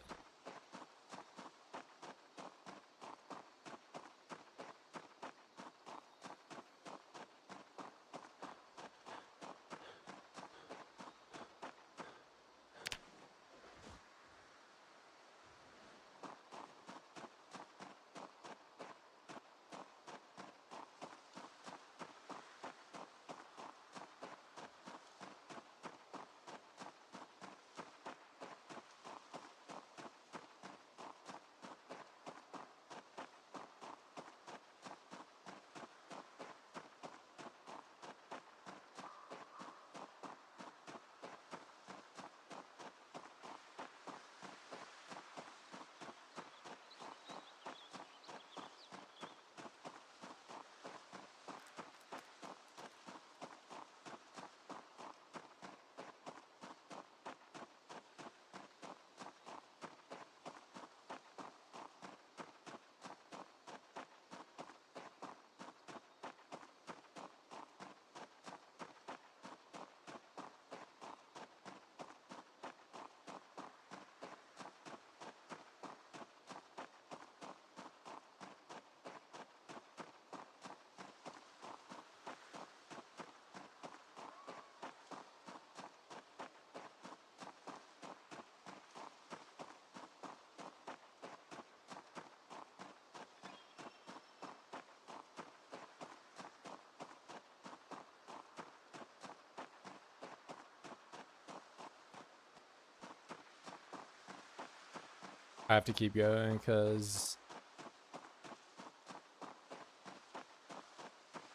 I have to keep going because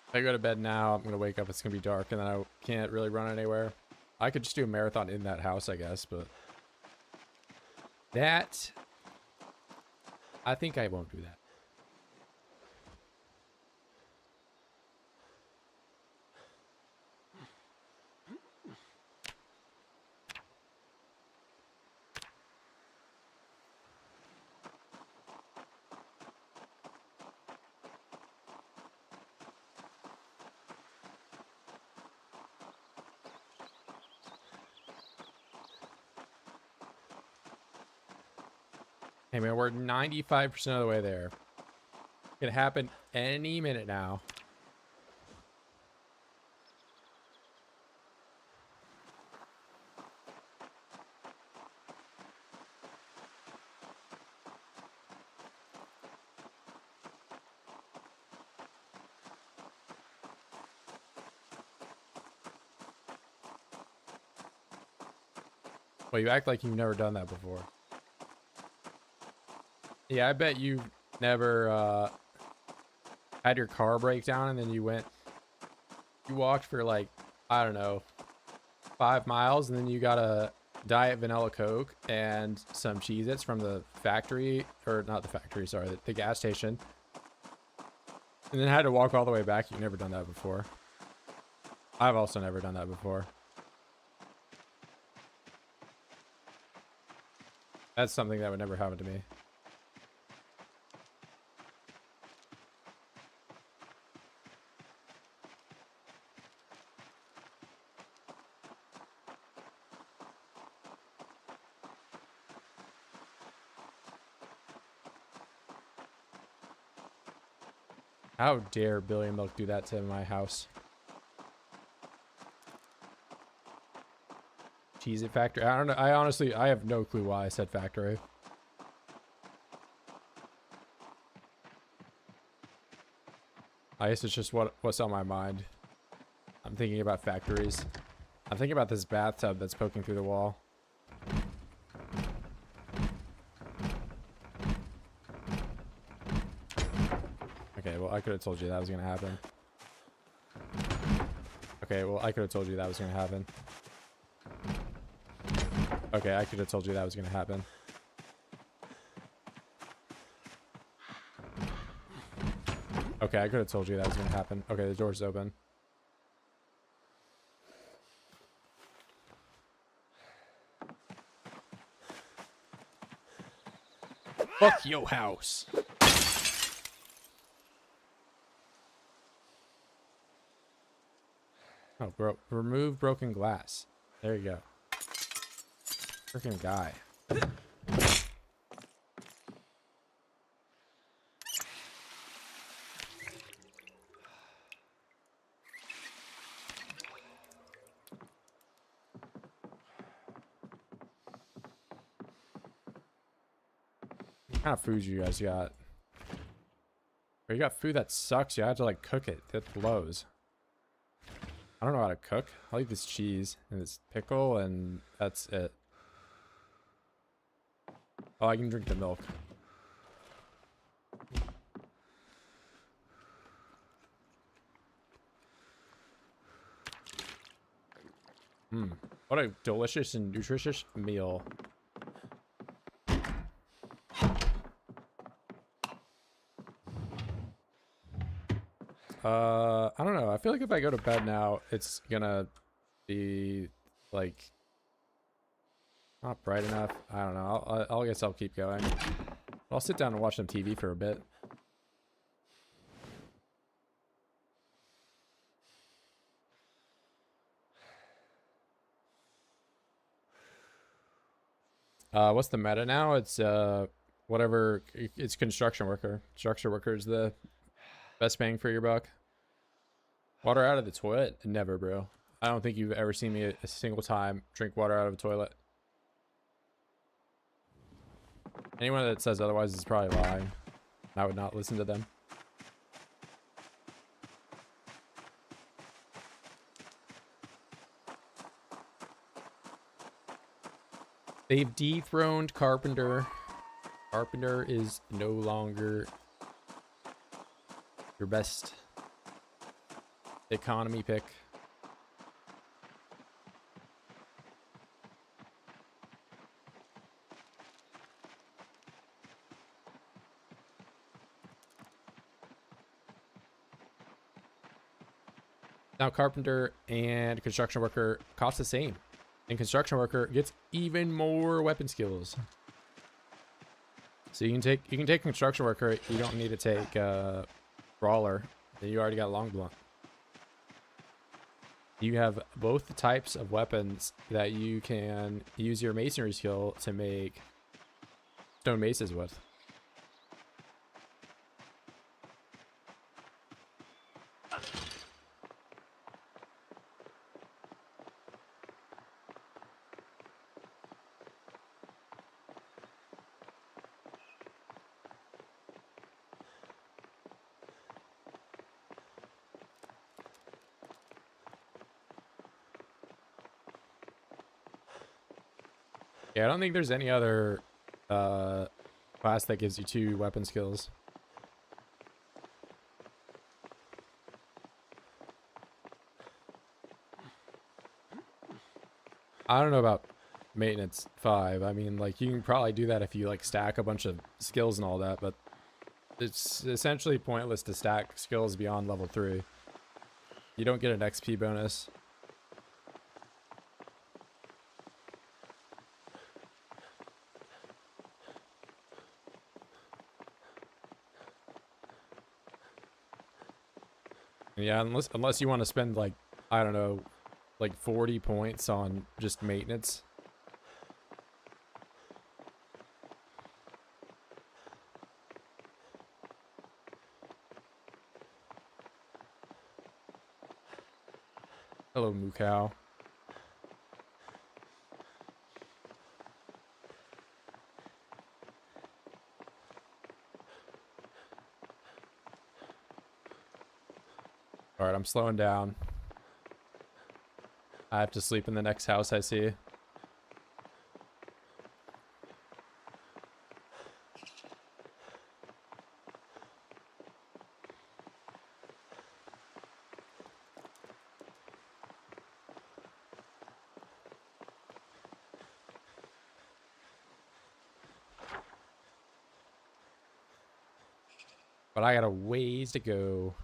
if I go to bed now, I'm going to wake up, it's going to be dark, and then I can't really run anywhere. I could just do a marathon in that house, I guess, but that, I think I won't do that. Hey man, we're 95% of the way there. It could happen any minute now. Well, you act like you've never done that before. Yeah, I bet you've never had your car break down and then you walked for like, I don't know, 5 miles, and then you got a Diet Vanilla Coke and some Cheez-Its from the factory, or not the factory, sorry, the gas station. And then had to walk all the way back. You've never done that before. I've also never done that before. That's something that would never happen to me. How dare Billy and Milk do that to my house? Cheez-It factory. I don't know. I have no clue why I said factory. I guess it's just what's on my mind. I'm thinking about factories. I'm thinking about this bathtub that's poking through the wall. Okay, well, I could have told you that was going to happen. Okay, well, I could have told you that was going to happen. Okay, I could have told you that was going to happen. Okay, I could have told you that was going to happen. Okay, the door's open. Fuck your house. Oh, bro, remove broken glass. There you go. Freaking guy. What kind of food you guys got? Or you got food that sucks. You have to like cook it. That blows. I don't know how to cook. I'll eat this cheese and this pickle and that's it. Oh, I can drink the milk. What a delicious and nutritious meal. I don't know. I feel like if I go to bed now, it's gonna be like not bright enough. I don't know. I'll guess I'll keep going. I'll sit down and watch some TV for a bit. What's the meta now? It's whatever. It's construction worker. Construction worker is the best bang for your buck. Water out of the toilet? Never, bro. I don't think you've ever seen me a single time drink water out of a toilet. Anyone that says otherwise is probably lying. I would not listen to them. They've dethroned Carpenter. Carpenter is no longer your best economy pick. Now Carpenter and construction worker cost the same. And construction worker gets even more weapon skills. So you can take construction worker, you don't need to take brawler. You already got long blunt. You have both types of weapons that you can use your masonry skill to make stone maces with. Yeah, I don't think there's any other class that gives you 2 weapon skills. I don't know about maintenance 5. I mean, like, you can probably do that if you, like, stack a bunch of skills and all that, but it's essentially pointless to stack skills beyond level 3. You don't get an XP bonus. Yeah, unless you want to spend, like, I don't know, like 40 points on just maintenance. Hello, moo cow. Alright, I'm slowing down. I have to sleep in the next house I see. But I got a ways to go.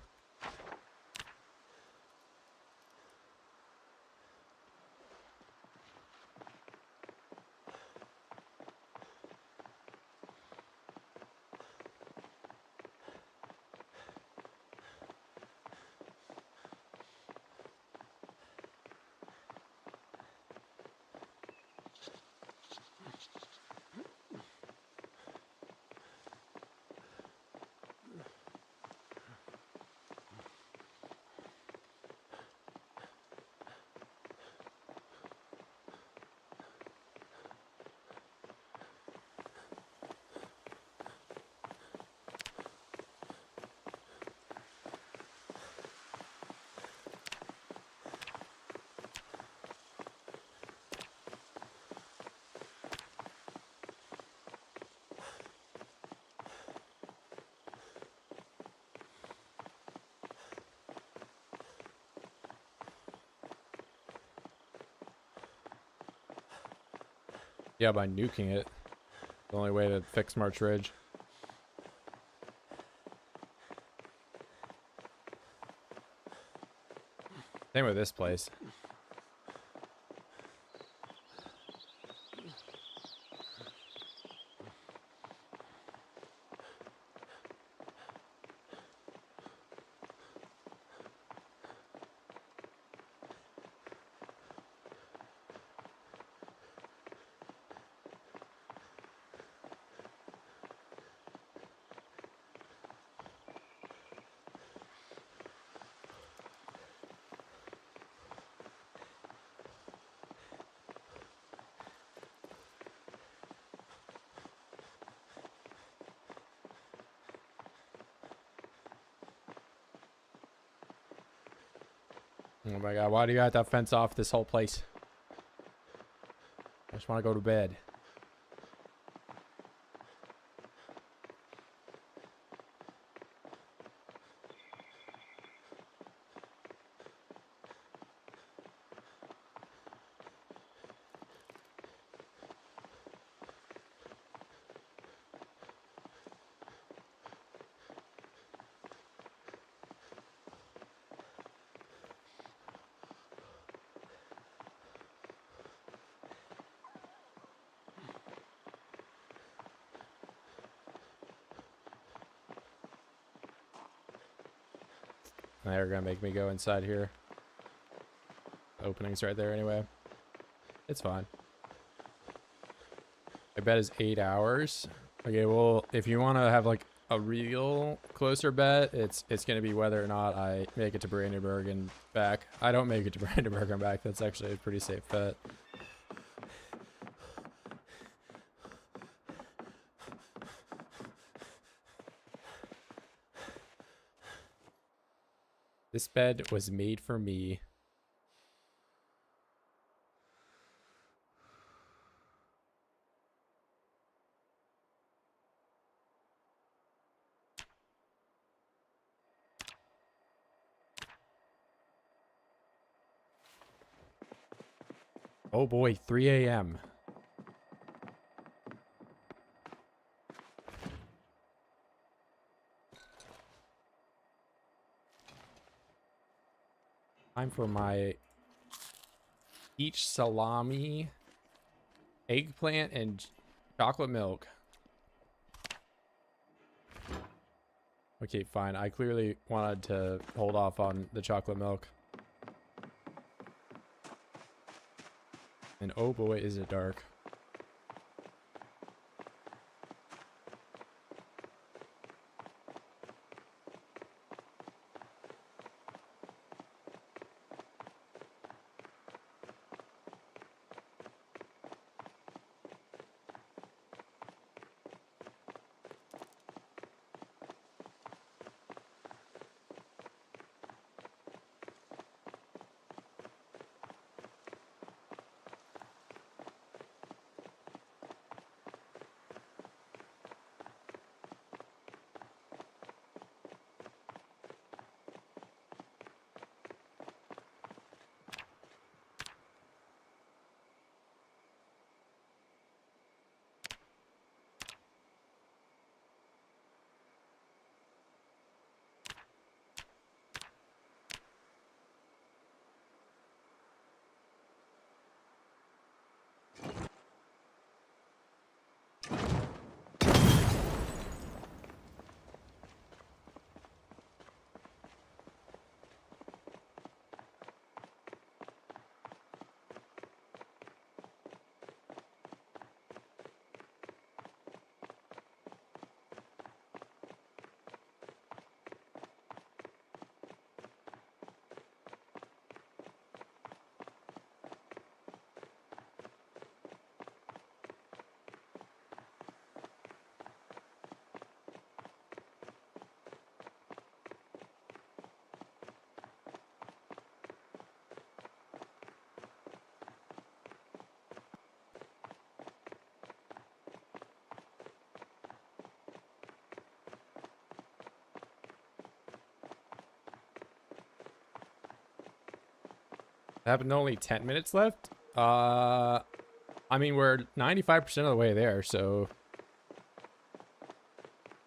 Yeah, by nuking it. The only way to fix March Ridge. Same with this place. Oh my god, why do you have to fence off this whole place? I just want to go to bed. They're gonna make me go inside here. The opening's right there anyway. It's fine. I bet is 8 hours. Okay, well, if you want to have like a real closer bet, it's gonna be whether or not I make it to Brandenburg and back. I don't make it to Brandenburg and back. That's actually a pretty safe bet. This bed was made for me. Oh boy, 3 a.m. Time for my peach salami, eggplant, and chocolate milk. Okay, fine. I clearly wanted to hold off on the chocolate milk. And oh boy, is it dark. I have only 10 minutes left. I mean, we're 95% of the way there, so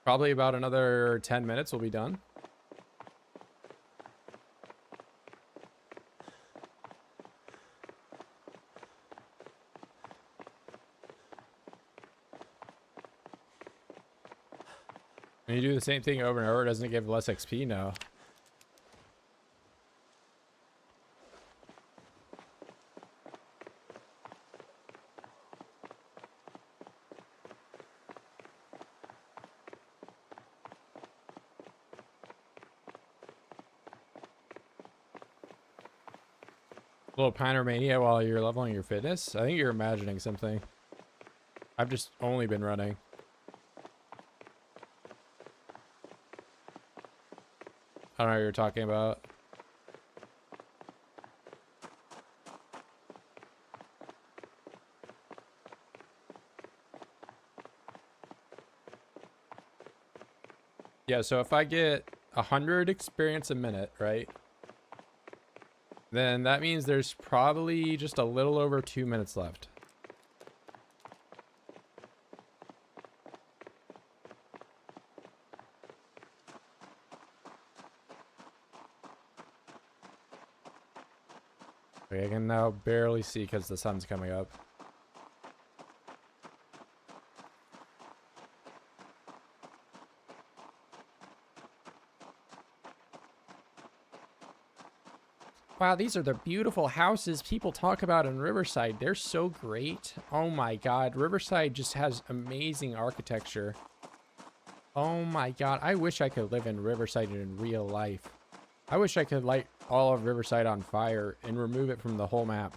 probably about another 10 minutes we'll be done. When you do the same thing over and over, doesn't it give less XP? No. A little Panormania while you're leveling your fitness? I think you're imagining something. I've just only been running. I don't know what you're talking about. Yeah, so if I get 100 experience a minute, right? Then that means there's probably just a little over 2 minutes left. Okay, I can now barely see because the sun's coming up. Wow, these are the beautiful houses people talk about in Riverside. They're so great. Oh my god, Riverside just has amazing architecture. Oh my god, I wish I could live in Riverside in real life. I wish I could light all of Riverside on fire and remove it from the whole map.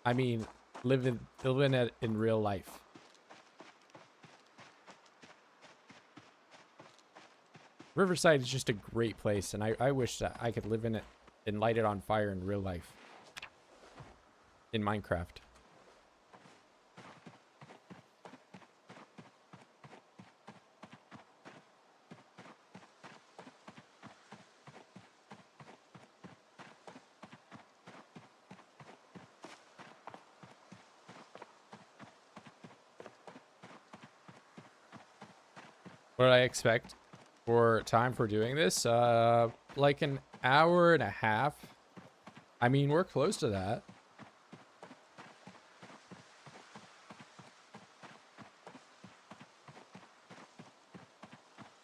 I mean, live in it in real life. Riverside is just a great place, and I wish that I could live in it and light it on fire in real life. In Minecraft. What did I expect for time for doing this? Like an hour and a half. I mean, we're close to that.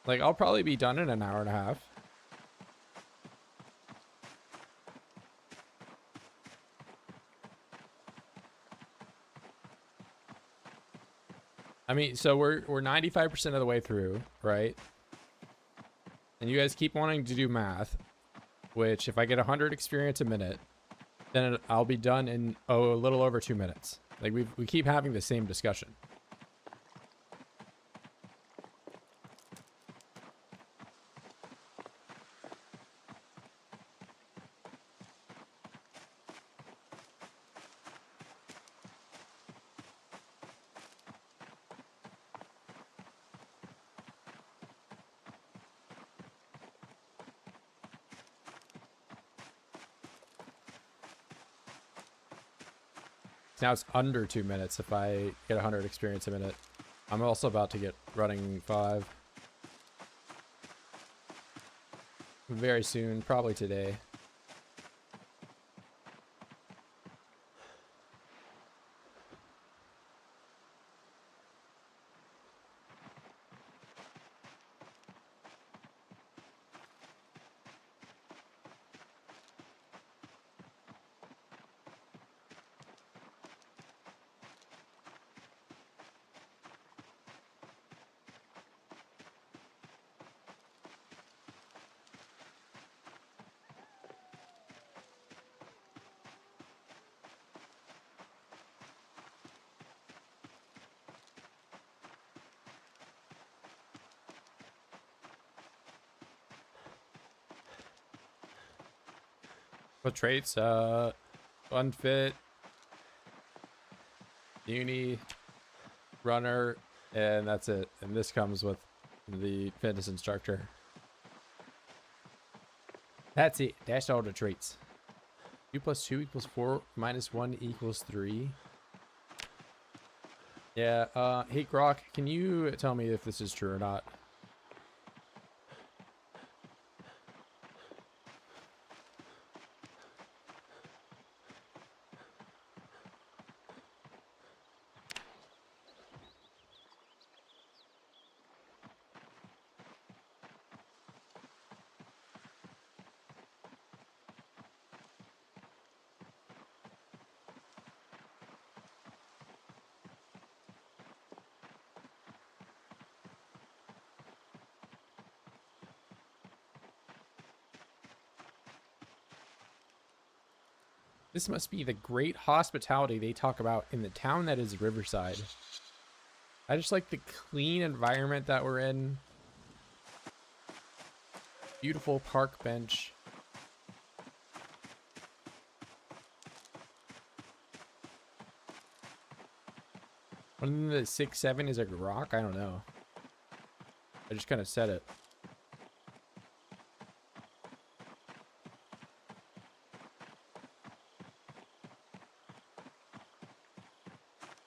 Like, I'll probably be done in an hour and a half. I mean, so we're 95% of the way through, right? And you guys keep wanting to do math, which if I get 100 experience a minute, then I'll be done in a little over 2 minutes. Like we keep having the same discussion. Now it's under 2 minutes if I get 100 experience a minute. I'm also about to get running 5. Very soon, probably today. What traits? Unfit, uni, runner, and that's it. And this comes with the fitness instructor. That's it. That's all the traits. 2 + 2 = 4 - 1 = 3. Yeah, hey Grok, can you tell me if this is true or not? This must be the great hospitality they talk about in the town that is Riverside. I just like the clean environment that we're in. Beautiful park bench. One of the 6'7" is a rock? I don't know. I just kind of said it.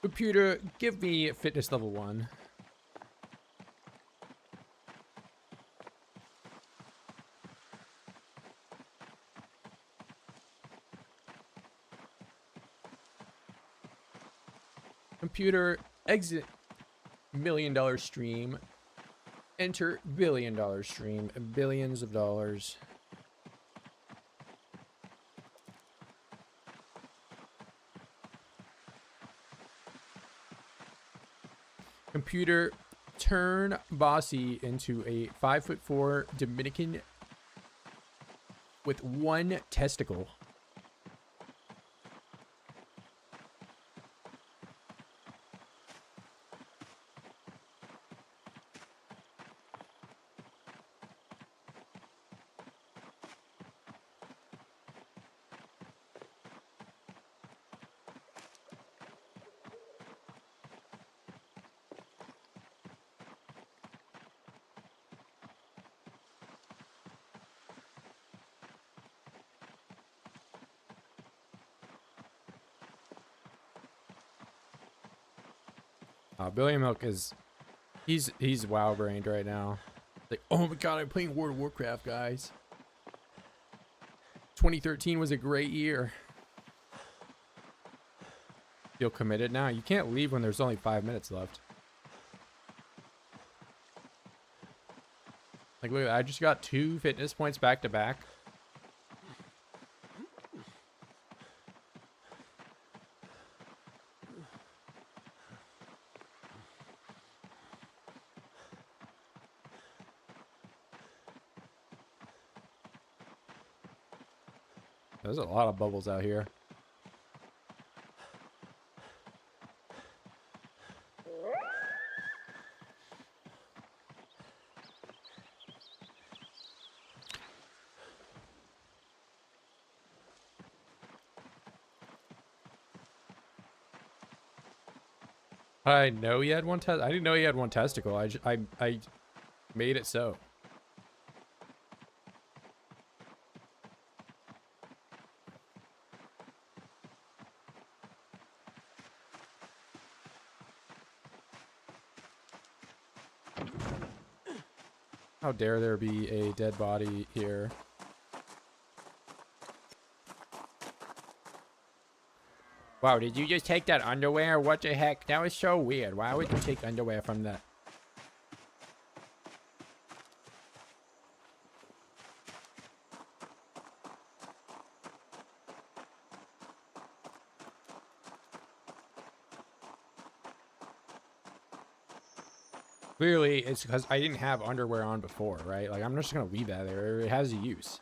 Computer, give me fitness level 1. Computer, exit $1,000,000 stream. Enter $1,000,000,000 stream. Billions of dollars. Computer, turn Bossy into a 5'4" Dominican with 1 testicle. Billy Milk is he's wow brained right now. Like, oh my god, I'm playing World of Warcraft, guys. 2013 was a great year. Feel committed now. You can't leave when there's only 5 minutes left. Like, look, I just got 2 fitness points back to back. There's a lot of bubbles out here. I know he had one test. I didn't know he had 1 testicle. I made it so. How dare there be a dead body here? Wow, did you just take that underwear? What the heck? That was so weird. Why would you take underwear from the... Clearly, it's because I didn't have underwear on before, right? Like, I'm just going to leave that there. It has a use.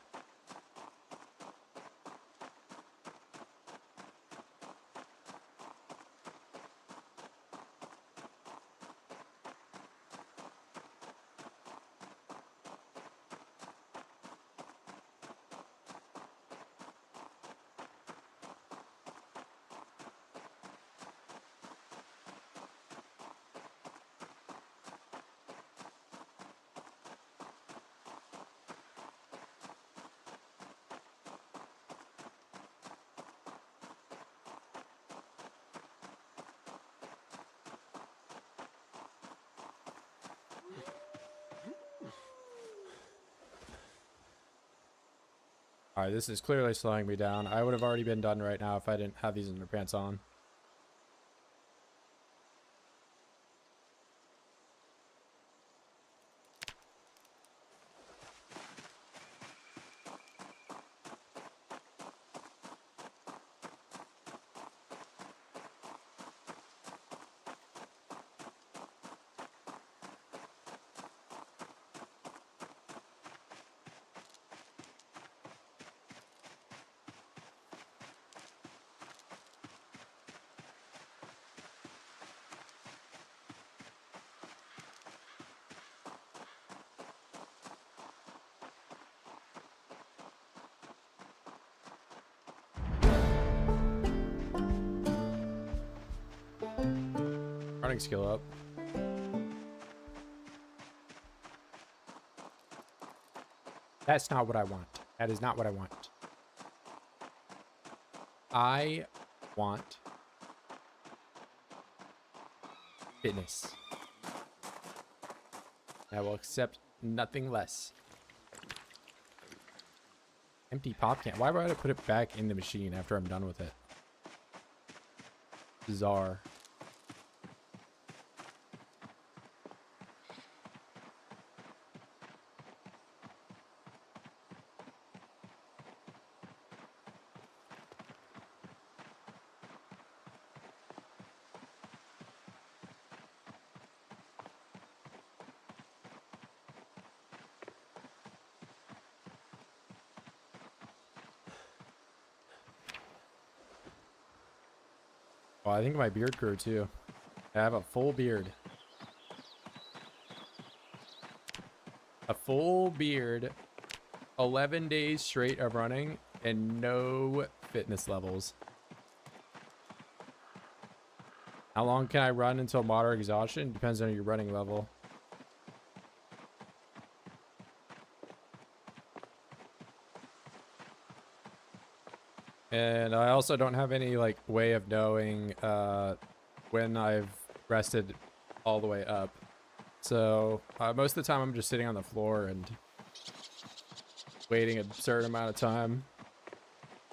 Alright, this is clearly slowing me down. I would have already been done right now if I didn't have these underpants on. Running skill up. That's not what I want. That is not what I want. I want fitness. I will accept nothing less. Empty pop can. Why would I put it back in the machine after I'm done with it? Bizarre. Oh, I think my beard grew too. I have a full beard. A full beard, 11 days straight of running, and no fitness levels. How long can I run until moderate exhaustion? Depends on your running level. And I also don't have any like way of knowing when I've rested all the way up. So most of the time I'm just sitting on the floor and waiting a certain amount of time.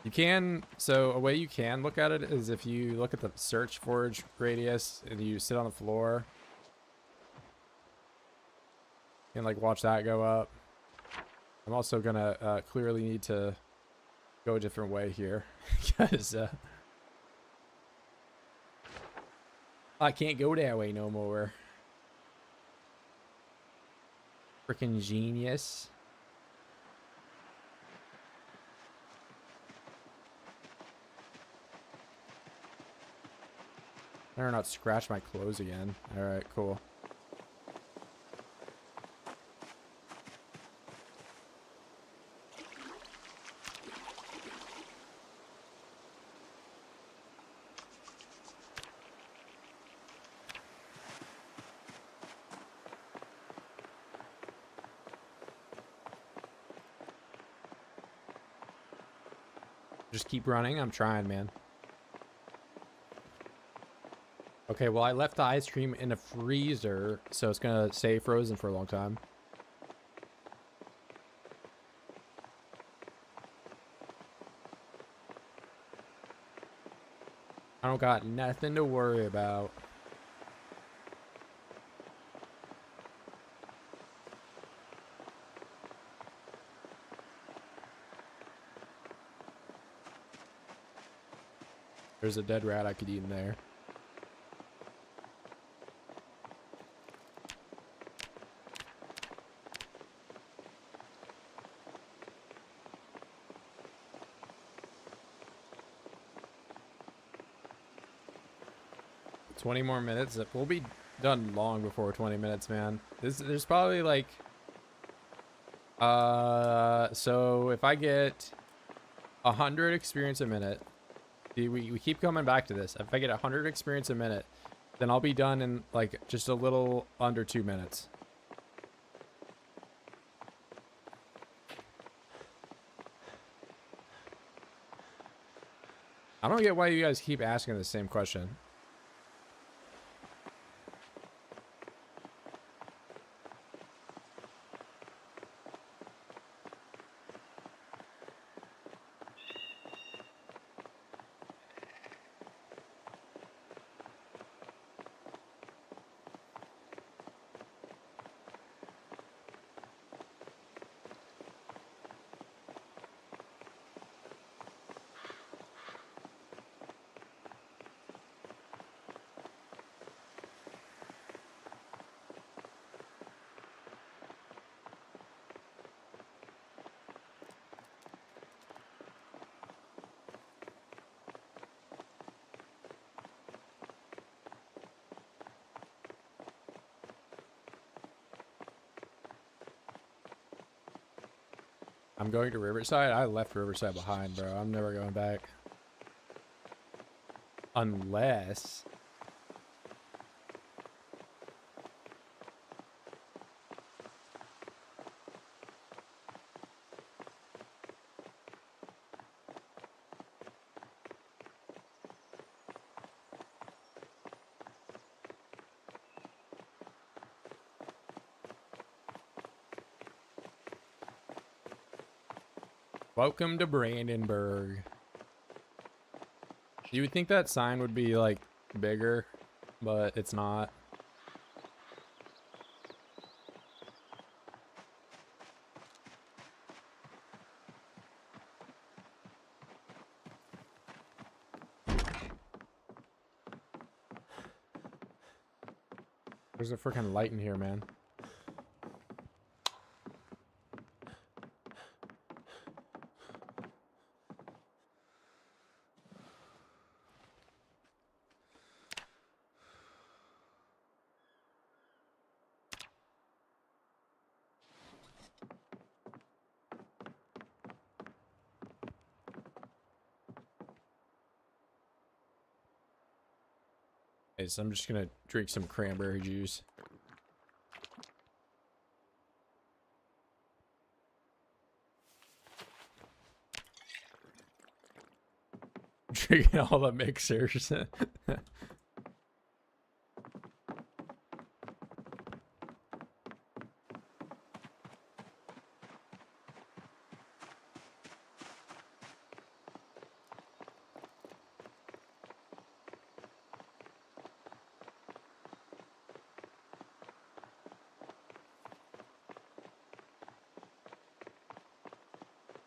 You can, so a way you can look at it is if you look at the search forage radius and you sit on the floor and like watch that go up. I'm also gonna clearly need to go a different way here because I can't go that way no more. Freaking genius. Better not scratch my clothes again. All right, cool. Just keep running. I'm trying, man. Okay, well, I left the ice cream in a freezer, so it's gonna stay frozen for a long time. I don't got nothing to worry about. There's a dead rat I could eat in there. $20 more minutes. We'll be done long before 20 minutes, man. There's probably like so if I get 100 experience a minute, we keep coming back to this. If I get 100 experience a minute, then I'll be done in like just a little under 2 minutes. I don't get why you guys keep asking the same question. I'm going to Riverside. I left Riverside behind, bro. I'm never going back. Unless... Welcome to Brandenburg. You would think that sign would be, like, bigger, but it's not. There's a freaking light in here, man. Okay, so I'm just gonna drink some cranberry juice. Drinking all the mixers.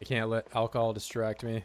I can't let alcohol distract me.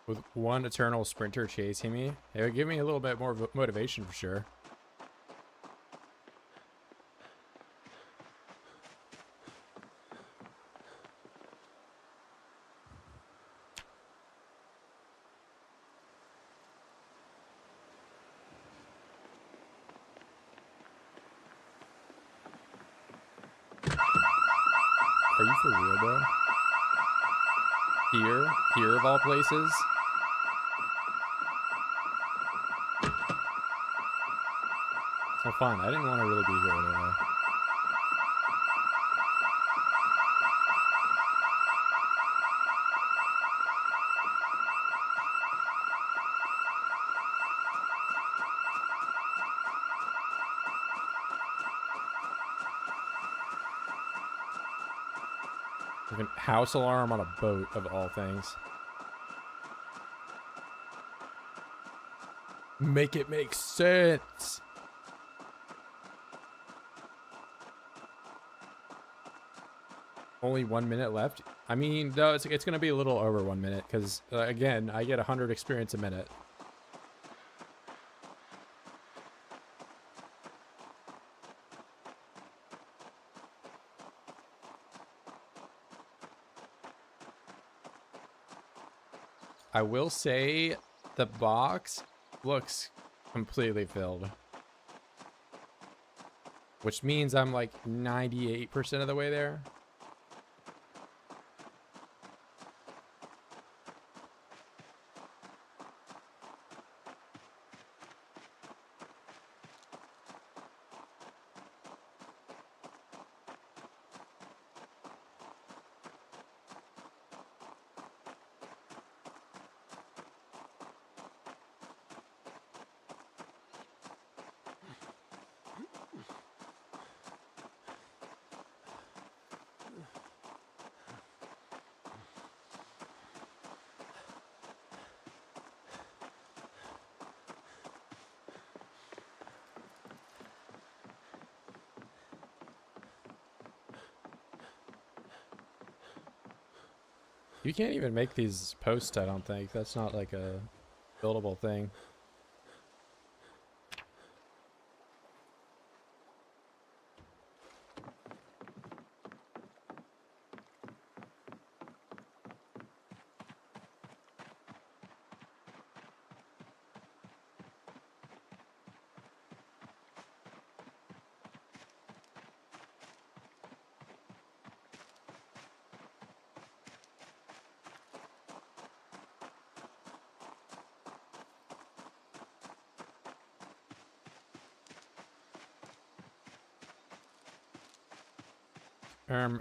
With one eternal sprinter chasing me, it would give me a little bit more motivation for sure. Are you for real, bro? Here of all places? Well, fine. I didn't want to really be here anyway. Freaking house alarm on a boat, of all things. Make it make sense. Only 1 minute left. I mean, no, it's going to be a little over 1 minute because, again, I get 100 experience a minute. I will say the box looks completely filled, which means I'm like 98% of the way there. You can't even make these posts, I don't think. That's not like a buildable thing.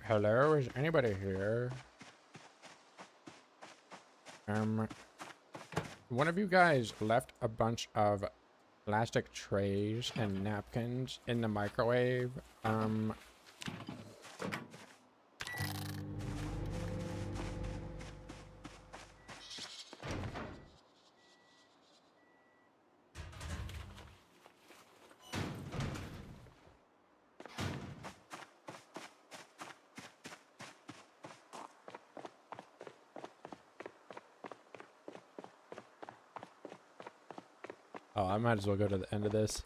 Hello? Is anybody here? One of you guys left a bunch of plastic trays and napkins in the microwave. Oh, I might as well go to the end of this.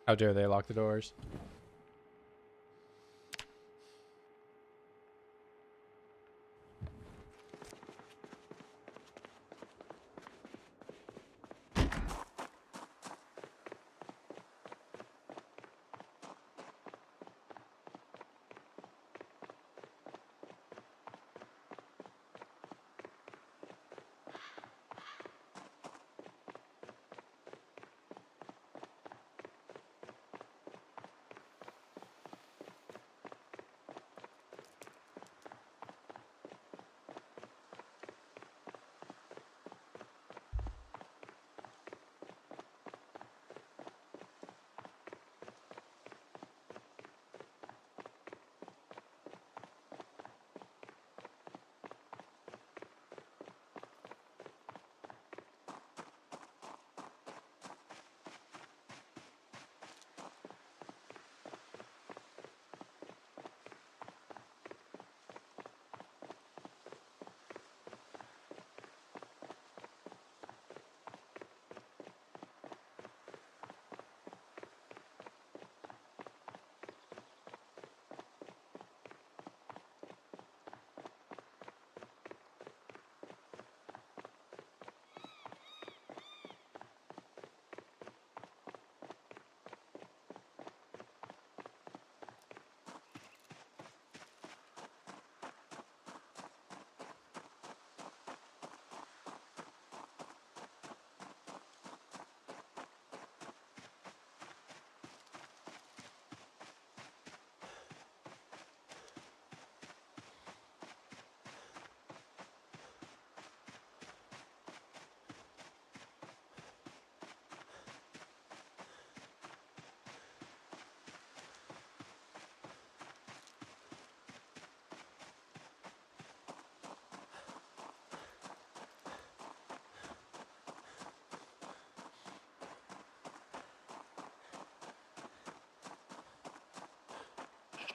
How dare they lock the doors?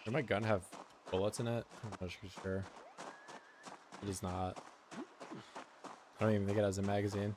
Does my gun have bullets in it? I'm not sure. It does not. I don't even think it has a magazine.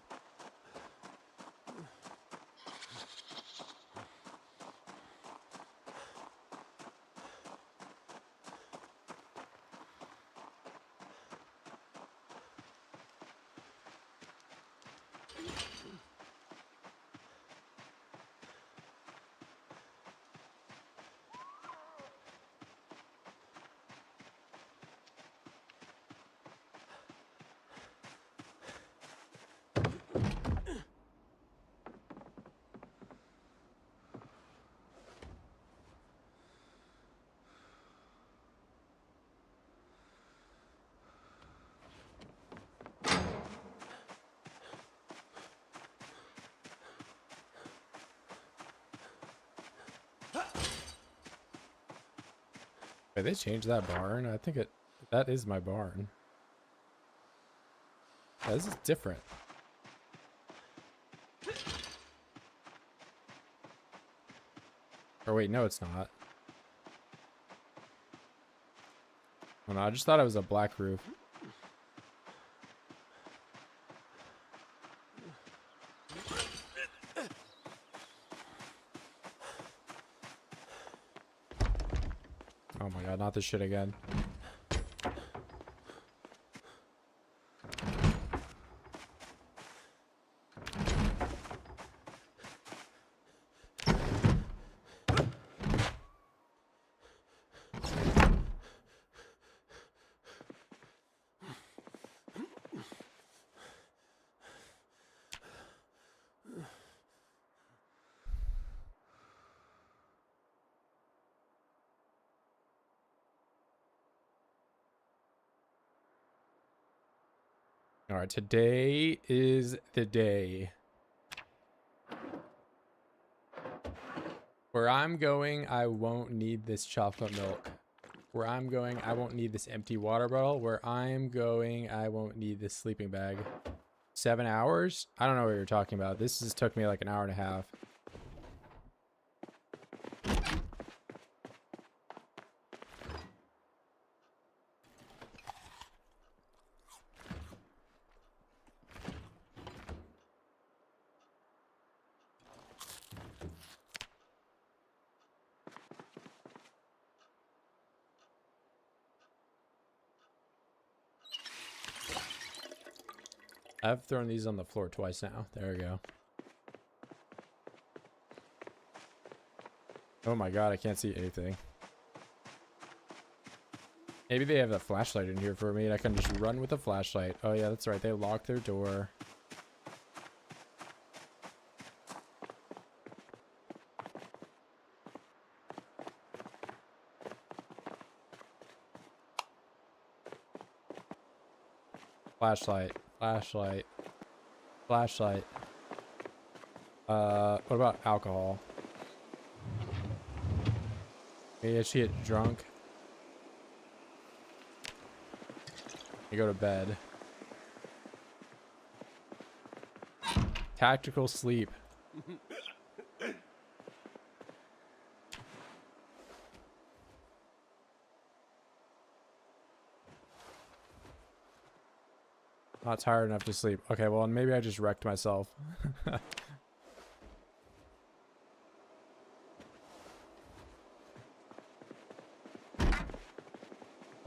Wait, they changed that barn? I think that is my barn. Yeah, this is different. Or wait, no, it's not. Oh, no, I just thought it was a black roof. Oh my god, not this shit again. All right, today is the day. Where I'm going, I won't need this chocolate milk. Where I'm going, I won't need this empty water bottle. Where I'm going, I won't need this sleeping bag. 7 hours? I don't know what you're talking about. This just took me like an hour and a half. I've thrown these on the floor twice now. There we go. Oh my god, I can't see anything. Maybe they have a flashlight in here for me and I can just run with a flashlight. Oh yeah, that's right. They locked their door. Flashlight. Flashlight. Flashlight. What about alcohol? Maybe I should get drunk. I go to bed. Tactical sleep. Not tired enough to sleep. Okay, well, maybe I just wrecked myself. Well,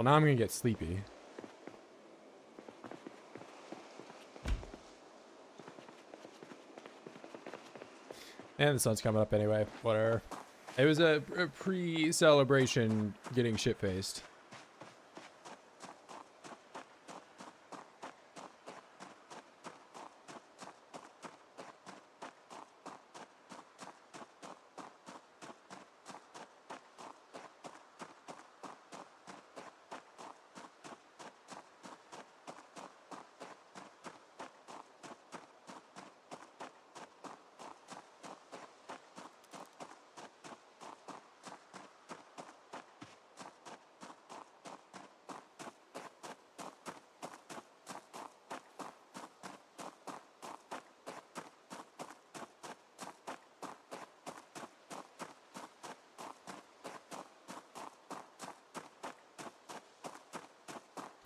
now I'm gonna get sleepy. And the sun's coming up anyway. Whatever. It was a pre-celebration getting shit-faced.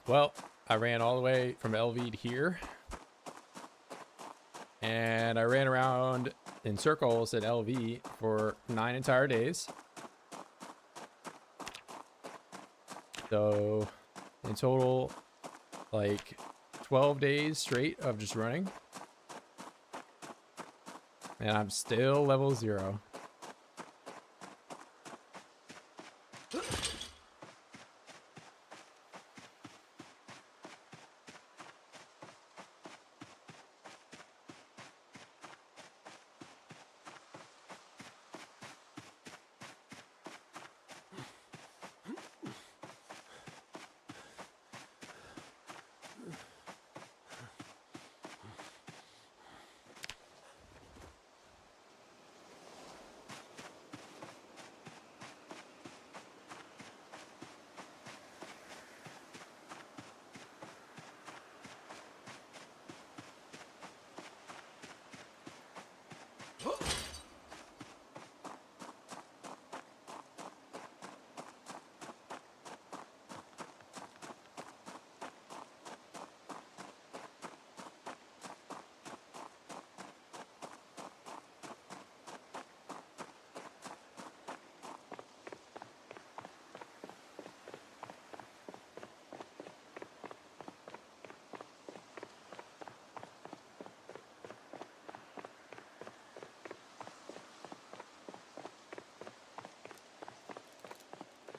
Well, I ran all the way from LV to here. And I ran around in circles at LV for 9 entire days. So in total, like 12 days straight of just running. And I'm still level 0.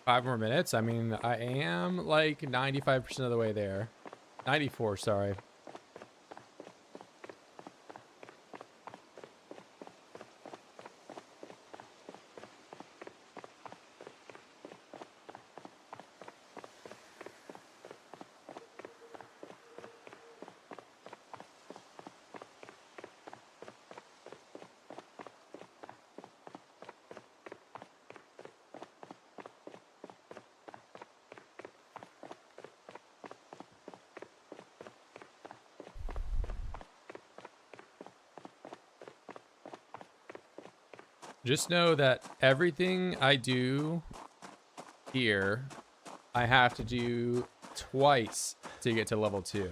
Five more minutes. I mean, I am like 95% of the way there. 94, sorry. Just know that everything I do here, I have to do twice to get to level 2.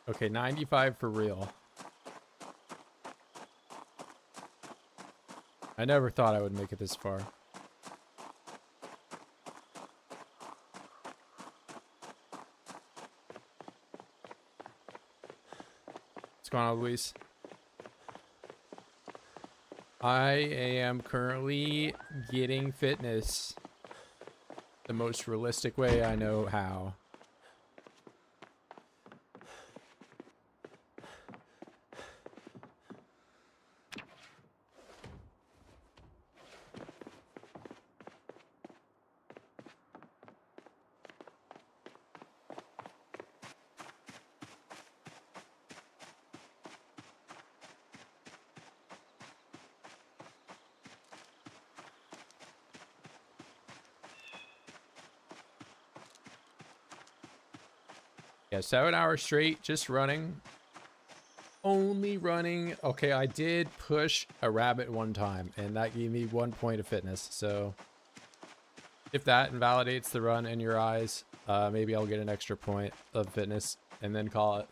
Okay, 95 for real. I never thought I would make it this far. What's going on, Luis? I am currently getting fitness the most realistic way I know how. Yeah, 7 hours straight, just running. Only running. Okay, I did push a rabbit one time, and that gave me 1 point of fitness. So if that invalidates the run in your eyes, maybe I'll get an extra point of fitness and then call it.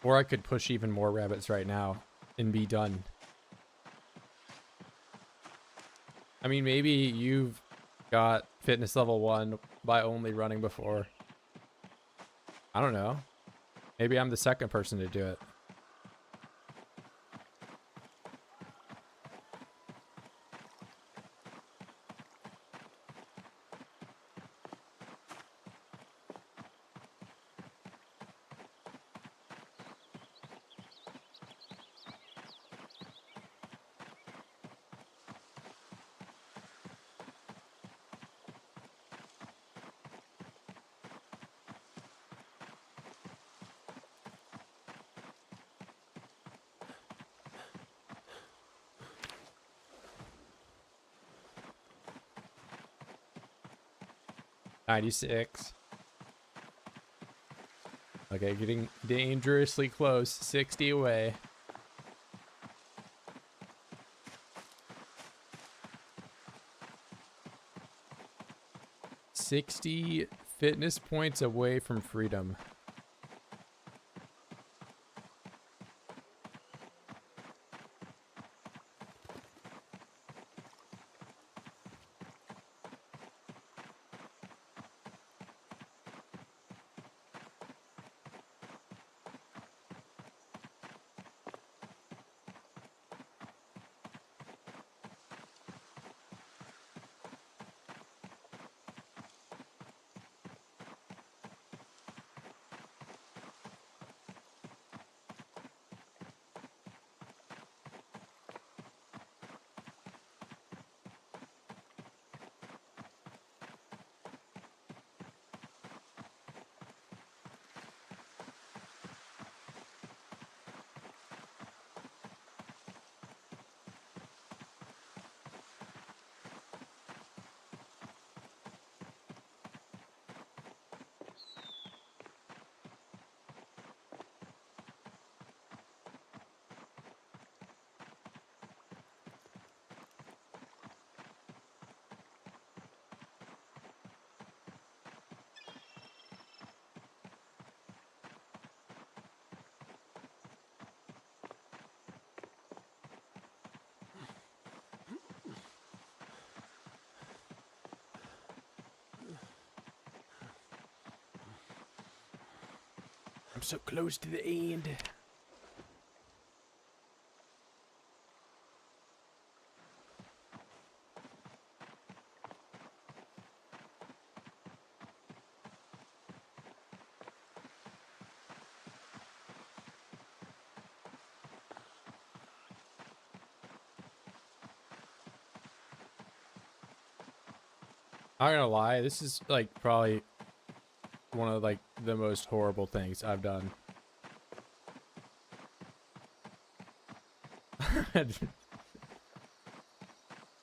Or I could push even more rabbits right now and be done. I mean, maybe you've got fitness level 1 by only running before. I don't know. Maybe I'm the second person to do it. $96. Okay, getting dangerously close. 60 away. $60 fitness points away from freedom. I'm so close to the end. I'm not gonna lie, this is like probably one of like the most horrible things I've done.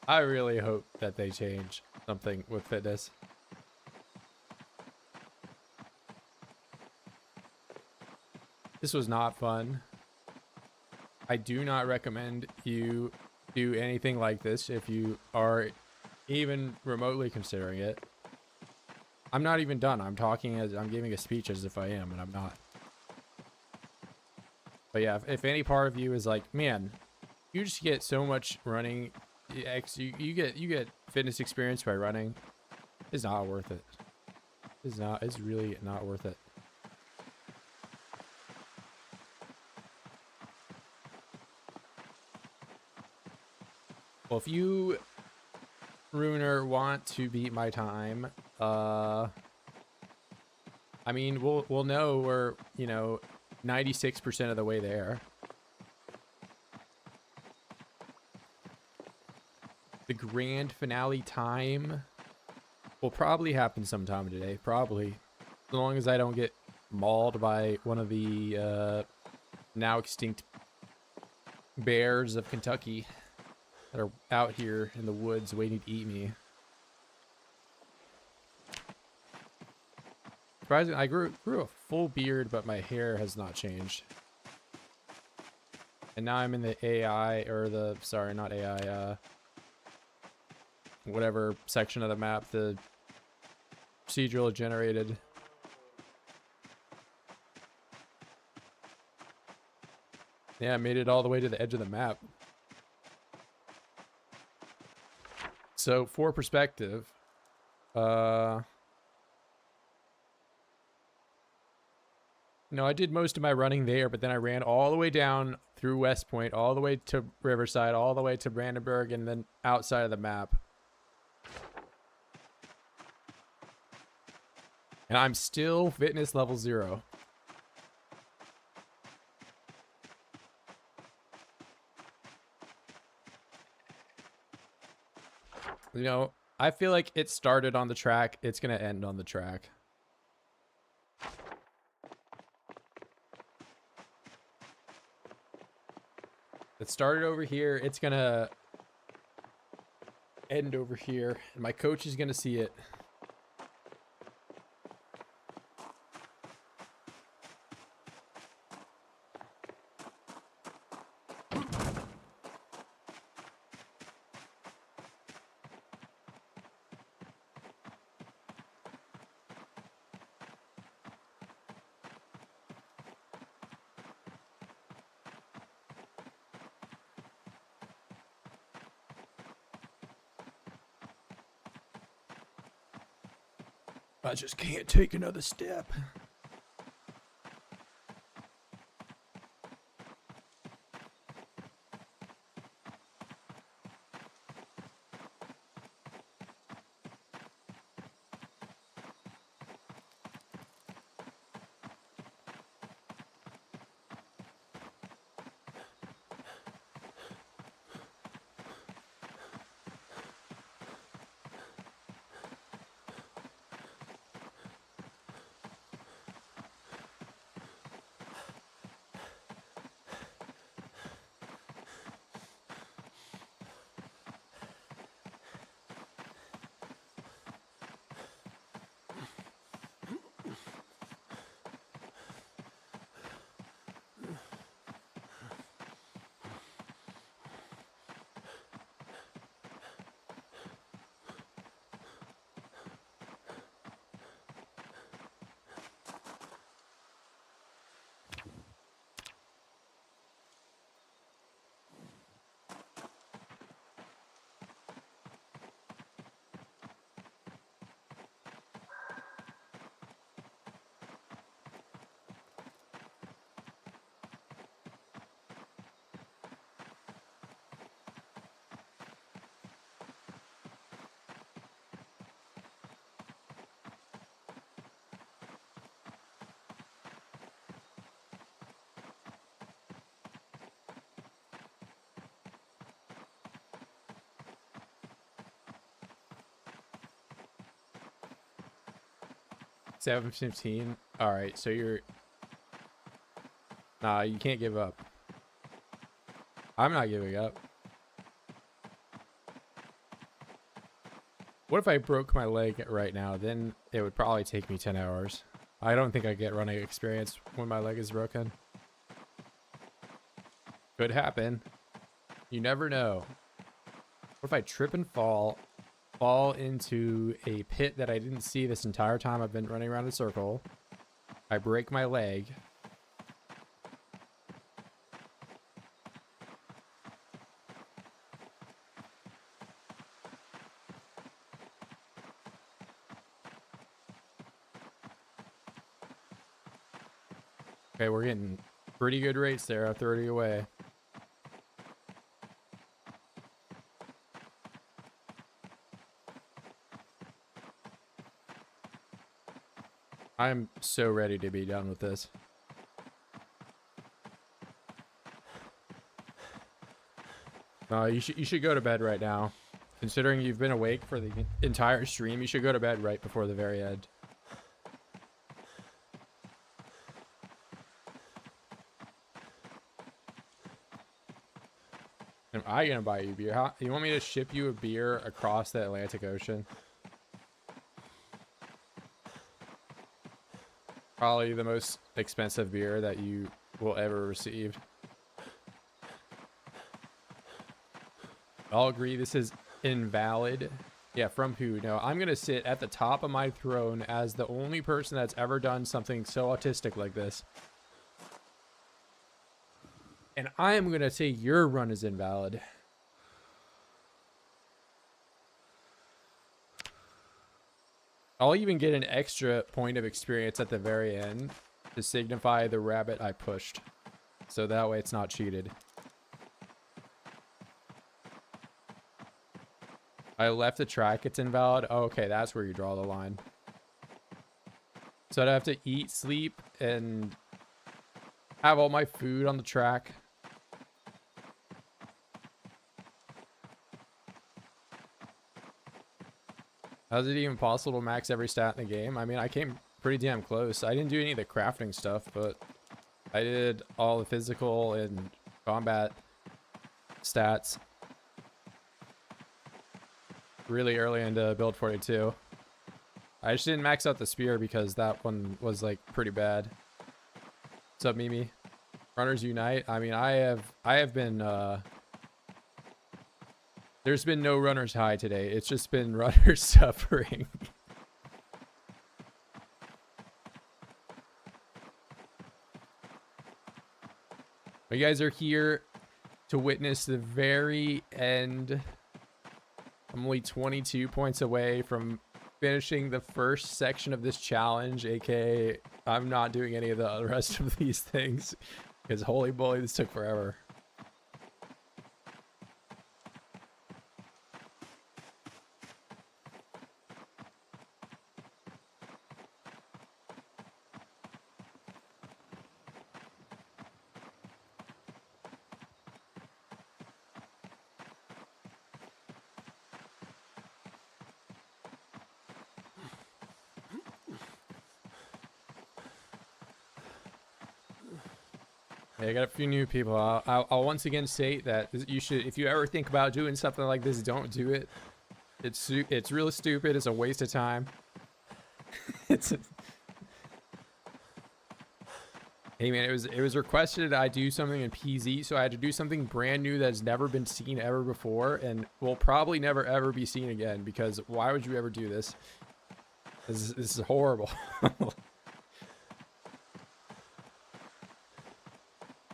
I really hope that they change something with fitness. This was not fun. I do not recommend you do anything like this if you are even remotely considering it. I'm not even done. I'm talking as I'm giving a speech as if I am, and I'm not. But yeah, if any part of you is like, man, you just get so much running, you get fitness experience by running, it's not worth it. It's really not worth it. Well, if you, Ruiner, want to beat my time, I mean, we'll know we're, you know, 96% of the way there. The grand finale time will probably happen sometime today, probably. As long as I don't get mauled by one of the now extinct bears of Kentucky that are out here in the woods waiting to eat me. Surprisingly, I grew a full beard, but my hair has not changed. And now I'm in the AI, or the, sorry, not AI, whatever section of the map, the procedural generated. Yeah, I made it all the way to the edge of the map. So for perspective, no, I did most of my running there, but then I ran all the way down through West Point, all the way to Riverside, all the way to Brandenburg, and then outside of the map. And I'm still fitness level 0. You know, I feel like it started on the track. It's going to end on the track. It started over here. It's going to end over here. And my coach is going to see it. I just can't take another step. $7:15. All right, so you're... Nah, you can't give up. I'm not giving up. What if I broke my leg right now? Then it would probably take me 10 hours. I don't think I get running experience when my leg is broken. Could happen. You never know. What if I trip and fall into a pit that I didn't see this entire time I've been running around in a circle? I break my leg. Okay, we're getting pretty good rates there at 30 away. I'm so ready to be done with this. You should go to bed right now. Considering you've been awake for the entire stream, you should go to bed right before the very end. Am I gonna buy you beer? You want me to ship you a beer across the Atlantic Ocean? Probably the most expensive beer that you will ever receive. I'll agree this is invalid. Yeah, from who? No, I'm gonna sit at the top of my throne as the only person that's ever done something so autistic like this. And I am gonna say your run is invalid. I'll even get an extra point of experience at the very end to signify the rabbit I pushed. So that way it's not cheated. I left the track, it's invalid. Oh, okay, that's where you draw the line. So I'd have to eat, sleep, and have all my food on the track. How's it even possible to max every stat in the game? I mean, I came pretty damn close. I didn't do any of the crafting stuff, but I did all the physical and combat stats really early into build 42. I just didn't max out the spear because that one was like pretty bad. What's up, Mimi? Runners unite. I mean, I have been there's been no runner's high today. It's just been runners suffering. You guys are here to witness the very end. I'm only 22 points away from finishing the first section of this challenge, aka I'm not doing any of the rest of these things because holy moly, this took forever. I got a few new people. I'll once again state that you should, if you ever think about doing something like this, don't do it. It's really stupid. It's a waste of time. Hey man, it was requested that I do something in PZ, so I had to do something brand new that's never been seen ever before, and will probably never ever be seen again. Because why would you ever do this? This is horrible.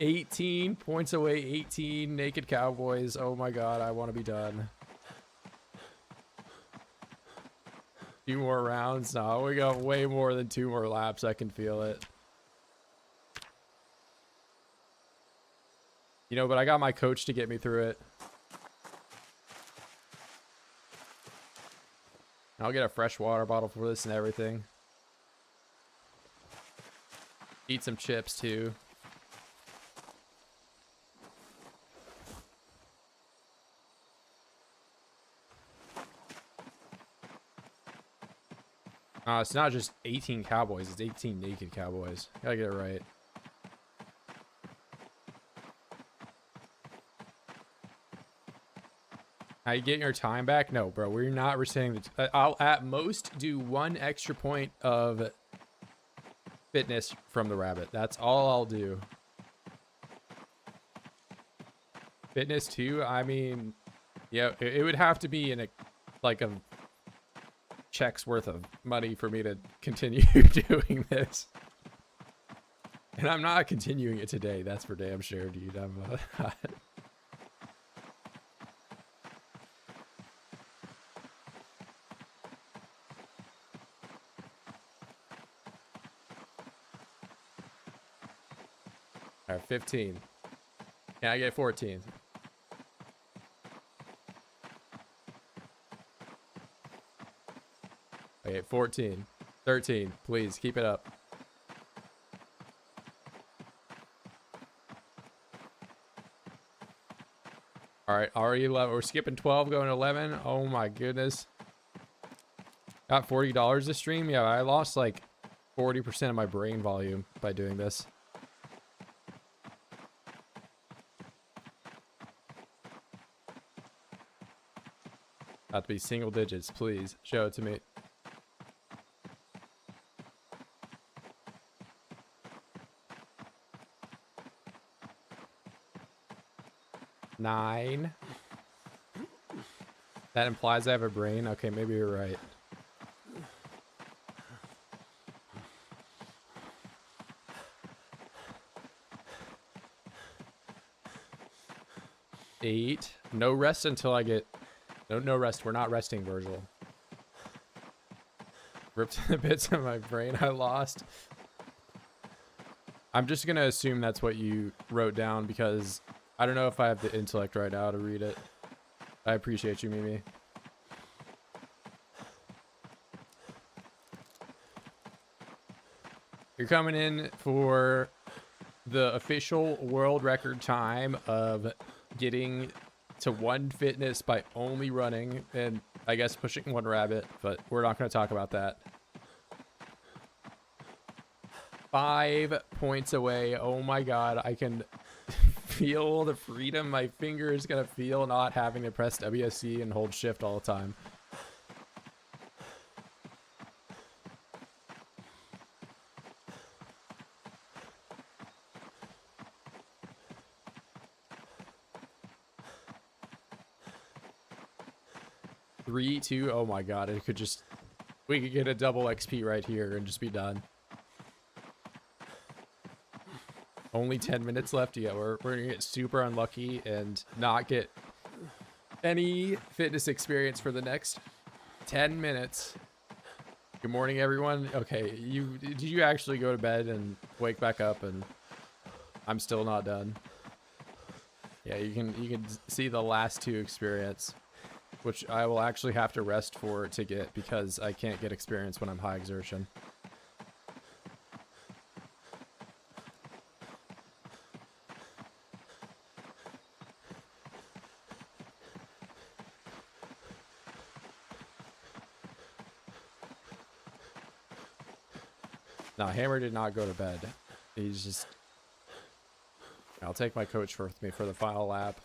18 points away, 18 naked cowboys. Oh my god, I want to be done. Few more rounds. No, we got way more than 2 more laps. I can feel it. You know, but I got my coach to get me through it. I'll get a fresh water bottle for this and everything. Eat some chips too. It's not just 18 cowboys, it's 18 naked cowboys. Gotta get it right. How you getting your time back? No, bro, we're not resetting the... I'll at most do 1 extra point of fitness from the rabbit. That's all I'll do. Fitness too? I mean, yeah, it would have to be in a check's worth of money for me to continue doing this, and I'm not continuing it today, that's for damn sure, dude. I'm all right, 15. Can I get 14? Okay, 14, 13, please keep it up. All right, already 11. We're skipping 12, going to 11. Oh my goodness. Got $40 this stream. Yeah, I lost like 40% of my brain volume by doing this. Have to be single digits, please. Show it to me. Nine. That implies I have a brain. Okay, maybe you're right. Eight. No rest until I get... No rest. We're not resting, Virgil. Ripped the bits of my brain I lost. I'm just gonna assume that's what you wrote down because I don't know if I have the intellect right now to read it. I appreciate you, Mimi. You're coming in for the official world record time of getting to 1 fitness by only running and I guess pushing 1 rabbit, but we're not going to talk about that. 5 points away. Oh my god, I can feel the freedom my finger is going to feel not having to press WSC and hold shift all the time. Three, 2, oh my god, it could just, we could get a double XP right here and just be done. Only 10 minutes left. Yeah, we're gonna get super unlucky and not get any fitness experience for the next 10 minutes. Good morning, everyone. Okay, did you actually go to bed and wake back up? And I'm still not done. Yeah, you can see the last 2 experience, which I will actually have to rest for to get because I can't get experience when I'm high exertion. No, Hammer did not go to bed. He's just... I'll take my coach with me for the final lap.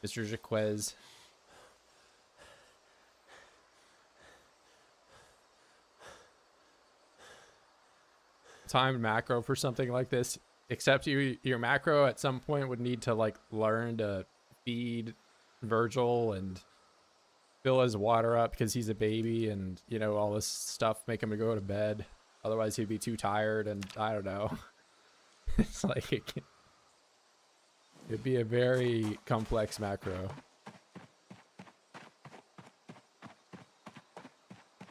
Mr. Jaquez. Timed macro for something like this. Except your macro at some point would need to like learn to feed Virgil and fill his water up because he's a baby and, you know, all this stuff, make him to go to bed. Otherwise he'd be too tired and I don't know. It's like, it'd be a very complex macro.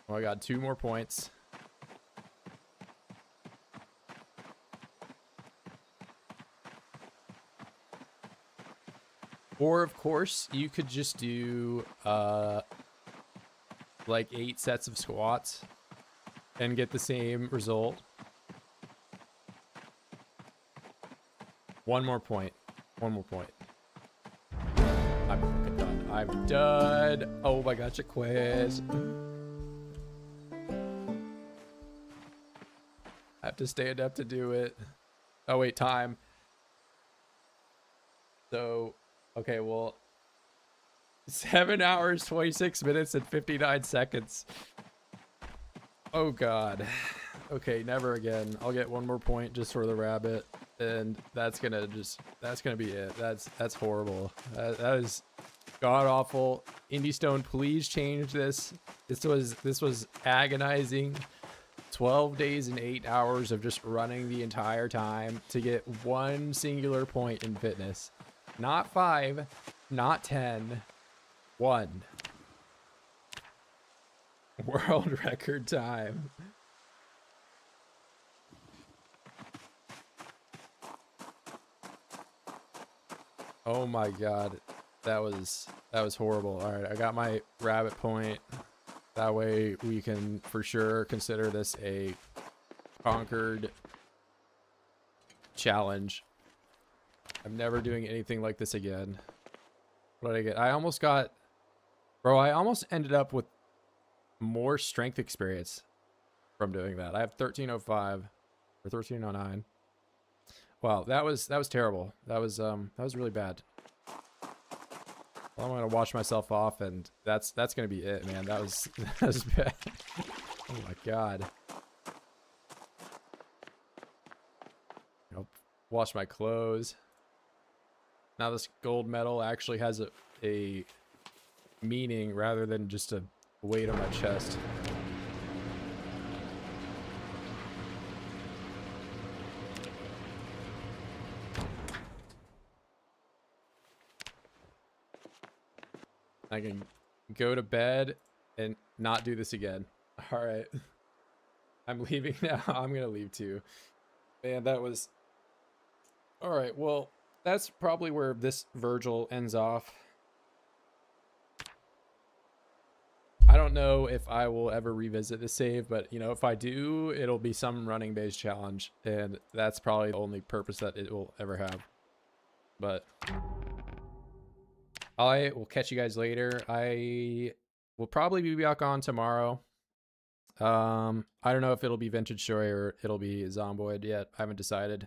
Oh, I got 2 more points. Or, of course, you could just do, like 8 sets of squats and get the same result. 1 more point. 1 more point. I'm done. I'm done. Oh my gosh, a quiz. I have to stand up to do it. Oh, wait, time. So... Okay, well, 7 hours, 26 minutes, and 59 seconds. Oh, God. Okay, never again. I'll get 1 more point just for the rabbit, and that's gonna be it. That's horrible. That is god-awful. Indie Stone, please change this. This was agonizing. 12 days and 8 hours of just running the entire time to get 1 singular point in fitness. Not 5, not 10, 1. World record time. Oh my god. That was horrible. All right, I got my rabbit point. That way we can for sure consider this a conquered challenge. I'm never doing anything like this again. What did I get? I almost got... Bro, I almost ended up with more strength experience from doing that. I have 1305 or 1309. Wow, that was terrible. That was really bad. Well, I'm gonna wash myself off, and that's gonna be it, man. That was bad. Oh my god. I'll wash my clothes. Now this gold medal actually has a meaning rather than just a weight on my chest. I can go to bed and not do this again. All right. I'm leaving now. I'm gonna leave too. Man, that was... All right, well, that's probably where this Virgil ends off. I don't know if I will ever revisit the save, but, you know, if I do, it'll be some running base challenge, and that's probably the only purpose that it will ever have. But I will catch you guys later. I will probably be back on tomorrow. I don't know if it'll be Vintage Story or it'll be Zomboid yet. I haven't decided.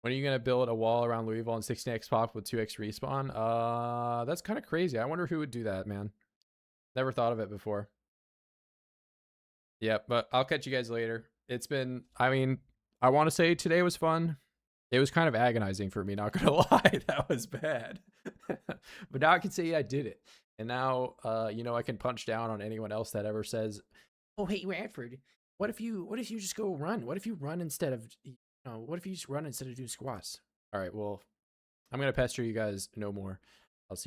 When are you gonna build a wall around Louisville and 16x pop with 2x respawn? That's kind of crazy. I wonder who would do that, man. Never thought of it before. Yeah, but I'll catch you guys later. It's been, I mean, I want to say today was fun. It was kind of agonizing for me, not gonna lie. That was bad. But now I can say I did it. And now, you know, I can punch down on anyone else that ever says, "Oh, hey, Radford, what if you just go run? What if you run instead of, you know, what if you just run instead of doing squats?" All right, well, I'm gonna pester you guys no more. I'll see you.